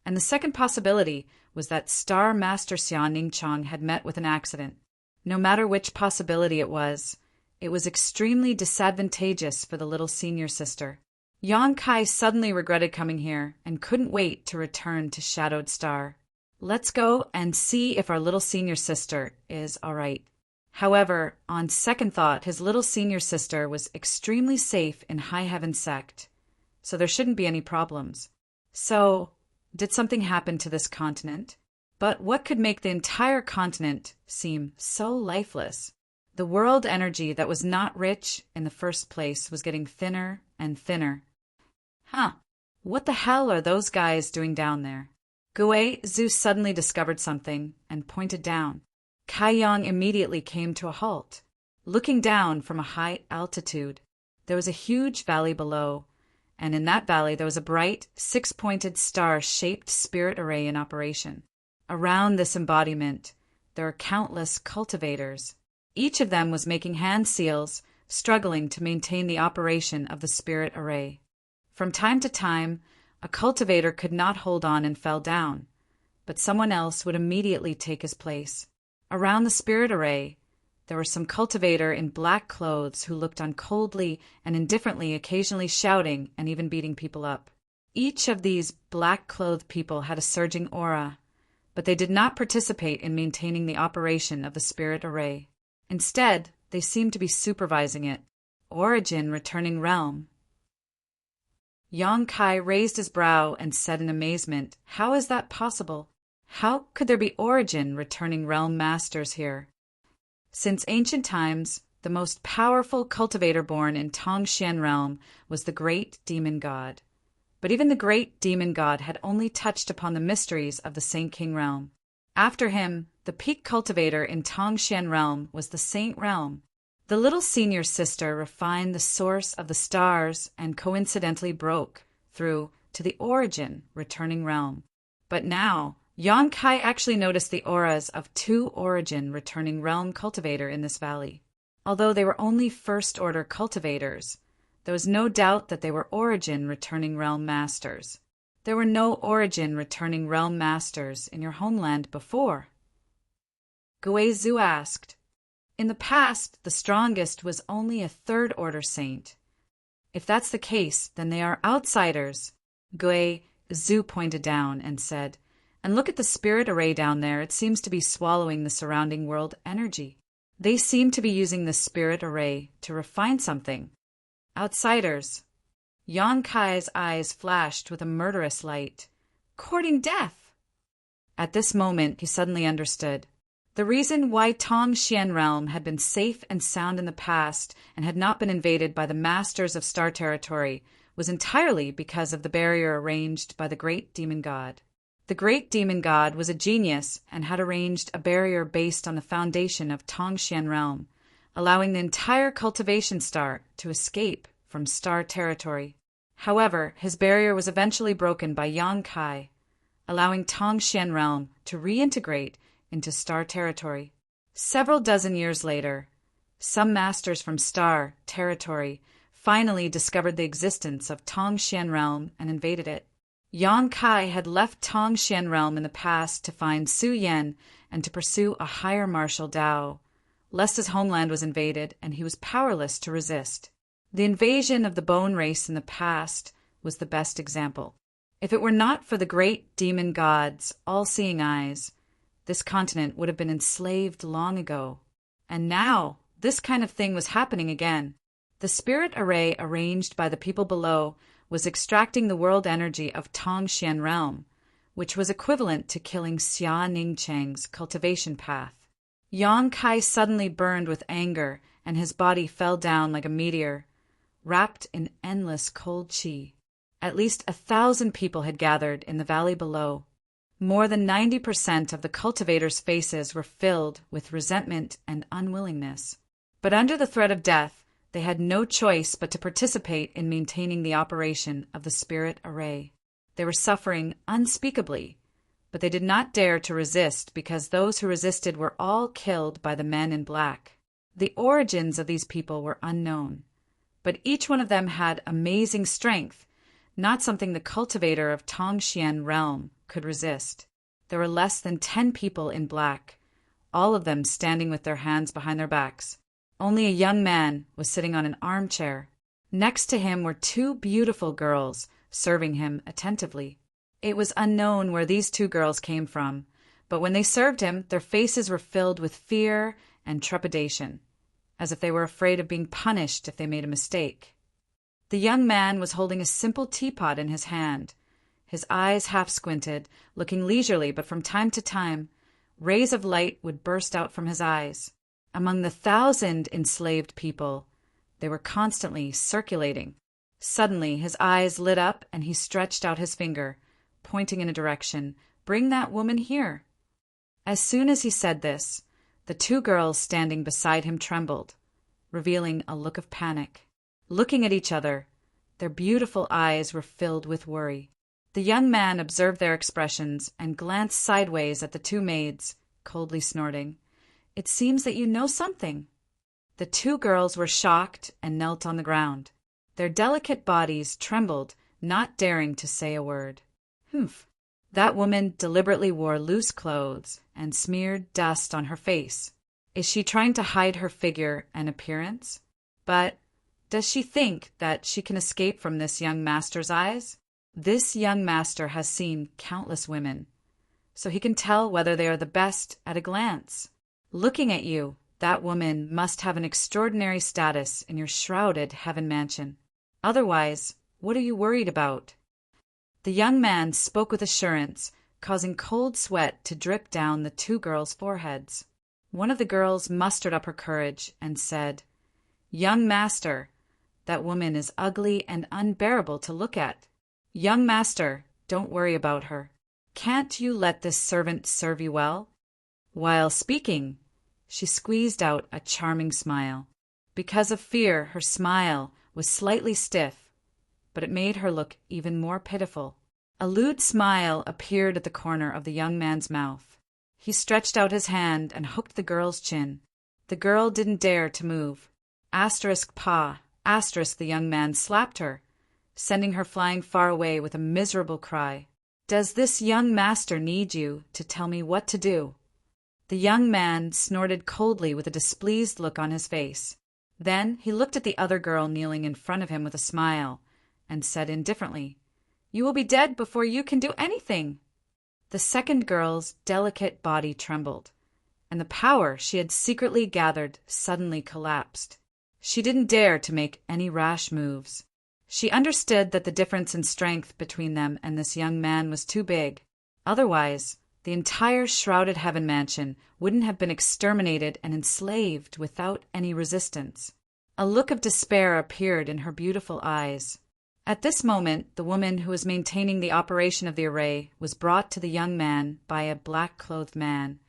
And the second possibility was that Star Master Xia Ningchang had met with an accident. No matter which possibility it was extremely disadvantageous for the Little Senior Sister. Yang Kai suddenly regretted coming here and couldn't wait to return to Shadowed Star. "Let's go and see if our Little Senior Sister is all right." However, on second thought, his Little Senior Sister was extremely safe in High Heaven Sect, so there shouldn't be any problems. So, did something happen to this continent? But what could make the entire continent seem so lifeless? The world energy that was not rich in the first place was getting thinner and thinner. What the hell are those guys doing down there? Guizhu suddenly discovered something and pointed down. Kai Yang immediately came to a halt. Looking down from a high altitude, there was a huge valley below, and in that valley there was a bright, 6-pointed star-shaped spirit array in operation. Around this embodiment, there are countless cultivators. Each of them was making hand seals, struggling to maintain the operation of the spirit array. From time to time, a cultivator could not hold on and fell down, but someone else would immediately take his place. Around the spirit array, there was some cultivator in black clothes who looked on coldly and indifferently, occasionally shouting and even beating people up. Each of these black-clothed people had a surging aura, but they did not participate in maintaining the operation of the spirit array. Instead, They seem to be supervising it. Origin returning realm. Yang Kai raised his brow and said in amazement, "How is that possible? How could there be origin returning realm masters here?" Since ancient times, the most powerful cultivator born in Tongxian realm was the great demon god. But even the great demon god had only touched upon the mysteries of the Saint King realm. After him, the peak cultivator in Tongxian realm was the Saint realm. The little senior sister refined the source of the stars and coincidentally broke through to the origin returning realm. But now, Yang Kai actually noticed the auras of 2 origin returning realm cultivator in this valley. Although they were only first-order cultivators, there was no doubt that they were origin returning realm masters. There were no origin returning realm masters in your homeland before. Guizhu asked. In the past, the strongest was only a third-order saint. If that's the case, then they are outsiders. Guizhu pointed down and said, "And look at the spirit array down there. It seems to be swallowing the surrounding world energy. They seem to be using the spirit array to refine something. Outsiders." Yang Kai's eyes flashed with a murderous light. Courting death! At this moment, he suddenly understood. The reason why Tongxian realm had been safe and sound in the past and had not been invaded by the masters of Star Territory was entirely because of the barrier arranged by the great demon god. The great demon god was a genius and had arranged a barrier based on the foundation of Tongxian realm, allowing the entire cultivation star to escape from Star Territory. However, his barrier was eventually broken by Yang Kai, allowing Tongxian realm to reintegrate into Star Territory. Several dozen years later, some masters from Star Territory finally discovered the existence of Tongxian realm and invaded it. Yang Kai had left Tongxian realm in the past to find Su Yan and to pursue a higher martial Dao, lest his homeland was invaded and he was powerless to resist. The invasion of the bone race in the past was the best example. If it were not for the great demon god's all-seeing eyes, this continent would have been enslaved long ago. And now, this kind of thing was happening again. The spirit array arranged by the people below was extracting the world energy of Tongxian realm, which was equivalent to killing Xia Ningcheng's cultivation path. Yang Kai suddenly burned with anger, and his body fell down like a meteor, wrapped in endless cold qi. At least 1,000 people had gathered in the valley below. More than 90% of the cultivators' faces were filled with resentment and unwillingness. But under the threat of death, they had no choice but to participate in maintaining the operation of the spirit array. They were suffering unspeakably, but they did not dare to resist because those who resisted were all killed by the men in black. The origins of these people were unknown, but each one of them had amazing strength, not something the cultivator of Tongxian realm could resist. There were less than 10 people in black, all of them standing with their hands behind their backs. Only a young man was sitting on an armchair. Next to him were 2 beautiful girls serving him attentively. It was unknown where these 2 girls came from, but when they served him, their faces were filled with fear and trepidation, as if they were afraid of being punished if they made a mistake. The young man was holding a simple teapot in his hand, his eyes half squinted, looking leisurely, but from time to time, rays of light would burst out from his eyes. Among the 1,000 enslaved people, they were constantly circulating. Suddenly, his eyes lit up and he stretched out his finger, pointing in a direction. "Bring that woman here." As soon as he said this, the 2 girls standing beside him trembled, revealing a look of panic. Looking at each other, their beautiful eyes were filled with worry. The young man observed their expressions and glanced sideways at the 2 maids, coldly snorting. "It seems that you know something." The 2 girls were shocked and knelt on the ground. Their delicate bodies trembled, not daring to say a word. "Humph." That woman deliberately wore loose clothes and smeared dust on her face. Is she trying to hide her figure and appearance? But does she think that she can escape from this young master's eyes? This young master has seen countless women, so he can tell whether they are the best at a glance. Looking at you, That woman must have an extraordinary status in your shrouded heaven mansion. Otherwise, what are you worried about?" The young man spoke with assurance, causing cold sweat to drip down the two girls' foreheads. One of the girls mustered up her courage and said, "Young master, that woman is ugly and unbearable to look at. Young master, don't worry about her. Can't you let this servant serve you well?" While speaking, she squeezed out a charming smile. Because of fear, her smile was slightly stiff, but it made her look even more pitiful. A lewd smile appeared at the corner of the young man's mouth. He stretched out his hand and hooked the girl's chin. The girl didn't dare to move. *Pa*, the young man slapped her, sending her flying far away with a miserable cry. "Does this young master need you to tell me what to do?" The young man snorted coldly with a displeased look on his face. Then he looked at the other girl kneeling in front of him with a smile, and said indifferently, "You will be dead before you can do anything." The second girl's delicate body trembled, and the power she had secretly gathered suddenly collapsed. She didn't dare to make any rash moves. She understood that the difference in strength between them and this young man was too big. Otherwise, the entire shrouded heaven mansion wouldn't have been exterminated and enslaved without any resistance. A look of despair appeared in her beautiful eyes. At this moment, the woman who was maintaining the operation of the array was brought to the young man by a black-clothed man.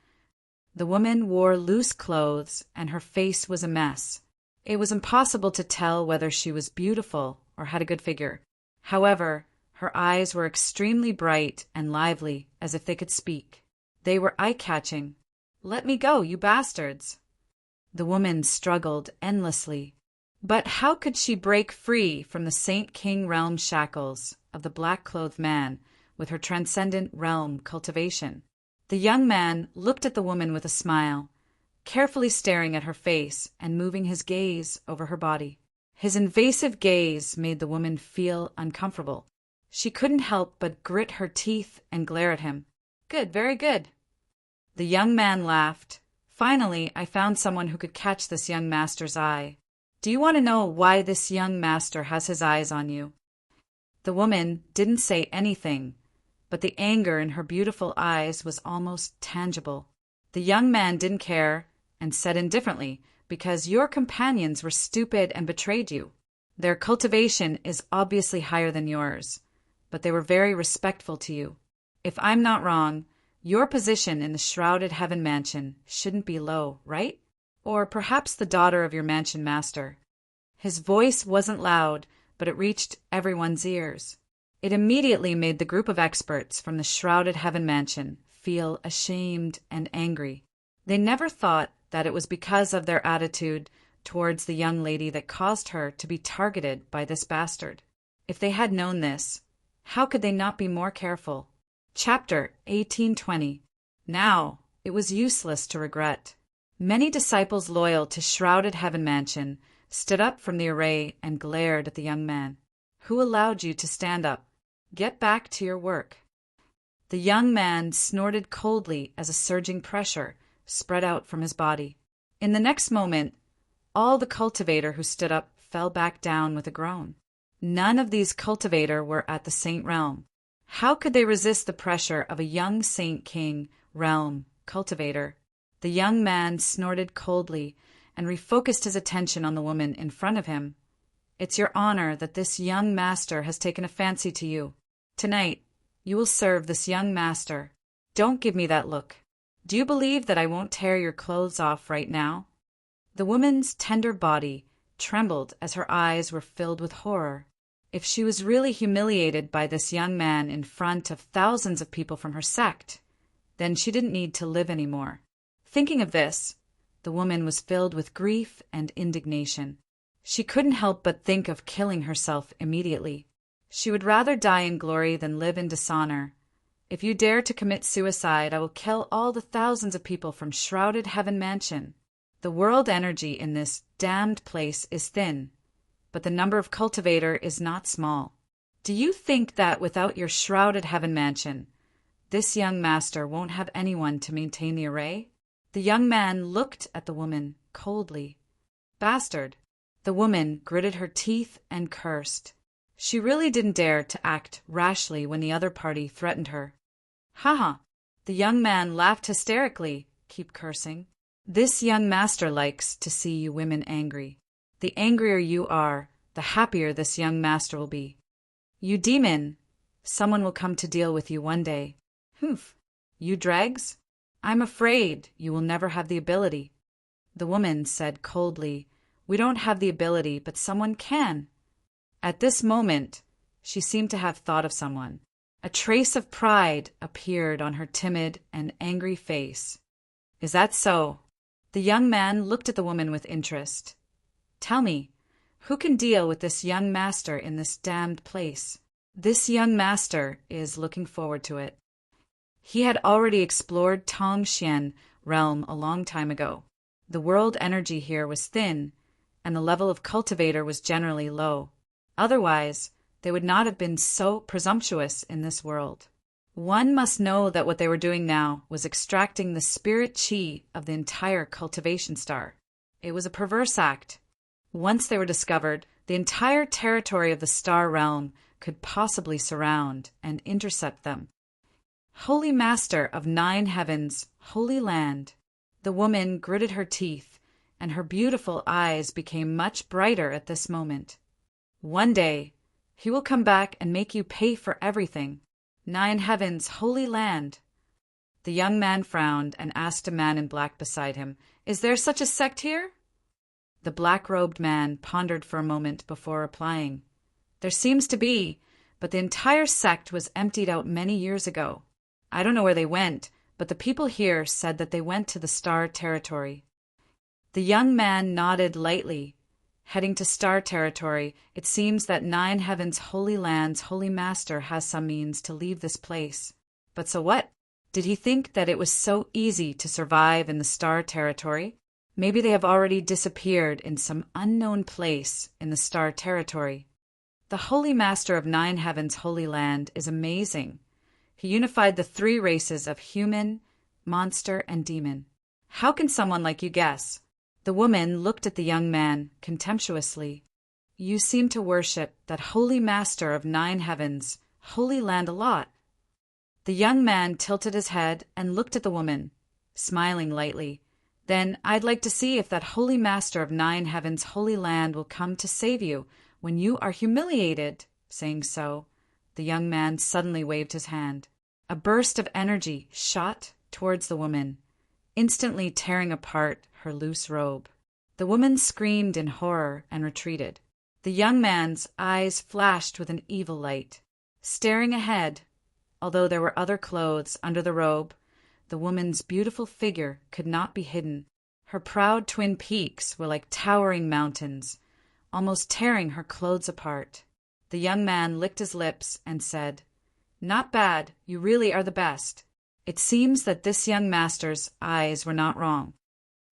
The woman wore loose clothes, and her face was a mess. It was impossible to tell whether she was beautiful or had a good figure. However, her eyes were extremely bright and lively, as if they could speak. They were eye-catching. "Let me go, you bastards!" The woman struggled endlessly. But how could she break free from the Saint King realm shackles of the black-clothed man with her transcendent realm cultivation? The young man looked at the woman with a smile, carefully staring at her face and moving his gaze over her body. His invasive gaze made the woman feel uncomfortable. She couldn't help but grit her teeth and glare at him. "Good, very good." The young man laughed. "Finally, I found someone who could catch this young master's eye. Do you want to know why this young master has his eyes on you?" The woman didn't say anything, but the anger in her beautiful eyes was almost tangible. The young man didn't care and said indifferently, "Because your companions were stupid and betrayed you. Their cultivation is obviously higher than yours, but they were very respectful to you. If I'm not wrong, your position in the shrouded heaven mansion shouldn't be low, right? Or perhaps the daughter of your mansion master." His voice wasn't loud, but it reached everyone's ears. It immediately made the group of experts from the shrouded heaven mansion feel ashamed and angry. They never thought that it was because of their attitude towards the young lady that caused her to be targeted by this bastard. If they had known this, how could they not be more careful? Chapter 1820. Now, it was useless to regret. Many disciples loyal to shrouded heaven mansion stood up from the array and glared at the young man. "Who allowed you to stand up? Get back to your work." The young man snorted coldly as a surging pressure spread out from his body. In the next moment, all the cultivator who stood up fell back down with a groan. None of these cultivator were at the Saint realm. How could they resist the pressure of a young Saint King realm cultivator? The young man snorted coldly and refocused his attention on the woman in front of him. "It's your honor that this young master has taken a fancy to you. Tonight, you will serve this young master. Don't give me that look. Do you believe that I won't tear your clothes off right now?" The woman's tender body trembled as her eyes were filled with horror. If she was really humiliated by this young man in front of thousands of people from her sect, then she didn't need to live anymore. Thinking of this, the woman was filled with grief and indignation. She couldn't help but think of killing herself immediately. She would rather die in glory than live in dishonor. "If you dare to commit suicide, I will kill all the thousands of people from shrouded heaven mansion. The world energy in this damned place is thin, but the number of cultivator is not small. Do you think that without your shrouded heaven mansion, this young master won't have anyone to maintain the array? The young man looked at the woman coldly. Bastard! The woman gritted her teeth and cursed. She really didn't dare to act rashly when the other party threatened her. Ha ha! The young man laughed hysterically. Keep cursing. This young master likes to see you women angry. The angrier you are, the happier this young master will be. You demon! Someone will come to deal with you one day. Humph! You dregs? I'm afraid you will never have the ability. The woman said coldly, We don't have the ability, but someone can. At this moment, she seemed to have thought of someone. A trace of pride appeared on her timid and angry face. Is that so? The young man looked at the woman with interest. Tell me, who can deal with this young master in this damned place? This young master is looking forward to it. He had already explored Tongxian realm a long time ago. The world energy here was thin, and the level of cultivator was generally low. Otherwise, they would not have been so presumptuous in this world. One must know that what they were doing now was extracting the spirit chi of the entire cultivation star. It was a perverse act. Once they were discovered, the entire territory of the star realm could possibly surround and intercept them. Holy Master of 9 heavens, holy land! The woman gritted her teeth, and her beautiful eyes became much brighter at this moment. One day, he will come back and make you pay for everything. 9 heavens, holy land! The young man frowned and asked a man in black beside him, Is there such a sect here? The black-robed man pondered for a moment before replying. There seems to be, but the entire sect was emptied out many years ago. I don't know where they went, but the people here said that they went to the star territory. The young man nodded lightly. Heading to star territory, it seems that 9 heavens holy land's holy master has some means to leave this place. But so what? Did he think that it was so easy to survive in the star territory? Maybe they have already disappeared in some unknown place in the star territory. The holy master of 9 heavens holy land is amazing. He unified the 3 races of human, monster, and demon. How can someone like you guess? The woman looked at the young man contemptuously. You seem to worship that holy master of 9 heavens, holy land a lot. The young man tilted his head and looked at the woman, smiling lightly. Then I'd like to see if that holy master of 9 heavens, holy land will come to save you when you are humiliated. Saying so, the young man suddenly waved his hand. A burst of energy shot towards the woman, instantly tearing apart her loose robe. The woman screamed in horror and retreated. The young man's eyes flashed with an evil light. Staring ahead, although there were other clothes under the robe, the woman's beautiful figure could not be hidden. Her proud twin peaks were like towering mountains, almost tearing her clothes apart. The young man licked his lips and said, Not bad, you really are the best. It seems that this young master's eyes were not wrong.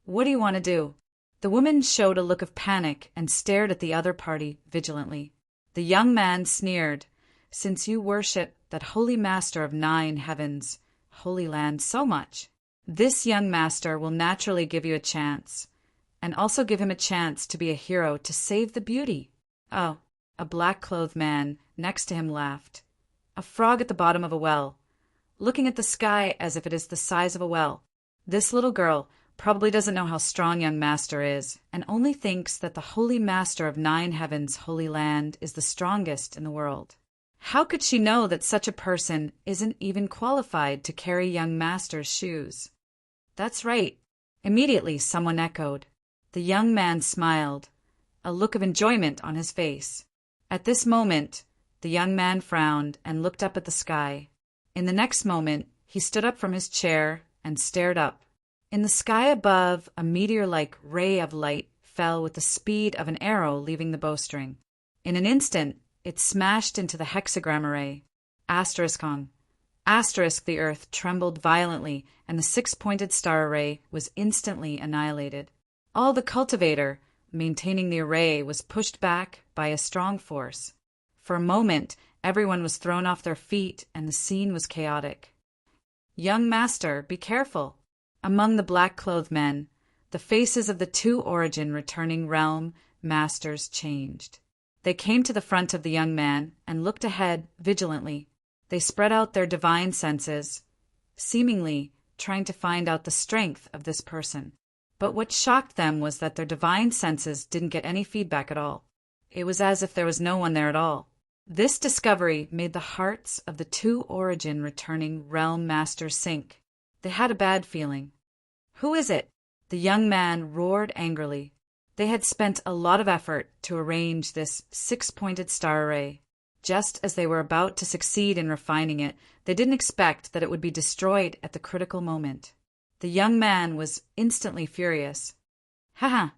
What do you want to do? The woman showed a look of panic and stared at the other party vigilantly. The young man sneered, Since you worship that holy master of 9 heavens, holy land so much, this young master will naturally give you a chance, and also give him a chance to be a hero to save the beauty. Oh, a black-clothed man next to him laughed. A frog at the bottom of a well, looking at the sky as if it is the size of a well. This little girl probably doesn't know how strong young master is, and only thinks that the holy master of 9 heavens, holy land, is the strongest in the world. How could she know that such a person isn't even qualified to carry young master's shoes? That's right. Immediately someone echoed. The young man smiled, a look of enjoyment on his face. At this moment, the young man frowned and looked up at the sky. In the next moment, he stood up from his chair and stared up. In the sky above, a meteor-like ray of light fell with the speed of an arrow leaving the bowstring. In an instant, it smashed into the hexagram array. Asteriskon. Asterisk, the earth trembled violently, and the 6-pointed star array was instantly annihilated. All the cultivator, maintaining the array, was pushed back by a strong force. For a moment, everyone was thrown off their feet, and the scene was chaotic. Young master, be careful. Among the black-clothed men, the faces of the two origin returning realm masters changed. They came to the front of the young man and looked ahead vigilantly. They spread out their divine senses, seemingly trying to find out the strength of this person. But what shocked them was that their divine senses didn't get any feedback at all. It was as if there was no one there at all. This discovery made the hearts of the two origin returning realm masters sink. They had a bad feeling. "Who is it?" the young man roared angrily. They had spent a lot of effort to arrange this six-pointed star array. Just as they were about to succeed in refining it, they didn't expect that it would be destroyed at the critical moment. The young man was instantly furious. "Ha!"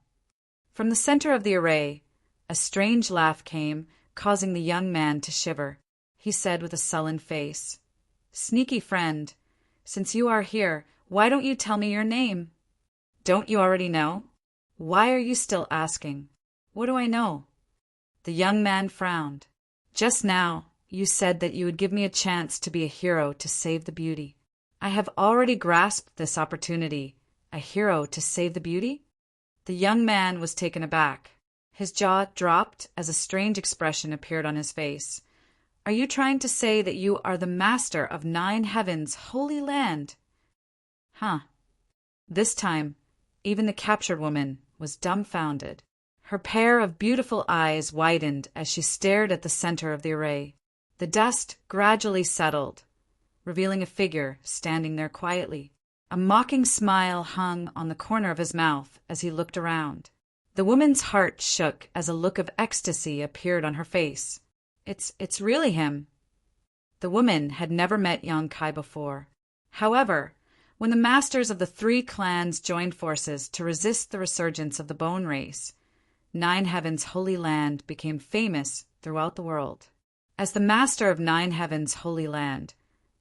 From the center of the array, a strange laugh came, causing the young man to shiver. He said with a sullen face, "Sneaky friend, since you are here, why don't you tell me your name?" "Don't you already know? Why are you still asking?" "What do I know?" The young man frowned. "Just now, you said that you would give me a chance to be a hero to save the beauty. I have already grasped this opportunity. A hero to save the beauty?" The young man was taken aback. His jaw dropped as a strange expression appeared on his face. "Are you trying to say that you are the master of 9 heavens' holy land?" "Huh." This time, even the captured woman was dumbfounded. Her pair of beautiful eyes widened as she stared at the center of the array. The dust gradually settled, revealing a figure standing there quietly. A mocking smile hung on the corner of his mouth as he looked around. The woman's heart shook as a look of ecstasy appeared on her face. It's really him." The woman had never met Yong-kai before. However, when the masters of the 3 clans joined forces to resist the resurgence of the bone race, 9 Heavens' Holy Land became famous throughout the world. As the master of 9 Heavens' Holy Land,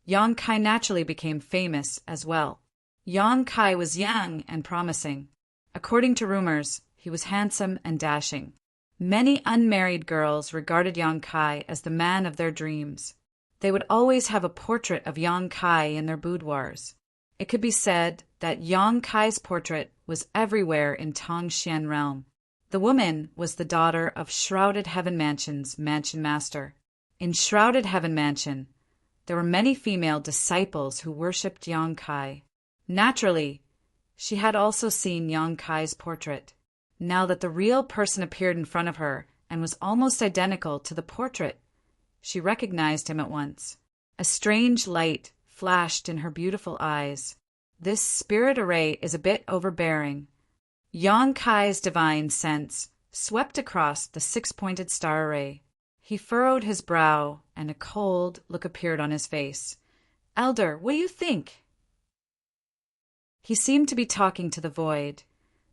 Yong-kai naturally became famous as well. Yong-kai was young and promising. According to rumors, he was handsome and dashing. Many unmarried girls regarded Yong-kai as the man of their dreams. They would always have a portrait of Yong-kai in their boudoirs. It could be said that Yong-kai's portrait was everywhere in Tongxian realm. The woman was the daughter of Shrouded Heaven Mansion's mansion master. In Shrouded Heaven Mansion, there were many female disciples who worshipped Yong-kai. Naturally, she had also seen Yong-kai's portrait. Now that the real person appeared in front of her and was almost identical to the portrait, she recognized him at once. A strange light flashed in her beautiful eyes. "This spirit array is a bit overbearing." Yong-kai's divine sense swept across the 6-pointed star array. He furrowed his brow, and a cold look appeared on his face. "Elder, what do you think?" He seemed to be talking to the void,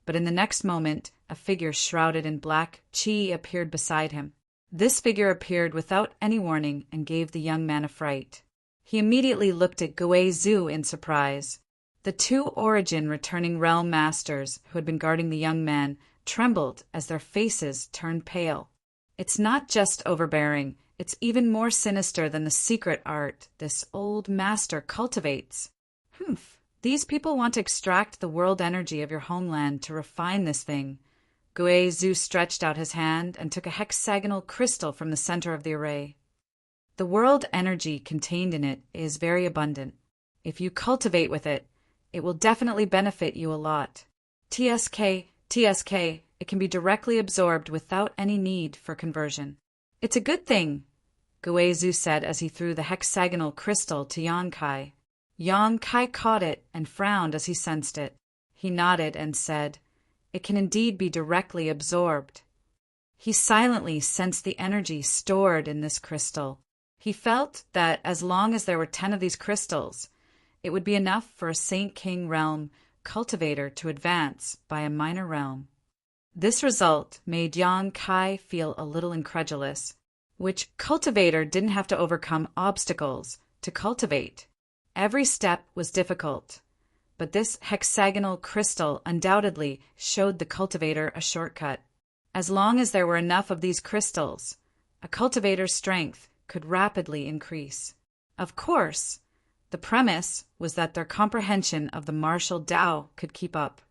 but in the next moment, a figure shrouded in black chi appeared beside him. This figure appeared without any warning and gave the young man a fright. He immediately looked at Guizhou in surprise. The 2 origin returning realm masters who had been guarding the young man trembled as their faces turned pale. "It's not just overbearing, it's even more sinister than the secret art this old master cultivates." "Humph. These people want to extract the world energy of your homeland to refine this thing." Guizhou stretched out his hand and took a hexagonal crystal from the center of the array. "The world energy contained in it is very abundant. If you cultivate with it, it will definitely benefit you a lot. TSK, it can be directly absorbed without any need for conversion." "It's a good thing," Guizhou said as he threw the hexagonal crystal to Yong-kai. Yong-kai caught it and frowned as he sensed it. He nodded and said, "It can indeed be directly absorbed." He silently sensed the energy stored in this crystal. He felt that as long as there were 10 of these crystals, it would be enough for a Saint King realm cultivator to advance by a minor realm. This result made Yong-kai feel a little incredulous. Which cultivator didn't have to overcome obstacles to cultivate? Every step was difficult, but this hexagonal crystal undoubtedly showed the cultivator a shortcut. As long as there were enough of these crystals, a cultivator's strength could rapidly increase. Of course, The premise was that their comprehension of the martial Tao could keep up.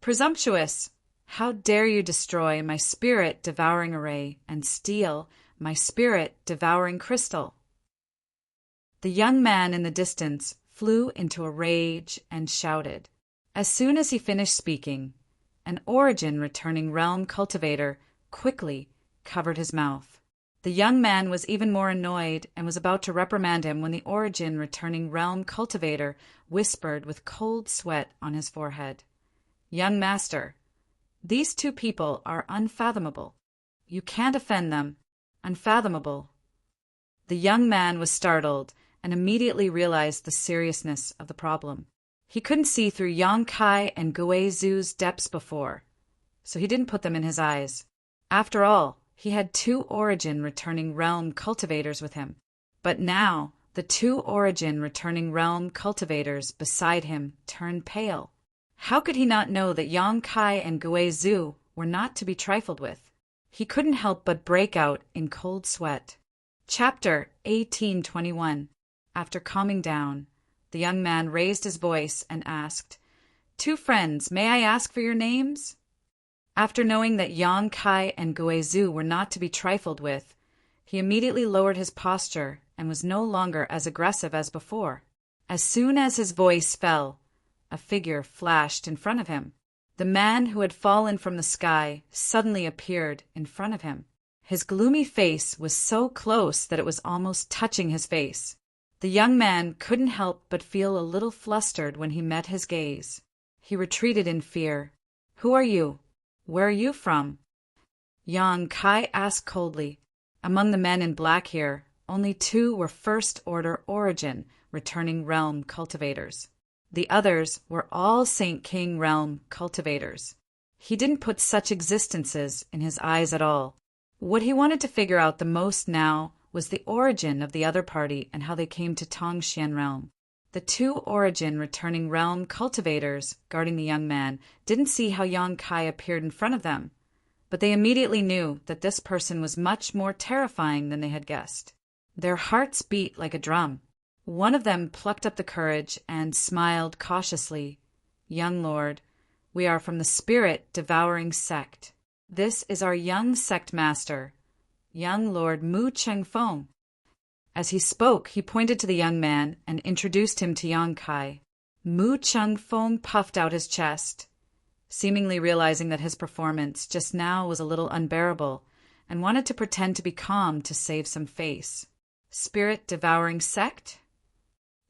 Presumptuous! How dare you destroy my spirit-devouring array and steal my spirit-devouring crystal? The young man in the distance flew into a rage and shouted. As soon as he finished speaking, an origin-returning realm cultivator quickly covered his mouth. The young man was even more annoyed and was about to reprimand him when the origin-returning realm cultivator whispered with cold sweat on his forehead. "Young master, these two people are unfathomable. You can't offend them. Unfathomable." The young man was startled and immediately realized the seriousness of the problem. He couldn't see through Yang Kai and Guizu's depths before, so he didn't put them in his eyes. After all, he had two origin-returning realm cultivators with him. But now, the two origin-returning realm cultivators beside him turned pale. How could he not know that Yang Kai and Guizu were not to be trifled with? He couldn't help but break out in cold sweat. Chapter 1821. After calming down, the young man raised his voice and asked, "Two friends, may I ask for your names?" After knowing that Yang Kai and Guizu were not to be trifled with, he immediately lowered his posture and was no longer as aggressive as before. As soon as his voice fell, a figure flashed in front of him. The man who had fallen from the sky suddenly appeared in front of him. His gloomy face was so close that it was almost touching his face. The young man couldn't help but feel a little flustered when he met his gaze. He retreated in fear. "Who are you? Where are you from?" Yang Kai asked coldly. Among the men in black here, only two were first-order origin, returning realm cultivators. The others were all Saint King realm cultivators. He didn't put such existences in his eyes at all. What he wanted to figure out the most now was the origin of the other party and how they came to Tongxian realm. The two origin returning realm cultivators guarding the young man didn't see how Yang Kai appeared in front of them, but they immediately knew that this person was much more terrifying than they had guessed. Their hearts beat like a drum. One of them plucked up the courage and smiled cautiously. "Young lord, we are from the spirit-devouring sect. This is our young sect master, young Lord Mu Chengfeng." As he spoke, he pointed to the young man and introduced him to Yang Kai. Mu Chengfeng puffed out his chest, seemingly realizing that his performance just now was a little unbearable, and wanted to pretend to be calm to save some face. "Spirit-devouring sect?"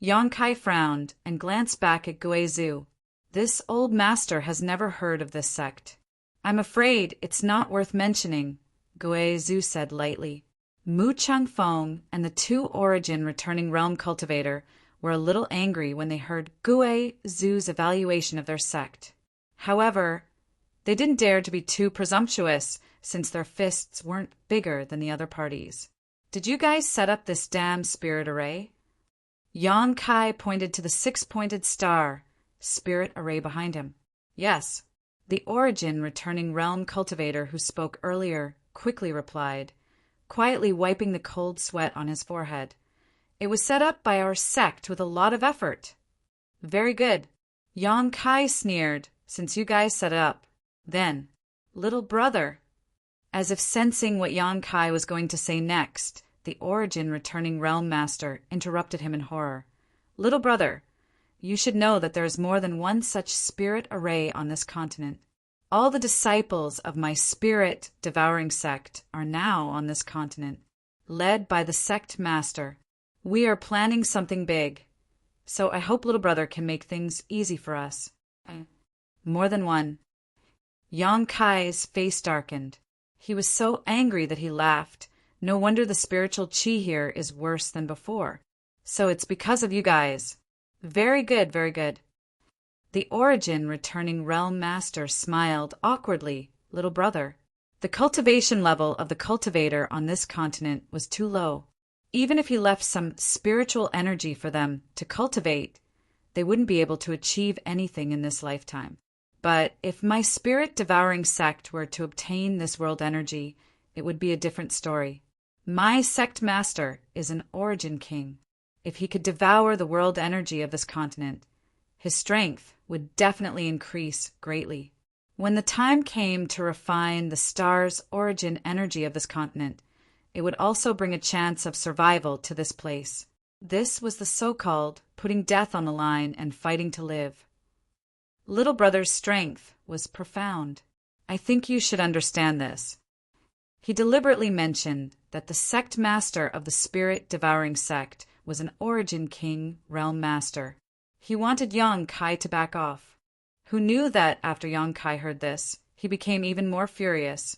Yang Kai frowned and glanced back at Guizu. "This old master has never heard of this sect." "I'm afraid it's not worth mentioning," Guizu said lightly. Mu Chengfeng and the two origin returning realm cultivator were a little angry when they heard Guizu's evaluation of their sect. However, they didn't dare to be too presumptuous since their fists weren't bigger than the other parties. "Did you guys set up this damn spirit array?" Yang Kai pointed to the six-pointed star spirit array behind him. "Yes." The origin returning realm cultivator who spoke earlier quickly replied, quietly wiping the cold sweat on his forehead. "It was set up by our sect with a lot of effort." "Very good." Yang Kai sneered, "Since you guys set it up. Then, little brother." As if sensing what Yang Kai was going to say next, the origin returning realm master interrupted him in horror. "Little brother, you should know that there is more than one such spirit array on this continent. All the disciples of my spirit-devouring sect are now on this continent, led by the sect master. We are planning something big, so I hope little brother can make things easy for us." "More than one." Yang Kai's face darkened. He was so angry that he laughed. No wonder the spiritual chi here is worse than before. "So it's because of you guys." "Very good, very good." The origin returning realm master smiled awkwardly. "Little brother." The cultivation level of the cultivator on this continent was too low. Even if he left some spiritual energy for them to cultivate, they wouldn't be able to achieve anything in this lifetime. But if my spirit-devouring sect were to obtain this world energy, it would be a different story. My sect master is an origin king. if he could devour the world energy of this continent, his strength would definitely increase greatly. When the time came to refine the star's origin energy of this continent, it would also bring a chance of survival to this place. This was the so-called putting death on the line and fighting to live. Little brother's strength was profound. I think you should understand this. He deliberately mentioned that the sect master of the spirit-devouring sect was an origin king realm master. He wanted Yang Kai to back off. Who knew that after Yang Kai heard this, he became even more furious.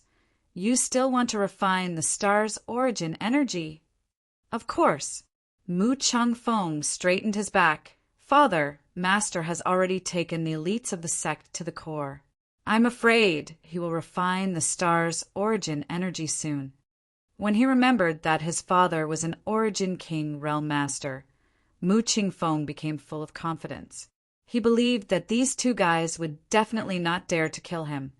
You still want to refine the star's origin energy? Of course. Mu Chung Fong straightened his back. Father, Master has already taken the elites of the sect to the core. I'm afraid he will refine the star's origin energy soon. When he remembered that his father was an origin king realm master, Mu Ching Fong became full of confidence. He believed that these two guys would definitely not dare to kill him,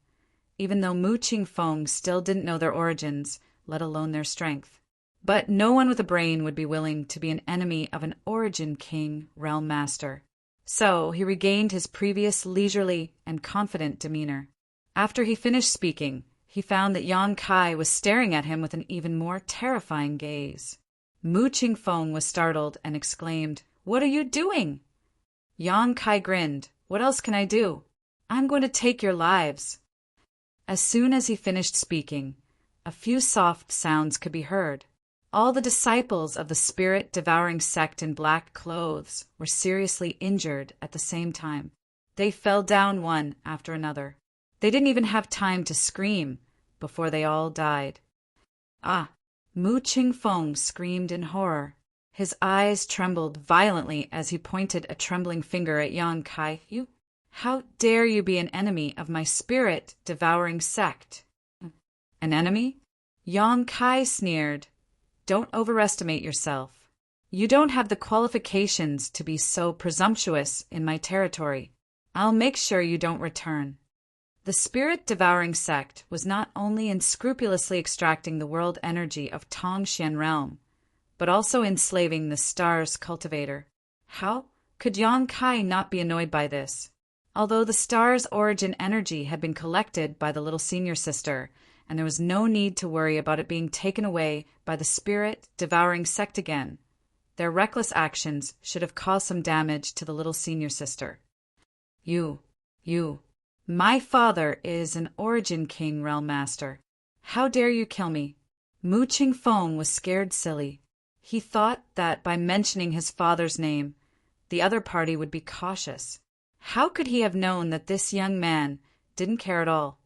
even though Mu Ching Fong still didn't know their origins, let alone their strength. But no one with a brain would be willing to be an enemy of an origin king realm master. So he regained his previous leisurely and confident demeanor. After he finished speaking, he found that Yang Kai was staring at him with an even more terrifying gaze. Mu Ching Fong was startled and exclaimed, "What are you doing?" Yang Kai grinned. "What else can I do? I'm going to take your lives." As soon as he finished speaking, a few soft sounds could be heard. All the disciples of the spirit-devouring sect in black clothes were seriously injured at the same time. They fell down one after another. They didn't even have time to scream before they all died. Ah! Mu Ching Fong screamed in horror. His eyes trembled violently as he pointed a trembling finger at Yang Kai. How dare you be an enemy of my spirit-devouring sect?" "An enemy?" Yang Kai sneered. "Don't overestimate yourself. You don't have the qualifications to be so presumptuous in my territory. I'll make sure you don't return." The spirit-devouring sect was not only unscrupulously extracting the world energy of Tongxian realm, but also enslaving the star's cultivator. How could Yang Kai not be annoyed by this? Although the star's origin energy had been collected by the little senior sister, and there was no need to worry about it being taken away by the spirit-devouring sect again, their reckless actions should have caused some damage to the little senior sister. My father is an origin king realm master. How dare you kill me?" Mu Ching Fong was scared silly. He thought that by mentioning his father's name, the other party would be cautious. How could he have known that this young man didn't care at all?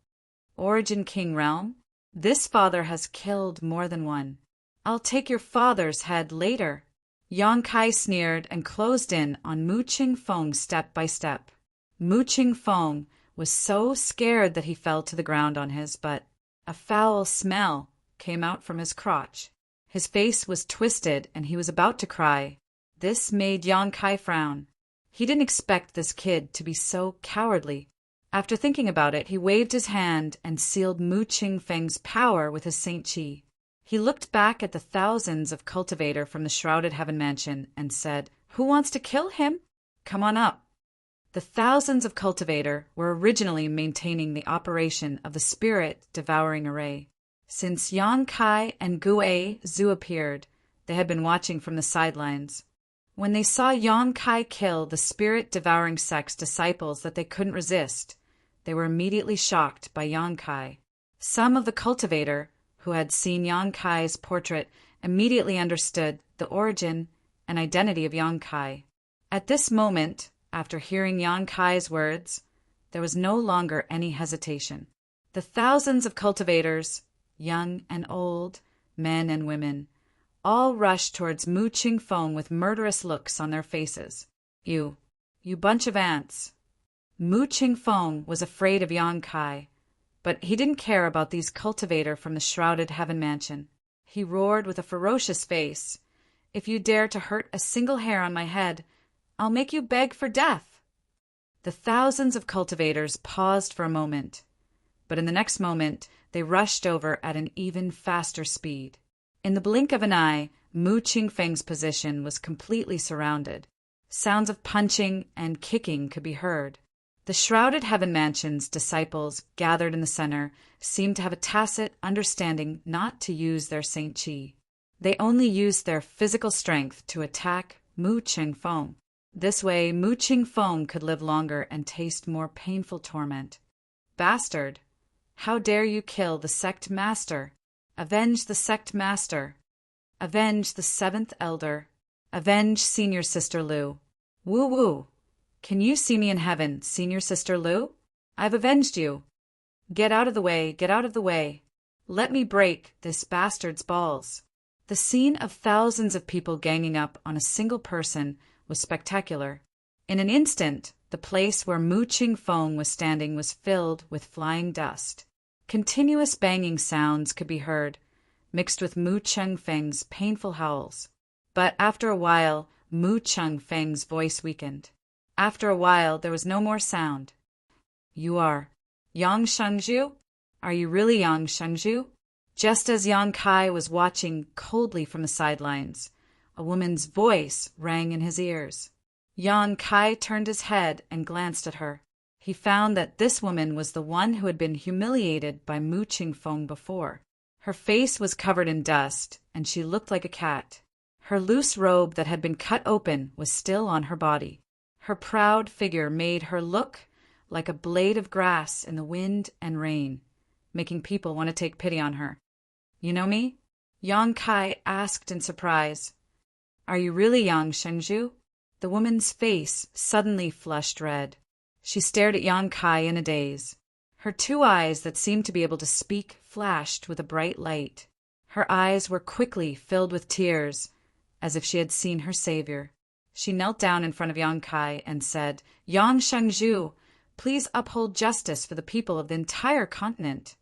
Origin king realm? This father has killed more than one. I'll take your father's head later. Yang Kai sneered and closed in on Mu Ching Fong step by step. Mu Ching Fong was so scared that he fell to the ground on his butt. A foul smell came out from his crotch. His face was twisted and he was about to cry. This made Yang Kai frown. He didn't expect this kid to be so cowardly. After thinking about it, he waved his hand and sealed Mu Ching Feng's power with his Saint Chi. He looked back at the thousands of cultivator from the shrouded heaven mansion and said, "Who wants to kill him? Come on up." The thousands of cultivator were originally maintaining the operation of the spirit-devouring array. Since Yang Kai and Gue Zhu appeared, they had been watching from the sidelines. When they saw Yang Kai kill the spirit-devouring sect's disciples that they couldn't resist, they were immediately shocked by Yang Kai. Some of the cultivator, who had seen Yang Kai's portrait, immediately understood the origin and identity of Yang Kai. At this moment, after hearing Yang Kai's words, there was no longer any hesitation. The thousands of cultivators, young and old, men and women, all rushed towards Mu Ching Fong with murderous looks on their faces. You bunch of ants." Mu Ching Fong was afraid of Yang Kai, but he didn't care about these cultivator from the shrouded heaven mansion. He roared with a ferocious face, "If you dare to hurt a single hair on my head, I'll make you beg for death." The thousands of cultivators paused for a moment, but in the next moment they rushed over at an even faster speed. In the blink of an eye, Mu Qingfeng's position was completely surrounded. Sounds of punching and kicking could be heard. The shrouded Heaven Mansion's disciples, gathered in the center, seemed to have a tacit understanding not to use their Saint Qi. They only used their physical strength to attack Mu Qingfeng. This way, Mu Qingfeng could live longer and taste more painful torment. Bastard! How dare you kill the sect master? Avenge the sect master! Avenge the seventh elder! Avenge senior sister Lu! Woo woo! Can you see me in heaven, senior sister Lu? I've avenged you! Get out of the way, get out of the way! Let me break this bastard's balls! The scene of thousands of people ganging up on a single person was spectacular. In an instant, the place where Mu Qingfeng was standing was filled with flying dust. Continuous banging sounds could be heard, mixed with Mu Qingfeng's painful howls. But after a while, Mu Qingfeng's voice weakened. After a while, there was no more sound. You are Yang Shengzhu? Are you really Yang Shengzhu? Just as Yang Kai was watching coldly from the sidelines, a woman's voice rang in his ears. Yang Kai turned his head and glanced at her. He found that this woman was the one who had been humiliated by Mu Qingfeng before. Her face was covered in dust, and she looked like a cat. Her loose robe that had been cut open was still on her body. Her proud figure made her look like a blade of grass in the wind and rain, making people want to take pity on her. You know me? Yang Kai asked in surprise. Are you really Yang Shengzhu? The woman's face suddenly flushed red. She stared at Yang Kai in a daze. Her two eyes that seemed to be able to speak flashed with a bright light. Her eyes were quickly filled with tears, as if she had seen her savior. She knelt down in front of Yang Kai and said, Yang Shengzhu, please uphold justice for the people of the entire continent.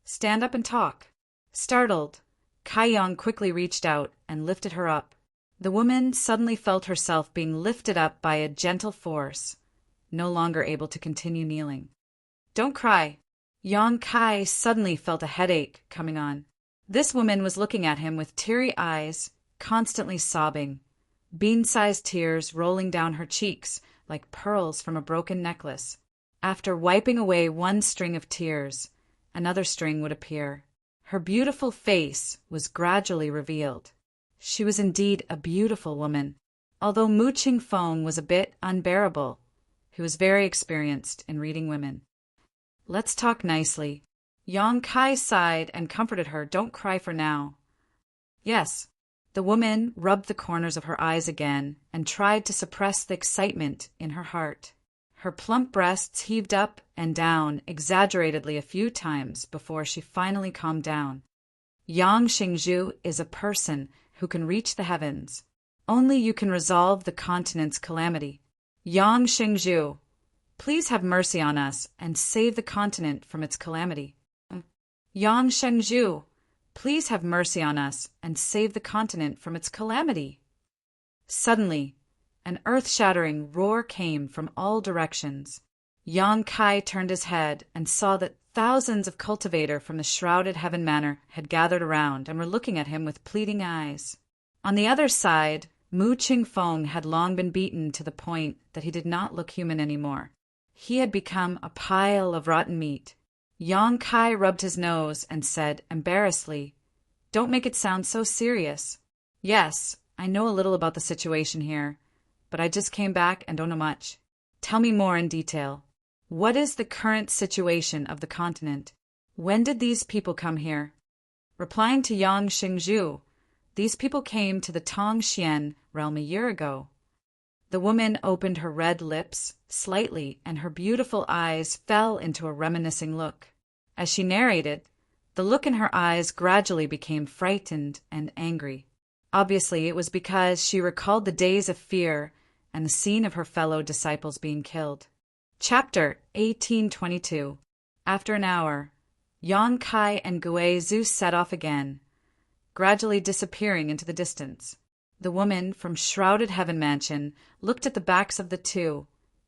Stand up and talk. Startled, Kai Yang quickly reached out and lifted her up. The woman suddenly felt herself being lifted up by a gentle force, no longer able to continue kneeling. Don't cry. Yang Kai suddenly felt a headache coming on. This woman was looking at him with teary eyes, constantly sobbing, bean-sized tears rolling down her cheeks like pearls from a broken necklace. After wiping away one string of tears, another string would appear. Her beautiful face was gradually revealed. She was indeed a beautiful woman, although Mu Qingfeng was a bit unbearable. He was very experienced in reading women. Let's talk nicely. Yang Kai sighed and comforted her. Don't cry for now. Yes. The woman rubbed the corners of her eyes again and tried to suppress the excitement in her heart. Her plump breasts heaved up and down exaggeratedly a few times before she finally calmed down. Yang Shengzhu is a person who can reach the heavens. Only you can resolve the continent's calamity. Yang Shengzhu, please have mercy on us and save the continent from its calamity. Yang Shengzhu, please have mercy on us and save the continent from its calamity. Suddenly, an earth-shattering roar came from all directions. Yang Kai turned his head and saw that thousands of cultivators from the shrouded Heaven Manor had gathered around and were looking at him with pleading eyes. On the other side, Mu Qingfeng had long been beaten to the point that he did not look human anymore. He had become a pile of rotten meat. Yang Kai rubbed his nose and said embarrassedly, Don't make it sound so serious. Yes, I know a little about the situation here, but I just came back and don't know much. Tell me more in detail. What is the current situation of the continent? When did these people come here? Replying to Yang Shengzhu, these people came to the Tongxian realm a year ago. The woman opened her red lips slightly, and her beautiful eyes fell into a reminiscing look. As she narrated, the look in her eyes gradually became frightened and angry. Obviously, it was because she recalled the days of fear and the scene of her fellow disciples being killed. Chapter 1822. After an hour, Yang Kai and Guizhu set off again, gradually disappearing into the distance. The woman from Shrouded Heaven Mansion looked at the backs of the two,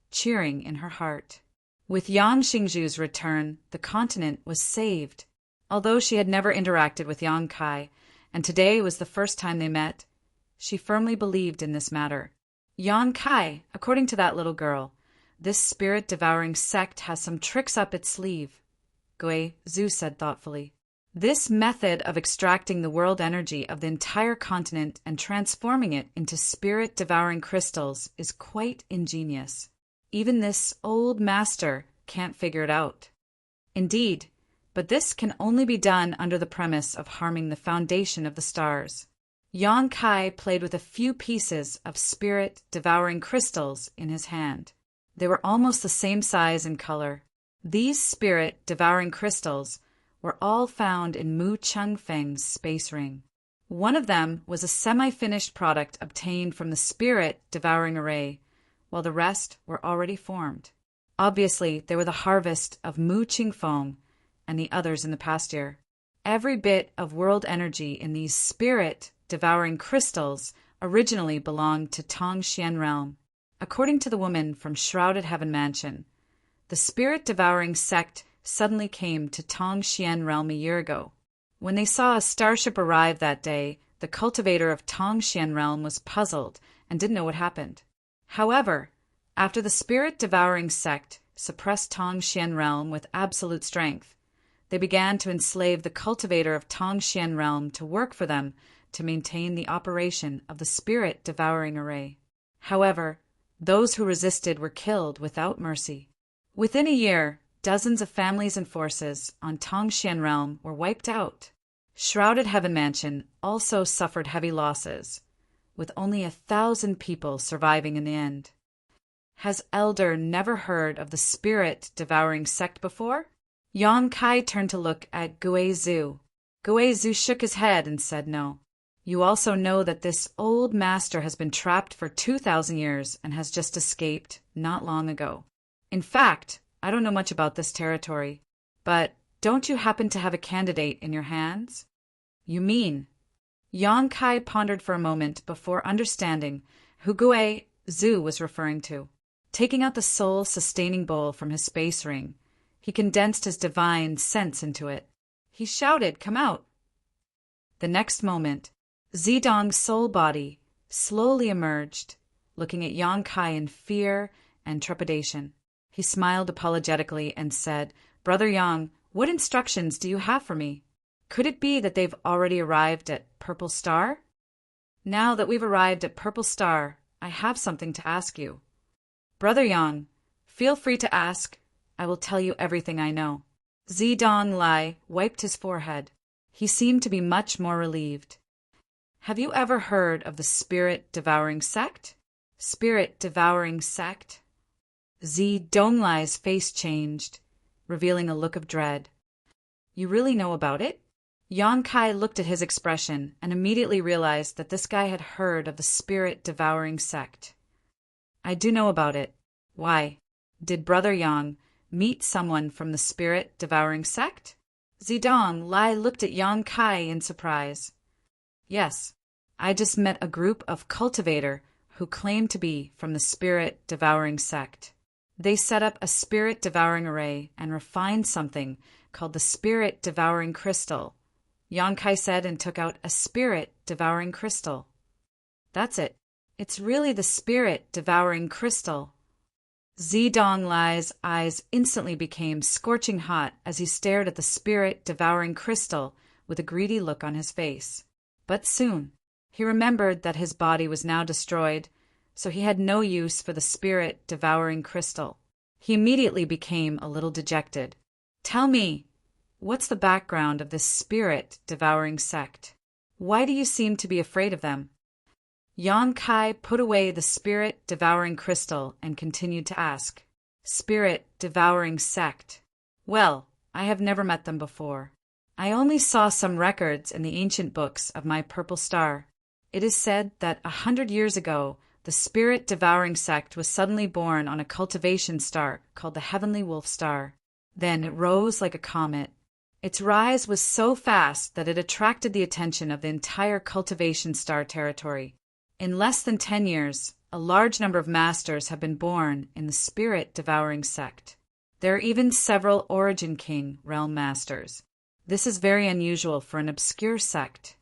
cheering in her heart. With Yang Shengzhu's return, the continent was saved. Although she had never interacted with Yang Kai and today was the first time they met. She firmly believed in this matter. Yan Kai, according to that little girl, this spirit-devouring sect has some tricks up its sleeve, Gui Zhu said thoughtfully. This method of extracting the world energy of the entire continent and transforming it into spirit-devouring crystals is quite ingenious. Even this old master can't figure it out. Indeed, but this can only be done under the premise of harming the foundation of the stars. Yan Kai played with a few pieces of spirit-devouring crystals in his hand. They were almost the same size and color. These spirit-devouring crystals were all found in Mu Chengfeng's space ring. One of them was a semi-finished product obtained from the spirit-devouring array, while the rest were already formed. Obviously, they were the harvest of Mu Qingfeng and the others in the past year. Every bit of world energy in these spirit-devouring crystals originally belonged to Tongxian realm. According to the woman from Shrouded Heaven Mansion, the spirit-devouring sect suddenly came to Tongxian realm a year ago. When they saw a starship arrive that day, the cultivator of Tongxian realm was puzzled and didn't know what happened. However, after the spirit-devouring sect suppressed Tongxian realm with absolute strength, they began to enslave the cultivator of Tongxian realm to work for them to maintain the operation of the spirit-devouring array. However, those who resisted were killed without mercy. Within a year, dozens of families and forces on Tongxian realm were wiped out. Shrouded Heaven Mansion also suffered heavy losses, with only 1,000 people surviving in the end. Has Elder never heard of the spirit-devouring sect before? Yan Kai turned to look at Gui Zhu. Gui Zhu shook his head and said no. You also know that this old master has been trapped for 2,000 years and has just escaped not long ago. In fact, I don't know much about this territory, but don't you happen to have a candidate in your hands? You mean? Yan Kai pondered for a moment before understanding who Gui Zhu was referring to. Taking out the soul-sustaining bowl from his space ring, he condensed his divine sense into it. He shouted, "Come out!" The next moment, Zidong's soul body slowly emerged, looking at Yan Kai in fear and trepidation. He smiled apologetically and said, "Brother Yang, what instructions do you have for me? Could it be that they've already arrived at Purple Star? Now that we've arrived at Purple Star, I have something to ask you." "Brother Yang, feel free to ask. I will tell you everything I know." Zidong Lai wiped his forehead. He seemed to be much more relieved. "Have you ever heard of the spirit-devouring sect?" "Spirit-devouring sect?" Donglai's face changed, revealing a look of dread. "You really know about it?" Yan Kai looked at his expression and immediately realized that this guy had heard of the spirit-devouring sect. "I do know about it. Why? Did Brother Yang meet someone from the spirit-devouring sect?" Zidong Lai looked at Yan Kai in surprise. "Yes, I just met a group of cultivator who claim to be from the spirit-devouring sect. They set up a spirit-devouring array and refined something called the spirit-devouring crystal," Yan Kai said and took out a spirit-devouring crystal. "That's it. It's really the spirit-devouring crystal." Zidong Lai's eyes instantly became scorching hot as he stared at the spirit-devouring crystal with a greedy look on his face. But soon, he remembered that his body was now destroyed, so he had no use for the spirit-devouring crystal. He immediately became a little dejected. "Tell me, what's the background of this spirit-devouring sect? Why do you seem to be afraid of them?" Yan Kai put away the spirit-devouring crystal and continued to ask. "Spirit-devouring sect? Well, I have never met them before. I only saw some records in the ancient books of my Purple Star. It is said that 100 years ago, the spirit-devouring sect was suddenly born on a cultivation star called the Heavenly Wolf Star. Then it rose like a comet. Its rise was so fast that it attracted the attention of the entire cultivation star territory. In less than 10 years, a large number of masters have been born in the spirit-devouring sect. There are even several Origin King realm masters. This is very unusual for an obscure sect.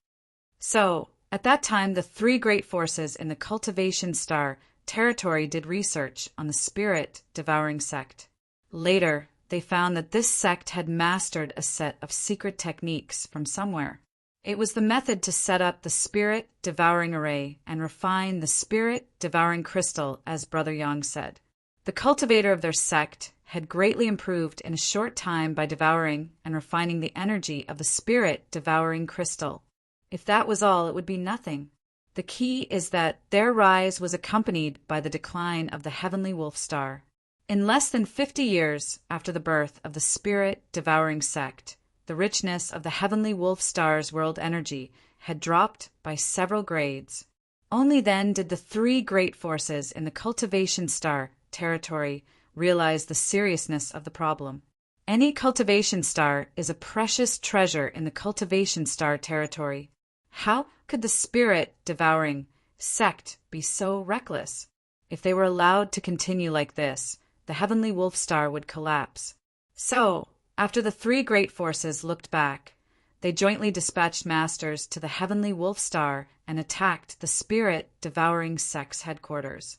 So, at that time, the three great forces in the cultivation star territory did research on the spirit-devouring sect. Later, they found that this sect had mastered a set of secret techniques from somewhere. It was the method to set up the spirit-devouring array and refine the spirit-devouring crystal, as Brother Yang said. The cultivator of their sect had greatly improved in a short time by devouring and refining the energy of the spirit-devouring crystal. If that was all, it would be nothing. The key is that their rise was accompanied by the decline of the heavenly wolf star. In less than 50 years after the birth of the spirit-devouring sect, the richness of the heavenly wolf star's world energy had dropped by several grades. Only then did the three great forces in the cultivation star territory realize the seriousness of the problem. Any cultivation star is a precious treasure in the cultivation star territory. How could the spirit-devouring sect be so reckless? If they were allowed to continue like this, the heavenly wolf star would collapse. So, after the three great forces looked back, they jointly dispatched masters to the heavenly wolf star and attacked the spirit-devouring sect's headquarters.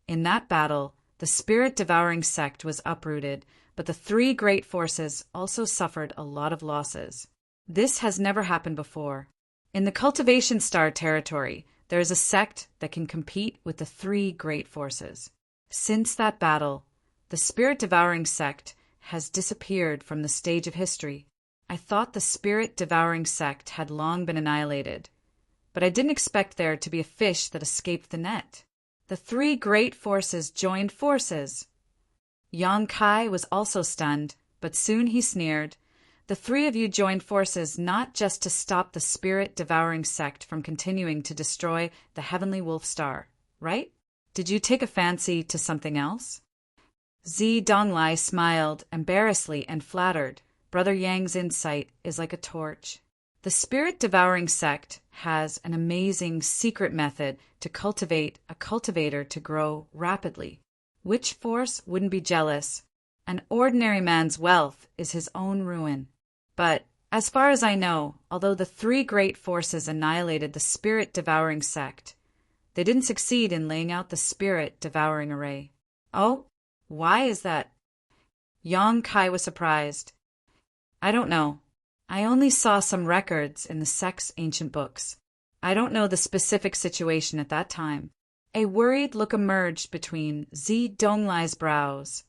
In that battle, the spirit-devouring sect was uprooted, but the three great forces also suffered a lot of losses. This has never happened before. In the cultivation star territory, there is a sect that can compete with the three great forces. Since that battle, the spirit-devouring sect has disappeared from the stage of history. I thought the spirit-devouring sect had long been annihilated, but I didn't expect there to be a fish that escaped the net. The three great forces joined forces. Yang Kai was also stunned, but soon he sneered. The three of you joined forces not just to stop the spirit-devouring sect from continuing to destroy the heavenly wolf star, right? Did you take a fancy to something else? Zi Donglai smiled embarrassedly and flattered. Brother Yang's insight is like a torch. The spirit-devouring sect has an amazing secret method to cultivate a cultivator to grow rapidly. Which force wouldn't be jealous? An ordinary man's wealth is his own ruin. But, as far as I know, although the three great forces annihilated the spirit-devouring sect, they didn't succeed in laying out the spirit-devouring array. Oh? Why is that? Yang Kai was surprised. I don't know. I only saw some records in the sect's ancient books. I don't know the specific situation at that time. A worried look emerged between Zi Donglai's brows.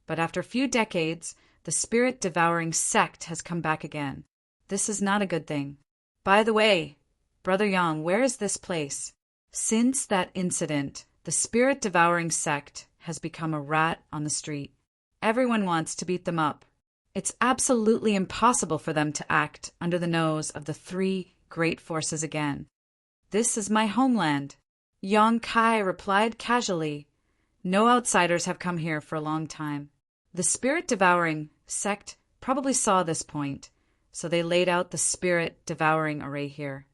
But after a few decades, the spirit-devouring sect has come back again. This is not a good thing. By the way, Brother Yang, where is this place? Since that incident, the spirit-devouring sect has become a rat on the street. Everyone wants to beat them up. It's absolutely impossible for them to act under the nose of the three great forces again. This is my homeland. Yang Kai replied casually. No outsiders have come here for a long time. The spirit-devouring sect probably saw this point, so they laid out the spirit-devouring array here.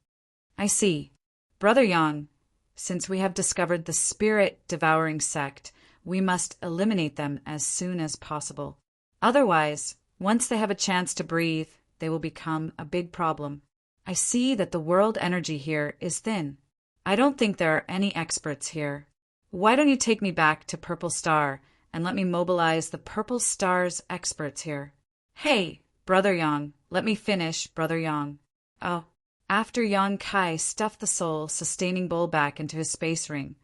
I see. Brother Yang, since we have discovered the spirit-devouring sect, we must eliminate them as soon as possible. Otherwise, once they have a chance to breathe, they will become a big problem. I see that the world energy here is thin. I don't think there are any experts here. Why don't you take me back to Purple Star and let me mobilize the Purple Star's experts here? Hey, Brother Yang, let me finish, Brother Yang. Oh. After Yang Kai stuffed the soul-sustaining bowl back into his space ring,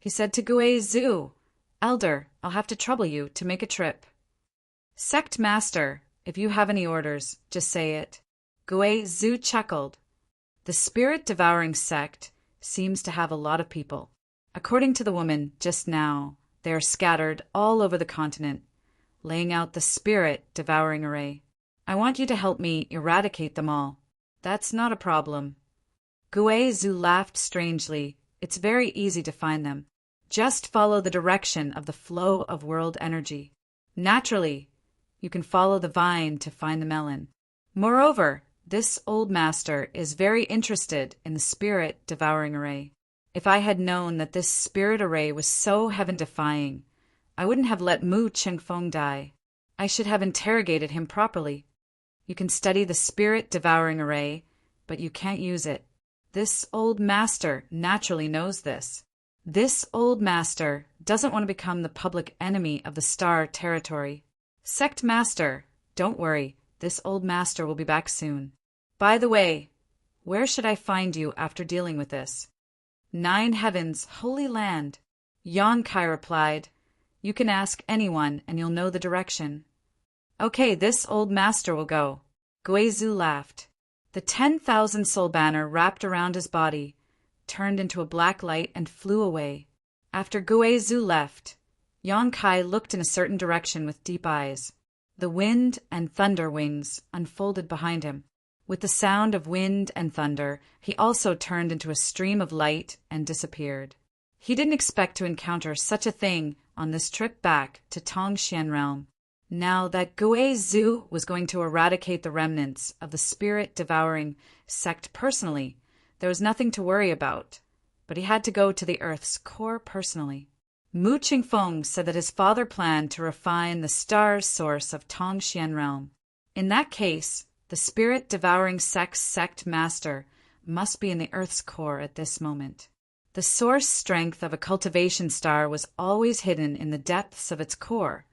he said to Gui Zhu, Elder, I'll have to trouble you to make a trip. Sect Master, if you have any orders, just say it. Gui Zhu chuckled. The spirit-devouring sect seems to have a lot of people. According to the woman just now, they are scattered all over the continent, laying out the spirit-devouring array. I want you to help me eradicate them all. That's not a problem. Gui Zhu laughed strangely. It's very easy to find them. Just follow the direction of the flow of world energy. Naturally, you can follow the vine to find the melon. Moreover, this old master is very interested in the spirit-devouring array. If I had known that this spirit array was so heaven-defying, I wouldn't have let Mu Chengfeng die. I should have interrogated him properly. You can study the spirit-devouring array, but you can't use it. This old master naturally knows this. This old master doesn't want to become the public enemy of the Star Territory. Sect Master, don't worry, this old master will be back soon. By the way, where should I find you after dealing with this? 9 Heavens, Holy Land. Yonkai replied, You can ask anyone and you'll know the direction. Okay, this old master will go. Guizhou laughed. The 10,000 soul banner wrapped around his body, turned into a black light and flew away. After Guizhou left, Yonkai looked in a certain direction with deep eyes. The wind and thunder wings unfolded behind him. With the sound of wind and thunder, he also turned into a stream of light and disappeared. He didn't expect to encounter such a thing on this trip back to Tongxian realm. Now that Guizhou was going to eradicate the remnants of the spirit-devouring sect personally, there was nothing to worry about, but he had to go to the Earth's core personally. Mu Qingfeng said that his father planned to refine the star source of Tongxian realm. In that case, the spirit-devouring sect master must be in the Earth's core at this moment. The source strength of a cultivation star was always hidden in the depths of its core,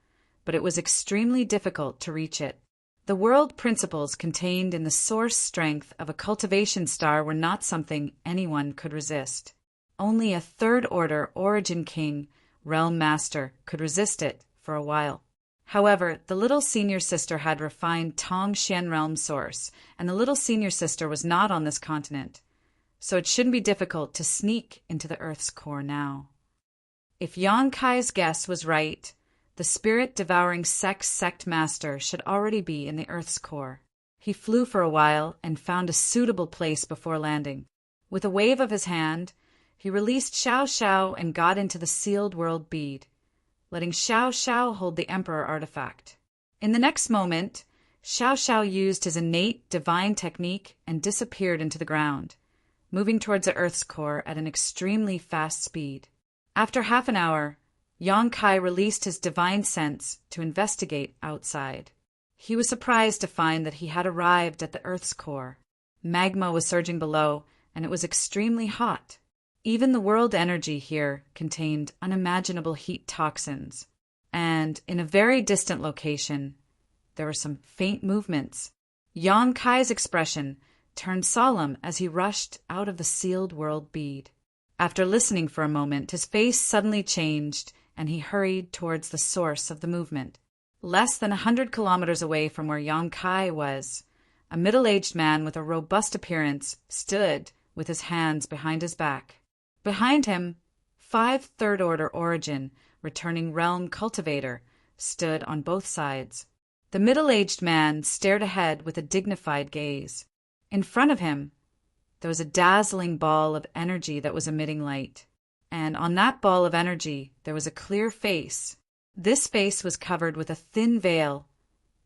but it was extremely difficult to reach it. The world principles contained in the source strength of a cultivation star were not something anyone could resist. Only a third-order origin king, realm master, could resist it for a while. However, the little senior sister had refined Tongxian realm source, and the little senior sister was not on this continent, so it shouldn't be difficult to sneak into the Earth's core now. If Yonkai's guess was right, the spirit-devouring sect master should already be in the Earth's core. He flew for a while and found a suitable place before landing. With a wave of his hand, he released Xiao Xiao and got into the sealed world bead, letting Xiao Xiao hold the Emperor artifact. In the next moment, Xiao Xiao used his innate divine technique and disappeared into the ground, moving towards the Earth's core at an extremely fast speed. After half an hour, Yonkai released his divine sense to investigate outside. He was surprised to find that he had arrived at the Earth's core. Magma was surging below, and it was extremely hot. Even the world energy here contained unimaginable heat toxins, and in a very distant location, there were some faint movements. Yonkai's expression turned solemn as he rushed out of the sealed world bead. After listening for a moment, his face suddenly changed, and he hurried towards the source of the movement. Less than 100 kilometers away from where Yonkai was, a middle-aged man with a robust appearance stood with his hands behind his back. Behind him, 5 third-order origin, returning realm cultivator, stood on both sides. The middle-aged man stared ahead with a dignified gaze. In front of him, there was a dazzling ball of energy that was emitting light, and on that ball of energy there was a clear face. This face was covered with a thin veil,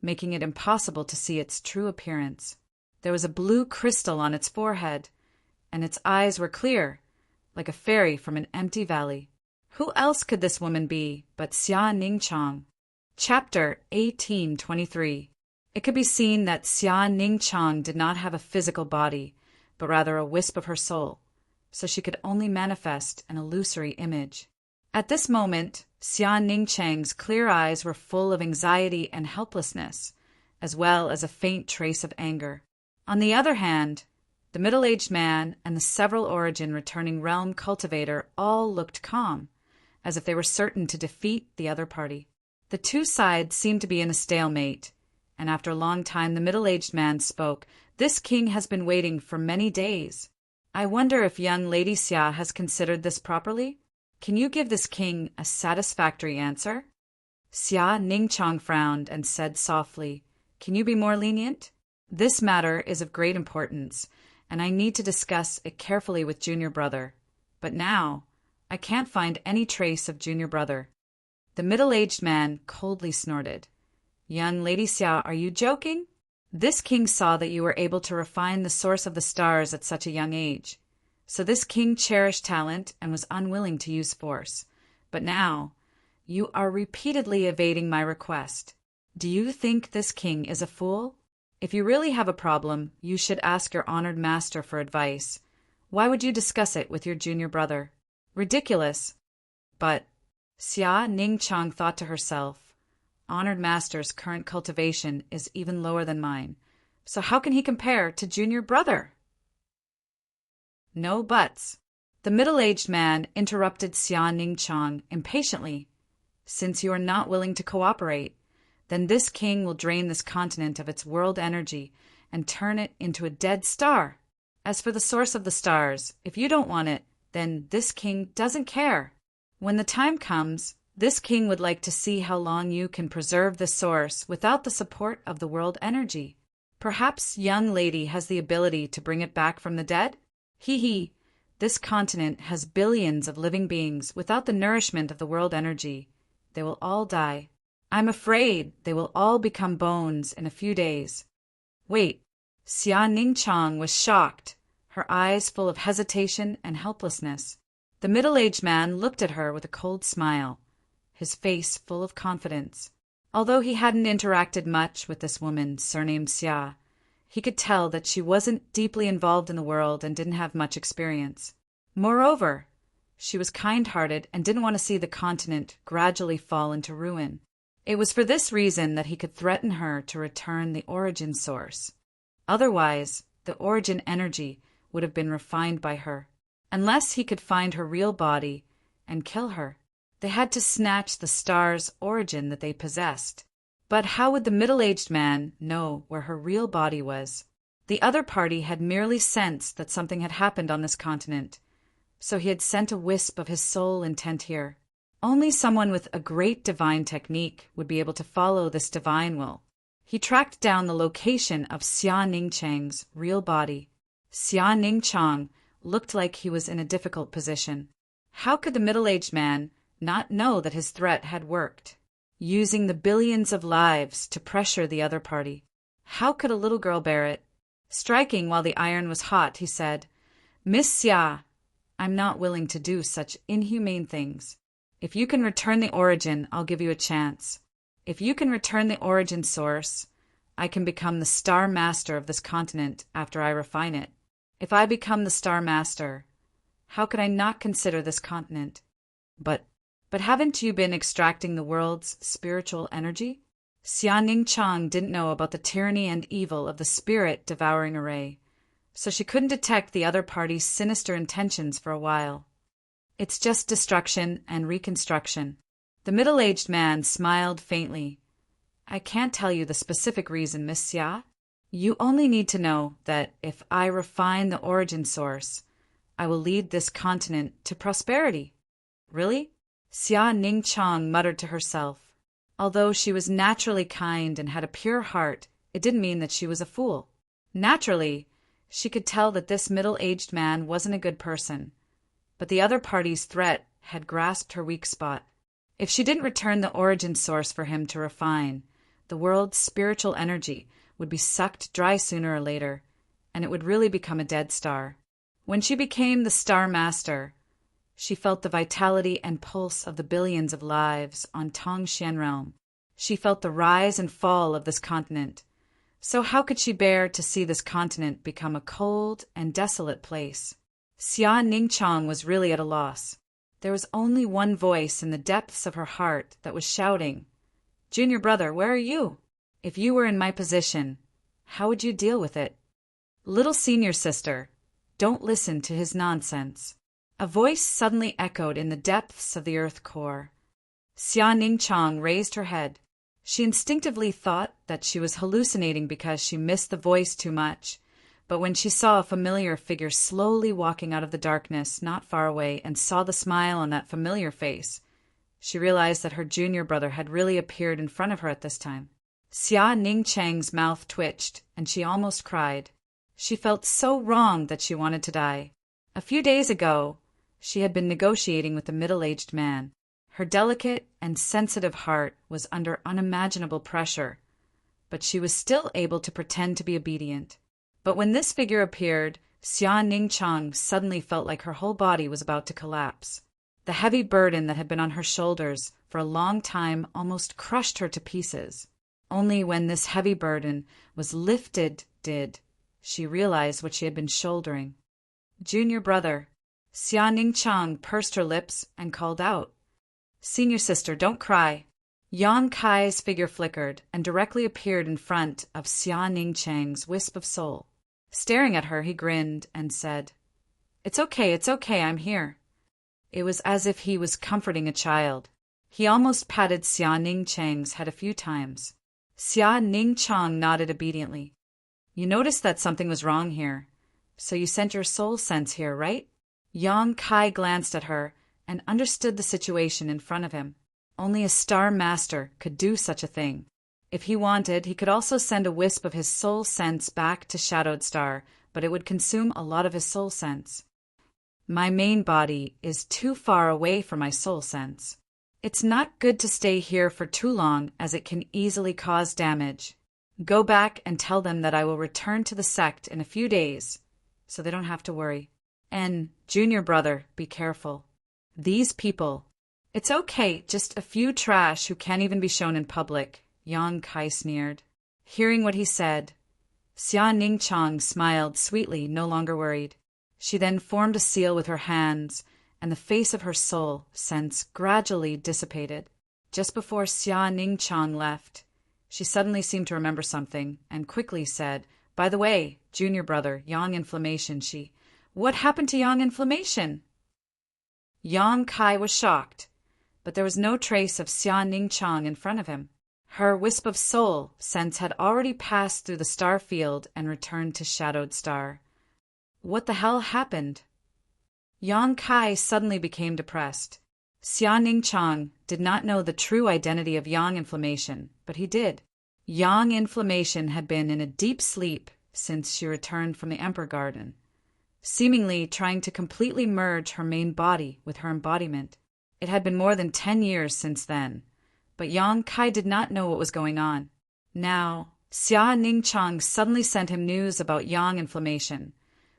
making it impossible to see its true appearance. There was a blue crystal on its forehead, and its eyes were clear, like a fairy from an empty valley. Who else could this woman be but Xia Ningchang? Chapter 1823. It could be seen that Xia Ningchang did not have a physical body, but rather a wisp of her soul, so she could only manifest an illusory image. At this moment, Xia Ningchang's clear eyes were full of anxiety and helplessness, as well as a faint trace of anger. On the other hand, the middle-aged man and the several origin returning realm cultivator all looked calm, as if they were certain to defeat the other party. The two sides seemed to be in a stalemate, and after a long time the middle-aged man spoke. This king has been waiting for many days. I wonder if young Lady Xia has considered this properly? Can you give this king a satisfactory answer? Xia Ningchang frowned and said softly, Can you be more lenient? This matter is of great importance, and I need to discuss it carefully with Junior Brother. But now, I can't find any trace of Junior Brother. The middle-aged man coldly snorted. Young Lady Xia, are you joking? This king saw that you were able to refine the source of the stars at such a young age. So this king cherished talent and was unwilling to use force. But now, you are repeatedly evading my request. Do you think this king is a fool? If you really have a problem, you should ask your honored master for advice. Why would you discuss it with your junior brother? Ridiculous. But Xia Ningchang thought to herself, honored master's current cultivation is even lower than mine, so how can he compare to junior brother? No buts. The middle-aged man interrupted Xia Ningchang impatiently. Since you are not willing to cooperate, then this king will drain this continent of its world energy and turn it into a dead star. As for the source of the stars, if you don't want it, then this king doesn't care. When the time comes, this king would like to see how long you can preserve the source without the support of the world energy. Perhaps young lady has the ability to bring it back from the dead? Hee. This continent has billions of living beings without the nourishment of the world energy. They will all die. I'm afraid they will all become bones in a few days. Wait. Xia Ningchang was shocked, her eyes full of hesitation and helplessness. The middle-aged man looked at her with a cold smile, his face full of confidence. Although he hadn't interacted much with this woman surnamed Xia, he could tell that she wasn't deeply involved in the world and didn't have much experience. Moreover, she was kind-hearted and didn't want to see the continent gradually fall into ruin. It was for this reason that he could threaten her to return the origin source. Otherwise, the origin energy would have been refined by her. Unless he could find her real body and kill her, they had to snatch the star's origin that they possessed. But how would the middle-aged man know where her real body was? The other party had merely sensed that something had happened on this continent, so he had sent a wisp of his soul intent here. Only someone with a great divine technique would be able to follow this divine will. He tracked down the location of Xia Ningchang's real body. Xia Ningchang looked like he was in a difficult position. How could the middle-aged man not know that his threat had worked? Using the billions of lives to pressure the other party. How could a little girl bear it? Striking while the iron was hot, he said, Miss Xia, I'm not willing to do such inhumane things. If you can return the origin, I'll give you a chance. If you can return the origin source, I can become the star master of this continent after I refine it. If I become the star master, how could I not consider this continent? But haven't you been extracting the world's spiritual energy? Xia Ningchang didn't know about the tyranny and evil of the spirit-devouring array, so she couldn't detect the other party's sinister intentions for a while. It's just destruction and reconstruction. The middle-aged man smiled faintly. I can't tell you the specific reason, Miss Xia. You only need to know that if I refine the origin source, I will lead this continent to prosperity. Really? Xia Ningchang muttered to herself. Although she was naturally kind and had a pure heart, it didn't mean that she was a fool. Naturally, she could tell that this middle-aged man wasn't a good person, but the other party's threat had grasped her weak spot. If she didn't return the origin source for him to refine, the world's spiritual energy would be sucked dry sooner or later, and it would really become a dead star. When she became the Star Master, she felt the vitality and pulse of the billions of lives on Tongxian realm. She felt the rise and fall of this continent. So how could she bear to see this continent become a cold and desolate place? Xia Ningchang was really at a loss. There was only one voice in the depths of her heart that was shouting, Junior brother, where are you? If you were in my position, how would you deal with it? Little senior sister, don't listen to his nonsense. A voice suddenly echoed in the depths of the earth core. Xia Ningchang raised her head. She instinctively thought that she was hallucinating because she missed the voice too much, but when she saw a familiar figure slowly walking out of the darkness not far away and saw the smile on that familiar face, she realized that her junior brother had really appeared in front of her at this time. Xia Ningchang's mouth twitched, and she almost cried. She felt so wrong that she wanted to die. A few days ago, she had been negotiating with the middle-aged man. Her delicate and sensitive heart was under unimaginable pressure, but she was still able to pretend to be obedient. But when this figure appeared, Xia Ningchang suddenly felt like her whole body was about to collapse. The heavy burden that had been on her shoulders for a long time almost crushed her to pieces. Only when this heavy burden was lifted did she realize what she had been shouldering. Junior brother. Xia Ningchang pursed her lips and called out. Senior sister, don't cry. Yang Kai's figure flickered and directly appeared in front of Xia Ningchang's wisp of soul. Staring at her, he grinned and said, it's okay, I'm here. It was as if he was comforting a child. He almost patted Xia Ningchang's head a few times. Xia Ningchang nodded obediently. You noticed that something was wrong here, so you sent your soul sense here, right? Yang Kai glanced at her and understood the situation in front of him. Only a star master could do such a thing. If he wanted, he could also send a wisp of his soul sense back to Shadowed Star, but it would consume a lot of his soul sense. My main body is too far away from my soul sense. It's not good to stay here for too long, as it can easily cause damage. Go back and tell them that I will return to the sect in a few days, so they don't have to worry. And, junior brother, be careful. These people. It's okay, just a few trash who can't even be shown in public, Yang Kai sneered. Hearing what he said, Xia Ningchang smiled sweetly, no longer worried. She then formed a seal with her hands, and the face of her soul sense gradually dissipated. Just before Xia Ningchang left, she suddenly seemed to remember something, and quickly said, by the way, junior brother, yang inflammation, What happened to yang inflammation? Yang Kai was shocked, but there was no trace of Xia Ningchang in front of him. Her wisp of soul sense had already passed through the star field and returned to Shadowed Star. What the hell happened? Yang Kai suddenly became depressed. Xia Ningchang did not know the true identity of yang inflammation, but he did. Yang inflammation had been in a deep sleep since she returned from the Emperor Garden, seemingly trying to completely merge her main body with her embodiment. It had been more than 10 years since then, but Yang Kai did not know what was going on. Now, Xia Ningchang suddenly sent him news about yang inflammation,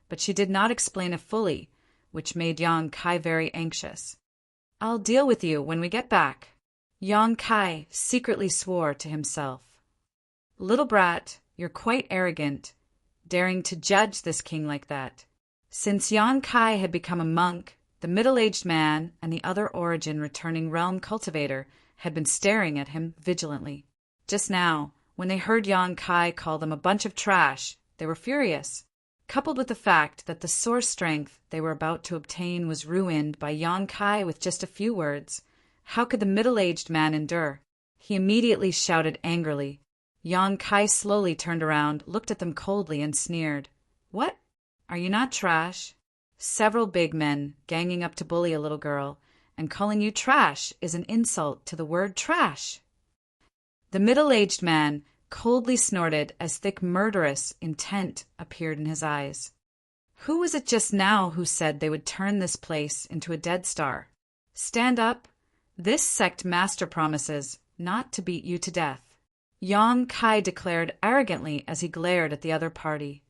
but she did not explain it fully, which made Yang Kai very anxious. I'll deal with you when we get back, Yang Kai secretly swore to himself. Little brat, you're quite arrogant, daring to judge this king like that. Since Yang Kai had become a monk, the middle-aged man and the other origin returning realm cultivator had been staring at him vigilantly. Just now, when they heard Yang Kai call them a bunch of trash, they were furious. Coupled with the fact that the source strength they were about to obtain was ruined by Yang Kai with just a few words, how could the middle-aged man endure? He immediately shouted angrily. Yang Kai slowly turned around, looked at them coldly, and sneered. What? Are you not trash? Several big men ganging up to bully a little girl, and calling you trash is an insult to the word trash. The middle-aged man coldly snorted as thick murderous intent appeared in his eyes. Who was it just now who said they would turn this place into a dead star? Stand up. This sect master promises not to beat you to death, Yang Kai declared arrogantly as he glared at the other party.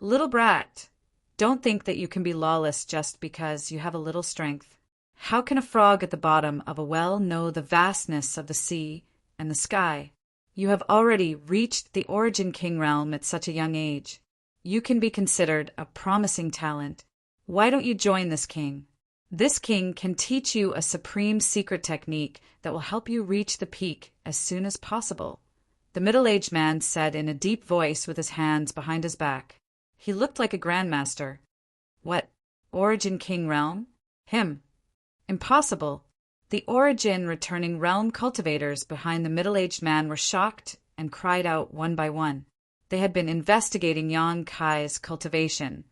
Little brat, don't think that you can be lawless just because you have a little strength. How can a frog at the bottom of a well know the vastness of the sea and the sky? You have already reached the Origin King realm at such a young age. You can be considered a promising talent. Why don't you join this king? This king can teach you a supreme secret technique that will help you reach the peak as soon as possible, the middle-aged man said in a deep voice with his hands behind his back. He looked like a grandmaster. What? Origin King realm? Him. Impossible. The Origin returning realm cultivators behind the middle-aged man were shocked and cried out one by one. They had been investigating Yang Kai's cultivation,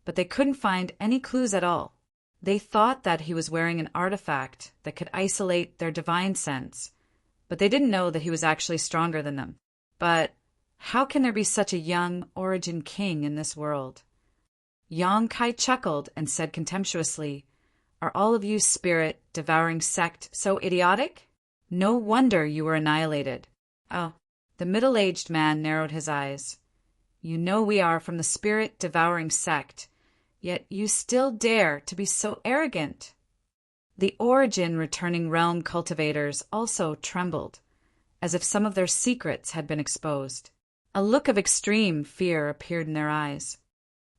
but they couldn't find any clues at all. They thought that he was wearing an artifact that could isolate their divine sense, but they didn't know that he was actually stronger than them. But how can there be such a young Origin King in this world? Yang Kai chuckled and said contemptuously, Are all of you spirit-devouring sect so idiotic? No wonder you were annihilated. Oh, the middle-aged man narrowed his eyes. You know we are from the spirit-devouring sect, yet you still dare to be so arrogant. The Origin returning realm cultivators also trembled, as if some of their secrets had been exposed. A look of extreme fear appeared in their eyes.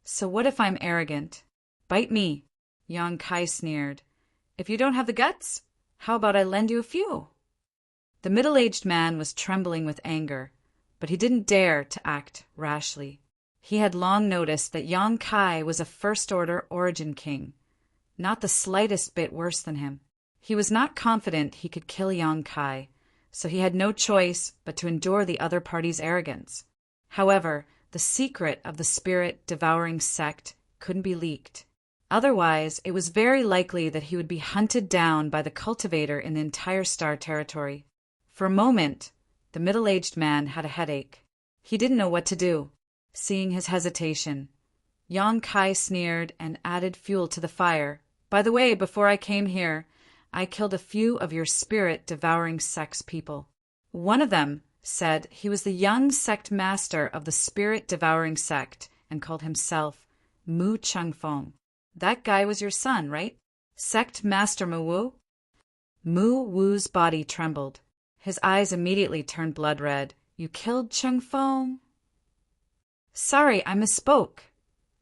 "So what if I'm arrogant? Bite me," Yang Kai sneered. "If you don't have the guts, how about I lend you a few?" The middle-aged man was trembling with anger, but he didn't dare to act rashly. He had long noticed that Yang Kai was a first-order origin king, not the slightest bit worse than him. He was not confident he could kill Yang Kai, so he had no choice but to endure the other party's arrogance. However, the secret of the spirit-devouring sect couldn't be leaked. Otherwise, it was very likely that he would be hunted down by the cultivator in the entire star territory. For a moment, the middle-aged man had a headache. He didn't know what to do. Seeing his hesitation, Yang Kai sneered and added fuel to the fire. "By the way, before I came here, I killed a few of your spirit-devouring sect's people. One of them said he was the young sect master of the spirit-devouring sect and called himself Mu Chengfeng. That guy was your son, right? Sect Master Mu Wu?" Mu Wu's body trembled. His eyes immediately turned blood red. "You killed Chengfeng?" "Sorry, I misspoke."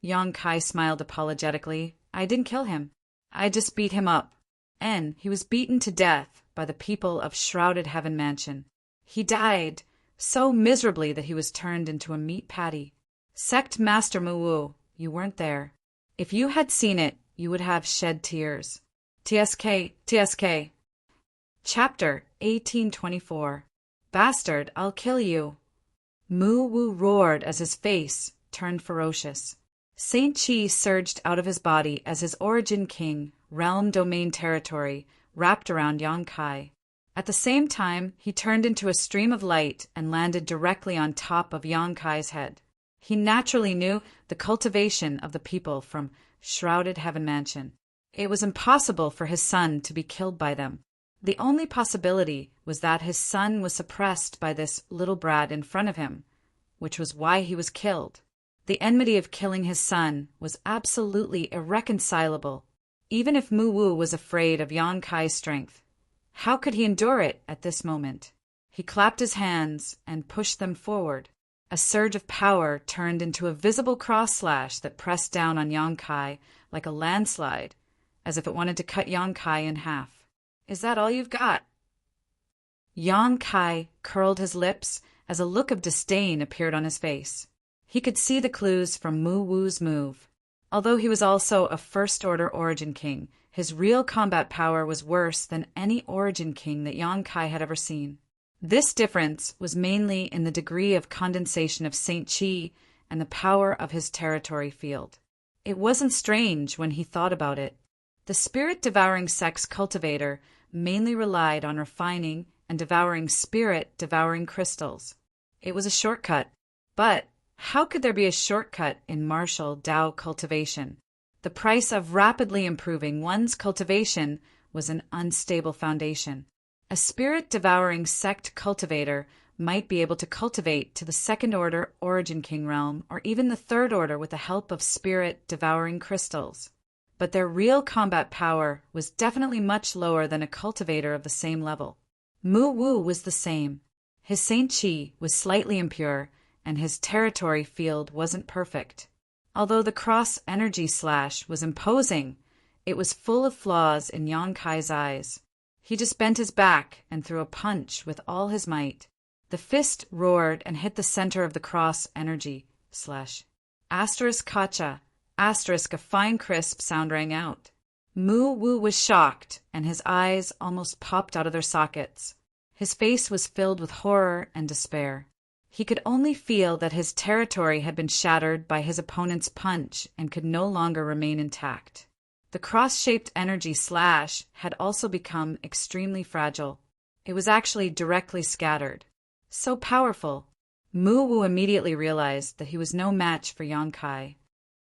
Yang Kai smiled apologetically. "I didn't kill him. I just beat him up. And he was beaten to death by the people of Shrouded Heaven Mansion. He died so miserably that he was turned into a meat patty. Sect Master Mu Wu, you weren't there. If you had seen it, you would have shed tears. TSK, TSK." Chapter 1824. "Bastard, I'll kill you." Mu Wu roared as his face turned ferocious. Saint Chi surged out of his body as his origin king, realm domain territory, wrapped around Yang Kai. At the same time, he turned into a stream of light and landed directly on top of Yang Kai's head. He naturally knew the cultivation of the people from Shrouded Heaven Mansion. It was impossible for his son to be killed by them. The only possibility was that his son was suppressed by this little brat in front of him, which was why he was killed. The enmity of killing his son was absolutely irreconcilable. Even if Mu Wu was afraid of Yang Kai's strength, how could he endure it at this moment? He clapped his hands and pushed them forward. A surge of power turned into a visible cross slash that pressed down on Yang Kai like a landslide, as if it wanted to cut Yang Kai in half. "Is that all you've got?" Yang Kai curled his lips as a look of disdain appeared on his face. He could see the clues from Mu Wu's move. Although he was also a first-order origin king, his real combat power was worse than any origin king that Yang Kai had ever seen. This difference was mainly in the degree of condensation of Saint Chi and the power of his territory field. It wasn't strange when he thought about it. The spirit-devouring sect's cultivator mainly relied on refining and devouring spirit-devouring crystals. It was a shortcut. But how could there be a shortcut in martial Dao cultivation? The price of rapidly improving one's cultivation was an unstable foundation. A spirit-devouring sect cultivator might be able to cultivate to the second-order origin king realm or even the third order with the help of spirit-devouring crystals. But their real combat power was definitely much lower than a cultivator of the same level. Mu Wu was the same. His Saint Chi was slightly impure, and his territory field wasn't perfect. Although the cross-energy slash was imposing, it was full of flaws in Yang Kai's eyes. He just bent his back and threw a punch with all his might. The fist roared and hit the center of the cross-energy slash. Asterisk kacha. Asterisk, a fine crisp sound rang out. Mu Wu was shocked, and his eyes almost popped out of their sockets. His face was filled with horror and despair. He could only feel that his territory had been shattered by his opponent's punch and could no longer remain intact. The cross-shaped energy slash had also become extremely fragile. It was actually directly scattered. So powerful. Mu Wu immediately realized that he was no match for Yang Kai.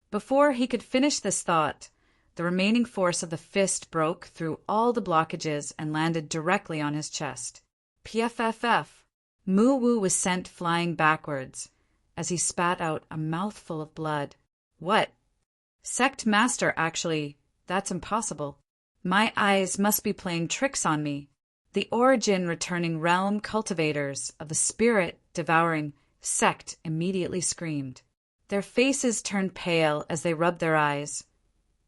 Before he could finish this thought, the remaining force of the fist broke through all the blockages and landed directly on his chest. PFFF. Mu Wu was sent flying backwards as he spat out a mouthful of blood. What? Sect Master, actually, that's impossible. My eyes must be playing tricks on me. The origin returning realm cultivators of the spirit-devouring sect immediately screamed. Their faces turned pale as they rubbed their eyes,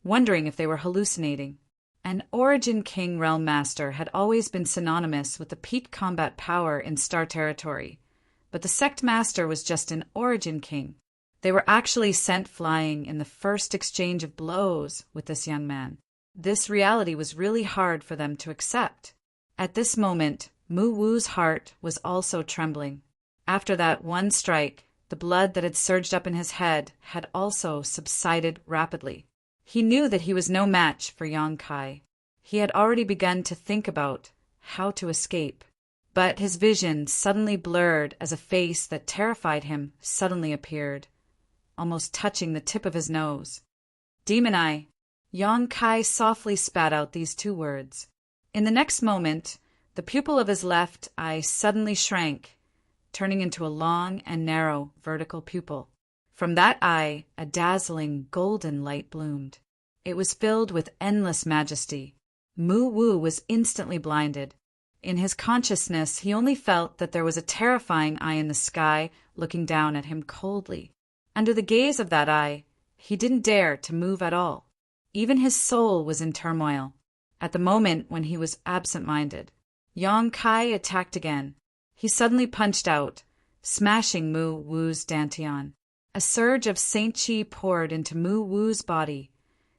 wondering if they were hallucinating. An Origin King Realm Master had always been synonymous with the peak combat power in Star Territory, but the Sect Master was just an Origin King. They were actually sent flying in the first exchange of blows with this young man. This reality was really hard for them to accept. At this moment, Mu Wu's heart was also trembling. After that one strike, the blood that had surged up in his head had also subsided rapidly. He knew that he was no match for Yang Kai. He had already begun to think about how to escape. But his vision suddenly blurred as a face that terrified him suddenly appeared, almost touching the tip of his nose. Demon Eye! Yang Kai softly spat out these two words. In the next moment, the pupil of his left eye suddenly shrank, turning into a long and narrow vertical pupil. From that eye, a dazzling golden light bloomed. It was filled with endless majesty. Mu Wu was instantly blinded. In his consciousness, he only felt that there was a terrifying eye in the sky looking down at him coldly. Under the gaze of that eye, he didn't dare to move at all. Even his soul was in turmoil. At the moment when he was absent-minded, Yang Kai attacked again. He suddenly punched out, smashing Mu Wu's dantian. A surge of Saint Chi poured into Mu Wu's body,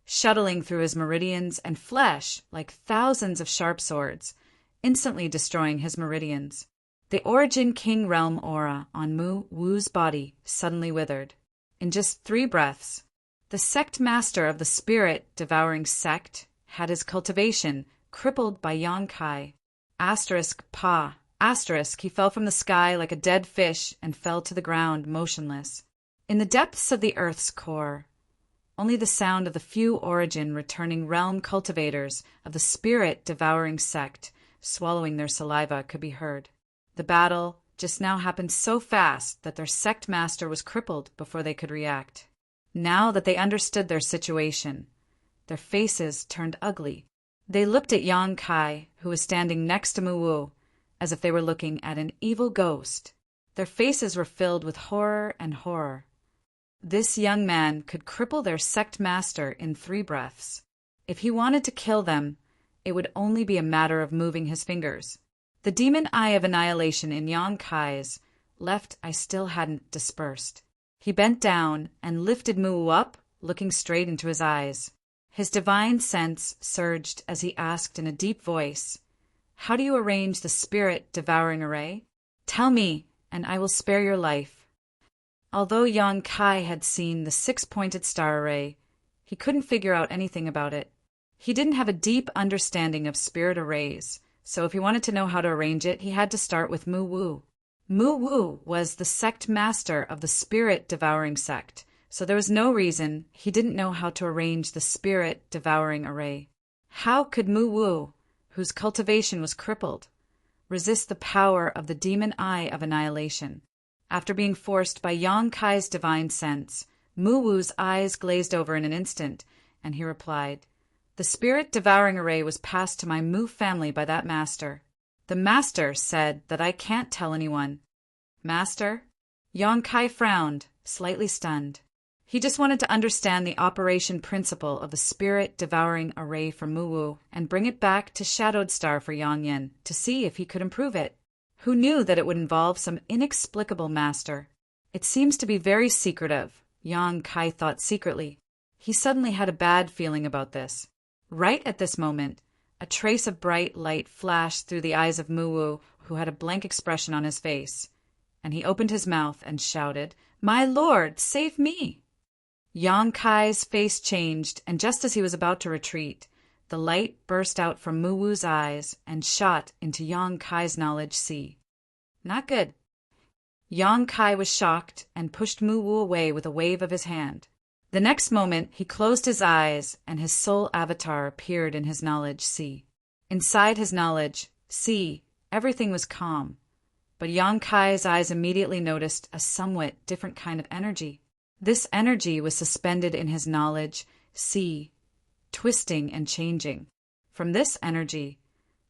shuttling through his meridians and flesh like thousands of sharp swords, instantly destroying his meridians. The Origin King Realm aura on Mu Wu's body suddenly withered. In just 3 breaths, the sect master of the spirit-devouring sect had his cultivation crippled by Yang Kai. He fell from the sky like a dead fish and fell to the ground motionless. In the depths of the earth's core, only the sound of the few Origin returning realm cultivators of the spirit-devouring sect swallowing their saliva could be heard. The battle just now happened so fast that their sect master was crippled before they could react. Now that they understood their situation, their faces turned ugly. They looked at Yang Kai, who was standing next to Mu Wu, as if they were looking at an evil ghost. Their faces were filled with horror and horror. This young man could cripple their sect master in 3 breaths. If he wanted to kill them, it would only be a matter of moving his fingers. The demon eye of annihilation in Yang Kai's left eye still hadn't dispersed. He bent down and lifted Mu Wu up, looking straight into his eyes. His divine sense surged as he asked in a deep voice, "How do you arrange the spirit-devouring array? Tell me, and I will spare your life." Although Yang Kai had seen the 6-pointed star array, he couldn't figure out anything about it. He didn't have a deep understanding of spirit arrays, so if he wanted to know how to arrange it, he had to start with Mu Wu. Mu Wu was the sect master of the spirit-devouring sect, so there was no reason he didn't know how to arrange the spirit-devouring array. How could Mu Wu, whose cultivation was crippled, resist the power of the demon eye of annihilation? After being forced by Yang Kai's divine sense, Mu Wu's eyes glazed over in an instant, and he replied, "The spirit-devouring array was passed to my Mu family by that master. The master said that I can't tell anyone." "Master?" Yang Kai frowned, slightly stunned. He just wanted to understand the operation principle of the spirit-devouring array for Mu Wu and bring it back to Shadowed Star for Yang Yin to see if he could improve it. Who knew that it would involve some inexplicable master? It seems to be very secretive, Yang Kai thought secretly. He suddenly had a bad feeling about this. Right at this moment, a trace of bright light flashed through the eyes of Mu Wu, who had a blank expression on his face, and he opened his mouth and shouted, "My lord, save me!" Yang Kai's face changed, and just as he was about to retreat, the light burst out from Mu Wu's eyes and shot into Yang Kai's knowledge sea. Not good. Yang Kai was shocked and pushed Mu Wu away with a wave of his hand. The next moment, he closed his eyes and his soul avatar appeared in his knowledge sea. Inside his knowledge sea, everything was calm, but Yang Kai's eyes immediately noticed a somewhat different kind of energy. This energy was suspended in his knowledge sea, twisting and changing. From this energy,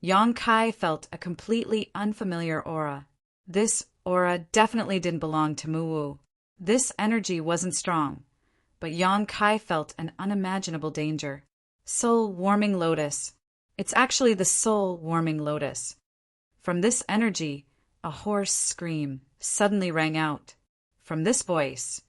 Yang Kai felt a completely unfamiliar aura. This aura definitely didn't belong to Muwu. This energy wasn't strong, but Yang Kai felt an unimaginable danger. Soul-warming lotus. It's actually the soul-warming lotus. From this energy, a hoarse scream suddenly rang out. From this voice,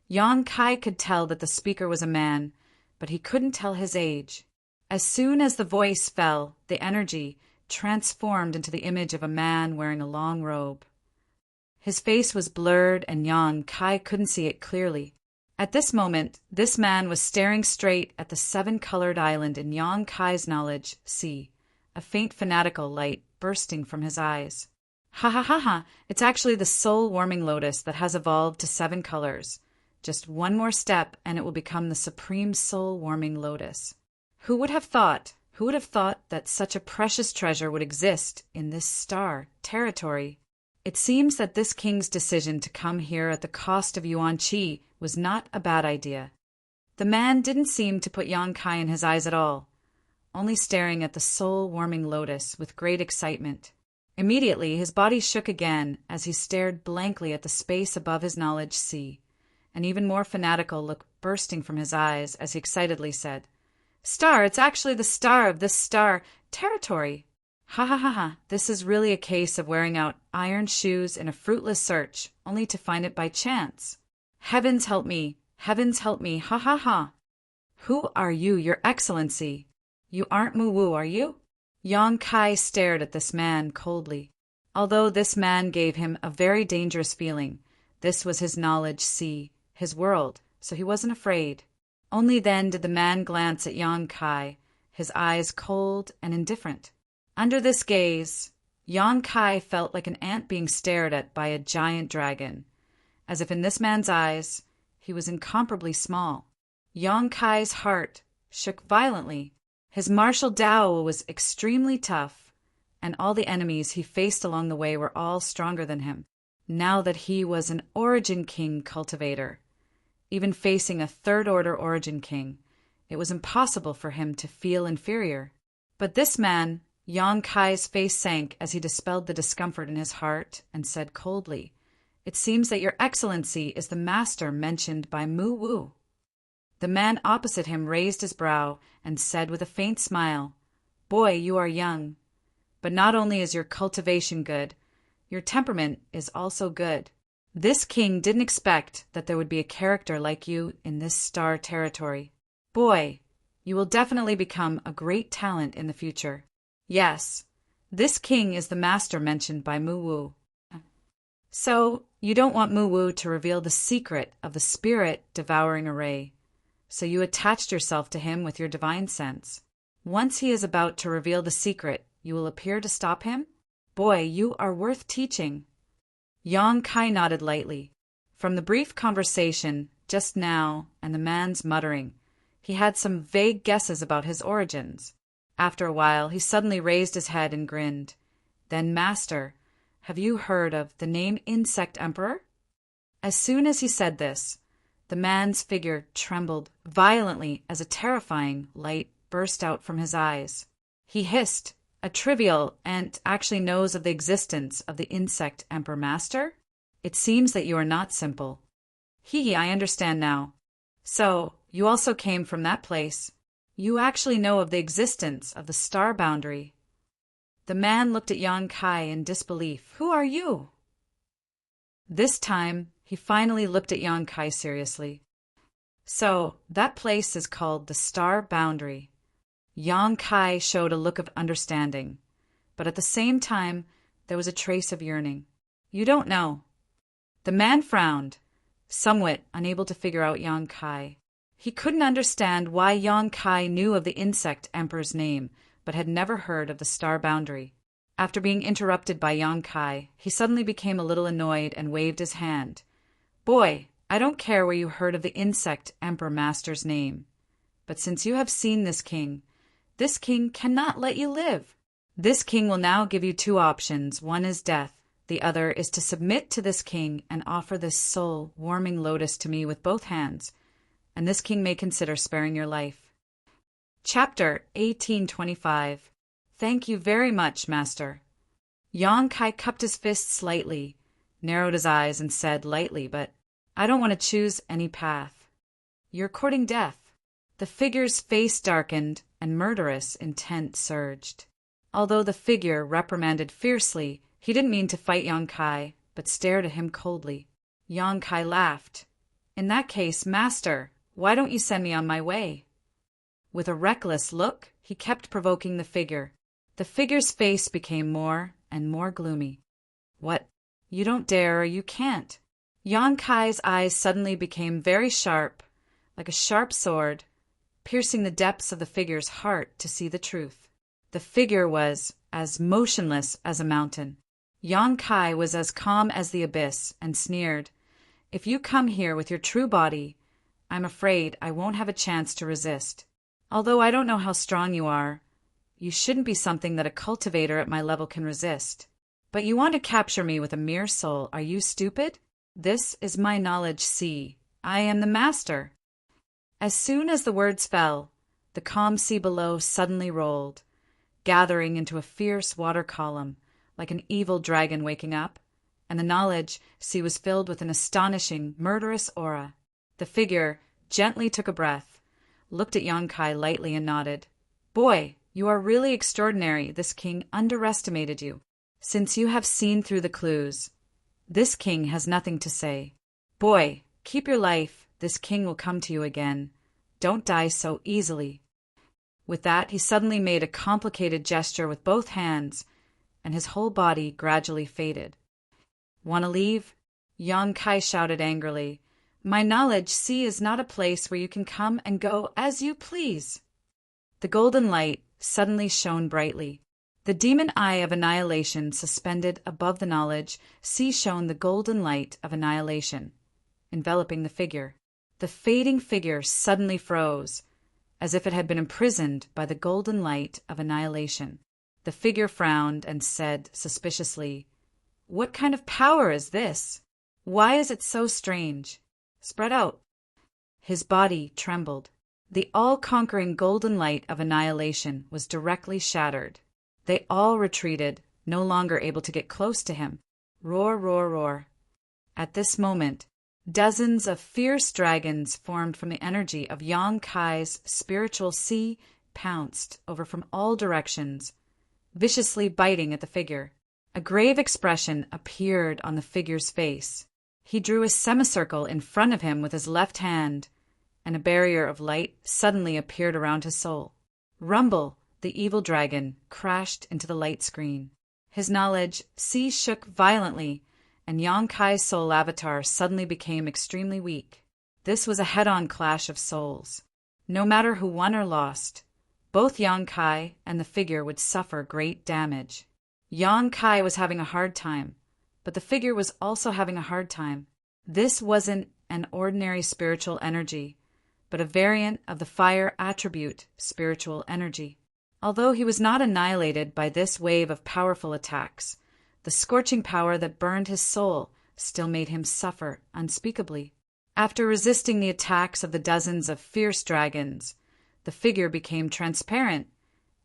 Yang Kai could tell that the speaker was a man, but he couldn't tell his age. As soon as the voice fell, the energy transformed into the image of a man wearing a long robe. His face was blurred and Yang Kai couldn't see it clearly. At this moment, this man was staring straight at the seven-colored island in Yang Kai's knowledge sea, a faint fanatical light bursting from his eyes. Ha ha ha ha, it's actually the soul-warming lotus that has evolved to 7 colors. Just one more step and it will become the supreme soul-warming lotus. Who would have thought that such a precious treasure would exist in this star territory? It seems that this king's decision to come here at the cost of Yuan Qi was not a bad idea. The man didn't seem to put Yang Kai in his eyes at all, only staring at the soul-warming lotus with great excitement. Immediately, his body shook again as he stared blankly at the space above his knowledge sea. An even more fanatical look bursting from his eyes as he excitedly said, "Star, it's actually the star of this star territory. Ha ha ha ha, this is really a case of wearing out iron shoes in a fruitless search, only to find it by chance. Heavens help me, ha ha ha. Who are you, Your Excellency? You aren't Muwu, are you?" Yang Kai stared at this man coldly. Although this man gave him a very dangerous feeling, this was his knowledge sea, his world, so he wasn't afraid. Only then did the man glance at Yang Kai, his eyes cold and indifferent. Under this gaze, Yang Kai felt like an ant being stared at by a giant dragon, as if in this man's eyes he was incomparably small. Yang Kai's heart shook violently. His martial Tao was extremely tough, and all the enemies he faced along the way were all stronger than him. Now that he was an Origin King cultivator, even facing a third-order Origin King, it was impossible for him to feel inferior. But this man, Yang Kai's face sank as he dispelled the discomfort in his heart and said coldly, "It seems that Your Excellency is the master mentioned by Muwu." The man opposite him raised his brow and said with a faint smile, "Boy, you are young. But not only is your cultivation good, your temperament is also good. This king didn't expect that there would be a character like you in this star territory. Boy, you will definitely become a great talent in the future. Yes, this king is the master mentioned by Muwu. So, you don't want Muwu to reveal the secret of the spirit-devouring array. So you attached yourself to him with your divine sense. Once he is about to reveal the secret, you will appear to stop him? Boy, you are worth teaching." Yang Kai nodded lightly. From the brief conversation just now and the man's muttering, he had some vague guesses about his origins. After a while, he suddenly raised his head and grinned. "Then, Master, have you heard of the name Insect Emperor?" As soon as he said this, the man's figure trembled violently as a terrifying light burst out from his eyes. He hissed, "A trivial ant actually knows of the existence of the Insect Emperor Master? It seems that you are not simple." I understand now. So, you also came from that place. You actually know of the existence of the star boundary." The man looked at Yang Kai in disbelief. "Who are you?" This time, he finally looked at Yang Kai seriously. "So, that place is called the Star Boundary." Yang Kai showed a look of understanding, but at the same time, there was a trace of yearning. "You don't know." The man frowned, somewhat unable to figure out Yang Kai. He couldn't understand why Yang Kai knew of the Insect Emperor's name, but had never heard of the Star Boundary. After being interrupted by Yang Kai, he suddenly became a little annoyed and waved his hand. "Boy, I don't care where you heard of the Insect Emperor Master's name. But since you have seen this king cannot let you live. This king will now give you 2 options. One is death. The other is to submit to this king and offer this soul-warming lotus to me with both hands, and this king may consider sparing your life." Chapter 1825. Thank you very much, master. Yang Kai cupped his fist slightly, narrowed his eyes, and said lightly, but I don't want to choose any path. You're courting death. The figure's face darkened, and murderous intent surged. Although the figure reprimanded fiercely, he didn't mean to fight Yang Kai, but stared at him coldly. Yang Kai laughed. In that case, master, why don't you send me on my way? With a reckless look, he kept provoking the figure. The figure's face became more and more gloomy. What? You don't dare or you can't. Yang Kai's eyes suddenly became very sharp, like a sharp sword, piercing the depths of the figure's heart to see the truth. The figure was as motionless as a mountain. Yang Kai was as calm as the abyss and sneered, If you come here with your true body, I'm afraid I won't have a chance to resist. Although I don't know how strong you are, you shouldn't be something that a cultivator at my level can resist. But you want to capture me with a mere soul. Are you stupid? This is my knowledge sea. I am the master. As soon as the words fell, the calm sea below suddenly rolled, gathering into a fierce water column, like an evil dragon waking up, and the knowledge sea was filled with an astonishing, murderous aura. The figure gently took a breath, looked at Yang Kai lightly, and nodded. Boy, you are really extraordinary. This king underestimated you. Since you have seen through the clues, this king has nothing to say. Boy, keep your life. This king will come to you again. Don't die so easily. With that, he suddenly made a complicated gesture with both hands, and his whole body gradually faded. Want to leave? Yang Kai shouted angrily. My knowledge sea is not a place where you can come and go as you please. The golden light suddenly shone brightly. The demon eye of annihilation suspended above the knowledge sea shone the golden light of annihilation, enveloping the figure. The fading figure suddenly froze, as if it had been imprisoned by the golden light of annihilation. The figure frowned and said suspiciously, What kind of power is this? Why is it so strange? Spread out. His body trembled. The all-conquering golden light of annihilation was directly shattered. They all retreated, no longer able to get close to him. Roar, roar, roar. At this moment, dozens of fierce dragons formed from the energy of Yang Kai's spiritual sea pounced over from all directions, viciously biting at the figure. A grave expression appeared on the figure's face. He drew a semicircle in front of him with his left hand, and a barrier of light suddenly appeared around his soul. Rumble, the evil dragon, crashed into the light screen. His knowledge sea shook violently, and Yang Kai's soul avatar suddenly became extremely weak. This was a head-on clash of souls. No matter who won or lost, both Yang Kai and the figure would suffer great damage. Yang Kai was having a hard time, but the figure was also having a hard time. This wasn't an ordinary spiritual energy, but a variant of the fire attribute spiritual energy. Although he was not annihilated by this wave of powerful attacks, the scorching power that burned his soul still made him suffer unspeakably. After resisting the attacks of the dozens of fierce dragons, the figure became transparent,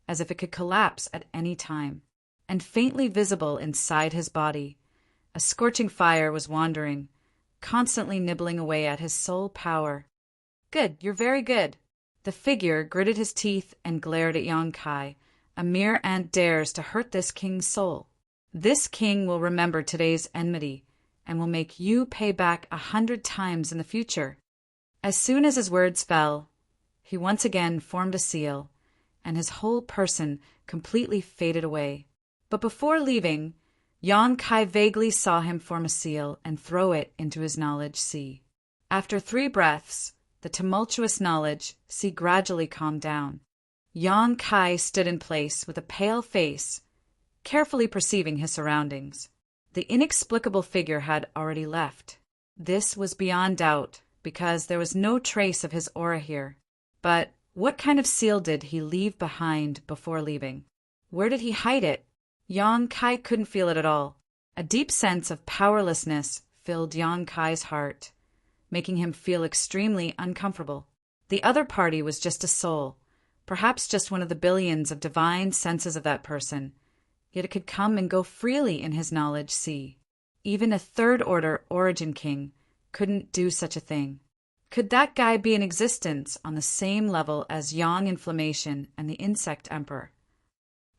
as if it could collapse at any time. And faintly visible inside his body, a scorching fire was wandering, constantly nibbling away at his soul power. Good, you're very good. The figure gritted his teeth and glared at Yang Kai. A mere ant dares to hurt this king's soul. This king will remember today's enmity and will make you pay back 100 times in the future. As soon as his words fell, he once again formed a seal, and his whole person completely faded away. But before leaving, Yang Kai vaguely saw him form a seal and throw it into his knowledge sea. After 3 breaths, the tumultuous knowledge sea gradually calmed down. Yang Kai stood in place with a pale face, carefully perceiving his surroundings. The inexplicable figure had already left. This was beyond doubt, because there was no trace of his aura here. But what kind of seal did he leave behind before leaving? Where did he hide it? Yang Kai couldn't feel it at all. A deep sense of powerlessness filled Yang Kai's heart, making him feel extremely uncomfortable. The other party was just a soul, perhaps just one of the billions of divine senses of that person, yet it could come and go freely in his knowledge sea. Even a third-order origin king couldn't do such a thing. Could that guy be in existence on the same level as Yang Inflammation and the Insect Emperor?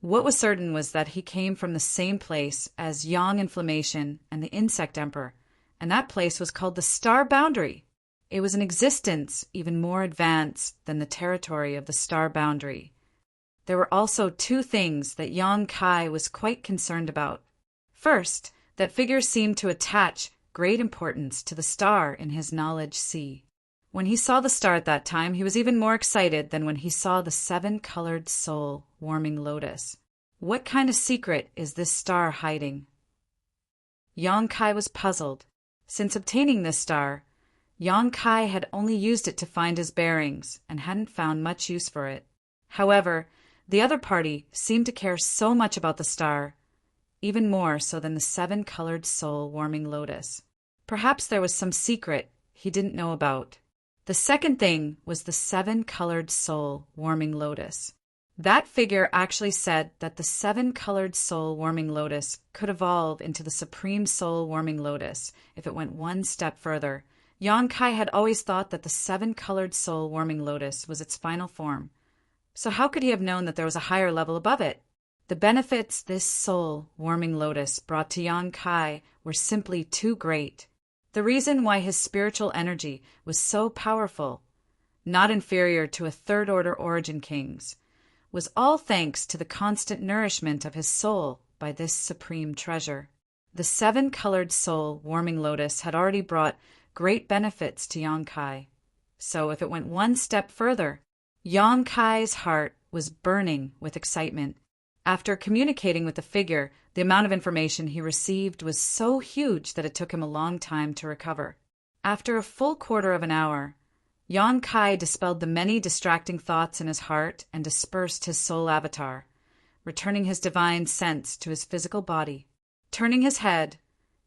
What was certain was that he came from the same place as Yang Inflammation and the Insect Emperor, and that place was called the Star Boundary. It was an existence even more advanced than the territory of the Star Boundary. There were also two things that Yang Kai was quite concerned about. First, that figure seemed to attach great importance to the star in his knowledge sea. When he saw the star at that time, he was even more excited than when he saw the 7-colored soul warming lotus. What kind of secret is this star hiding? Yang Kai was puzzled. Since obtaining this star, Yang Kai had only used it to find his bearings and hadn't found much use for it. However, the other party seemed to care so much about the star, even more so than the 7-colored soul warming lotus. Perhaps there was some secret he didn't know about. The second thing was the 7-colored soul warming lotus. That figure actually said that the 7-colored soul warming lotus could evolve into the supreme soul warming lotus if it went one step further. Yang Kai had always thought that the 7-colored soul warming lotus was its final form. So how could he have known that there was a higher level above it? The benefits this soul warming lotus brought to Yang Kai were simply too great. The reason why his spiritual energy was so powerful, not inferior to a third-order origin king's, was all thanks to the constant nourishment of his soul by this supreme treasure. The 7-colored soul warming lotus had already brought great benefits to Yang Kai. So if it went one step further, Yang Kai's heart was burning with excitement. After communicating with the figure, the amount of information he received was so huge that it took him a long time to recover. After a full quarter of an hour, Yang Kai dispelled the many distracting thoughts in his heart and dispersed his soul avatar, returning his divine sense to his physical body. Turning his head,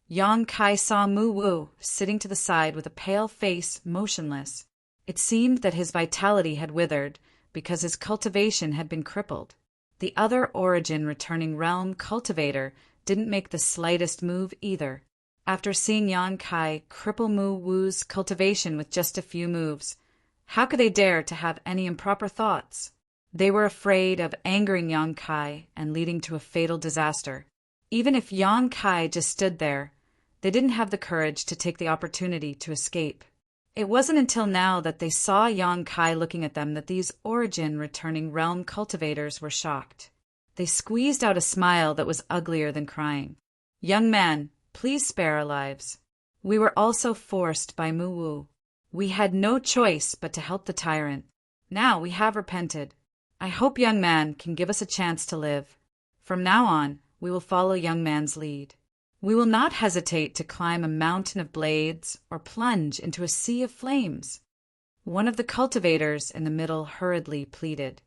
Yang Kai saw Mu Wu sitting to the side with a pale face, motionless. It seemed that his vitality had withered because his cultivation had been crippled. The other origin returning realm cultivator didn't make the slightest move either. After seeing Yang Kai cripple Mu Wu's cultivation with just a few moves, how could they dare to have any improper thoughts? They were afraid of angering Yang Kai and leading to a fatal disaster. Even if Yang Kai just stood there, they didn't have the courage to take the opportunity to escape. It wasn't until now that they saw Yang Kai looking at them that these origin returning realm cultivators were shocked. They squeezed out a smile that was uglier than crying. "Young man, please spare our lives. We were also forced by Mu Wu. We had no choice but to help the tyrant. Now we have repented. I hope young man can give us a chance to live. From now on, we will follow young man's lead. We will not hesitate to climb a mountain of blades or plunge into a sea of flames." One of the cultivators in the middle hurriedly pleaded.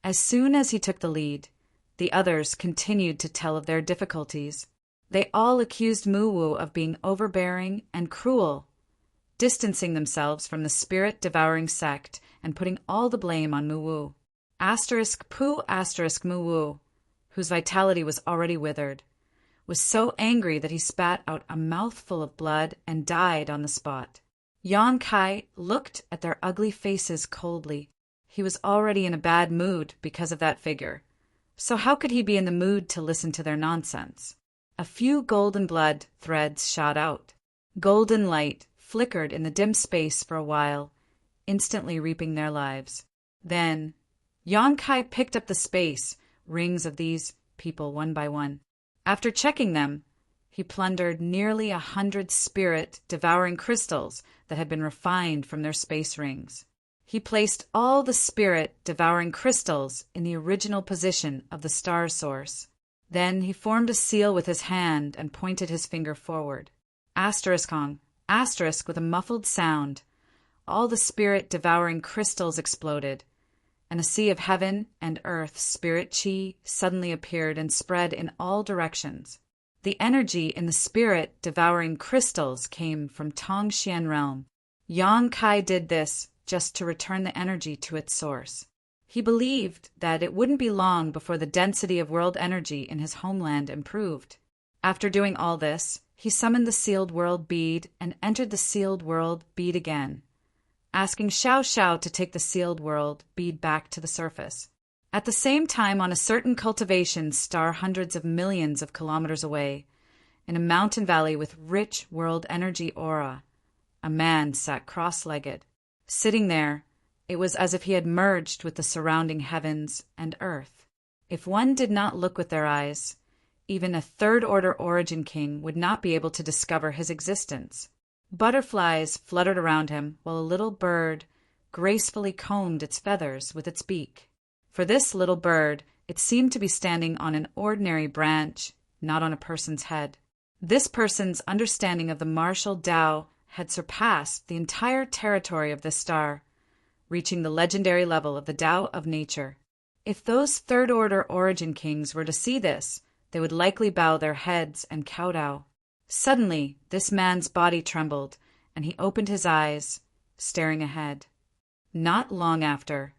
As soon as he took the lead, the others continued to tell of their difficulties. They all accused Mu Wu of being overbearing and cruel, distancing themselves from the spirit-devouring sect and putting all the blame on Mu Wu. *Mu Wu, whose vitality was already withered, was so angry that he spat out a mouthful of blood and died on the spot. Yang Kai looked at their ugly faces coldly. He was already in a bad mood because of that figure, so how could he be in the mood to listen to their nonsense? A few golden blood threads shot out. Golden light flickered in the dim space for a while, instantly reaping their lives. Then Yang Kai picked up the space rings of these people one by one. After checking them, he plundered nearly 100 spirit-devouring crystals that had been refined from their space rings. He placed all the spirit-devouring crystals in the original position of the star source. Then he formed a seal with his hand and pointed his finger forward. Asterisk with a muffled sound, all the spirit-devouring crystals exploded, and a sea of heaven and earth spirit chi suddenly appeared and spread in all directions. The energy in the spirit-devouring crystals came from Tongxian realm. Yang Kai did this just to return the energy to its source. He believed that it wouldn't be long before the density of world energy in his homeland improved. After doing all this, he summoned the sealed world bead and entered the sealed world bead again, asking Xiao Xiao to take the sealed world bead back to the surface. At the same time, on a certain cultivation star hundreds of millions of kilometers away, in a mountain valley with rich world energy aura, a man sat cross-legged. Sitting there, it was as if he had merged with the surrounding heavens and earth. If one did not look with their eyes, even a third-order origin king would not be able to discover his existence. Butterflies fluttered around him, while a little bird gracefully combed its feathers with its beak. For this little bird, it seemed to be standing on an ordinary branch, not on a person's head. This person's understanding of the martial Tao had surpassed the entire territory of this star, reaching the legendary level of the Tao of nature. If those third-order origin kings were to see this, they would likely bow their heads and kowtow. Suddenly, this man's body trembled, and he opened his eyes, staring ahead. Not long after,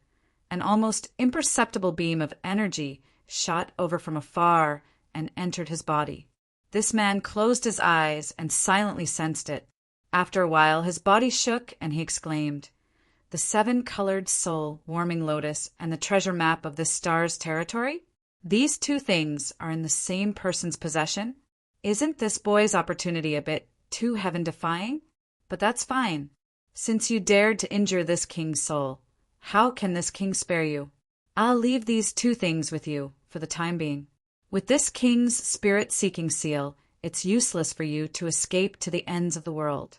an almost imperceptible beam of energy shot over from afar and entered his body. This man closed his eyes and silently sensed it. After a while, his body shook, and he exclaimed, "The seven-colored soul warming lotus and the treasure map of this star's territory? These two things are in the same person's possession? Isn't this boy's opportunity a bit too heaven-defying? But that's fine. Since you dared to injure this king's soul, how can this king spare you? I'll leave these two things with you for the time being. With this king's spirit-seeking seal, it's useless for you to escape to the ends of the world."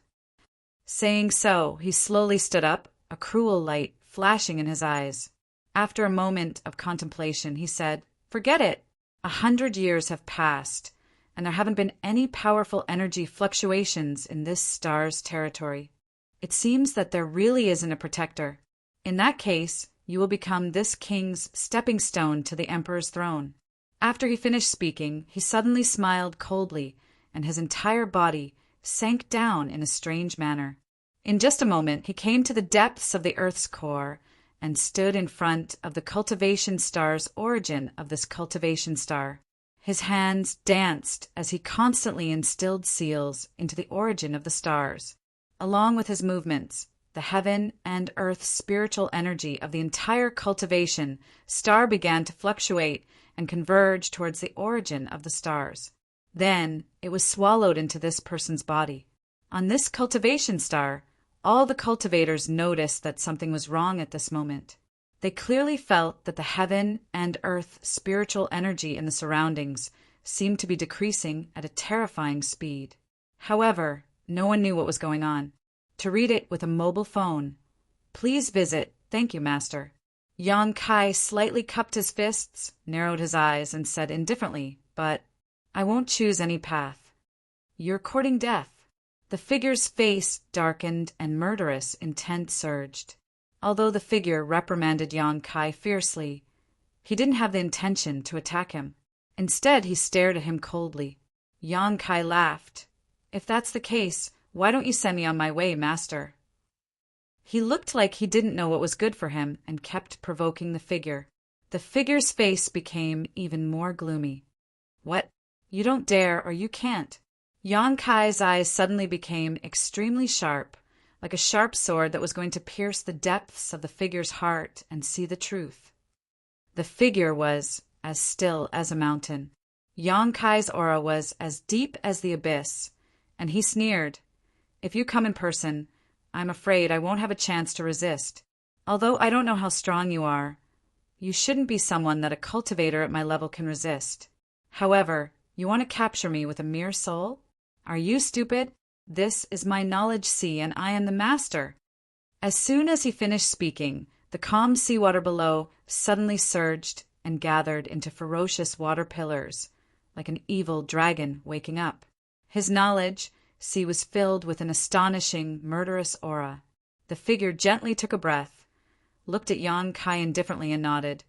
Saying so, he slowly stood up, a cruel light flashing in his eyes. After a moment of contemplation, he said, "Forget it. 100 years have passed, and there haven't been any powerful energy fluctuations in this star's territory. It seems that there really isn't a protector. In that case, you will become this king's stepping stone to the emperor's throne." After he finished speaking, he suddenly smiled coldly, and his entire body sank down in a strange manner. In just a moment, he came to the depths of the earth's core and stood in front of the cultivation star's origin of this cultivation star. His hands danced as he constantly instilled seals into the origin of the stars. Along with his movements, the heaven and earth spiritual energy of the entire cultivation star began to fluctuate and converge towards the origin of the stars. Then it was swallowed into this person's body. On this cultivation star, all the cultivators noticed that something was wrong at this moment. They clearly felt that the heaven and earth spiritual energy in the surroundings seemed to be decreasing at a terrifying speed. However, no one knew what was going on. To read it with a mobile phone, please visit Thank You, Master. Yang Kai slightly cupped his fists, narrowed his eyes, and said indifferently, "But I won't choose any path. You're courting death." The figure's face darkened and murderous intent surged. Although the figure reprimanded Yang Kai fiercely, he didn't have the intention to attack him. Instead, he stared at him coldly. Yang Kai laughed. "If that's the case, why don't you send me on my way, master?" He looked like he didn't know what was good for him and kept provoking the figure. The figure's face became even more gloomy. "What? You don't dare, or you can't." Yang Kai's eyes suddenly became extremely sharp, like a sharp sword that was going to pierce the depths of the figure's heart and see the truth. The figure was as still as a mountain. Yang Kai's aura was as deep as the abyss, and he sneered, "If you come in person, I'm afraid I won't have a chance to resist. Although I don't know how strong you are, you shouldn't be someone that a cultivator at my level can resist. However, you want to capture me with a mere soul? Are you stupid? This is my knowledge sea, and I am the master." As soon as he finished speaking, the calm seawater below suddenly surged and gathered into ferocious water pillars, like an evil dragon waking up. His knowledge sea was filled with an astonishing, murderous aura. The figure gently took a breath, looked at Yang Kai indifferently, and nodded.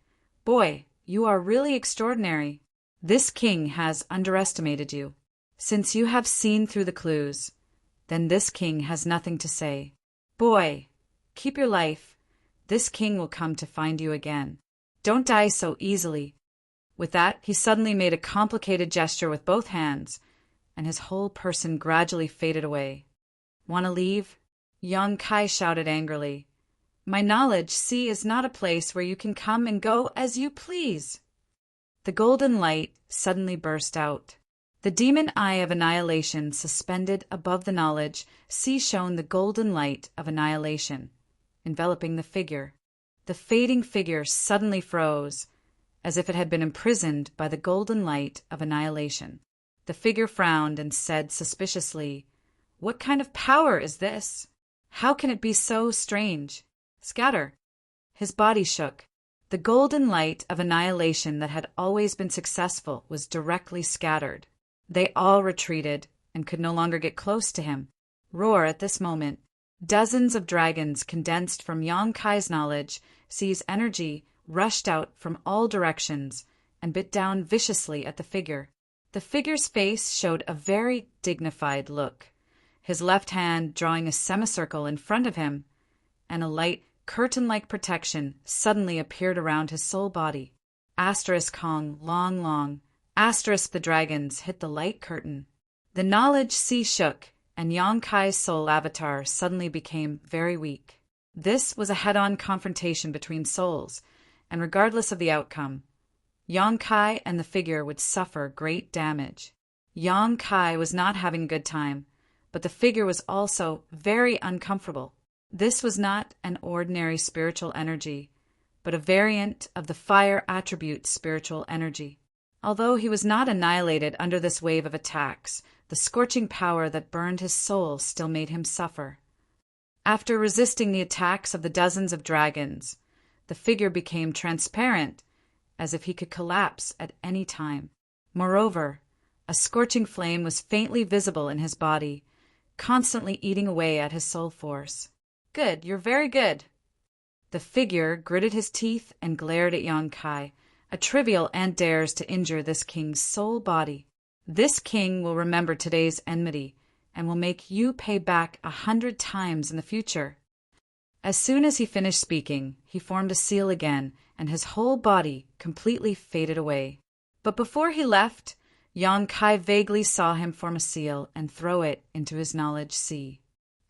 "Boy, you are really extraordinary. This king has underestimated you. Since you have seen through the clues, then this king has nothing to say. Boy, keep your life. This king will come to find you again. Don't die so easily." With that, he suddenly made a complicated gesture with both hands, and his whole person gradually faded away. "Want to leave?" Yang Kai shouted angrily. "My knowledge, see, is not a place where you can come and go as you please." The golden light suddenly burst out. The demon eye of annihilation suspended above the knowledge, see, shone the golden light of annihilation, enveloping the figure. The fading figure suddenly froze, as if it had been imprisoned by the golden light of annihilation. The figure frowned and said suspiciously, "What kind of power is this? How can it be so strange? Scatter." His body shook. The golden light of annihilation that had always been successful was directly scattered. They all retreated and could no longer get close to him. Roar at this moment. Dozens of dragons condensed from Yang Kai's knowledge, sees energy, rushed out from all directions and bit down viciously at the figure. The figure's face showed a very dignified look, his left hand drawing a semicircle in front of him, and a light, curtain-like protection suddenly appeared around his soul body. Asterisk Kong, long, long, asterisk the dragons hit the light curtain. The knowledge sea shook, and Yang Kai's soul avatar suddenly became very weak. This was a head-on confrontation between souls, and regardless of the outcome, Yang Kai and the figure would suffer great damage. Yang Kai was not having a good time, but the figure was also very uncomfortable. This was not an ordinary spiritual energy, but a variant of the fire attribute spiritual energy. Although he was not annihilated under this wave of attacks, the scorching power that burned his soul still made him suffer. After resisting the attacks of the dozens of dragons, the figure became transparent, as if he could collapse at any time. Moreover, a scorching flame was faintly visible in his body, constantly eating away at his soul force. "Good, you're very good." The figure gritted his teeth and glared at Yang Kai. A trivial ant dares to injure this king's soul body. This king will remember today's enmity and will make you pay back 100 times in the future. As soon as he finished speaking, he formed a seal again, and his whole body completely faded away. But before he left, Yang Kai vaguely saw him form a seal and throw it into his knowledge sea.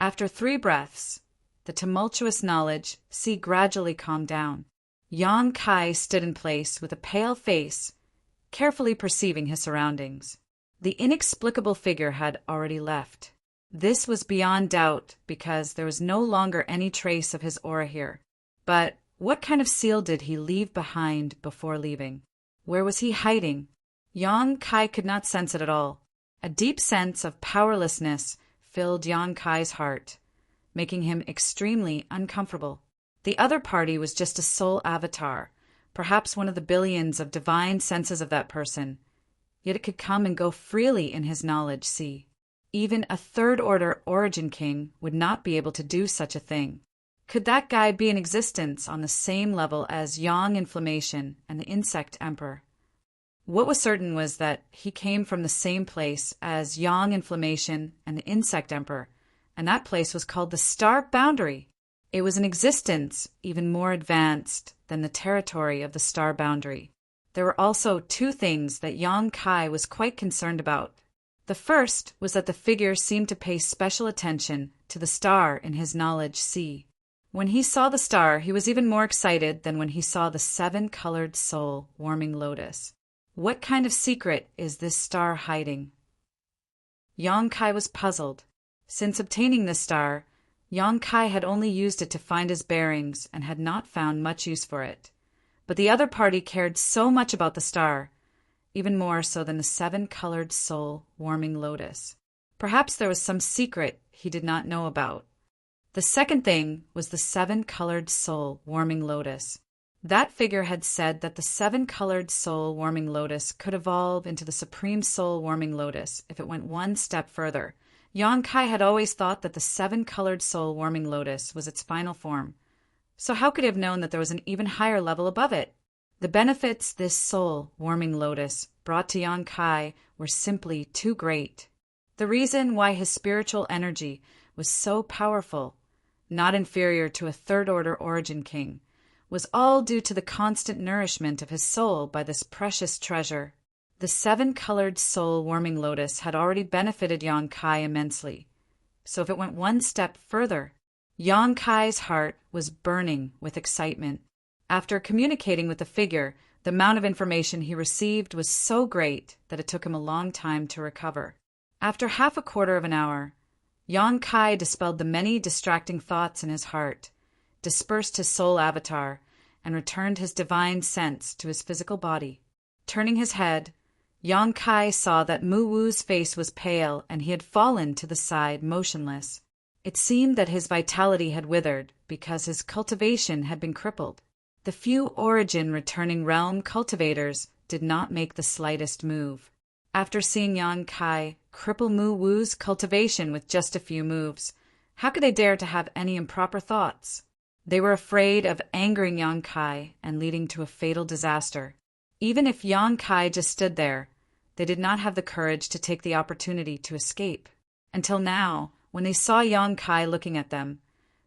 After 3 breaths, the tumultuous knowledge sea gradually calmed down. Yang Kai stood in place with a pale face, carefully perceiving his surroundings. The inexplicable figure had already left. This was beyond doubt because there was no longer any trace of his aura here. But what kind of seal did he leave behind before leaving? Where was he hiding? Yang Kai could not sense it at all. A deep sense of powerlessness filled Yang Kai's heart, making him extremely uncomfortable. The other party was just a soul avatar, perhaps one of the billions of divine senses of that person, yet it could come and go freely in his knowledge sea. Even a third-order origin king would not be able to do such a thing. Could that guy be in existence on the same level as Yang Inflammation and the Insect Emperor? What was certain was that he came from the same place as Yang Inflammation and the Insect Emperor, and that place was called the Star Boundary. It was an existence even more advanced than the territory of the Star Boundary. There were also 2 things that Yang Kai was quite concerned about. The first was that the figure seemed to pay special attention to the star in his knowledge sea. When he saw the star, he was even more excited than when he saw the 7-colored soul warming lotus. What kind of secret is this star hiding? Yang Kai was puzzled. Since obtaining this star, Yang Kai had only used it to find his bearings and had not found much use for it. But the other party cared so much about the star, even more so than the 7-colored soul warming lotus. Perhaps there was some secret he did not know about. The second thing was the 7-colored soul warming lotus. That figure had said that the 7-colored soul warming lotus could evolve into the supreme soul warming lotus if it went one step further. Yang Kai had always thought that the 7-colored soul warming lotus was its final form. So how could he have known that there was an even higher level above it? The benefits this soul warming lotus brought to Yang Kai were simply too great. The reason why his spiritual energy was so powerful not inferior to a third-order origin king, was all due to the constant nourishment of his soul by this precious treasure. The 7-colored soul-warming lotus had already benefited Yang Kai immensely, so if it went one step further, Yang Kai's heart was burning with excitement. After communicating with the figure, the amount of information he received was so great that it took him a long time to recover. After half a quarter of an hour, Yang Kai dispelled the many distracting thoughts in his heart, dispersed his soul avatar, and returned his divine sense to his physical body. Turning his head, Yang Kai saw that Mu Wu's face was pale and he had fallen to the side motionless. It seemed that his vitality had withered because his cultivation had been crippled. The few origin returning realm cultivators did not make the slightest move. After seeing Yang Kai cripple Mu Wu's cultivation with just a few moves, how could they dare to have any improper thoughts? They were afraid of angering Yang Kai and leading to a fatal disaster. Even if Yang Kai just stood there, they did not have the courage to take the opportunity to escape. Until now, when they saw Yang Kai looking at them,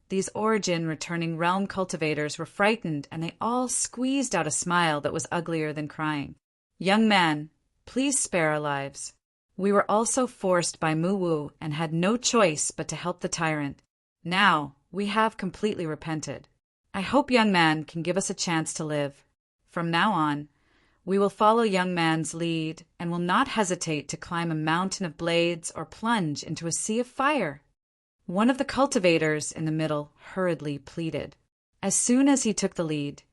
these origin returning realm cultivators were frightened and they all squeezed out a smile that was uglier than crying. "Young man, please spare our lives. We were also forced by Mu Wu and had no choice but to help the tyrant. Now, we have completely repented. I hope young man can give us a chance to live. From now on, we will follow young man's lead and will not hesitate to climb a mountain of blades or plunge into a sea of fire." One of the cultivators in the middle hurriedly pleaded. As soon as he took the lead,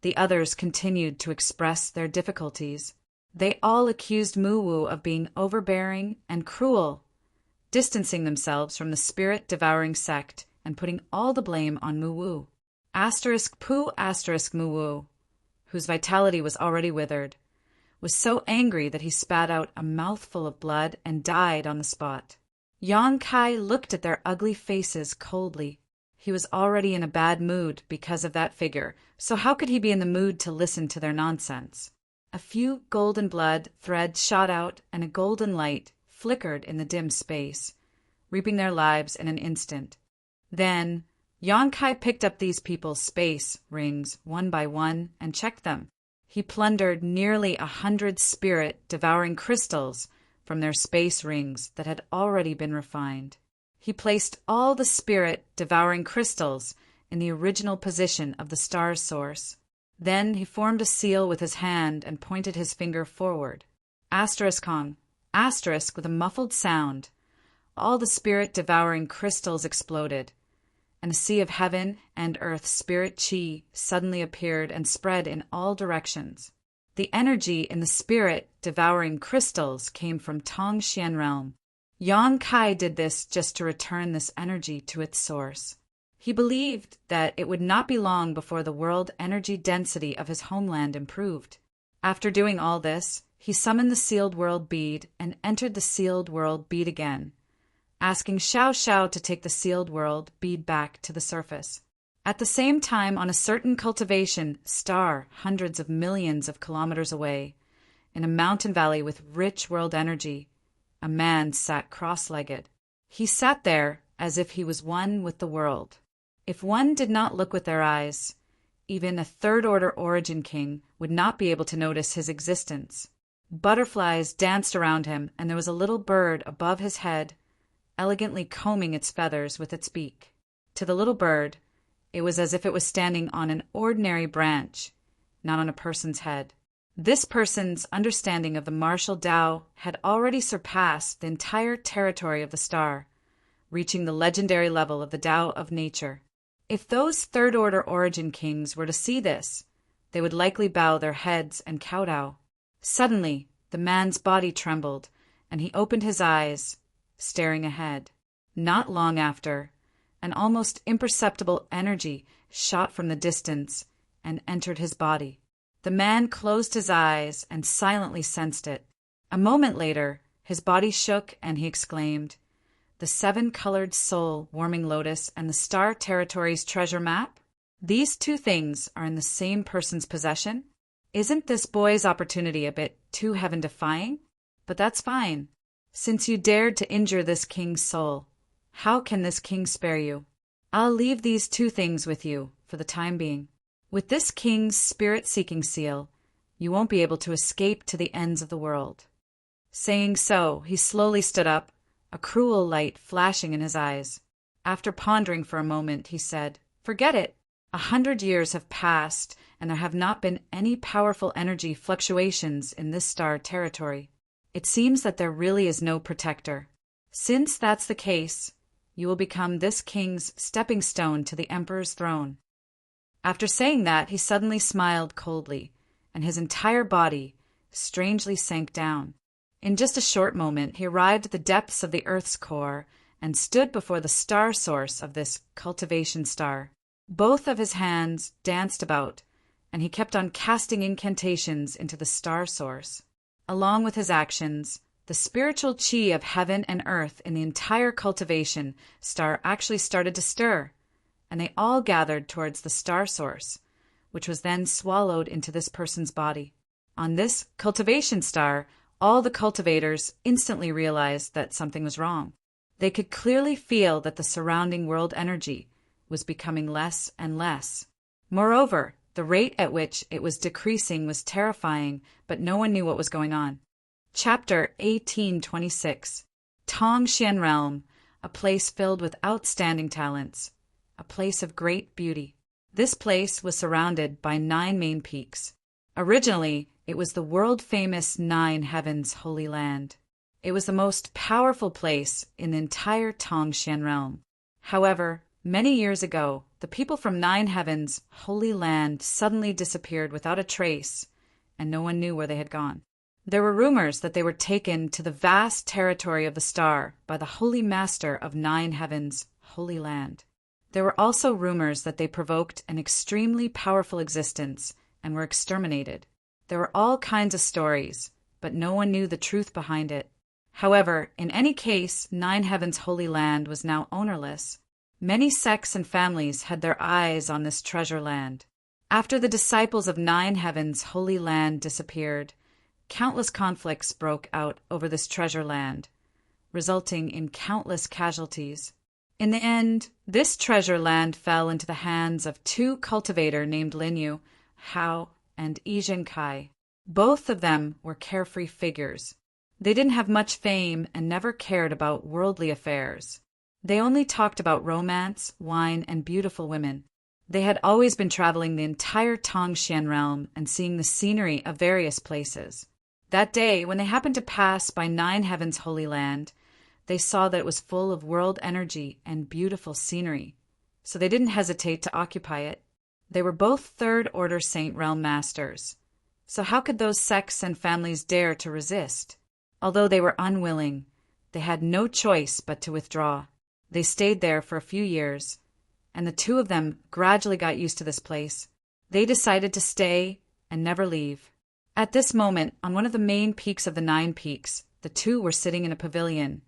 the others continued to express their difficulties. They all accused Mu Wu of being overbearing and cruel, distancing themselves from the spirit-devouring sect and putting all the blame on Mu Wu. *Pu**Mu Wu, whose vitality was already withered, was so angry that he spat out a mouthful of blood and died on the spot. Yang Kai looked at their ugly faces coldly. He was already in a bad mood because of that figure, so how could he be in the mood to listen to their nonsense? A few golden blood threads shot out and a golden light flickered in the dim space, reaping their lives in an instant. Then Yang Kai picked up these people's space rings one by one and checked them. He plundered nearly 100 spirit-devouring crystals from their space rings that had already been refined. He placed all the spirit-devouring crystals in the original position of the star's source. Then he formed a seal with his hand and pointed his finger forward. ****, with a muffled sound. All the spirit-devouring crystals exploded, and a sea of heaven and earth spirit chi suddenly appeared and spread in all directions. The energy in the spirit-devouring crystals came from Tongxian realm. Yang Kai did this just to return this energy to its source. He believed that it would not be long before the world energy density of his homeland improved. After doing all this, he summoned the sealed world bead and entered the sealed world bead again, asking Xiao Xiao to take the sealed world bead back to the surface. At the same time, on a certain cultivation star hundreds of millions of kilometers away, in a mountain valley with rich world energy, a man sat cross-legged. He sat there as if he was one with the world. If one did not look with their eyes, even a third-order origin king would not be able to notice his existence. Butterflies danced around him, and there was a little bird above his head, elegantly combing its feathers with its beak. To the little bird, it was as if it was standing on an ordinary branch, not on a person's head. This person's understanding of the martial Tao had already surpassed the entire territory of the star, reaching the legendary level of the Tao of nature. If those third-order origin kings were to see this, they would likely bow their heads and kowtow. Suddenly, the man's body trembled, and he opened his eyes, staring ahead. Not long after, an almost imperceptible energy shot from the distance and entered his body. The man closed his eyes and silently sensed it. A moment later, his body shook and he exclaimed, "The 7-colored soul-warming lotus and the Star Territory's treasure map? These two things are in the same person's possession? Isn't this boy's opportunity a bit too heaven-defying? But that's fine. Since you dared to injure this king's soul, how can this king spare you?" I'll leave these two things with you for the time being. With this king's spirit-seeking seal, you won't be able to escape to the ends of the world." Saying so, he slowly stood up, a cruel light flashing in his eyes. After pondering for a moment, he said, "Forget it. 100 years have passed, and there have not been any powerful energy fluctuations in this star territory. It seems that there really is no protector. Since that's the case, you will become this king's stepping stone to the emperor's throne." After saying that, he suddenly smiled coldly, and his entire body strangely sank down. In just a short moment, he arrived at the depths of the Earth's core and stood before the star source of this cultivation star. Both of his hands danced about, and he kept on casting incantations into the star source. Along with his actions, the spiritual chi of heaven and earth in the entire cultivation star actually started to stir, and they all gathered towards the star source, which was then swallowed into this person's body. On this cultivation star, all the cultivators instantly realized that something was wrong. They could clearly feel that the surrounding world energy was becoming less and less. Moreover, the rate at which it was decreasing was terrifying, but no one knew what was going on. Chapter 1826. Tongxian Realm, a place filled with outstanding talents, a place of great beauty. This place was surrounded by 9 main peaks. Originally, it was the world-famous 9 Heavens Holy Land. It was the most powerful place in the entire Tongxian Realm. However, many years ago, the people from 9 Heavens Holy Land suddenly disappeared without a trace, and no one knew where they had gone. There were rumors that they were taken to the vast territory of the star by the Holy Master of 9 Heavens Holy Land. There were also rumors that they provoked an extremely powerful existence and were exterminated. There were all kinds of stories, but no one knew the truth behind it. However, in any case, 9 Heavens Holy Land was now ownerless. Many sects and families had their eyes on this treasure land. After the disciples of 9 Heavens Holy Land disappeared, countless conflicts broke out over this treasure land, resulting in countless casualties. In the end, this treasure land fell into the hands of 2 cultivators named Linyu, Hao, and Yizhen Kai. Both of them were carefree figures. They didn't have much fame and never cared about worldly affairs. They only talked about romance, wine, and beautiful women. They had always been traveling the entire Tongxian realm and seeing the scenery of various places. That day, when they happened to pass by 9 Heavens Holy Land, they saw that it was full of world energy and beautiful scenery, so they didn't hesitate to occupy it. They were both third-order Saint Realm Masters, so how could those sects and families dare to resist? Although they were unwilling, they had no choice but to withdraw. They stayed there for a few years, and the 2 of them gradually got used to this place. They decided to stay and never leave. At this moment, on one of the main peaks of the 9 peaks, the 2 were sitting in a pavilion,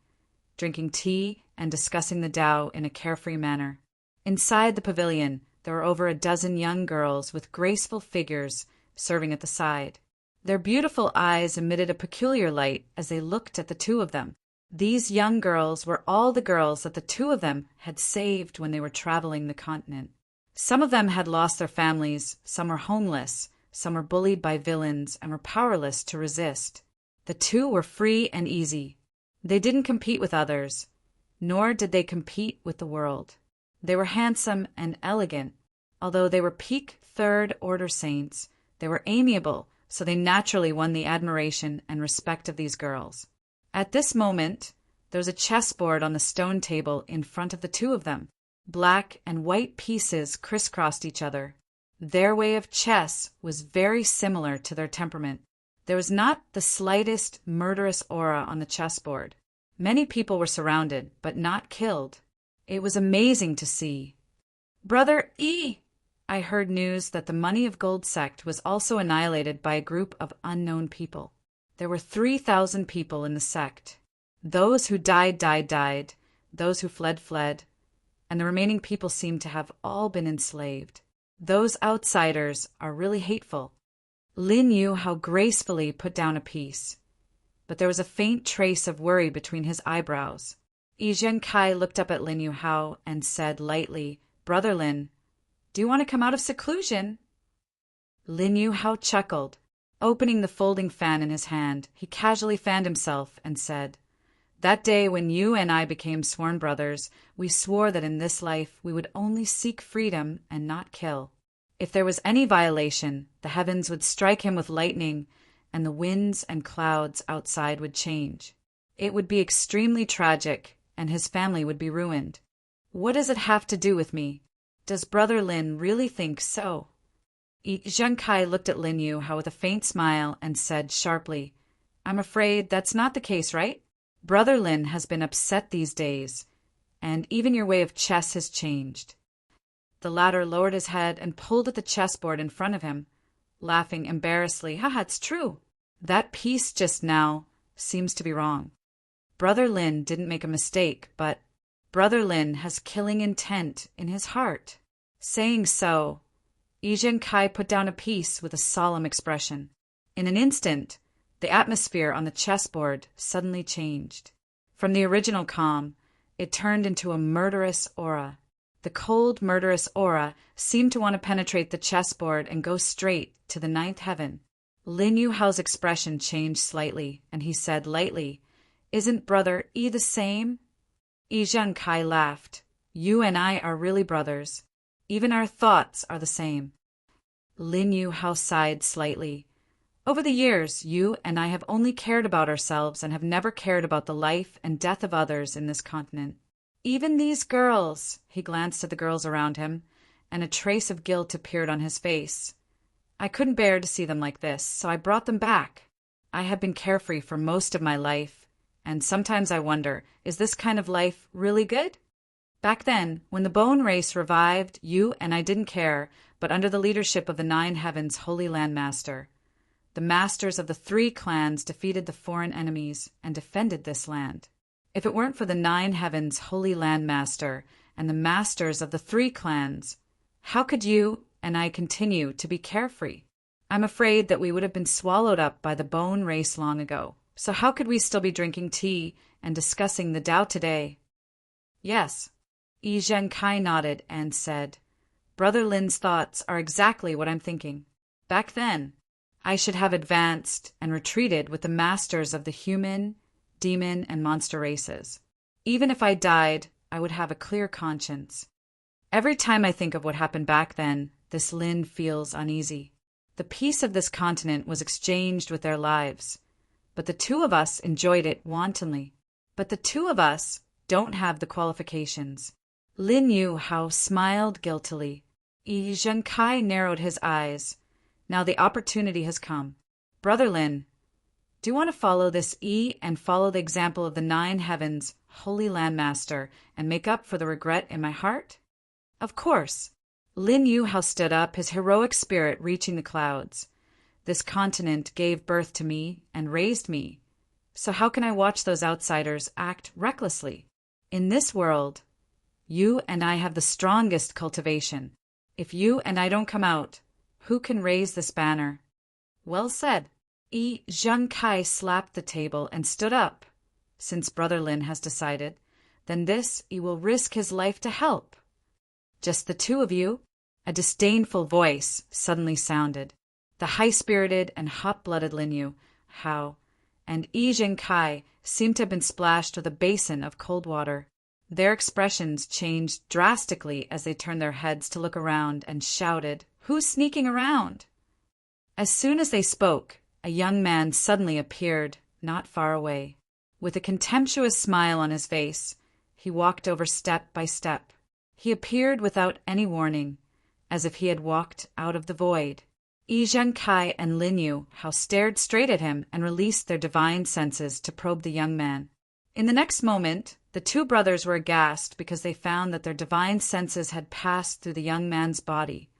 drinking tea and discussing the Tao in a carefree manner. Inside the pavilion, there were over a dozen young girls with graceful figures serving at the side. Their beautiful eyes emitted a peculiar light as they looked at the 2 of them. These young girls were all the girls that the 2 of them had saved when they were traveling the continent. Some of them had lost their families, some were homeless, some were bullied by villains and were powerless to resist. The 2 were free and easy. They didn't compete with others, nor did they compete with the world. They were handsome and elegant. Although they were peak third-order saints, they were amiable, so they naturally won the admiration and respect of these girls. At this moment, there was a chessboard on the stone table in front of the 2 of them. Black and white pieces crisscrossed each other. Their way of chess was very similar to their temperament. There was not the slightest murderous aura on the chessboard. Many people were surrounded, but not killed. It was amazing to see. "Brother E!" I heard news that the Money of Gold sect was also annihilated by a group of unknown people. There were 3,000 people in the sect. Those who died, died. Those who fled, fled. And the remaining people seemed to have all been enslaved. Those outsiders are really hateful. Lin Yu how gracefully put down a piece, but there was a faint trace of worry between his eyebrows. Yi Zhenkai looked up at Lin Yuhao and said lightly, "Brother Lin, do you want to come out of seclusion?" Lin Yuhao chuckled. Opening the folding fan in his hand, he casually fanned himself and said, "That day when you and I became sworn brothers, we swore that in this life we would only seek freedom and not kill. If there was any violation, the heavens would strike him with lightning, and the winds and clouds outside would change. It would be extremely tragic, and his family would be ruined. What does it have to do with me? Does Brother Lin really think so?" Yi Zhenkai looked at Lin Yuhao with a faint smile and said sharply, "I'm afraid that's not the case, right? Brother Lin has been upset these days, and even your way of chess has changed." The latter lowered his head and pulled at the chessboard in front of him, laughing embarrassedly. "Haha, it's true. That piece just now seems to be wrong. Brother Lin didn't make a mistake, but Brother Lin has killing intent in his heart." Saying so, Yi Zhenkai put down a piece with a solemn expression. In an instant, the atmosphere on the chessboard suddenly changed. From the original calm, it turned into a murderous aura. The cold, murderous aura seemed to want to penetrate the chessboard and go straight to the ninth heaven. Lin Yuhao's expression changed slightly, and he said lightly, "Isn't Brother Yi the same?" Yi Zhenkai laughed. "You and I are really brothers. Even our thoughts are the same." Lin Yuhao sighed slightly. "Over the years, you and I have only cared about ourselves and have never cared about the life and death of others in this continent. Even these girls," he glanced at the girls around him, and a trace of guilt appeared on his face. "I couldn't bear to see them like this, so I brought them back. I have been carefree for most of my life, and sometimes I wonder, is this kind of life really good? Back then, when the bone race revived, you and I didn't care, but under the leadership of the Nine Heavens Holy Land Master, the masters of the 3 clans defeated the foreign enemies and defended this land. If it weren't for the Nine Heavens Holy Land Master and the masters of the 3 clans, how could you and I continue to be carefree? I'm afraid that we would have been swallowed up by the bone race long ago. So how could we still be drinking tea and discussing the Tao today?" "Yes." Yi Zhenkai nodded and said, "Brother Lin's thoughts are exactly what I'm thinking. Back then, I should have advanced and retreated with the masters of the human, demon, and monster races. Even if I died, I would have a clear conscience. Every time I think of what happened back then, this Lin feels uneasy. The peace of this continent was exchanged with their lives, but the 2 of us enjoyed it wantonly. But the 2 of us don't have the qualifications." Lin Yuhao smiled guiltily. Yi Zhenkai narrowed his eyes. "Now the opportunity has come. Brother Lin, do you want to follow this E and follow the example of the 9 Heavens Holy Land Master and make up for the regret in my heart?" "Of course." Lin Yuhao stood up, his heroic spirit reaching the clouds. "This continent gave birth to me and raised me. So how can I watch those outsiders act recklessly? In this world, you and I have the strongest cultivation. If you and I don't come out, who can raise this banner?" "Well said." Yi Zhenkai slapped the table and stood up. "Since Brother Lin has decided, then this he will risk his life to help. Just the 2 of you?" A disdainful voice suddenly sounded. The high-spirited and hot-blooded Lin Yuhao and Yi Zhenkai seemed to have been splashed with a basin of cold water. Their expressions changed drastically as they turned their heads to look around and shouted, "Who's sneaking around?" As soon as they spoke, a young man suddenly appeared not far away. With a contemptuous smile on his face, he walked over step by step. He appeared without any warning, as if he had walked out of the void. Yi Zhenkai and Lin Yuhao stared straight at him and released their divine senses to probe the young man. In the next moment, the 2 brothers were aghast because they found that their divine senses had passed through the young man's body,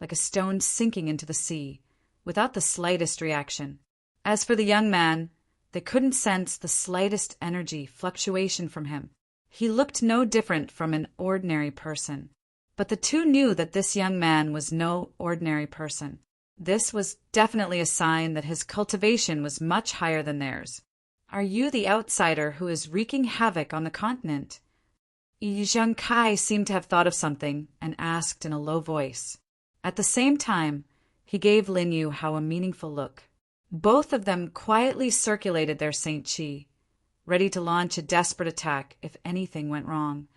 like a stone sinking into the sea, without the slightest reaction. As for the young man, they couldn't sense the slightest energy fluctuation from him. He looked no different from an ordinary person. But the 2 knew that this young man was no ordinary person. This was definitely a sign that his cultivation was much higher than theirs. Are you the outsider who is wreaking havoc on the continent? Yi Zhengkai seemed to have thought of something and asked in a low voice. At the same time, he gave Lin Yu Hao a meaningful look. Both of them quietly circulated their Saint Chi, ready to launch a desperate attack if anything went wrong.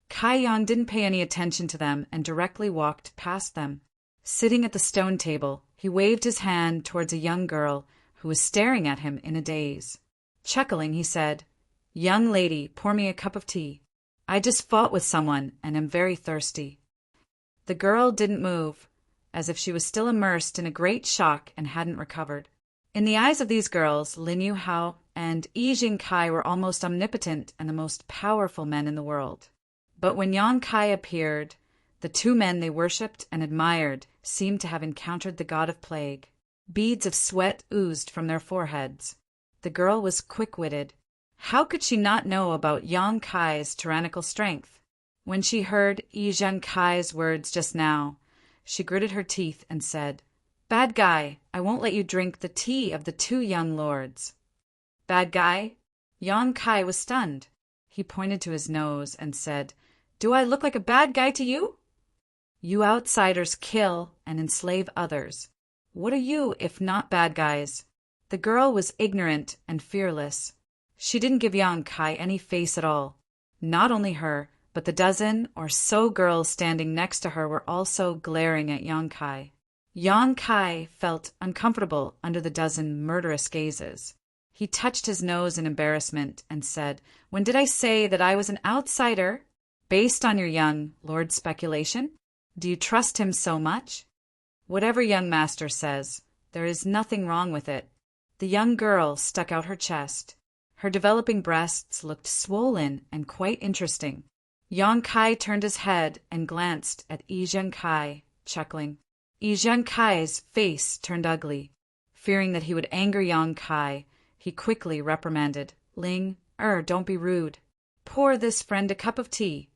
Kai Yang didn't pay any attention to them and directly walked past them. Sitting at the stone table, he waved his hand towards a young girl who was staring at him in a daze. Chuckling, he said, "Young lady, pour me a cup of tea. I just fought with someone and am very thirsty." The girl didn't move, as if she was still immersed in a great shock and hadn't recovered. In the eyes of these girls, Lin Yu Hao and Yi Zhengkai were almost omnipotent and the most powerful men in the world. But when Yang Kai appeared, the two men they worshipped and admired seemed to have encountered the god of plague. Beads of sweat oozed from their foreheads. The girl was quick-witted. How could she not know about Yang Kai's tyrannical strength? When she heard Yi Zhengkai's words just now, she gritted her teeth and said, "Bad guy, I won't let you drink the tea of the two young lords." Bad guy? Yang Kai was stunned. He pointed to his nose and said, "Do I look like a bad guy to you? You outsiders kill and enslave others. What are you if not bad guys?" The girl was ignorant and fearless. She didn't give Yang Kai any face at all. Not only her, but the dozen or so girls standing next to her were also glaring at Yang Kai. Yang Kai felt uncomfortable under the dozen murderous gazes. He touched his nose in embarrassment and said, "When did I say that I was an outsider? Based on your young lord's speculation? Do you trust him so much?" "Whatever young master says, there is nothing wrong with it." The young girl stuck out her chest. Her developing breasts looked swollen and quite interesting. Yang Kai turned his head and glanced at Yi Zhengkai, chuckling. Yi Zhengkai's face turned ugly. Fearing that he would anger Yang Kai, he quickly reprimanded, "Ling, don't be rude. Pour this friend a cup of tea."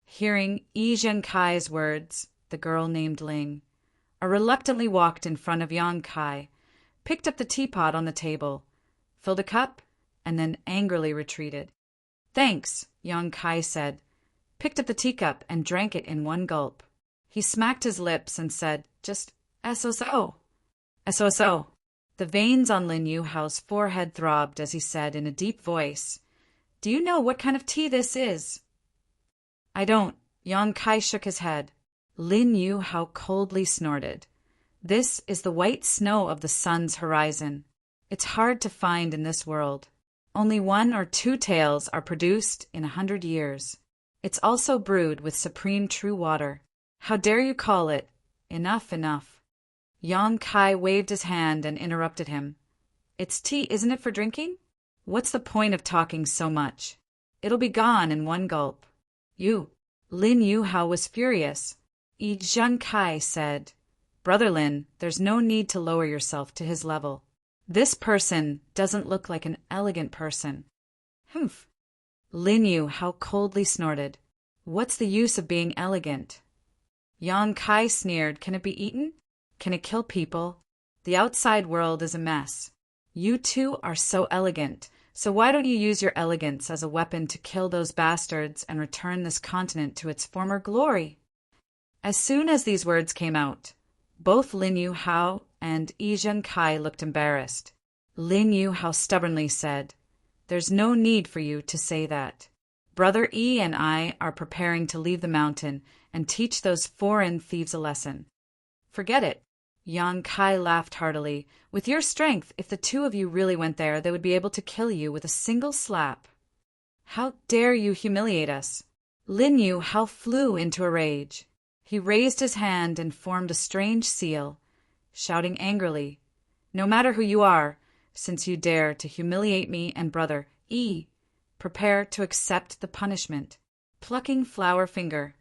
Hearing Yi Zhengkai's words, the girl named Ling reluctantly walked in front of Yang Kai, picked up the teapot on the table, filled a cup, and then angrily retreated. "Thanks," Yang Kai said, picked up the teacup and drank it in one gulp. He smacked his lips and said, "Just SOSO. SOSO." The veins on Lin Yu Hao's forehead throbbed as he said in a deep voice, "Do you know what kind of tea this is?" "I don't." Yang Kai shook his head. Lin Yu Hao coldly snorted. "This is the white snow of the sun's horizon. It's hard to find in this world. Only 1 or 2 taels are produced in 100 years. It's also brewed with supreme true water. How dare you call it? Enough, enough." Yang Kai waved his hand and interrupted him. "It's tea, isn't it, for drinking? What's the point of talking so much? It'll be gone in one gulp." "You." Lin Yu Hao was furious. Yi Zhengkai said, "Brother Lin, there's no need to lower yourself to his level. This person doesn't look like an elegant person." "Humph." Lin Yu Hao coldly snorted. "What's the use of being elegant?" Yang Kai sneered, "Can it be eaten? Can it kill people? The outside world is a mess. You two are so elegant, so why don't you use your elegance as a weapon to kill those bastards and return this continent to its former glory?" As soon as these words came out, both Lin Yu Hao and Yi Zhengkai looked embarrassed. Lin Yu Hao stubbornly said, "There's no need for you to say that. Brother Yi and I are preparing to leave the mountain and teach those foreign thieves a lesson." "Forget it." Yang Kai laughed heartily. "With your strength, if the two of you really went there, they would be able to kill you with a single slap. How dare you humiliate us?" Lin Yu Hao flew into a rage. He raised his hand and formed a strange seal, shouting angrily, "No matter who you are, since you dare to humiliate me and brother Yi, prepare to accept the punishment." Plucking Flower Finger.